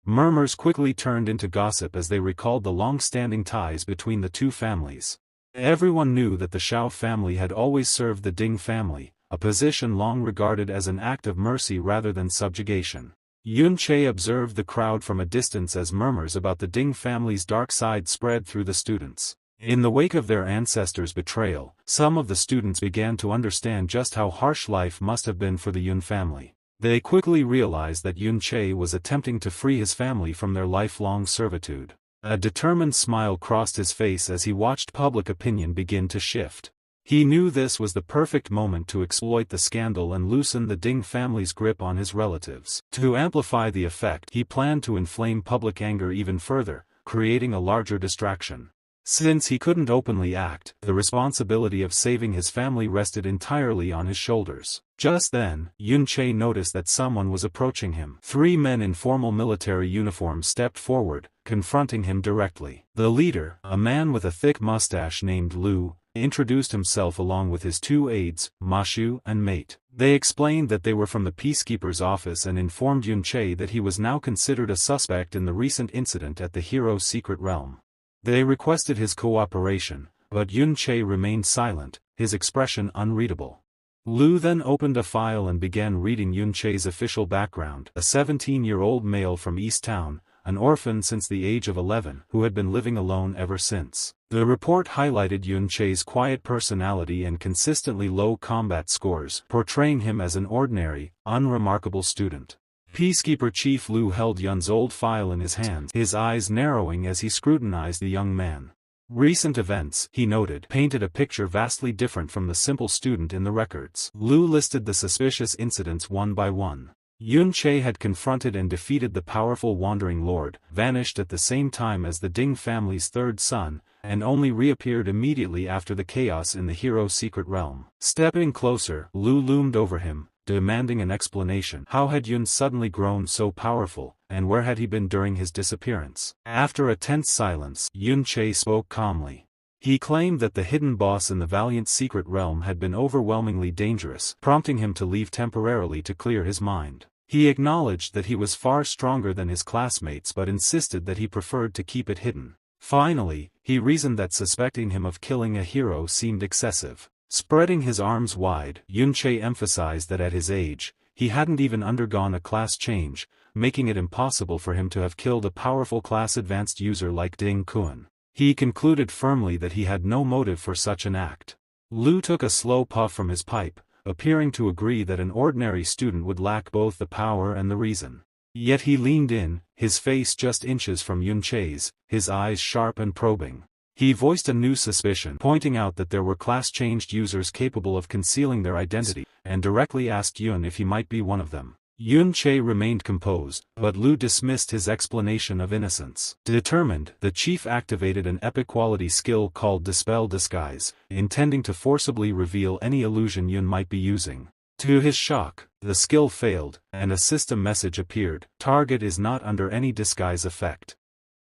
Murmurs quickly turned into gossip as they recalled the long-standing ties between the two families. Everyone knew that the Xiao family had always served the Ding family, a position long regarded as an act of mercy rather than subjugation. Yun-che observed the crowd from a distance as murmurs about the Ding family's dark side spread through the students. In the wake of their ancestors' betrayal, some of the students began to understand just how harsh life must have been for the Yun family. They quickly realized that Yun-che was attempting to free his family from their lifelong servitude. A determined smile crossed his face as he watched public opinion begin to shift. He knew this was the perfect moment to exploit the scandal and loosen the Ding family's grip on his relatives. To amplify the effect, he planned to inflame public anger even further, creating a larger distraction. Since he couldn't openly act, the responsibility of saving his family rested entirely on his shoulders. Just then, Yun-che noticed that someone was approaching him. 3 men in formal military uniforms stepped forward, confronting him directly. The leader, a man with a thick mustache named Lu, introduced himself along with his 2 aides, Mashu and Mate. They explained that they were from the peacekeeper's office and informed Yun-che that he was now considered a suspect in the recent incident at the hero's secret realm. They requested his cooperation, but Yun-che remained silent, his expression unreadable. Lu then opened a file and began reading Yun Che's official background, a 17-year-old male from East Town, an orphan since the age of 11, who had been living alone ever since. The report highlighted Yun Che's quiet personality and consistently low combat scores, portraying him as an ordinary, unremarkable student. Peacekeeper Chief Lu held Yun's old file in his hands, his eyes narrowing as he scrutinized the young man. Recent events, he noted, painted a picture vastly different from the simple student in the records. Lu listed the suspicious incidents one by one. Yun Che had confronted and defeated the powerful Wandering Lord, vanished at the same time as the Ding family's third son, and only reappeared immediately after the chaos in the hero's secret realm. Stepping closer, Lu loomed over him, demanding an explanation. How had Yun suddenly grown so powerful, and where had he been during his disappearance? After a tense silence, Yun Che spoke calmly. He claimed that the hidden boss in the Valiant secret realm had been overwhelmingly dangerous, prompting him to leave temporarily to clear his mind. He acknowledged that he was far stronger than his classmates but insisted that he preferred to keep it hidden. Finally, he reasoned that suspecting him of killing a hero seemed excessive. Spreading his arms wide, Yun Che emphasized that at his age, he hadn't even undergone a class change, making it impossible for him to have killed a powerful class-advanced user like Ding Kuan. He concluded firmly that he had no motive for such an act. Lu took a slow puff from his pipe, appearing to agree that an ordinary student would lack both the power and the reason. Yet he leaned in, his face just inches from Yun Che's, his eyes sharp and probing. He voiced a new suspicion, pointing out that there were class-changed users capable of concealing their identity, and directly asked Yun if he might be one of them. Yun Che remained composed, but Lu dismissed his explanation of innocence. Determined, the chief activated an epic-quality skill called Dispel Disguise, intending to forcibly reveal any illusion Yun might be using. To his shock, the skill failed, and a system message appeared: "Target is not under any disguise effect."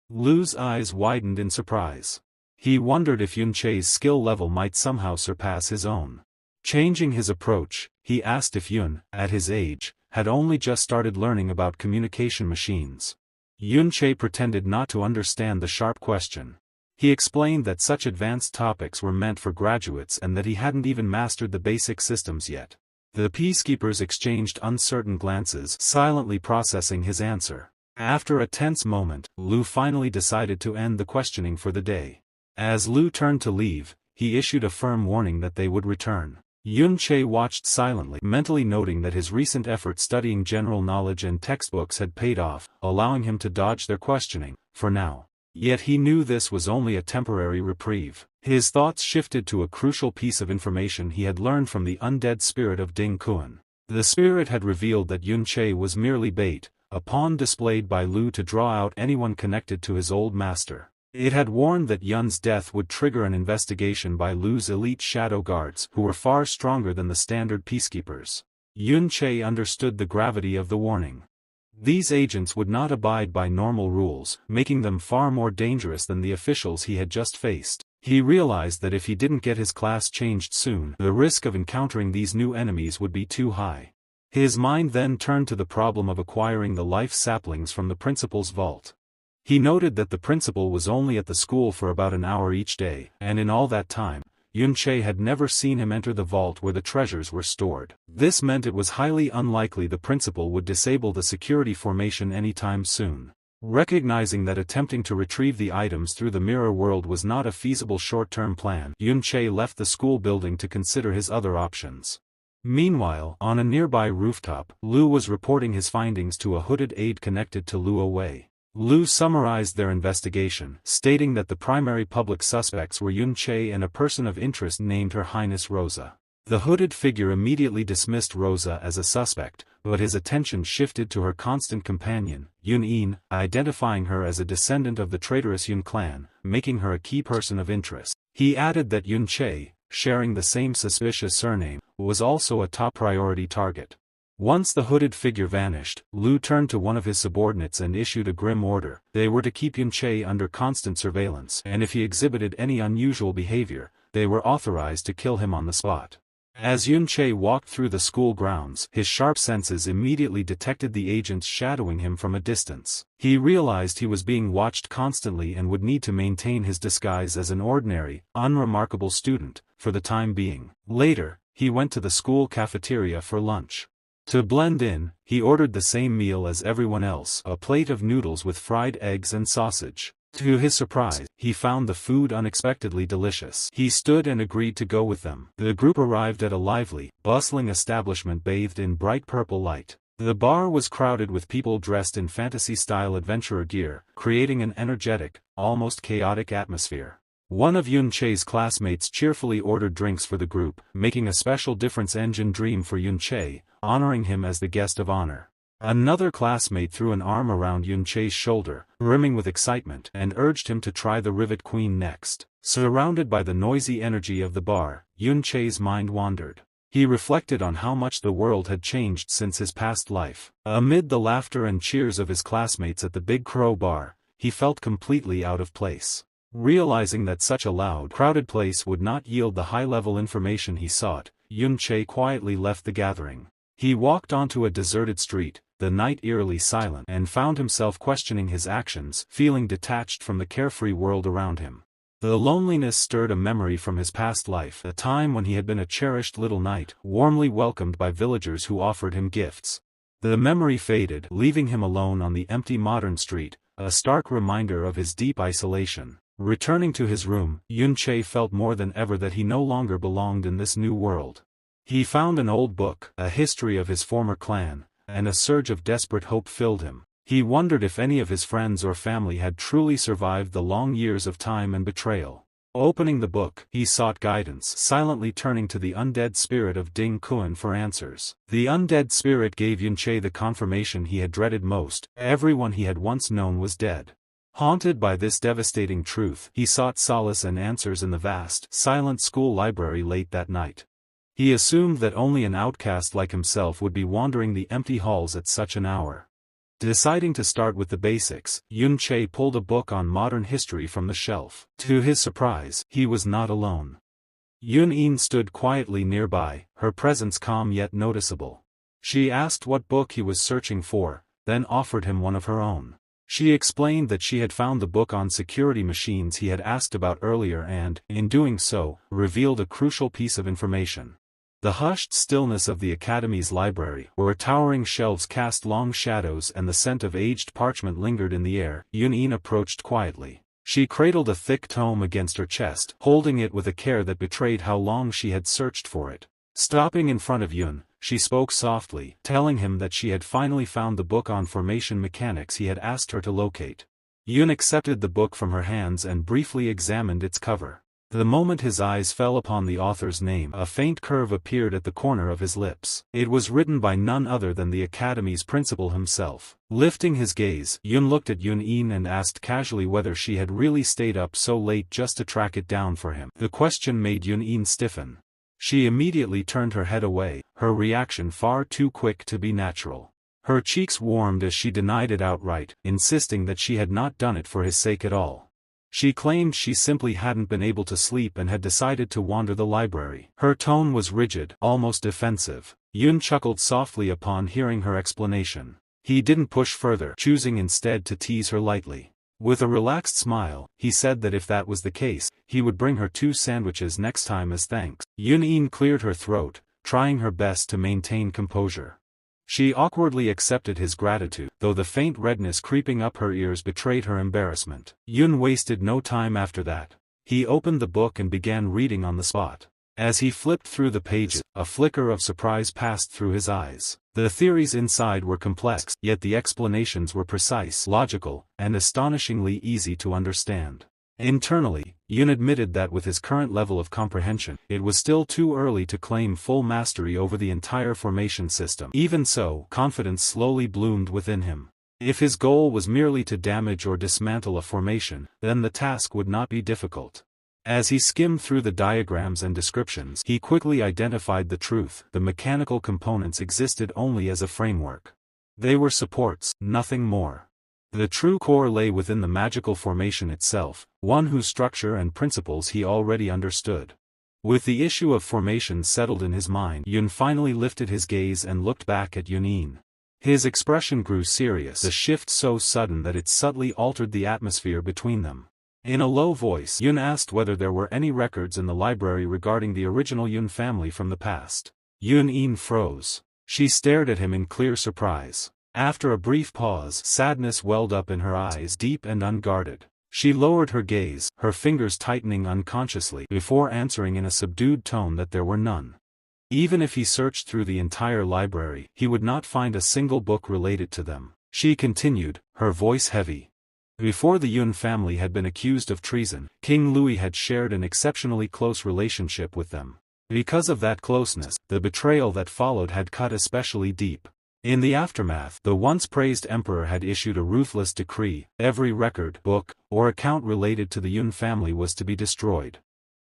Lu's eyes widened in surprise. He wondered if Yun Che's skill level might somehow surpass his own. Changing his approach, he asked if Yun, at his age, had only just started learning about communication machines. Yun Che pretended not to understand the sharp question. He explained that such advanced topics were meant for graduates and that he hadn't even mastered the basic systems yet. The peacekeepers exchanged uncertain glances, silently processing his answer. After a tense moment, Lu finally decided to end the questioning for the day. As Lu turned to leave, he issued a firm warning that they would return. Yun Che watched silently, mentally noting that his recent effort studying general knowledge and textbooks had paid off, allowing him to dodge their questioning, for now. Yet he knew this was only a temporary reprieve. His thoughts shifted to a crucial piece of information he had learned from the undead spirit of Ding Kuan. The spirit had revealed that Yun Che was merely bait, a pawn displayed by Lu to draw out anyone connected to his old master. It had warned that Yun's death would trigger an investigation by Lu's elite shadow guards, who were far stronger than the standard peacekeepers. Yun Che understood the gravity of the warning. These agents would not abide by normal rules, making them far more dangerous than the officials he had just faced. He realized that if he didn't get his class changed soon, the risk of encountering these new enemies would be too high. His mind then turned to the problem of acquiring the life saplings from the principal's vault. He noted that the principal was only at the school for about an hour each day, and in all that time, Yun Che had never seen him enter the vault where the treasures were stored. This meant it was highly unlikely the principal would disable the security formation anytime soon. Recognizing that attempting to retrieve the items through the mirror world was not a feasible short-term plan, Yun Che left the school building to consider his other options. Meanwhile, on a nearby rooftop, Lu was reporting his findings to a hooded aide connected to Luo Wei. Lu summarized their investigation, stating that the primary public suspects were Yun Che and a person of interest named Her Highness Rosa. The hooded figure immediately dismissed Rosa as a suspect, but his attention shifted to her constant companion, Yun In, identifying her as a descendant of the traitorous Yun clan, making her a key person of interest. He added that Yun Che, sharing the same suspicious surname, was also a top priority target. Once the hooded figure vanished, Lu turned to one of his subordinates and issued a grim order. They were to keep Yun Che under constant surveillance, and if he exhibited any unusual behavior, they were authorized to kill him on the spot. As Yun Che walked through the school grounds, his sharp senses immediately detected the agents shadowing him from a distance. He realized he was being watched constantly and would need to maintain his disguise as an ordinary, unremarkable student, for the time being. Later, he went to the school cafeteria for lunch. To blend in, he ordered the same meal as everyone else, a plate of noodles with fried eggs and sausage. To his surprise, he found the food unexpectedly delicious. He stood and agreed to go with them. The group arrived at a lively, bustling establishment bathed in bright purple light. The bar was crowded with people dressed in fantasy-style adventurer gear, creating an energetic, almost chaotic atmosphere. One of Yun Che's classmates cheerfully ordered drinks for the group, making a special difference engine dream for Yun Che, honoring him as the guest of honor. Another classmate threw an arm around Yun Che's shoulder, brimming with excitement, and urged him to try the Rivet Queen next. Surrounded by the noisy energy of the bar, Yun Che's mind wandered. He reflected on how much the world had changed since his past life. Amid the laughter and cheers of his classmates at the Big Crow bar, he felt completely out of place. Realizing that such a loud, crowded place would not yield the high-level information he sought, Yun Che quietly left the gathering. He walked onto a deserted street, the night eerily silent, and found himself questioning his actions, feeling detached from the carefree world around him. The loneliness stirred a memory from his past life, a time when he had been a cherished little knight, warmly welcomed by villagers who offered him gifts. The memory faded, leaving him alone on the empty modern street, a stark reminder of his deep isolation. Returning to his room, Yun Che felt more than ever that he no longer belonged in this new world. He found an old book, a history of his former clan, and a surge of desperate hope filled him. He wondered if any of his friends or family had truly survived the long years of time and betrayal. Opening the book, he sought guidance, silently turning to the undead spirit of Ding Kuan for answers. The undead spirit gave Yun Che the confirmation he had dreaded most: everyone he had once known was dead. Haunted by this devastating truth, he sought solace and answers in the vast, silent school library late that night. He assumed that only an outcast like himself would be wandering the empty halls at such an hour. Deciding to start with the basics, Yun Che pulled a book on modern history from the shelf. To his surprise, he was not alone. Yun In stood quietly nearby, her presence calm yet noticeable. She asked what book he was searching for, then offered him one of her own. She explained that she had found the book on security machines he had asked about earlier and, in doing so, revealed a crucial piece of information. The hushed stillness of the Academy's library, where towering shelves cast long shadows and the scent of aged parchment lingered in the air, Yun In approached quietly. She cradled a thick tome against her chest, holding it with a care that betrayed how long she had searched for it. Stopping in front of Yun, she spoke softly, telling him that she had finally found the book on formation mechanics he had asked her to locate. Yun accepted the book from her hands and briefly examined its cover. The moment his eyes fell upon the author's name, a faint curve appeared at the corner of his lips. It was written by none other than the Academy's principal himself. Lifting his gaze, Yun looked at Yun In and asked casually whether she had really stayed up so late just to track it down for him. The question made Yun In stiffen. She immediately turned her head away, her reaction far too quick to be natural. Her cheeks warmed as she denied it outright, insisting that she had not done it for his sake at all. She claimed she simply hadn't been able to sleep and had decided to wander the library. Her tone was rigid, almost defensive. Yun chuckled softly upon hearing her explanation. He didn't push further, choosing instead to tease her lightly. With a relaxed smile, he said that if that was the case, he would bring her 2 sandwiches next time as thanks. Yun In cleared her throat, trying her best to maintain composure. She awkwardly accepted his gratitude, though the faint redness creeping up her ears betrayed her embarrassment. Yun wasted no time after that. He opened the book and began reading on the spot. As he flipped through the pages, a flicker of surprise passed through his eyes. The theories inside were complex, yet the explanations were precise, logical, and astonishingly easy to understand. Internally, Yun admitted that with his current level of comprehension, it was still too early to claim full mastery over the entire formation system. Even so, confidence slowly bloomed within him. If his goal was merely to damage or dismantle a formation, then the task would not be difficult. As he skimmed through the diagrams and descriptions, he quickly identified the truth: the mechanical components existed only as a framework. They were supports, nothing more. The true core lay within the magical formation itself, one whose structure and principles he already understood. With the issue of formation settled in his mind, Yun finally lifted his gaze and looked back at Yun In. His expression grew serious, a shift so sudden that it subtly altered the atmosphere between them. In a low voice, Yun asked whether there were any records in the library regarding the original Yun family from the past. Yun froze. She stared at him in clear surprise. After a brief pause, sadness welled up in her eyes, deep and unguarded. She lowered her gaze, her fingers tightening unconsciously, before answering in a subdued tone that there were none. Even if he searched through the entire library, he would not find a single book related to them. She continued, her voice heavy. Before the Yun family had been accused of treason, King Louis had shared an exceptionally close relationship with them. Because of that closeness, the betrayal that followed had cut especially deep. In the aftermath, the once praised emperor had issued a ruthless decree: every record, book, or account related to the Yun family was to be destroyed.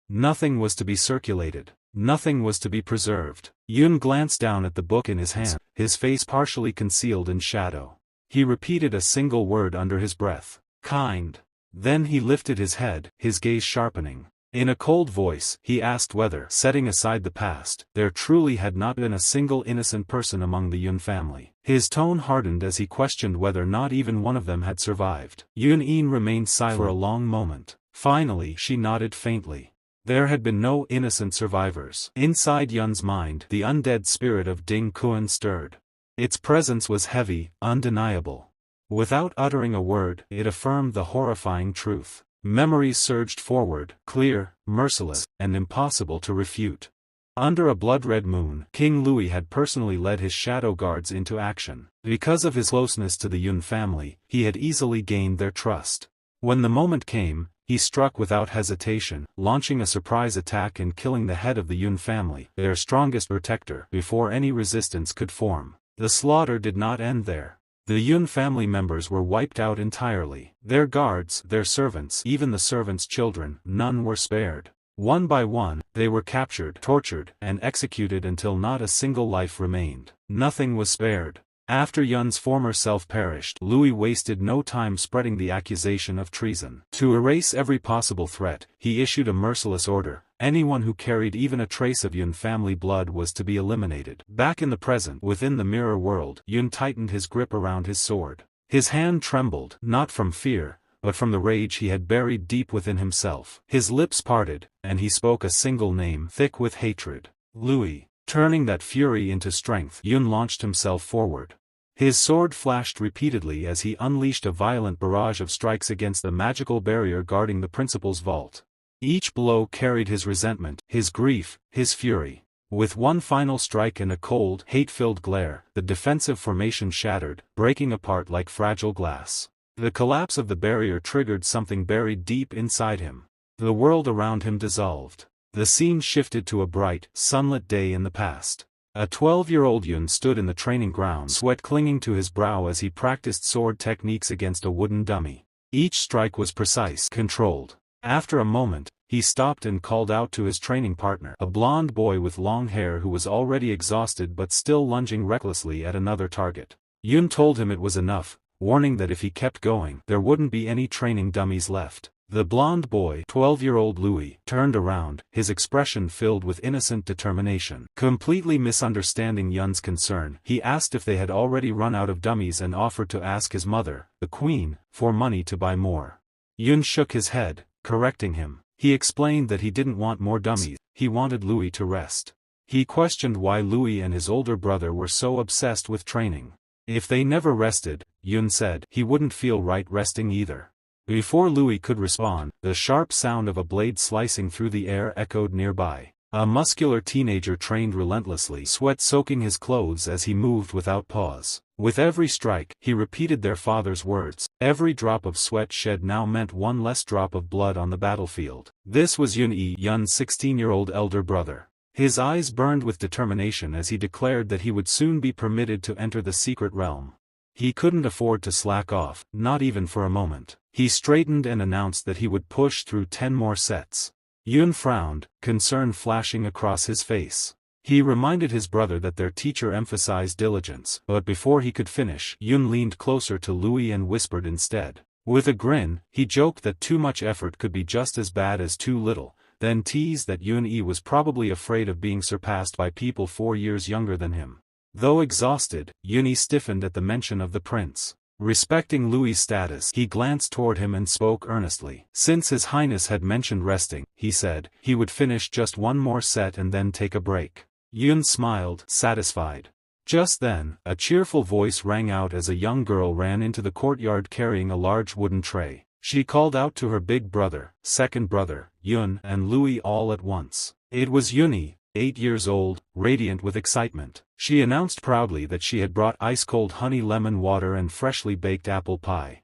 Nothing was to be circulated. Nothing was to be preserved. Yun glanced down at the book in his hand, his face partially concealed in shadow. He repeated a single word under his breath. Kind. Then he lifted his head, his gaze sharpening. In a cold voice, he asked whether, setting aside the past, there truly had not been a single innocent person among the Yun family. His tone hardened as he questioned whether not even one of them had survived. Yun remained silent for a long moment. Finally, she nodded faintly. There had been no innocent survivors. Inside Yun's mind, the undead spirit of Ding Kuan stirred. Its presence was heavy, undeniable. Without uttering a word, it affirmed the horrifying truth. Memories surged forward, clear, merciless, and impossible to refute. Under a blood-red moon, King Louis had personally led his shadow guards into action. Because of his closeness to the Yun family, he had easily gained their trust. When the moment came, he struck without hesitation, launching a surprise attack and killing the head of the Yun family, their strongest protector, before any resistance could form. The slaughter did not end there. The Yun family members were wiped out entirely. Their guards, their servants, even the servants' children, none were spared. One by one, they were captured, tortured, and executed until not a single life remained. Nothing was spared. After Yun's former self perished, Louis wasted no time spreading the accusation of treason. To erase every possible threat, he issued a merciless order: anyone who carried even a trace of Yun family blood was to be eliminated. Back in the present, within the mirror world, Yun tightened his grip around his sword. His hand trembled, not from fear, but from the rage he had buried deep within himself. His lips parted, and he spoke a single name, thick with hatred: Louis. Turning that fury into strength, Yun launched himself forward. His sword flashed repeatedly as he unleashed a violent barrage of strikes against the magical barrier guarding the principal's vault. Each blow carried his resentment, his grief, his fury. With one final strike and a cold, hate-filled glare, the defensive formation shattered, breaking apart like fragile glass. The collapse of the barrier triggered something buried deep inside him. The world around him dissolved. The scene shifted to a bright, sunlit day in the past. A 12-year-old Yun stood in the training ground, sweat clinging to his brow as he practiced sword techniques against a wooden dummy. Each strike was precise, controlled. After a moment, he stopped and called out to his training partner, a blond boy with long hair who was already exhausted but still lunging recklessly at another target. Yun told him it was enough, warning that if he kept going, there wouldn't be any training dummies left. The blond boy, 12-year-old Louis, turned around, his expression filled with innocent determination. Completely misunderstanding Yun's concern, he asked if they had already run out of dummies and offered to ask his mother, the queen, for money to buy more. Yun shook his head, correcting him. He explained that he didn't want more dummies, he wanted Louis to rest. He questioned why Louis and his older brother were so obsessed with training. If they never rested, Yun said, he wouldn't feel right resting either. Before Louis could respond, the sharp sound of a blade slicing through the air echoed nearby. A muscular teenager trained relentlessly, sweat soaking his clothes as he moved without pause. With every strike, he repeated their father's words. Every drop of sweat shed now meant one less drop of blood on the battlefield. This was Yun's 16-year-old elder brother. His eyes burned with determination as he declared that he would soon be permitted to enter the secret realm. He couldn't afford to slack off, not even for a moment. He straightened and announced that he would push through 10 more sets. Yun frowned, concern flashing across his face. He reminded his brother that their teacher emphasized diligence, but before he could finish, Yun leaned closer to Louis and whispered instead. With a grin, he joked that too much effort could be just as bad as too little, then teased that Yun was probably afraid of being surpassed by people 4 years younger than him. Though exhausted, Yun stiffened at the mention of the prince. Respecting Louis's status, he glanced toward him and spoke earnestly. Since His Highness had mentioned resting, he said, he would finish just one more set and then take a break. Yun smiled, satisfied. Just then, a cheerful voice rang out as a young girl ran into the courtyard carrying a large wooden tray. She called out to her big brother, second brother, Yun, and Louis all at once. It was Yuni, 8 years old, radiant with excitement. She announced proudly that she had brought ice-cold honey lemon water and freshly baked apple pie.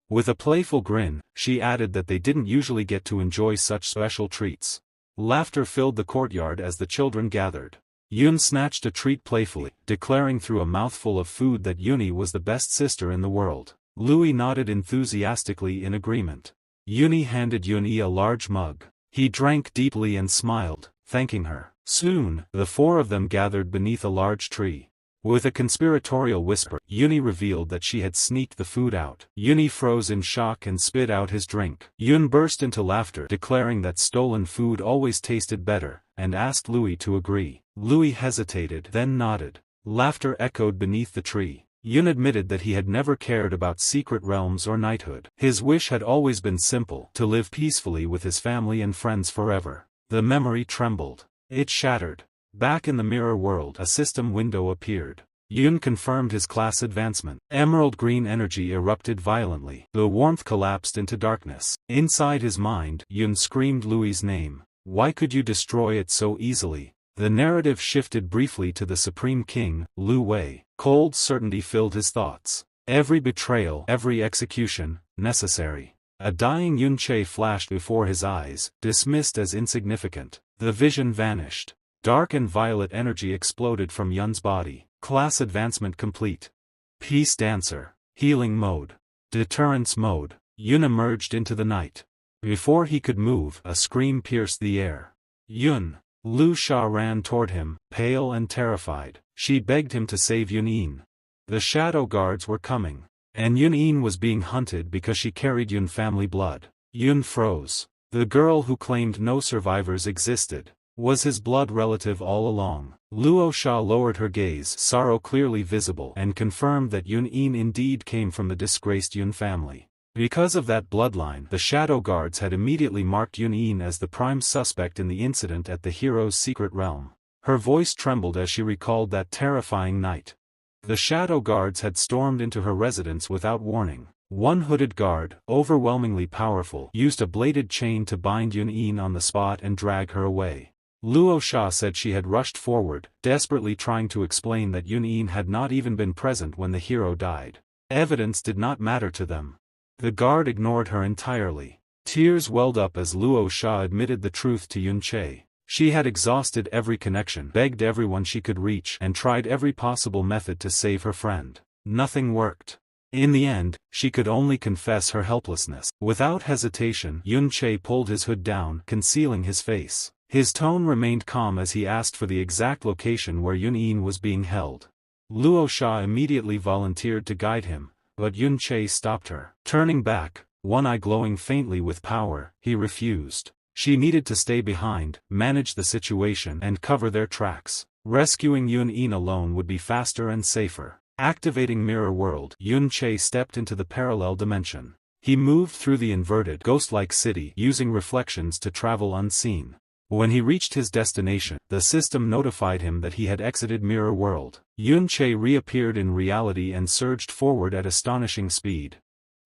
With a playful grin, she added that they didn't usually get to enjoy such special treats. Laughter filled the courtyard as the children gathered. Yun snatched a treat playfully, declaring through a mouthful of food that Yuni was the best sister in the world. Louis nodded enthusiastically in agreement. Yuni handed Yuni a large mug. He drank deeply and smiled, thanking her. Soon, the four of them gathered beneath a large tree. With a conspiratorial whisper, Yuni revealed that she had sneaked the food out. Yuni froze in shock and spit out his drink. Yun burst into laughter, declaring that stolen food always tasted better, and asked Louis to agree. Louis hesitated, then nodded. Laughter echoed beneath the tree. Yun admitted that he had never cared about secret realms or knighthood. His wish had always been simple, to live peacefully with his family and friends forever. The memory trembled. It shattered. Back in the mirror world, a system window appeared. Yun confirmed his class advancement. Emerald green energy erupted violently. The warmth collapsed into darkness. Inside his mind, Yun screamed Louis's name. Why could you destroy it so easily? The narrative shifted briefly to the Supreme King, Lu Wei. Cold certainty filled his thoughts. Every betrayal, every execution, necessary. A dying Yun Che flashed before his eyes, dismissed as insignificant. The vision vanished. Dark and violet energy exploded from Yun's body. Class advancement complete. Peace dancer. Healing mode. Deterrence mode. Yun emerged into the night. Before he could move, a scream pierced the air. Yun. Lu Sha ran toward him, pale and terrified. She begged him to save Yun. The shadow guards were coming. And Yun was being hunted because she carried Yun family blood. Yun froze. The girl who claimed no survivors existed. Was his blood relative all along? Luo Sha lowered her gaze, sorrow clearly visible, and confirmed that Yun indeed came from the disgraced Yun family. Because of that bloodline, the shadow guards had immediately marked Yun as the prime suspect in the incident at the hero's secret realm. Her voice trembled as she recalled that terrifying night. The shadow guards had stormed into her residence without warning. One hooded guard, overwhelmingly powerful, used a bladed chain to bind Yun on the spot and drag her away. Luo Sha said she had rushed forward, desperately trying to explain that Yun had not even been present when the hero died. Evidence did not matter to them. The guard ignored her entirely. Tears welled up as Luo Sha admitted the truth to Yun Che. She had exhausted every connection, begged everyone she could reach, and tried every possible method to save her friend. Nothing worked. In the end, she could only confess her helplessness. Without hesitation, Yun Che pulled his hood down, concealing his face. His tone remained calm as he asked for the exact location where Yun was being held. Luo Sha immediately volunteered to guide him, but Yun Che stopped her. Turning back, one eye glowing faintly with power, he refused. She needed to stay behind, manage the situation and cover their tracks. Rescuing Yun alone would be faster and safer. Activating Mirror World, Yun Che stepped into the parallel dimension. He moved through the inverted, ghost-like city, using reflections to travel unseen. When he reached his destination, the system notified him that he had exited Mirror World. Yun Che reappeared in reality and surged forward at astonishing speed.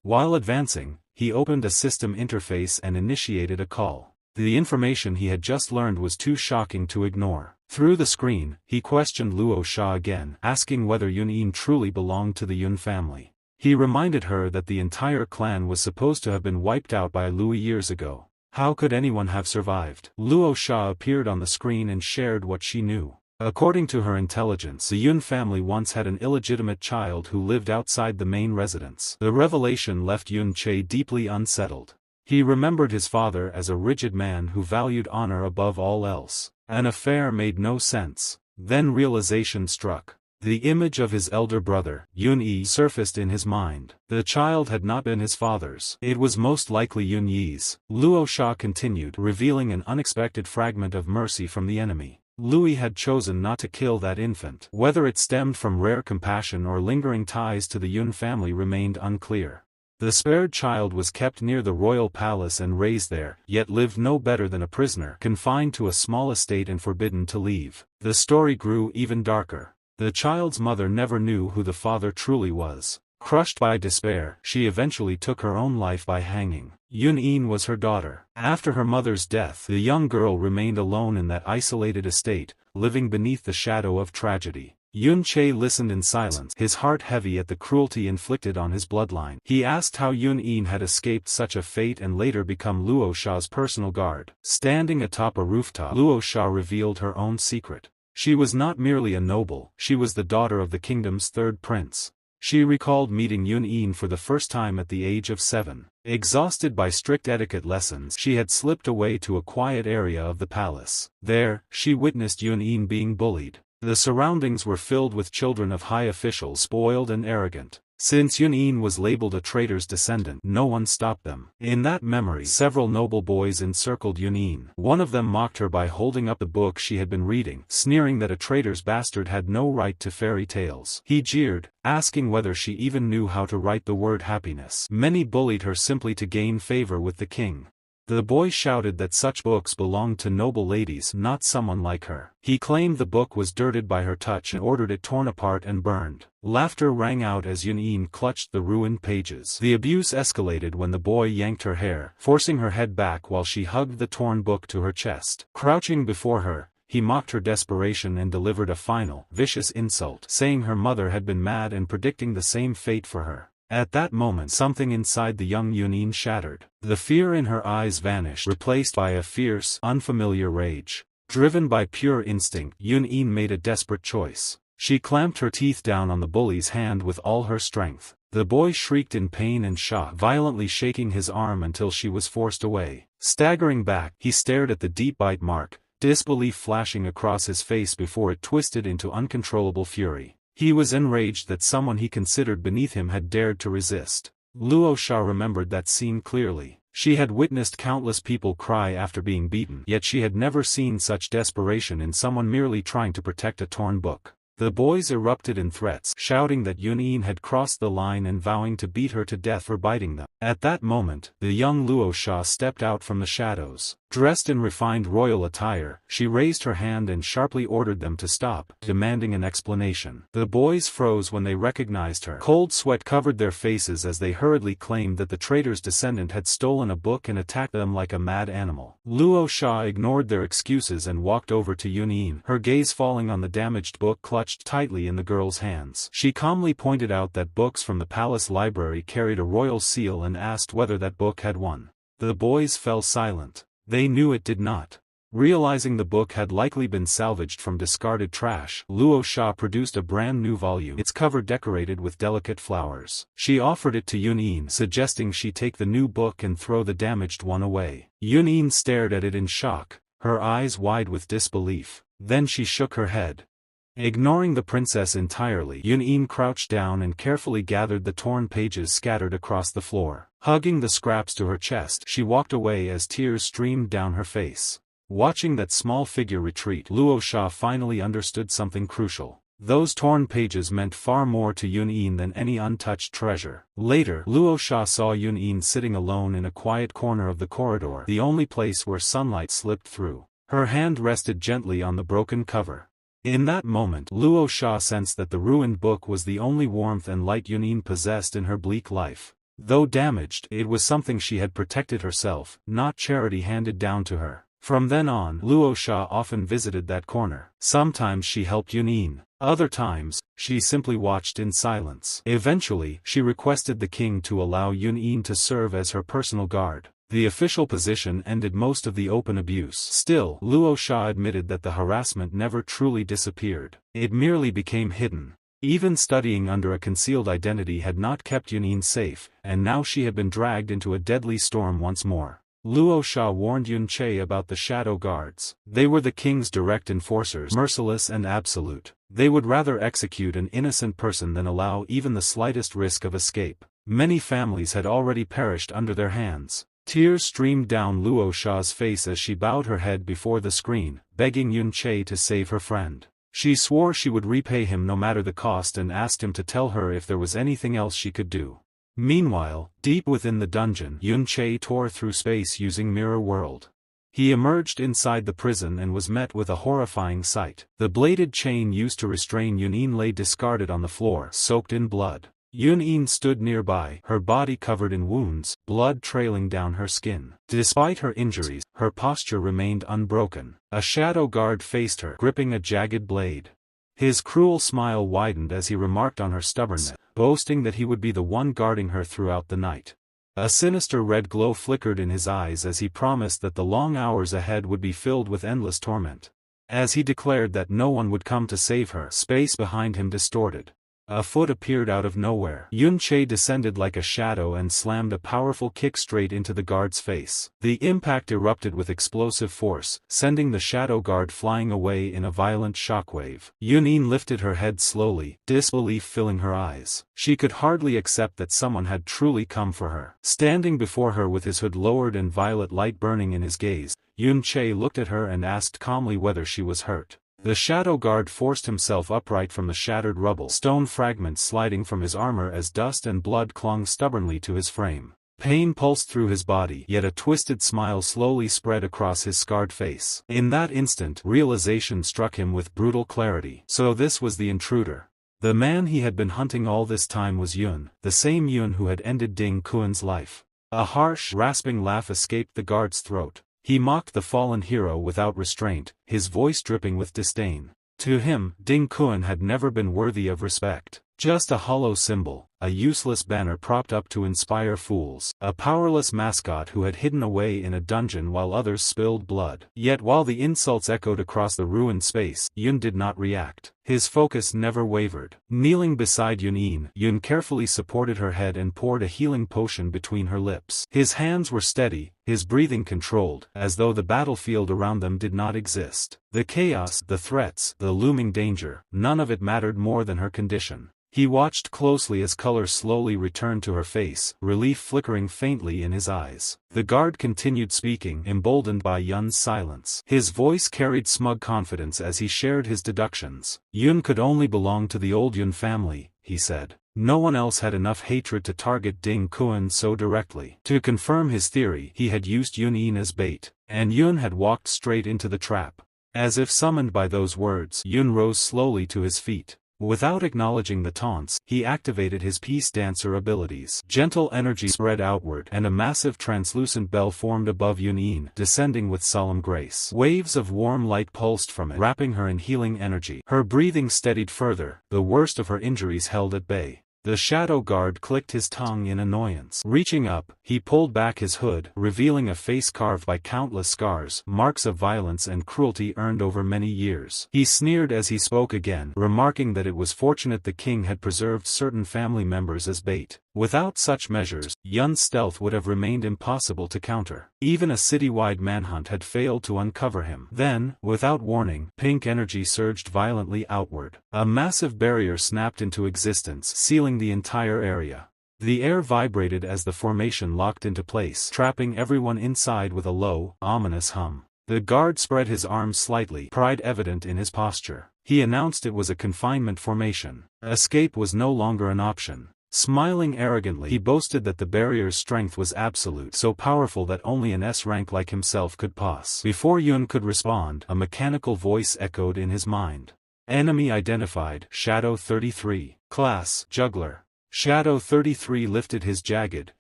While advancing, he opened a system interface and initiated a call. The information he had just learned was too shocking to ignore. Through the screen, he questioned Luo Sha again, asking whether Yun truly belonged to the Yun family. He reminded her that the entire clan was supposed to have been wiped out by Louis years ago. How could anyone have survived? Luo Sha appeared on the screen and shared what she knew. According to her intelligence, the Yun family once had an illegitimate child who lived outside the main residence. The revelation left Yun Che deeply unsettled. He remembered his father as a rigid man who valued honor above all else. An affair made no sense. Then realization struck. The image of his elder brother, Yun surfaced in his mind. The child had not been his father's. It was most likely Yun Yi's. Luo Sha continued, revealing an unexpected fragment of mercy from the enemy. Louis had chosen not to kill that infant. Whether it stemmed from rare compassion or lingering ties to the Yun family remained unclear. The spared child was kept near the royal palace and raised there, yet lived no better than a prisoner, confined to a small estate and forbidden to leave. The story grew even darker. The child's mother never knew who the father truly was. Crushed by despair, she eventually took her own life by hanging. Yun-in was her daughter. After her mother's death, the young girl remained alone in that isolated estate, living beneath the shadow of tragedy. Yun-che listened in silence, his heart heavy at the cruelty inflicted on his bloodline. He asked how Yun-in had escaped such a fate and later become Luo Sha's personal guard. Standing atop a rooftop, Luo Sha revealed her own secret. She was not merely a noble, she was the daughter of the kingdom's third prince. She recalled meeting Yun-in for the first time at the age of 7. Exhausted by strict etiquette lessons, she had slipped away to a quiet area of the palace. There, she witnessed Yun-in being bullied. The surroundings were filled with children of high officials, spoiled and arrogant. Since Yun-in was labeled a traitor's descendant, no one stopped them. In that memory, several noble boys encircled Yun-in. One of them mocked her by holding up the book she had been reading, sneering that a traitor's bastard had no right to fairy tales. He jeered, asking whether she even knew how to write the word happiness. Many bullied her simply to gain favor with the king. The boy shouted that such books belonged to noble ladies, not someone like her. He claimed the book was dirted by her touch and ordered it torn apart and burned. Laughter rang out as Yun-in clutched the ruined pages. The abuse escalated when the boy yanked her hair, forcing her head back while she hugged the torn book to her chest. Crouching before her, he mocked her desperation and delivered a final, vicious insult, saying her mother had been mad and predicting the same fate for her. At that moment, something inside the young Yun-in shattered. The fear in her eyes vanished, replaced by a fierce, unfamiliar rage. Driven by pure instinct, Yun-in made a desperate choice. She clamped her teeth down on the bully's hand with all her strength. The boy shrieked in pain and shock, violently shaking his arm until she was forced away. Staggering back, he stared at the deep bite mark, disbelief flashing across his face before it twisted into uncontrollable fury. He was enraged that someone he considered beneath him had dared to resist. Luo Sha remembered that scene clearly. She had witnessed countless people cry after being beaten, yet she had never seen such desperation in someone merely trying to protect a torn book. The boys erupted in threats, shouting that Yun-in had crossed the line and vowing to beat her to death for biting them. At that moment, the young Luo Sha stepped out from the shadows. Dressed in refined royal attire, she raised her hand and sharply ordered them to stop, demanding an explanation. The boys froze when they recognized her. Cold sweat covered their faces as they hurriedly claimed that the traitor's descendant had stolen a book and attacked them like a mad animal. Luo Sha ignored their excuses and walked over to Yun-in, her gaze falling on the damaged book clutched tightly in the girl's hands. She calmly pointed out that books from the palace library carried a royal seal and asked whether that book had won. The boys fell silent. They knew it did not. Realizing the book had likely been salvaged from discarded trash, Luo Sha produced a brand new volume, its cover decorated with delicate flowers. She offered it to Yun-in, suggesting she take the new book and throw the damaged one away. Yun-in stared at it in shock, her eyes wide with disbelief. Then she shook her head. Ignoring the princess entirely, Yun-in crouched down and carefully gathered the torn pages scattered across the floor. Hugging the scraps to her chest, she walked away as tears streamed down her face. Watching that small figure retreat, Luo Sha finally understood something crucial. Those torn pages meant far more to Yun-in than any untouched treasure. Later, Luo Sha saw Yun-in sitting alone in a quiet corner of the corridor, the only place where sunlight slipped through. Her hand rested gently on the broken cover. In that moment, Luo Sha sensed that the ruined book was the only warmth and light Yun-in possessed in her bleak life. Though damaged, it was something she had protected herself, not charity handed down to her. From then on, Luo Sha often visited that corner. Sometimes she helped Yun-in. Other times, she simply watched in silence. Eventually, she requested the king to allow Yun-in to serve as her personal guard. The official position ended most of the open abuse. Still, Luo Sha admitted that the harassment never truly disappeared. It merely became hidden. Even studying under a concealed identity had not kept Yun-in safe, and now she had been dragged into a deadly storm once more. Luo Sha warned Yun-che about the shadow guards. They were the king's direct enforcers, merciless and absolute. They would rather execute an innocent person than allow even the slightest risk of escape. Many families had already perished under their hands. Tears streamed down Luo Sha's face as she bowed her head before the screen, begging Yun Che to save her friend. She swore she would repay him no matter the cost and asked him to tell her if there was anything else she could do. Meanwhile, deep within the dungeon, Yun Che tore through space using Mirror World. He emerged inside the prison and was met with a horrifying sight. The bladed chain used to restrain Yun lay discarded on the floor, soaked in blood. Yun stood nearby, her body covered in wounds, blood trailing down her skin. Despite her injuries, her posture remained unbroken. A shadow guard faced her, gripping a jagged blade. His cruel smile widened as he remarked on her stubbornness, boasting that he would be the one guarding her throughout the night. A sinister red glow flickered in his eyes as he promised that the long hours ahead would be filled with endless torment. As he declared that no one would come to save her, space behind him distorted. A foot appeared out of nowhere. Yun Che descended like a shadow and slammed a powerful kick straight into the guard's face. The impact erupted with explosive force, sending the shadow guard flying away in a violent shockwave. Yun lifted her head slowly, disbelief filling her eyes. She could hardly accept that someone had truly come for her. Standing before her with his hood lowered and violet light burning in his gaze, Yun Che looked at her and asked calmly whether she was hurt. The shadow guard forced himself upright from the shattered rubble, stone fragments sliding from his armor as dust and blood clung stubbornly to his frame. Pain pulsed through his body, yet a twisted smile slowly spread across his scarred face. In that instant, realization struck him with brutal clarity. So this was the intruder. The man he had been hunting all this time was Yun, the same Yun who had ended Ding Kuan's life. A harsh, rasping laugh escaped the guard's throat. He mocked the fallen hero without restraint, his voice dripping with disdain. To him, Ding Kuan had never been worthy of respect. Just a hollow symbol, a useless banner propped up to inspire fools, a powerless mascot who had hidden away in a dungeon while others spilled blood. Yet while the insults echoed across the ruined space, Yun did not react. His focus never wavered. Kneeling beside Yun carefully supported her head and poured a healing potion between her lips. His hands were steady, his breathing controlled, as though the battlefield around them did not exist. The chaos, the threats, the looming danger, none of it mattered more than her condition. He watched closely as color slowly returned to her face, relief flickering faintly in his eyes. The guard continued speaking, emboldened by Yun's silence. His voice carried smug confidence as he shared his deductions. Yun could only belong to the old Yun family, he said. No one else had enough hatred to target Ding Kuan so directly. To confirm his theory, he had used Yun as bait, and Yun had walked straight into the trap. As if summoned by those words, Yun rose slowly to his feet. Without acknowledging the taunts, he activated his peace dancer abilities. Gentle energy spread outward, and a massive translucent bell formed above Yun, descending with solemn grace. Waves of warm light pulsed from it, wrapping her in healing energy. Her breathing steadied further, the worst of her injuries held at bay. The shadow guard clicked his tongue in annoyance. Reaching up, he pulled back his hood, revealing a face carved by countless scars, marks of violence and cruelty earned over many years. He sneered as he spoke again, remarking that it was fortunate the king had preserved certain family members as bait. Without such measures, Yun's stealth would have remained impossible to counter. Even a citywide manhunt had failed to uncover him. Then, without warning, pink energy surged violently outward. A massive barrier snapped into existence, sealing the entire area. The air vibrated as the formation locked into place, trapping everyone inside with a low, ominous hum. The guard spread his arms slightly, pride evident in his posture. He announced it was a confinement formation. Escape was no longer an option. Smiling arrogantly, he boasted that the barrier's strength was absolute, so powerful that only an S-rank like himself could pass. Before Yun could respond, a mechanical voice echoed in his mind. Enemy identified, Shadow 33. Class, Juggler. Shadow 33 lifted his jagged,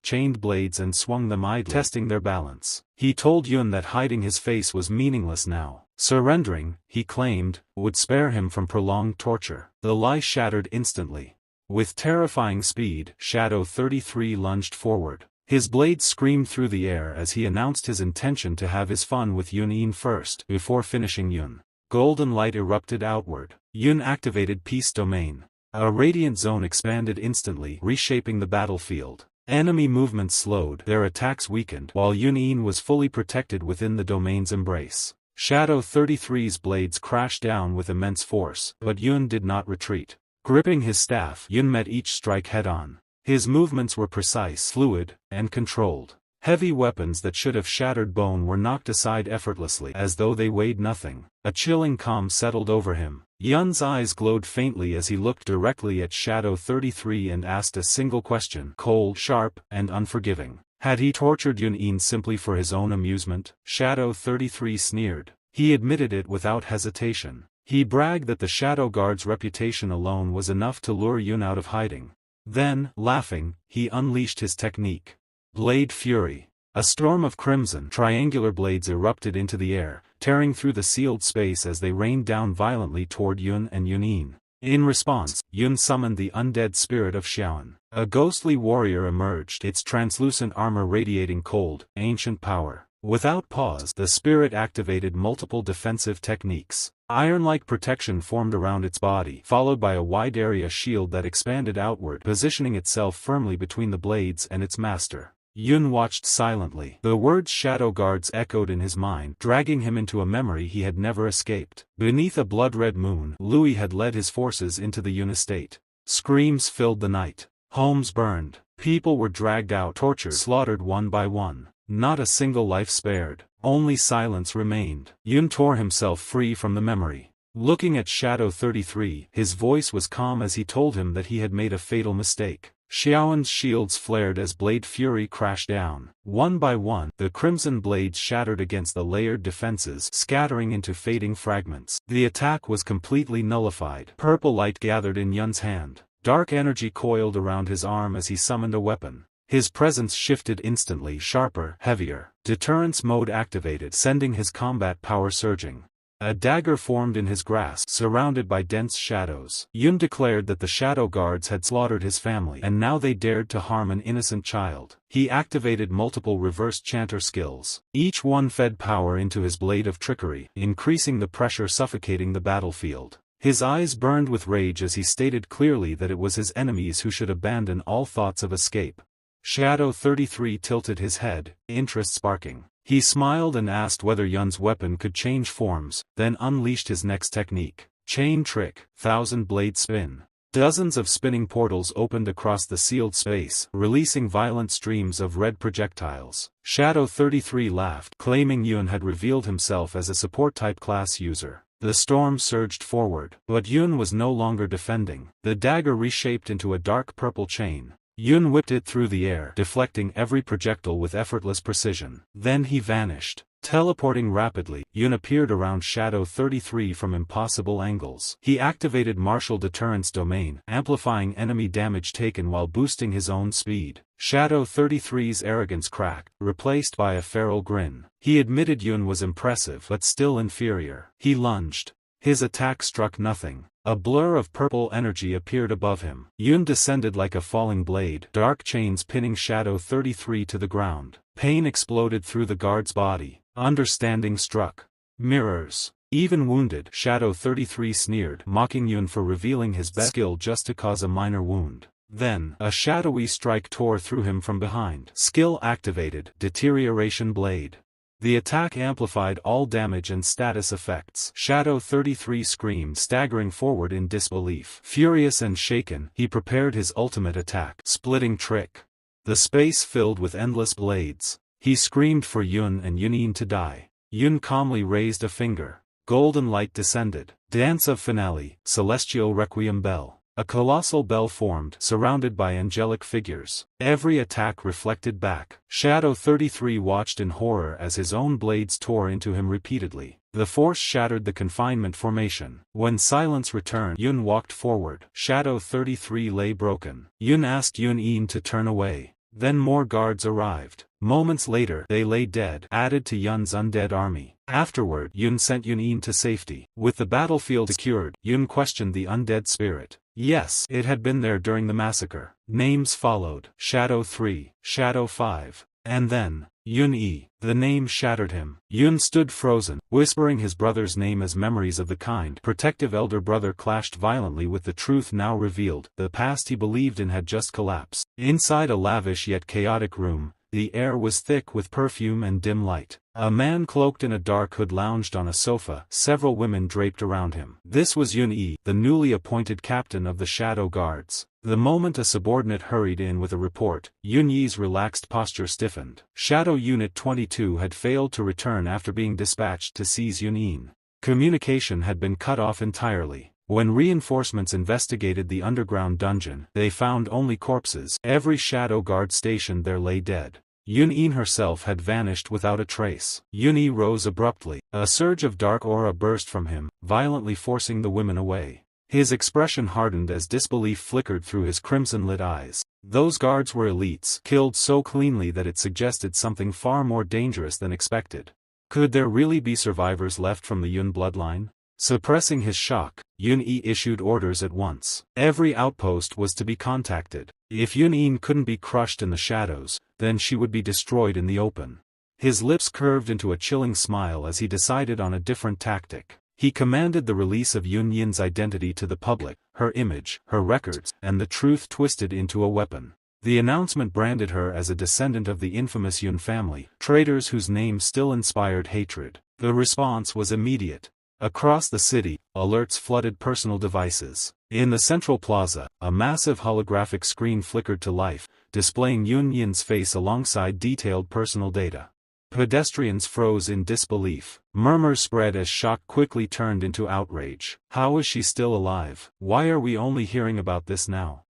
chained blades and swung them idly, testing their balance. He told Yun that hiding his face was meaningless now. Surrendering, he claimed, would spare him from prolonged torture. The lie shattered instantly. With terrifying speed, Shadow 33 lunged forward. His blade screamed through the air as he announced his intention to have his fun with Yun first, before finishing Yun. Golden light erupted outward. Yun activated Peace Domain. A radiant zone expanded instantly, reshaping the battlefield. Enemy movement slowed, their attacks weakened, while Yun was fully protected within the domain's embrace. Shadow 33's blades crashed down with immense force, but Yun did not retreat. Gripping his staff, Yun met each strike head-on. His movements were precise, fluid, and controlled. Heavy weapons that should have shattered bone were knocked aside effortlessly as though they weighed nothing. A chilling calm settled over him. Yun's eyes glowed faintly as he looked directly at Shadow 33 and asked a single question, cold, sharp, and unforgiving. Had he tortured Yun simply for his own amusement? Shadow 33 sneered. He admitted it without hesitation. He bragged that the Shadow Guard's reputation alone was enough to lure Yun out of hiding. Then, laughing, he unleashed his technique. Blade Fury. A storm of crimson, triangular blades erupted into the air, tearing through the sealed space as they rained down violently toward Yun and Yunin. In response, Yun summoned the undead spirit of Xiaoan. A ghostly warrior emerged, its translucent armor radiating cold, ancient power. Without pause, the spirit activated multiple defensive techniques. Iron-like protection formed around its body, followed by a wide-area shield that expanded outward, positioning itself firmly between the blades and its master. Yun watched silently. The words Shadow Guards echoed in his mind, dragging him into a memory he had never escaped. Beneath a blood-red moon, Louis had led his forces into the Yun estate. Screams filled the night. Homes burned. People were dragged out, tortured, slaughtered one by one. Not a single life spared. Only silence remained. Yun tore himself free from the memory. Looking at Shadow 33, his voice was calm as he told him that he had made a fatal mistake. Xiaoan's shields flared as Blade Fury crashed down. One by one, the crimson blades shattered against the layered defenses, scattering into fading fragments. The attack was completely nullified. Purple light gathered in Yun's hand. Dark energy coiled around his arm as he summoned a weapon. His presence shifted instantly, sharper, heavier. Deterrence mode activated, sending his combat power surging. A dagger formed in his grasp, surrounded by dense shadows. Yun declared that the Shadow Guards had slaughtered his family, and now they dared to harm an innocent child. He activated multiple reverse chanter skills. Each one fed power into his blade of trickery, increasing the pressure suffocating the battlefield. His eyes burned with rage as he stated clearly that it was his enemies who should abandon all thoughts of escape. Shadow 33 tilted his head, interest sparking. He smiled and asked whether Yun's weapon could change forms, then unleashed his next technique. Chain Trick, 1000-blade spin. Dozens of spinning portals opened across the sealed space, releasing violent streams of red projectiles. Shadow 33 laughed, claiming Yun had revealed himself as a support-type class user. The storm surged forward, but Yun was no longer defending. The dagger reshaped into a dark purple chain. Yun whipped it through the air, deflecting every projectile with effortless precision. Then he vanished. Teleporting rapidly, Yun appeared around Shadow 33 from impossible angles. He activated Martial Deterrence Domain, amplifying enemy damage taken while boosting his own speed. Shadow 33's arrogance cracked, replaced by a feral grin. He admitted Yun was impressive but still inferior. He lunged. His attack struck nothing. A blur of purple energy appeared above him. Yun descended like a falling blade, dark chains pinning Shadow 33 to the ground. Pain exploded through the guard's body. Understanding struck. Mirrors. Even wounded, Shadow 33 sneered, mocking Yun for revealing his best skill just to cause a minor wound. Then, a shadowy strike tore through him from behind. Skill activated, Deterioration Blade. The attack amplified all damage and status effects. Shadow 33 screamed, staggering forward in disbelief. Furious and shaken, he prepared his ultimate attack. Splitting Trick. The space filled with endless blades. He screamed for Yun and Yunin to die. Yun calmly raised a finger. Golden light descended. Dance of Finale, Celestial Requiem Bell. A colossal bell formed, surrounded by angelic figures. Every attack reflected back. Shadow 33 watched in horror as his own blades tore into him repeatedly. The force shattered the confinement formation. When silence returned, Yun walked forward. Shadow 33 lay broken. Yun asked Yun to turn away. Then more guards arrived. Moments later, they lay dead, added to Yun's undead army. Afterward, Yun sent Yunin to safety. With the battlefield secured, Yun questioned the undead spirit. Yes, it had been there during the massacre. Names followed. Shadow 3, Shadow 5, and then, Yun-E. The name shattered him. Yun stood frozen, whispering his brother's name as memories of the kind. Protective elder brother clashed violently with the truth now revealed. The past he believed in had just collapsed. Inside a lavish yet chaotic room, The air was thick with perfume and dim light. A man cloaked in a dark hood lounged on a sofa, several women draped around him. This was Yun-Yi, the newly appointed captain of the Shadow Guards. The moment a subordinate hurried in with a report, Yun-Yi's relaxed posture stiffened. Shadow Unit 22 had failed to return after being dispatched to seize Yun-Yin. Communication had been cut off entirely. When reinforcements investigated the underground dungeon, they found only corpses. Every Shadow Guard stationed there lay dead. Yun-Yin herself had vanished without a trace. Yun-Yi rose abruptly. A surge of dark aura burst from him, violently forcing the women away. His expression hardened as disbelief flickered through his crimson-lit eyes. Those guards were elites, killed so cleanly that it suggested something far more dangerous than expected. Could there really be survivors left from the Yun bloodline? Suppressing his shock, Yun-Yi issued orders at once. Every outpost was to be contacted. If Yun-Yin couldn't be crushed in the shadows, then she would be destroyed in the open. His lips curved into a chilling smile as he decided on a different tactic. He commanded the release of Yun-Yin's identity to the public, her image, her records, and the truth twisted into a weapon. The announcement branded her as a descendant of the infamous Yun family, traitors whose names still inspired hatred. The response was immediate. Across the city, alerts flooded personal devices. In the central plaza, a massive holographic screen flickered to life, displaying Yun-Yin's face alongside detailed personal data. Pedestrians froze in disbelief. Murmurs spread as shock quickly turned into outrage. How is she still alive? Why are we only hearing about this now?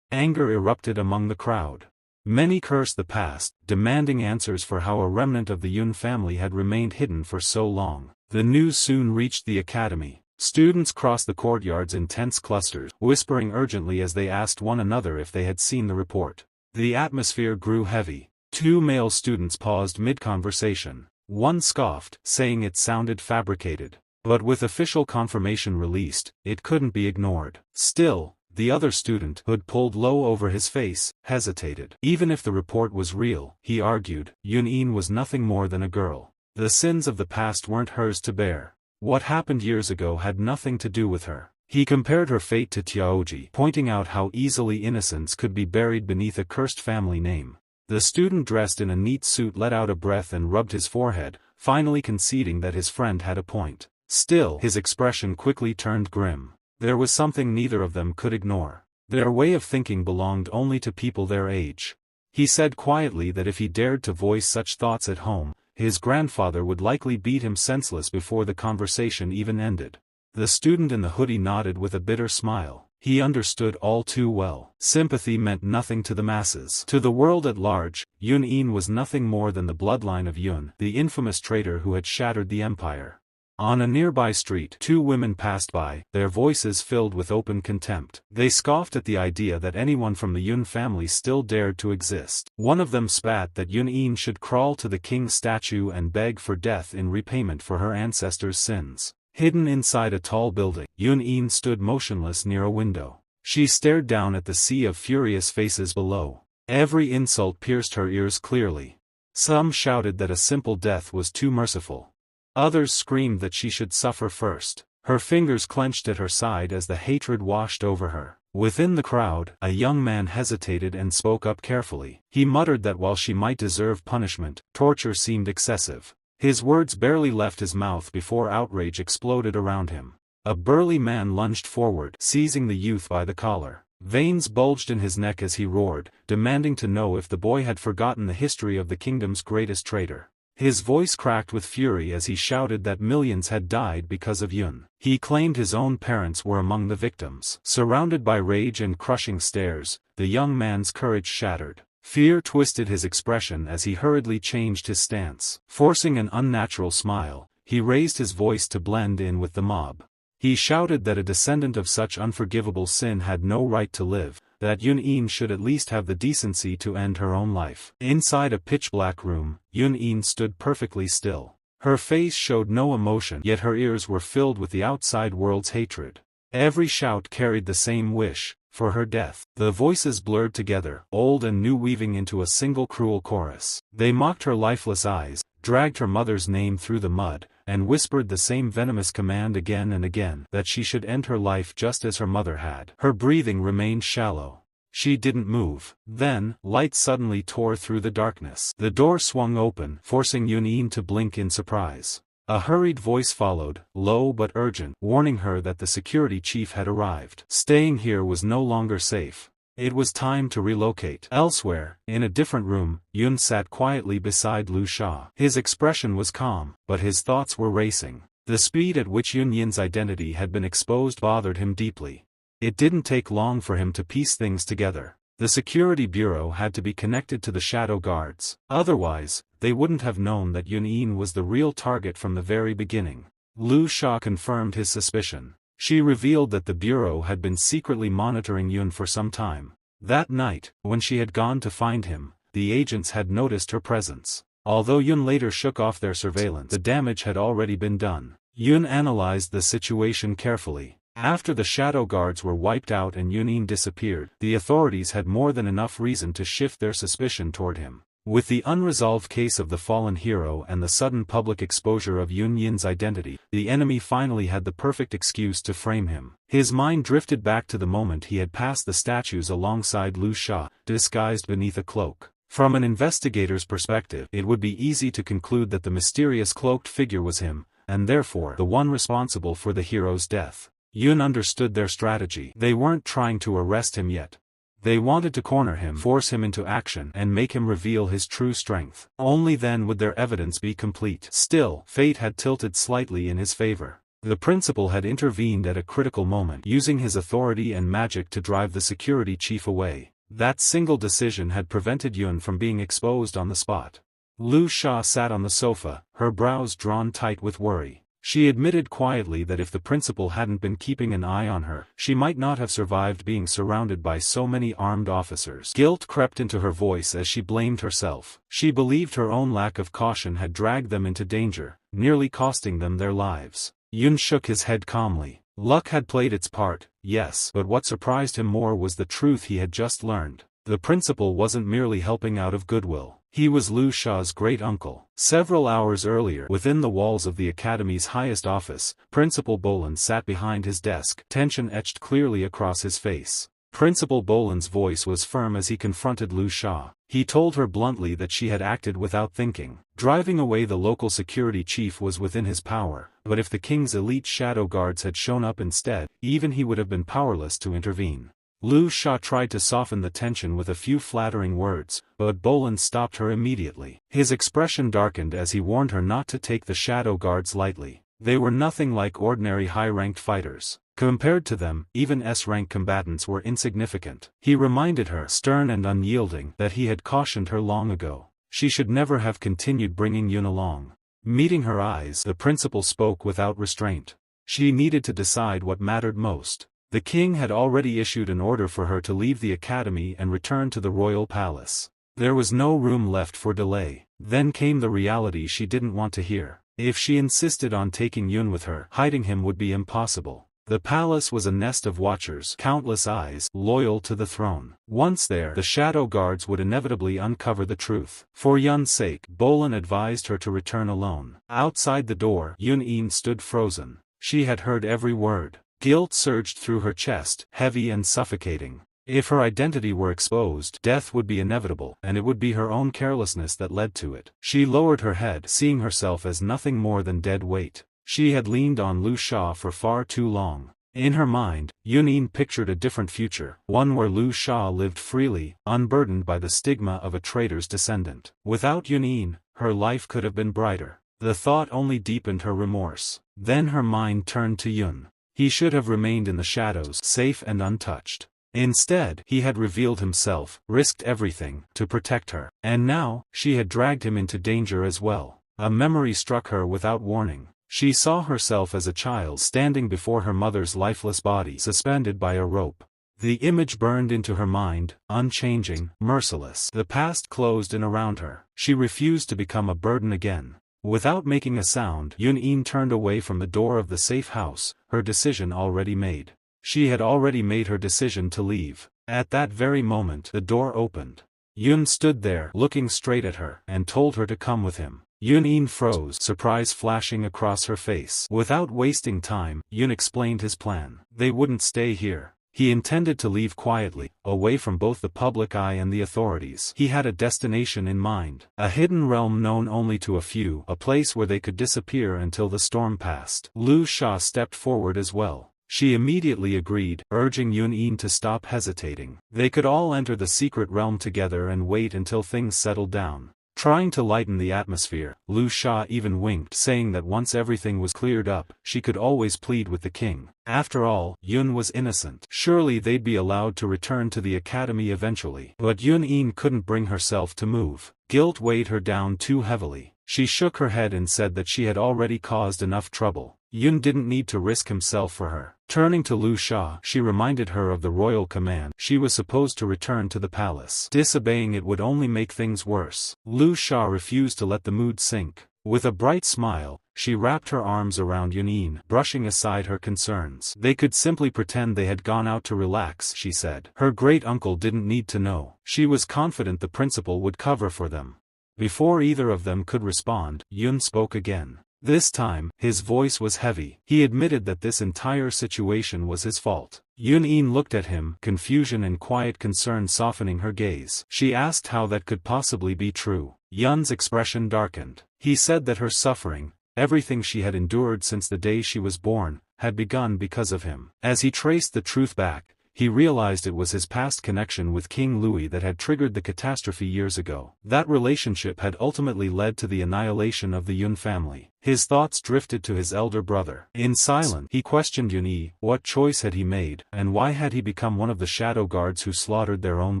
Anger erupted among the crowd. Many cursed the past, demanding answers for how a remnant of the Yun family had remained hidden for so long. The news soon reached the academy. Students crossed the courtyards in tense clusters, whispering urgently as they asked one another if they had seen the report. The atmosphere grew heavy. Two male students paused mid-conversation. One scoffed, saying it sounded fabricated. But with official confirmation released, it couldn't be ignored. Still, the other student, hood pulled low over his face, hesitated. Even if the report was real, he argued, Yun-Yin was nothing more than a girl. The sins of the past weren't hers to bear. What happened years ago had nothing to do with her. He compared her fate to Tiaoji, pointing out how easily innocence could be buried beneath a cursed family name. The student dressed in a neat suit let out a breath and rubbed his forehead, finally conceding that his friend had a point. Still, his expression quickly turned grim. There was something neither of them could ignore. Their way of thinking belonged only to people their age. He said quietly that if he dared to voice such thoughts at home, his grandfather would likely beat him senseless before the conversation even ended. The student in the hoodie nodded with a bitter smile. He understood all too well. Sympathy meant nothing to the masses. To the world at large, Yun-Yin was nothing more than the bloodline of Yun, the infamous traitor who had shattered the empire. On a nearby street, two women passed by, their voices filled with open contempt. They scoffed at the idea that anyone from the Yun family still dared to exist. One of them spat that Yun-Yin should crawl to the king's statue and beg for death in repayment for her ancestors' sins. Hidden inside a tall building, Yun-Yin stood motionless near a window. She stared down at the sea of furious faces below. Every insult pierced her ears clearly. Some shouted that a simple death was too merciful. Others screamed that she should suffer first. Her fingers clenched at her side as the hatred washed over her. Within the crowd, a young man hesitated and spoke up carefully. He muttered that while she might deserve punishment, torture seemed excessive. His words barely left his mouth before outrage exploded around him. A burly man lunged forward, seizing the youth by the collar. Veins bulged in his neck as he roared, demanding to know if the boy had forgotten the history of the kingdom's greatest traitor. His voice cracked with fury as he shouted that millions had died because of Yun. He claimed his own parents were among the victims. Surrounded by rage and crushing stares, the young man's courage shattered. Fear twisted his expression as he hurriedly changed his stance. Forcing an unnatural smile, he raised his voice to blend in with the mob. He shouted that a descendant of such unforgivable sin had no right to live, that Yun-Yin should at least have the decency to end her own life. Inside a pitch-black room, Yun-Yin stood perfectly still. Her face showed no emotion, yet her ears were filled with the outside world's hatred. Every shout carried the same wish, for her death. The voices blurred together, old and new weaving into a single cruel chorus. They mocked her lifeless eyes, dragged her mother's name through the mud, and whispered the same venomous command again and again, that she should end her life just as her mother had. Her breathing remained shallow. She didn't move. Then, light suddenly tore through the darkness. The door swung open, forcing Yun to blink in surprise. A hurried voice followed, low but urgent, warning her that the security chief had arrived. Staying here was no longer safe. It was time to relocate. Elsewhere, in a different room, Yun sat quietly beside Lu Sha. His expression was calm, but his thoughts were racing. The speed at which Yun Yin's identity had been exposed bothered him deeply. It didn't take long for him to piece things together. The security bureau had to be connected to the shadow guards. Otherwise, they wouldn't have known that Yun was the real target from the very beginning. Lu Sha confirmed his suspicion. She revealed that the bureau had been secretly monitoring Yun for some time. That night, when she had gone to find him, the agents had noticed her presence. Although Yun later shook off their surveillance, the damage had already been done. Yun analyzed the situation carefully. After the shadow guards were wiped out and Yun disappeared, the authorities had more than enough reason to shift their suspicion toward him. With the unresolved case of the fallen hero and the sudden public exposure of Yun Yin's identity, the enemy finally had the perfect excuse to frame him. His mind drifted back to the moment he had passed the statues alongside Lu Sha, disguised beneath a cloak. From an investigator's perspective, it would be easy to conclude that the mysterious cloaked figure was him, and therefore the one responsible for the hero's death. Yun understood their strategy. They weren't trying to arrest him yet. They wanted to corner him, force him into action, and make him reveal his true strength. Only then would their evidence be complete. Still, fate had tilted slightly in his favor. The principal had intervened at a critical moment, using his authority and magic to drive the security chief away. That single decision had prevented Yun from being exposed on the spot. Lu Sha sat on the sofa, her brows drawn tight with worry. She admitted quietly that if the principal hadn't been keeping an eye on her, she might not have survived being surrounded by so many armed officers. Guilt crept into her voice as she blamed herself. She believed her own lack of caution had dragged them into danger, nearly costing them their lives. Yun shook his head calmly. Luck had played its part, yes, but what surprised him more was the truth he had just learned. The principal wasn't merely helping out of goodwill. He was Lu Sha's great-uncle. Several hours earlier, within the walls of the academy's highest office, Principal Bolan sat behind his desk, tension etched clearly across his face. Principal Bolan's voice was firm as he confronted Lu Sha. He told her bluntly that she had acted without thinking. Driving away the local security chief was within his power, but if the king's elite shadow guards had shown up instead, even he would have been powerless to intervene. Lu Sha tried to soften the tension with a few flattering words, but Bolan stopped her immediately. His expression darkened as he warned her not to take the shadow guards lightly. They were nothing like ordinary high-ranked fighters. Compared to them, even S-rank combatants were insignificant. He reminded her, stern and unyielding, that he had cautioned her long ago. She should never have continued bringing Yun along. Meeting her eyes, the principal spoke without restraint. She needed to decide what mattered most. The king had already issued an order for her to leave the academy and return to the royal palace. There was no room left for delay. Then came the reality she didn't want to hear. If she insisted on taking Yun with her, hiding him would be impossible. The palace was a nest of watchers, countless eyes, loyal to the throne. Once there, the shadow guards would inevitably uncover the truth. For Yun's sake, Bolan advised her to return alone. Outside the door, Yun stood frozen. She had heard every word. Guilt surged through her chest, heavy and suffocating. If her identity were exposed, death would be inevitable, and it would be her own carelessness that led to it. She lowered her head, seeing herself as nothing more than dead weight. She had leaned on Lu Sha for far too long. In her mind, Yun pictured a different future, one where Lu Sha lived freely, unburdened by the stigma of a traitor's descendant. Without Yun, her life could have been brighter. The thought only deepened her remorse. Then her mind turned to Yun. He should have remained in the shadows, safe and untouched. Instead, he had revealed himself, risked everything, to protect her. And now, she had dragged him into danger as well. A memory struck her without warning. She saw herself as a child standing before her mother's lifeless body, suspended by a rope. The image burned into her mind, unchanging, merciless. The past closed in around her. She refused to become a burden again. Without making a sound, Yun turned away from the door of the safe house, her decision already made. She had already made her decision to leave. At that very moment, the door opened. Yun stood there, looking straight at her, and told her to come with him. Yun froze, surprise flashing across her face. Without wasting time, Yun explained his plan. They wouldn't stay here. He intended to leave quietly, away from both the public eye and the authorities. He had a destination in mind, a hidden realm known only to a few, a place where they could disappear until the storm passed. Lu Sha stepped forward as well. She immediately agreed, urging Yun-in to stop hesitating. They could all enter the secret realm together and wait until things settled down. Trying to lighten the atmosphere, Lu Sha even winked, saying that once everything was cleared up, she could always plead with the king. After all, Yun was innocent. Surely they'd be allowed to return to the academy eventually. But Yun-in couldn't bring herself to move. Guilt weighed her down too heavily. She shook her head and said that she had already caused enough trouble. Yun didn't need to risk himself for her. Turning to Lu Sha, she reminded her of the royal command. She was supposed to return to the palace. Disobeying it would only make things worse. Lu Sha refused to let the mood sink. With a bright smile, she wrapped her arms around Yun-in, brushing aside her concerns. They could simply pretend they had gone out to relax, she said. Her great-uncle didn't need to know. She was confident the principal would cover for them. Before either of them could respond, Yun spoke again. This time, his voice was heavy. He admitted that this entire situation was his fault. Yun-in looked at him, confusion and quiet concern softening her gaze. She asked how that could possibly be true. Yun's expression darkened. He said that her suffering, everything she had endured since the day she was born, had begun because of him. As he traced the truth back, he realized it was his past connection with King Louis that had triggered the catastrophe years ago. That relationship had ultimately led to the annihilation of the Yun family. His thoughts drifted to his elder brother. In silence, he questioned Yun-in, what choice had he made, and why had he become one of the shadow guards who slaughtered their own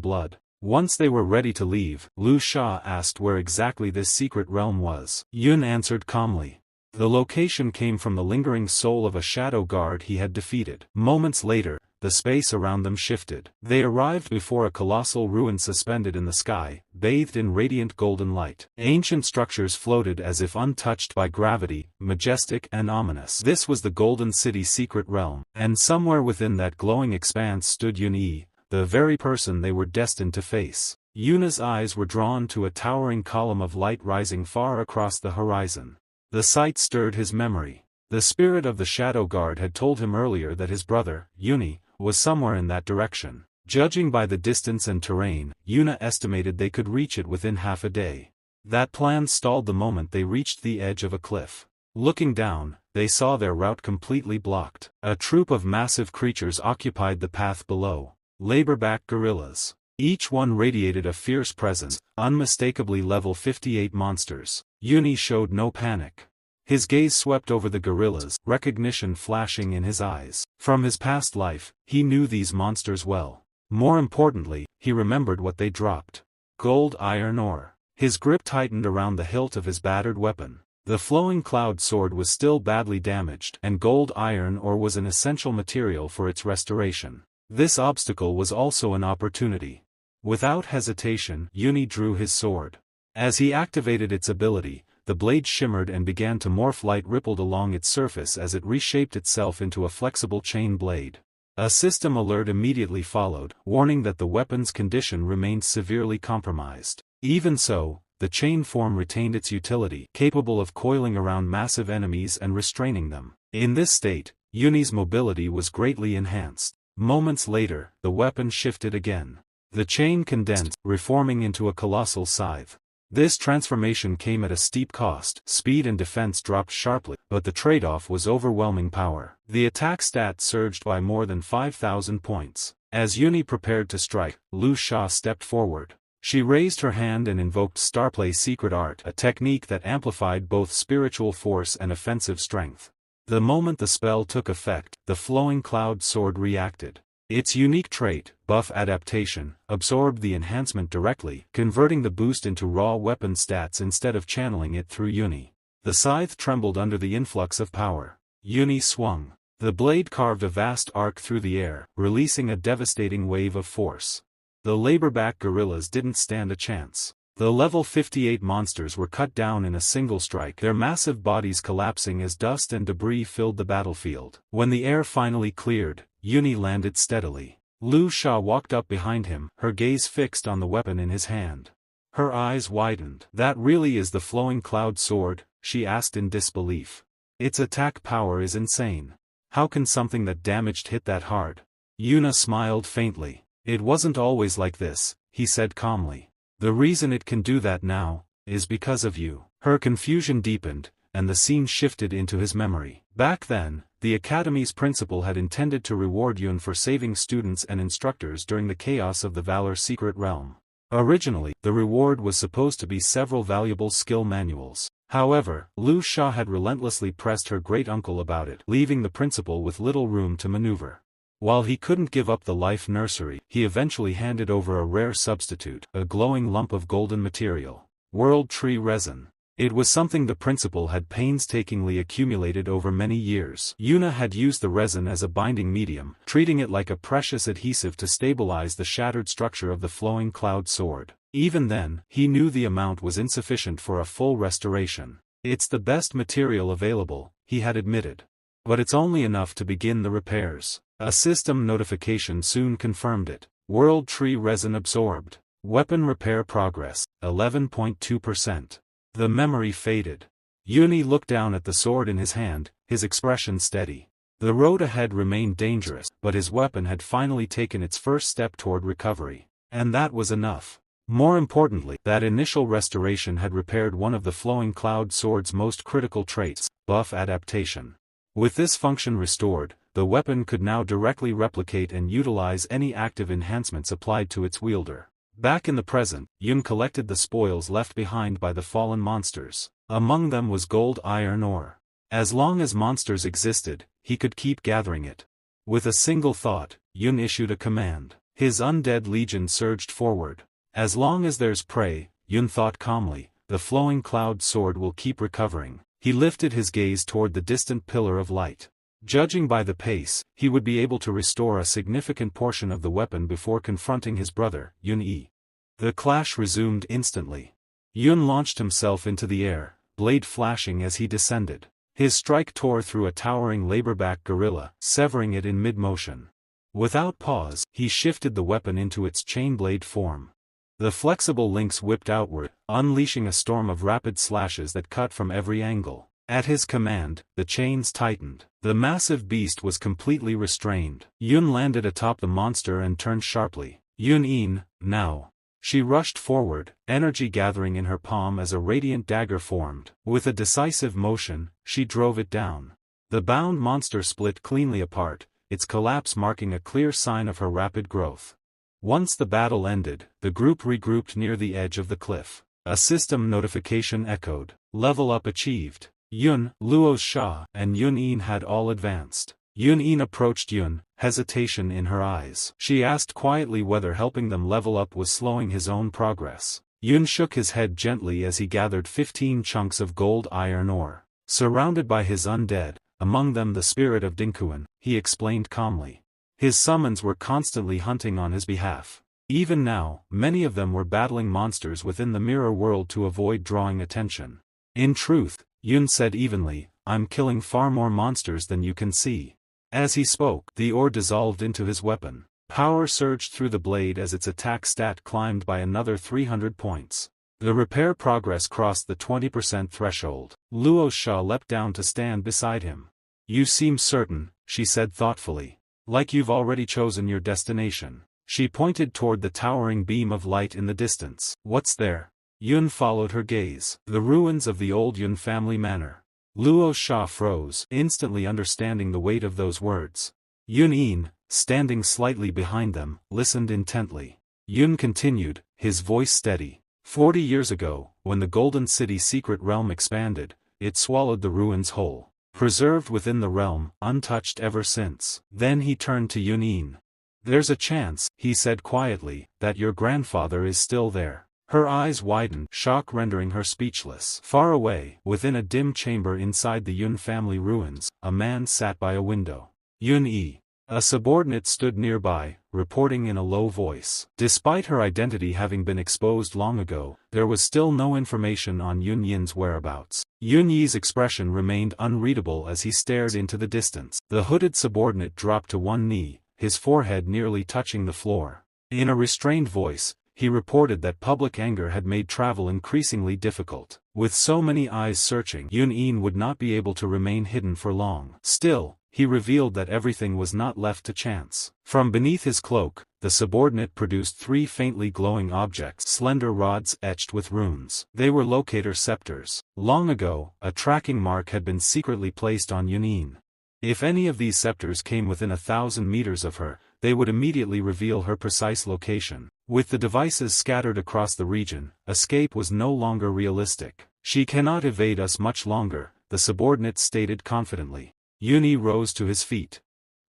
blood? Once they were ready to leave, Lu Sha asked where exactly this secret realm was. Yun answered calmly. The location came from the lingering soul of a shadow guard he had defeated. Moments later, the space around them shifted. They arrived before a colossal ruin suspended in the sky, bathed in radiant golden light. Ancient structures floated as if untouched by gravity, majestic and ominous. This was the Golden City's secret realm, and somewhere within that glowing expanse stood Yun-in, the very person they were destined to face. Yuna's eyes were drawn to a towering column of light rising far across the horizon. The sight stirred his memory. The spirit of the Shadow Guard had told him earlier that his brother, Yun-in, was somewhere in that direction. Judging by the distance and terrain, Yuna estimated they could reach it within half a day. That plan stalled the moment they reached the edge of a cliff. Looking down, they saw their route completely blocked. A troop of massive creatures occupied the path below. Laborback gorillas. Each one radiated a fierce presence, unmistakably level 58 monsters. Yun-in showed no panic. His gaze swept over the gorillas, recognition flashing in his eyes. From his past life, he knew these monsters well. More importantly, he remembered what they dropped. Gold iron ore. His grip tightened around the hilt of his battered weapon. The flowing cloud sword was still badly damaged, and gold iron ore was an essential material for its restoration. This obstacle was also an opportunity. Without hesitation, Yun-in drew his sword. As he activated its ability, the blade shimmered and began to morph. Light rippled along its surface as it reshaped itself into a flexible chain blade. A system alert immediately followed, warning that the weapon's condition remained severely compromised. Even so, the chain form retained its utility, capable of coiling around massive enemies and restraining them. In this state, Yun-in's mobility was greatly enhanced. Moments later, the weapon shifted again. The chain condensed, reforming into a colossal scythe. This transformation came at a steep cost. Speed and defense dropped sharply, but the trade-off was overwhelming power. The attack stat surged by more than 5,000 points. As Yun-in prepared to strike, Lu Sha stepped forward. She raised her hand and invoked Starplay Secret Art, a technique that amplified both spiritual force and offensive strength. The moment the spell took effect, the flowing cloud sword reacted. Its unique trait, buff adaptation, absorbed the enhancement directly, converting the boost into raw weapon stats instead of channeling it through Yun-in. The scythe trembled under the influx of power. Yun-in swung. The blade carved a vast arc through the air, releasing a devastating wave of force. The laborback gorillas didn't stand a chance. The level 58 monsters were cut down in a single strike, their massive bodies collapsing as dust and debris filled the battlefield. When the air finally cleared, Yun-in landed steadily. Lu Sha walked up behind him, her gaze fixed on the weapon in his hand. Her eyes widened. That really is the flowing cloud sword? She asked in disbelief. Its attack power is insane. How can something that damaged hit that hard? Yuna smiled faintly. It wasn't always like this, he said calmly. The reason it can do that now is because of you. Her confusion deepened, and the scene shifted into his memory. Back then, the academy's principal had intended to reward Yun for saving students and instructors during the chaos of the Valor Secret Realm. Originally, the reward was supposed to be several valuable skill manuals. However, Lu Sha had relentlessly pressed her great-uncle about it, leaving the principal with little room to maneuver. While he couldn't give up the life nursery, he eventually handed over a rare substitute, a glowing lump of golden material. World Tree Resin. It was something the principal had painstakingly accumulated over many years. Yuna had used the resin as a binding medium, treating it like a precious adhesive to stabilize the shattered structure of the flowing cloud sword. Even then, he knew the amount was insufficient for a full restoration. It's the best material available, he had admitted. But it's only enough to begin the repairs. A system notification soon confirmed it. World Tree Resin absorbed. Weapon repair progress, 11.2%. The memory faded. Yuni looked down at the sword in his hand, his expression steady. The road ahead remained dangerous, but his weapon had finally taken its first step toward recovery. And that was enough. More importantly, that initial restoration had repaired one of the flowing cloud sword's most critical traits, buff adaptation. With this function restored, the weapon could now directly replicate and utilize any active enhancements applied to its wielder. Back in the present, Yun collected the spoils left behind by the fallen monsters. Among them was gold iron ore. As long as monsters existed, he could keep gathering it. With a single thought, Yun issued a command. His undead legion surged forward. As long as there's prey, Yun thought calmly, the flowing cloud sword will keep recovering. He lifted his gaze toward the distant pillar of light. Judging by the pace, he would be able to restore a significant portion of the weapon before confronting his brother, Yun-Yi. The clash resumed instantly. Yun launched himself into the air, blade flashing as he descended. His strike tore through a towering laborback gorilla, severing it in mid-motion. Without pause, he shifted the weapon into its chain blade form. The flexible links whipped outward, unleashing a storm of rapid slashes that cut from every angle. At his command, the chains tightened. The massive beast was completely restrained. Yun landed atop the monster and turned sharply. Yun-In, now. She rushed forward, energy gathering in her palm as a radiant dagger formed. With a decisive motion, she drove it down. The bound monster split cleanly apart, its collapse marking a clear sign of her rapid growth. Once the battle ended, the group regrouped near the edge of the cliff. A system notification echoed. Level up achieved. Yun, Luo Sha, and Yun-In had all advanced. Yun-In approached Yun, hesitation in her eyes. She asked quietly whether helping them level up was slowing his own progress. Yun shook his head gently as he gathered 15 chunks of gold iron ore. Surrounded by his undead, among them the spirit of Dinkuan, he explained calmly. His summons were constantly hunting on his behalf. Even now, many of them were battling monsters within the mirror world to avoid drawing attention. In truth, Yun said evenly, I'm killing far more monsters than you can see. As he spoke, the ore dissolved into his weapon. Power surged through the blade as its attack stat climbed by another 300 points. The repair progress crossed the 20% threshold. Luo Sha leapt down to stand beside him. You seem certain, she said thoughtfully. Like you've already chosen your destination. She pointed toward the towering beam of light in the distance. What's there? Yun followed her gaze. The ruins of the old Yun family manor. Luo Sha froze, instantly understanding the weight of those words. Yun-In, standing slightly behind them, listened intently. Yun continued, his voice steady. 40 years ago, when the Golden City secret realm expanded, it swallowed the ruins whole. Preserved within the realm, untouched ever since. Then he turned to Yun-In. There's a chance, he said quietly, that your grandfather is still there. Her eyes widened, shock rendering her speechless. Far away, within a dim chamber inside the Yun family ruins, a man sat by a window. Yun-Yi. A subordinate stood nearby, reporting in a low voice. Despite her identity having been exposed long ago, there was still no information on Yun-Yin's whereabouts. Yun-Yi's expression remained unreadable as he stared into the distance. The hooded subordinate dropped to one knee, his forehead nearly touching the floor. In a restrained voice, he reported that public anger had made travel increasingly difficult. With so many eyes searching, Yun-In would not be able to remain hidden for long. Still, he revealed that everything was not left to chance. From beneath his cloak, the subordinate produced 3 faintly glowing objects, slender rods etched with runes. They were locator scepters. Long ago, a tracking mark had been secretly placed on Yunin. If any of these scepters came within 1,000 meters of her, they would immediately reveal her precise location. With the devices scattered across the region, escape was no longer realistic. "She cannot evade us much longer," the subordinate stated confidently. Yuni rose to his feet.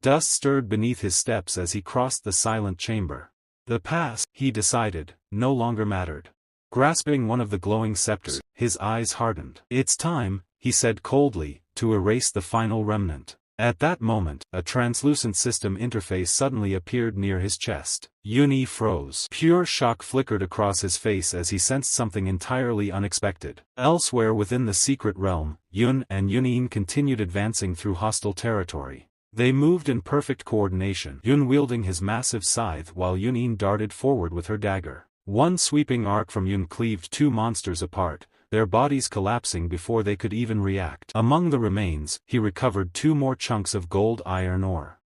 Dust stirred beneath his steps as he crossed the silent chamber. The past, he decided, no longer mattered. Grasping one of the glowing scepters, his eyes hardened. "It's time," he said coldly, "to erase the final remnant." At that moment, a translucent system interface suddenly appeared near his chest. Yuni froze. Pure shock flickered across his face as he sensed something entirely unexpected. Elsewhere within the secret realm, Yun and Yunin continued advancing through hostile territory. They moved in perfect coordination, Yun wielding his massive scythe while Yunin darted forward with her dagger. One sweeping arc from Yun cleaved 2 monsters apart, their bodies collapsing before they could even react. Among the remains, he recovered 2 more chunks of gold iron ore.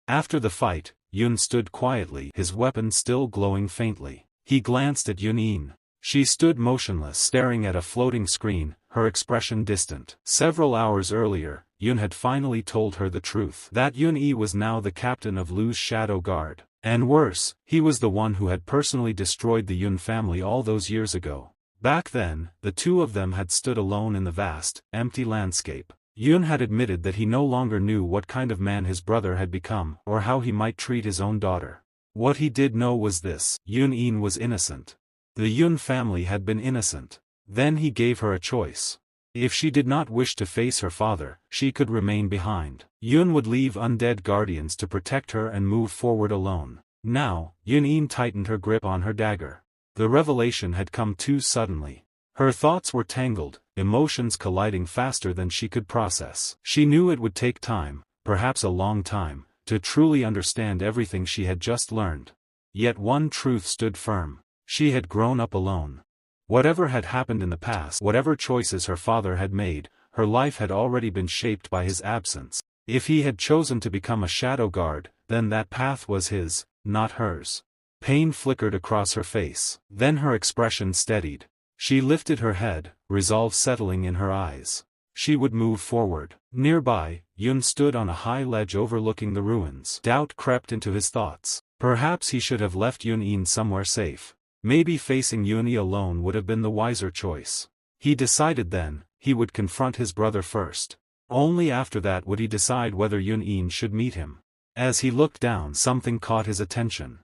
After the fight, Yun stood quietly, his weapon still glowing faintly. He glanced at Yunin. She stood motionless, staring at a floating screen, her expression distant. Several hours earlier, Yun had finally told her the truth. That Yun-Yi was now the captain of Lu's Shadow Guard. And worse, he was the one who had personally destroyed the Yun family all those years ago. Back then, the 2 of them had stood alone in the vast, empty landscape. Yun had admitted that he no longer knew what kind of man his brother had become, or how he might treat his own daughter. What he did know was this: Yun-In was innocent. The Yun family had been innocent. Then he gave her a choice. If she did not wish to face her father, she could remain behind. Yun would leave undead guardians to protect her and move forward alone. Now, Yun-In tightened her grip on her dagger. The revelation had come too suddenly. Her thoughts were tangled, emotions colliding faster than she could process. She knew it would take time, perhaps a long time, to truly understand everything she had just learned. Yet one truth stood firm. She had grown up alone. Whatever had happened in the past, whatever choices her father had made, her life had already been shaped by his absence. If he had chosen to become a shadow guard, then that path was his, not hers. Pain flickered across her face. Then her expression steadied. She lifted her head, resolve settling in her eyes. She would move forward. Nearby, Yun stood on a high ledge overlooking the ruins. Doubt crept into his thoughts. Perhaps he should have left Yun-In somewhere safe. Maybe facing Yuni alone would have been the wiser choice. He decided then, he would confront his brother first. Only after that would he decide whether Yun-In should meet him. As he looked down, something caught his attention.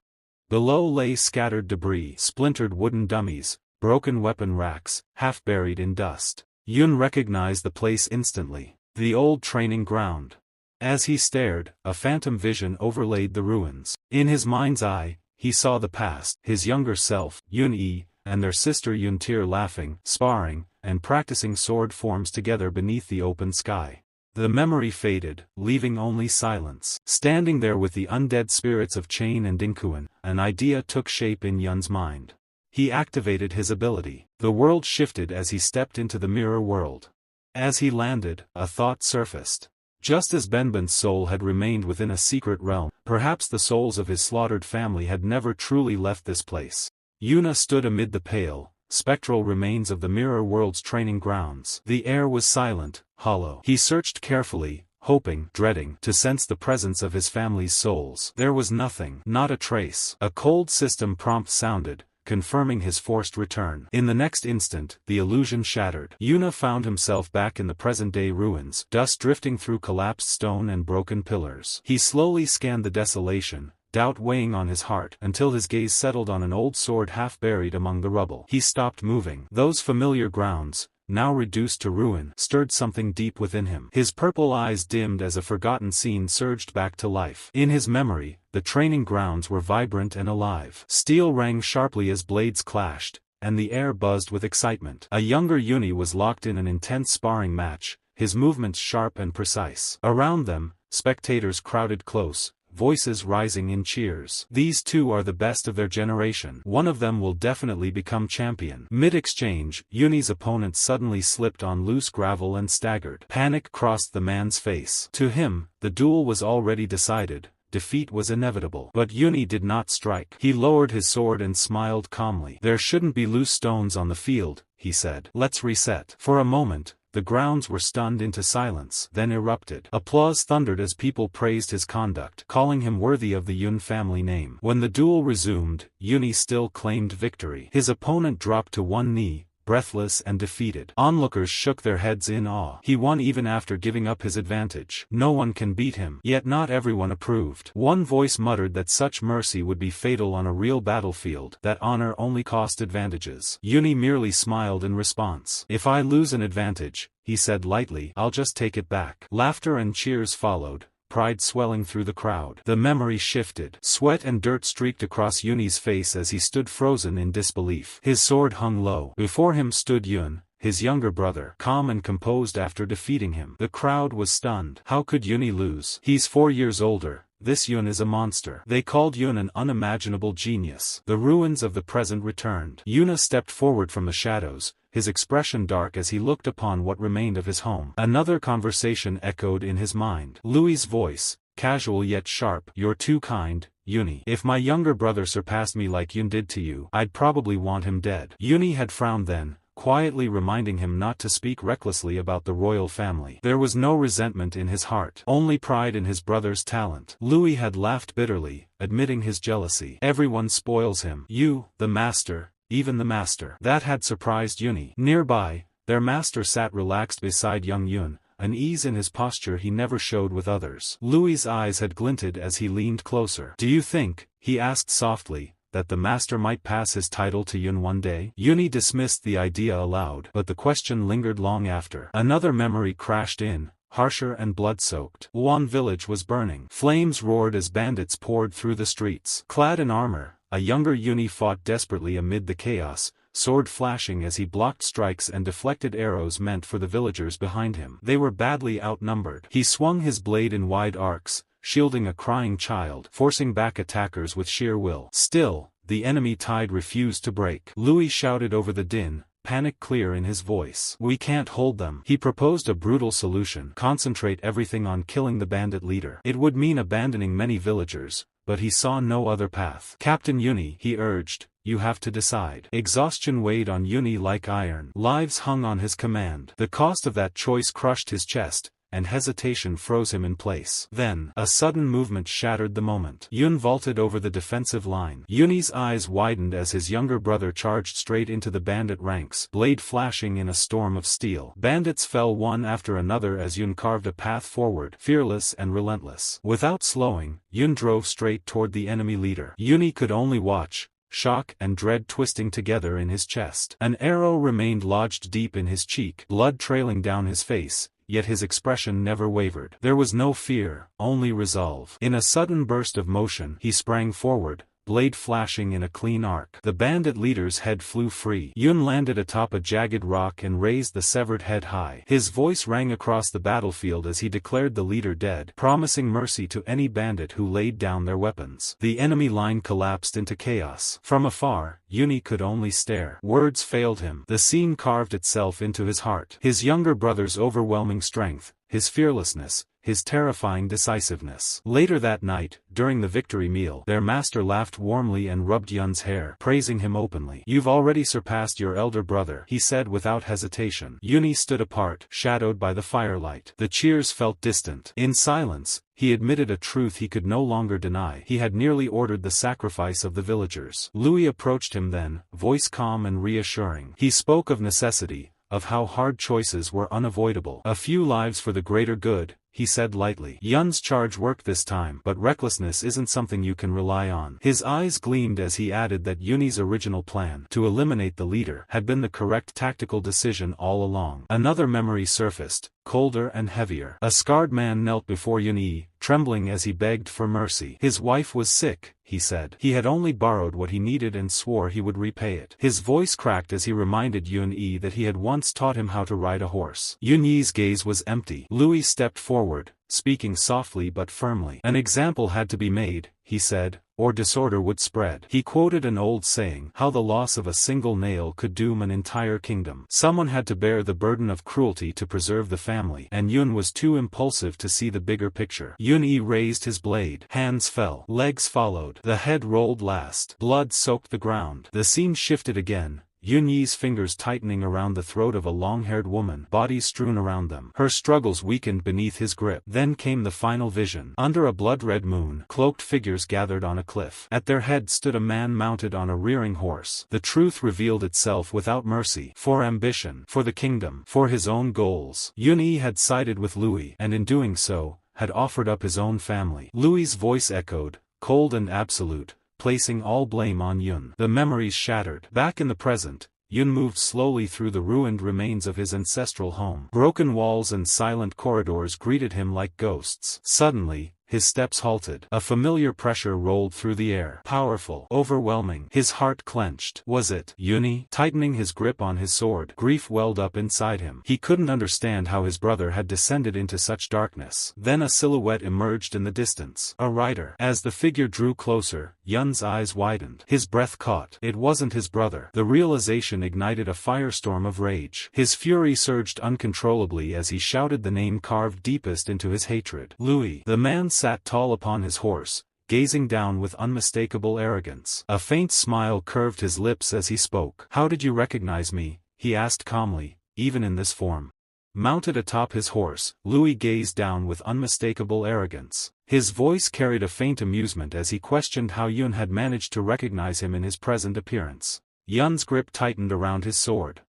Below lay scattered debris, splintered wooden dummies, broken weapon racks, half buried in dust. Yun recognized the place instantly. The old training ground. As he stared, a phantom vision overlaid the ruins. In his mind's eye, he saw the past, his younger self, Yun-Yi, and their sister Yun-Tir laughing, sparring, and practicing sword forms together beneath the open sky. The memory faded, leaving only silence. Standing there with the undead spirits of Chain and Dinkuan, an idea took shape in Yun's mind. He activated his ability. The world shifted as he stepped into the mirror world. As he landed, a thought surfaced. Just as Benben's soul had remained within a secret realm, perhaps the souls of his slaughtered family had never truly left this place. Yuna stood amid the pale, spectral remains of the mirror world's training grounds. The air was silent, hollow. He searched carefully, hoping, dreading, to sense the presence of his family's souls. There was nothing, not a trace. A cold system prompt sounded, confirming his forced return. In the next instant, the illusion shattered. Yuna found himself back in the present-day ruins, dust drifting through collapsed stone and broken pillars. He slowly scanned the desolation, doubt weighing on his heart, until his gaze settled on an old sword half buried among the rubble. He stopped moving. Those familiar grounds, now reduced to ruin, stirred something deep within him. His purple eyes dimmed as a forgotten scene surged back to life. In his memory, the training grounds were vibrant and alive. Steel rang sharply as blades clashed, and the air buzzed with excitement. A younger Yuni was locked in an intense sparring match, his movements sharp and precise. Around them, spectators crowded close, voices rising in cheers. These two are the best of their generation. One of them will definitely become champion. Mid-exchange, Yuni's opponent suddenly slipped on loose gravel and staggered. Panic crossed the man's face. To him, the duel was already decided. Defeat was inevitable. But Yuni did not strike. He lowered his sword and smiled calmly. There shouldn't be loose stones on the field, he said. Let's reset. For a moment, the grounds were stunned into silence, then erupted. Applause thundered as people praised his conduct, calling him worthy of the Yun family name. When the duel resumed, Yuni still claimed victory. His opponent dropped to one knee, breathless and defeated. Onlookers shook their heads in awe. He won even after giving up his advantage. No one can beat him. Yet not everyone approved. One voice muttered that such mercy would be fatal on a real battlefield, that honor only cost advantages. Yuni merely smiled in response. If I lose an advantage, he said lightly, I'll just take it back. Laughter and cheers followed, pride swelling through the crowd. The memory shifted. Sweat and dirt streaked across Yuni's face as he stood frozen in disbelief. His sword hung low. Before him stood Yun, his younger brother, calm and composed after defeating him. The crowd was stunned. How could Yuni lose? He's 4 years older. This Yun is a monster. They called Yun an unimaginable genius. The ruins of the present returned. Yuna stepped forward from the shadows, his expression dark as he looked upon what remained of his home. Another conversation echoed in his mind. Louis's voice, casual yet sharp. You're too kind, Yuni. If my younger brother surpassed me like Yun did to you, I'd probably want him dead. Yuni had frowned then, quietly reminding him not to speak recklessly about the royal family. There was no resentment in his heart, only pride in his brother's talent. Louis had laughed bitterly, admitting his jealousy. Everyone spoils him. You, the master, even the master. That had surprised Yuni. Nearby, their master sat relaxed beside young Yun, an ease in his posture he never showed with others. Louis's eyes had glinted as he leaned closer. Do you think, he asked softly, that the master might pass his title to Yun one day? Yuni dismissed the idea aloud, but the question lingered long after. Another memory crashed in, harsher and blood-soaked. Wuan village was burning. Flames roared as bandits poured through the streets. Clad in armor, a younger Yuni fought desperately amid the chaos, sword flashing as he blocked strikes and deflected arrows meant for the villagers behind him. They were badly outnumbered. He swung his blade in wide arcs, shielding a crying child, forcing back attackers with sheer will. Still, the enemy tide refused to break. Louis shouted over the din, panic clear in his voice. We can't hold them. He proposed a brutal solution. Concentrate everything on killing the bandit leader. It would mean abandoning many villagers, but he saw no other path. Captain Yuni, he urged, you have to decide. Exhaustion weighed on Yuni like iron. Lives hung on his command. The cost of that choice crushed his chest, and hesitation froze him in place. Then, a sudden movement shattered the moment. Yun vaulted over the defensive line. Yuni's eyes widened as his younger brother charged straight into the bandit ranks, blade flashing in a storm of steel. Bandits fell one after another as Yun carved a path forward, fearless and relentless. Without slowing, Yun drove straight toward the enemy leader. Yuni could only watch, shock and dread twisting together in his chest. An arrow remained lodged deep in his cheek, blood trailing down his face, yet his expression never wavered. There was no fear, only resolve. In a sudden burst of motion, he sprang forward, blade flashing in a clean arc. The bandit leader's head flew free. Yun landed atop a jagged rock and raised the severed head high. His voice rang across the battlefield as he declared the leader dead, promising mercy to any bandit who laid down their weapons. The enemy line collapsed into chaos. From afar, Yuni could only stare. Words failed him. The scene carved itself into his heart. His younger brother's overwhelming strength, his fearlessness, his terrifying decisiveness. Later that night, during the victory meal, their master laughed warmly and rubbed Yun's hair, praising him openly. You've already surpassed your elder brother, he said without hesitation. Yuni stood apart, shadowed by the firelight. The cheers felt distant. In silence, he admitted a truth he could no longer deny. He had nearly ordered the sacrifice of the villagers. Louis approached him then, voice calm and reassuring. He spoke of necessity, of how hard choices were unavoidable. A few lives for the greater good, he said lightly. Yun's charge worked this time, but recklessness isn't something you can rely on. His eyes gleamed as he added that Yuni's original plan, to eliminate the leader, had been the correct tactical decision all along. Another memory surfaced, colder and heavier. A scarred man knelt before Yuni, trembling as he begged for mercy. His wife was sick, he said. He had only borrowed what he needed and swore he would repay it. His voice cracked as he reminded Yun-Yi that he had once taught him how to ride a horse. Yun-Yi's gaze was empty. Louis stepped forward, speaking softly but firmly. An example had to be made, he said, or disorder would spread. He quoted an old saying, how the loss of a single nail could doom an entire kingdom. Someone had to bear the burden of cruelty to preserve the family, and Yun was too impulsive to see the bigger picture. Yun-Yi raised his blade. Hands fell. Legs followed. The head rolled last. Blood soaked the ground. The scene shifted again. Yun-Yi's fingers tightening around the throat of a long-haired woman, bodies strewn around them. Her struggles weakened beneath his grip. Then came the final vision. Under a blood-red moon, cloaked figures gathered on a cliff. At their head stood a man mounted on a rearing horse. The truth revealed itself without mercy. For ambition, for the kingdom, for his own goals, Yun-Yi had sided with Louis, and in doing so, had offered up his own family. Louis's voice echoed, cold and absolute, placing all blame on Yun. The memories shattered. Back in the present, Yun moved slowly through the ruined remains of his ancestral home. Broken walls and silent corridors greeted him like ghosts. Suddenly, his steps halted. A familiar pressure rolled through the air. Powerful, overwhelming. His heart clenched. Was it Yun-Yi? Tightening his grip on his sword, grief welled up inside him. He couldn't understand how his brother had descended into such darkness. Then a silhouette emerged in the distance. A rider. As the figure drew closer, Yun's eyes widened. His breath caught. It wasn't his brother. The realization ignited a firestorm of rage. His fury surged uncontrollably as he shouted the name carved deepest into his hatred. Louis. The man sat tall upon his horse, gazing down with unmistakable arrogance. A faint smile curved his lips as he spoke. "How did you recognize me?" he asked calmly, "even in this form?" Mounted atop his horse, Louis gazed down with unmistakable arrogance. His voice carried a faint amusement as he questioned how Yun had managed to recognize him in his present appearance. Yun's grip tightened around his sword.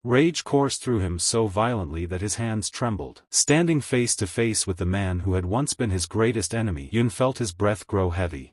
Rage coursed through him so violently that his hands trembled. Standing face to face with the man who had once been his greatest enemy, Yun felt his breath grow heavy.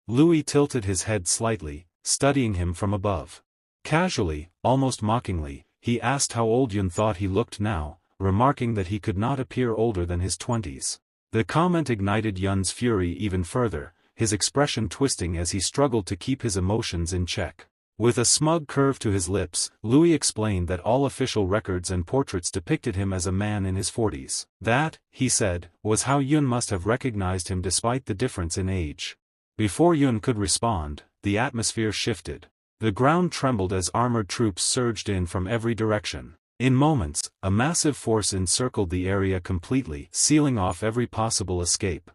Louis tilted his head slightly, studying him from above. Casually, almost mockingly, he asked how old Yun thought he looked now, remarking that he could not appear older than his 20s. The comment ignited Yun's fury even further, his expression twisting as he struggled to keep his emotions in check. With a smug curve to his lips, Louis explained that all official records and portraits depicted him as a man in his 40s. That, he said, was how Yun must have recognized him despite the difference in age. Before Yun could respond, the atmosphere shifted. The ground trembled as armored troops surged in from every direction. In moments, a massive force encircled the area completely, sealing off every possible escape.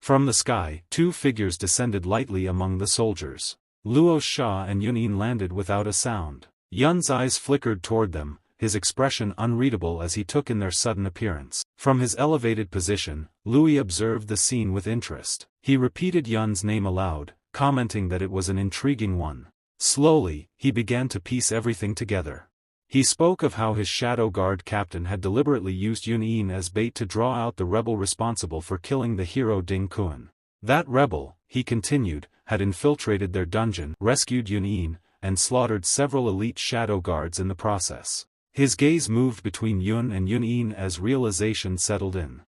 From the sky, two figures descended lightly among the soldiers. Luo Sha and Yun-Yin landed without a sound. Yun's eyes flickered toward them, his expression unreadable as he took in their sudden appearance. From his elevated position, Louis observed the scene with interest. He repeated Yun's name aloud, commenting that it was an intriguing one. Slowly, he began to piece everything together. He spoke of how his Shadow Guard captain had deliberately used Yun-Yin as bait to draw out the rebel responsible for killing the hero Ding Kun. That rebel, he continued, had infiltrated their dungeon, rescued Yun-Yin, and slaughtered several elite Shadow Guards in the process. His gaze moved between Yun and Yun-Yin as realization settled in.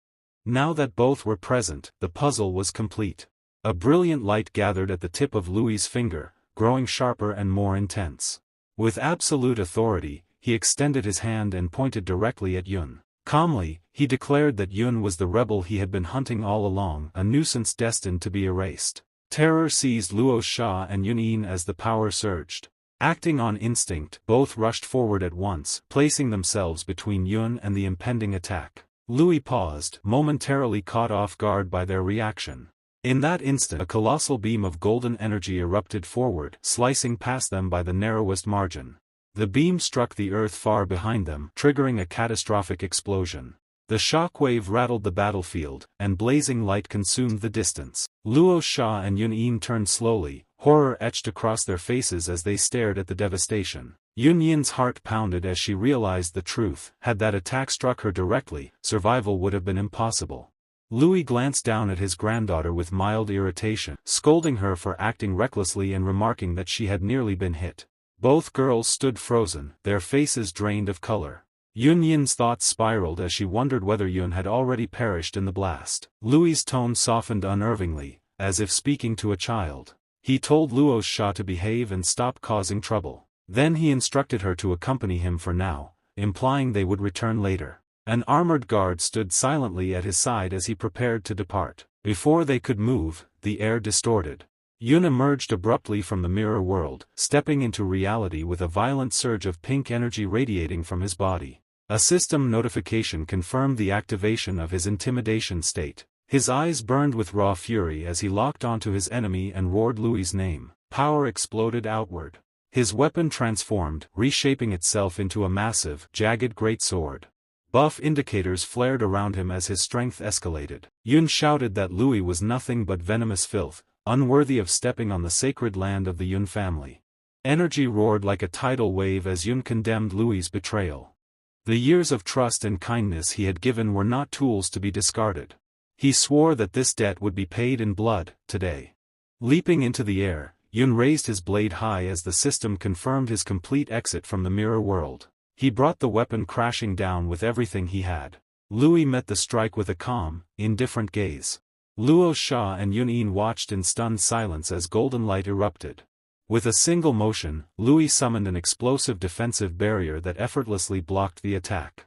Now that both were present, the puzzle was complete. A brilliant light gathered at the tip of Louis's finger, growing sharper and more intense. With absolute authority, he extended his hand and pointed directly at Yun. Calmly, he declared that Yun was the rebel he had been hunting all along, a nuisance destined to be erased. Terror seized Luo Sha and Yun-Yin as the power surged. Acting on instinct, both rushed forward at once, placing themselves between Yun and the impending attack. Louis paused, momentarily caught off guard by their reaction. In that instant, a colossal beam of golden energy erupted forward, slicing past them by the narrowest margin. The beam struck the earth far behind them, triggering a catastrophic explosion. The shockwave rattled the battlefield, and blazing light consumed the distance. Luo Sha and Yun-Yin turned slowly, horror etched across their faces as they stared at the devastation. Yun-Yin's heart pounded as she realized the truth. Had that attack struck her directly, survival would have been impossible. Louis glanced down at his granddaughter with mild irritation, scolding her for acting recklessly and remarking that she had nearly been hit. Both girls stood frozen, their faces drained of color. Yun-Yin's thoughts spiraled as she wondered whether Yun had already perished in the blast. Louis's tone softened unnervingly, as if speaking to a child. He told Luo Sha to behave and stop causing trouble. Then he instructed her to accompany him for now, implying they would return later. An armored guard stood silently at his side as he prepared to depart. Before they could move, the air distorted. Yun emerged abruptly from the mirror world, stepping into reality with a violent surge of pink energy radiating from his body. A system notification confirmed the activation of his intimidation state. His eyes burned with raw fury as he locked onto his enemy and roared Louis's name. Power exploded outward. His weapon transformed, reshaping itself into a massive, jagged greatsword. Buff indicators flared around him as his strength escalated. Yun shouted that Louis was nothing but venomous filth, unworthy of stepping on the sacred land of the Yun family. Energy roared like a tidal wave as Yun condemned Louis's betrayal. The years of trust and kindness he had given were not tools to be discarded. He swore that this debt would be paid in blood, today. Leaping into the air, Yun raised his blade high as the system confirmed his complete exit from the mirror world. He brought the weapon crashing down with everything he had. Louis met the strike with a calm, indifferent gaze. Luo Sha and Yun watched in stunned silence as golden light erupted. With a single motion, Louis summoned an explosive defensive barrier that effortlessly blocked the attack.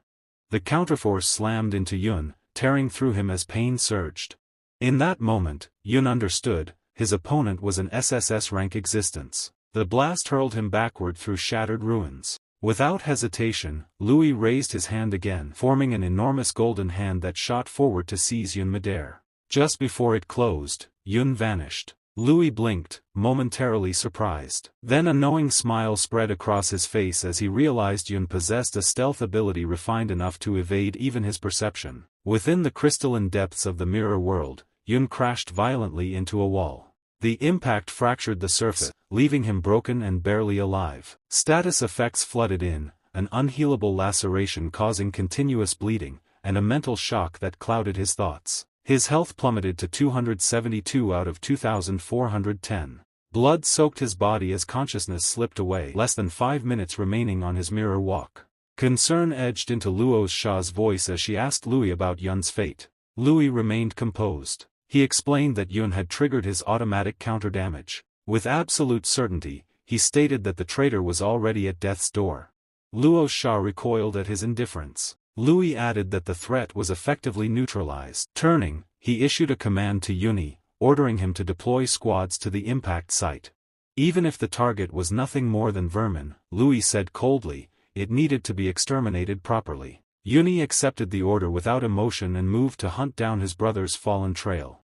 The counterforce slammed into Yun, tearing through him as pain surged. In that moment, Yun understood, his opponent was an SSS-rank existence. The blast hurled him backward through shattered ruins. Without hesitation, Louis raised his hand again, forming an enormous golden hand that shot forward to seize Yun midair. Just before it closed, Yun vanished. Louis blinked, momentarily surprised. Then a knowing smile spread across his face as he realized Yun possessed a stealth ability refined enough to evade even his perception. Within the crystalline depths of the mirror world, Yun crashed violently into a wall. The impact fractured the surface, leaving him broken and barely alive. Status effects flooded in, an unhealable laceration causing continuous bleeding, and a mental shock that clouded his thoughts. His health plummeted to 272 out of 2,410. Blood soaked his body as consciousness slipped away, less than 5 minutes remaining on his mirror walk. Concern edged into Luo Sha's voice as she asked Louis about Yun's fate. Louis remained composed. He explained that Yun had triggered his automatic counter-damage. With absolute certainty, he stated that the traitor was already at death's door. Luo Sha recoiled at his indifference. Louis added that the threat was effectively neutralized. Turning, he issued a command to Yun, ordering him to deploy squads to the impact site. Even if the target was nothing more than vermin, Louis said coldly, it needed to be exterminated properly. Yun accepted the order without emotion and moved to hunt down his brother's fallen trail.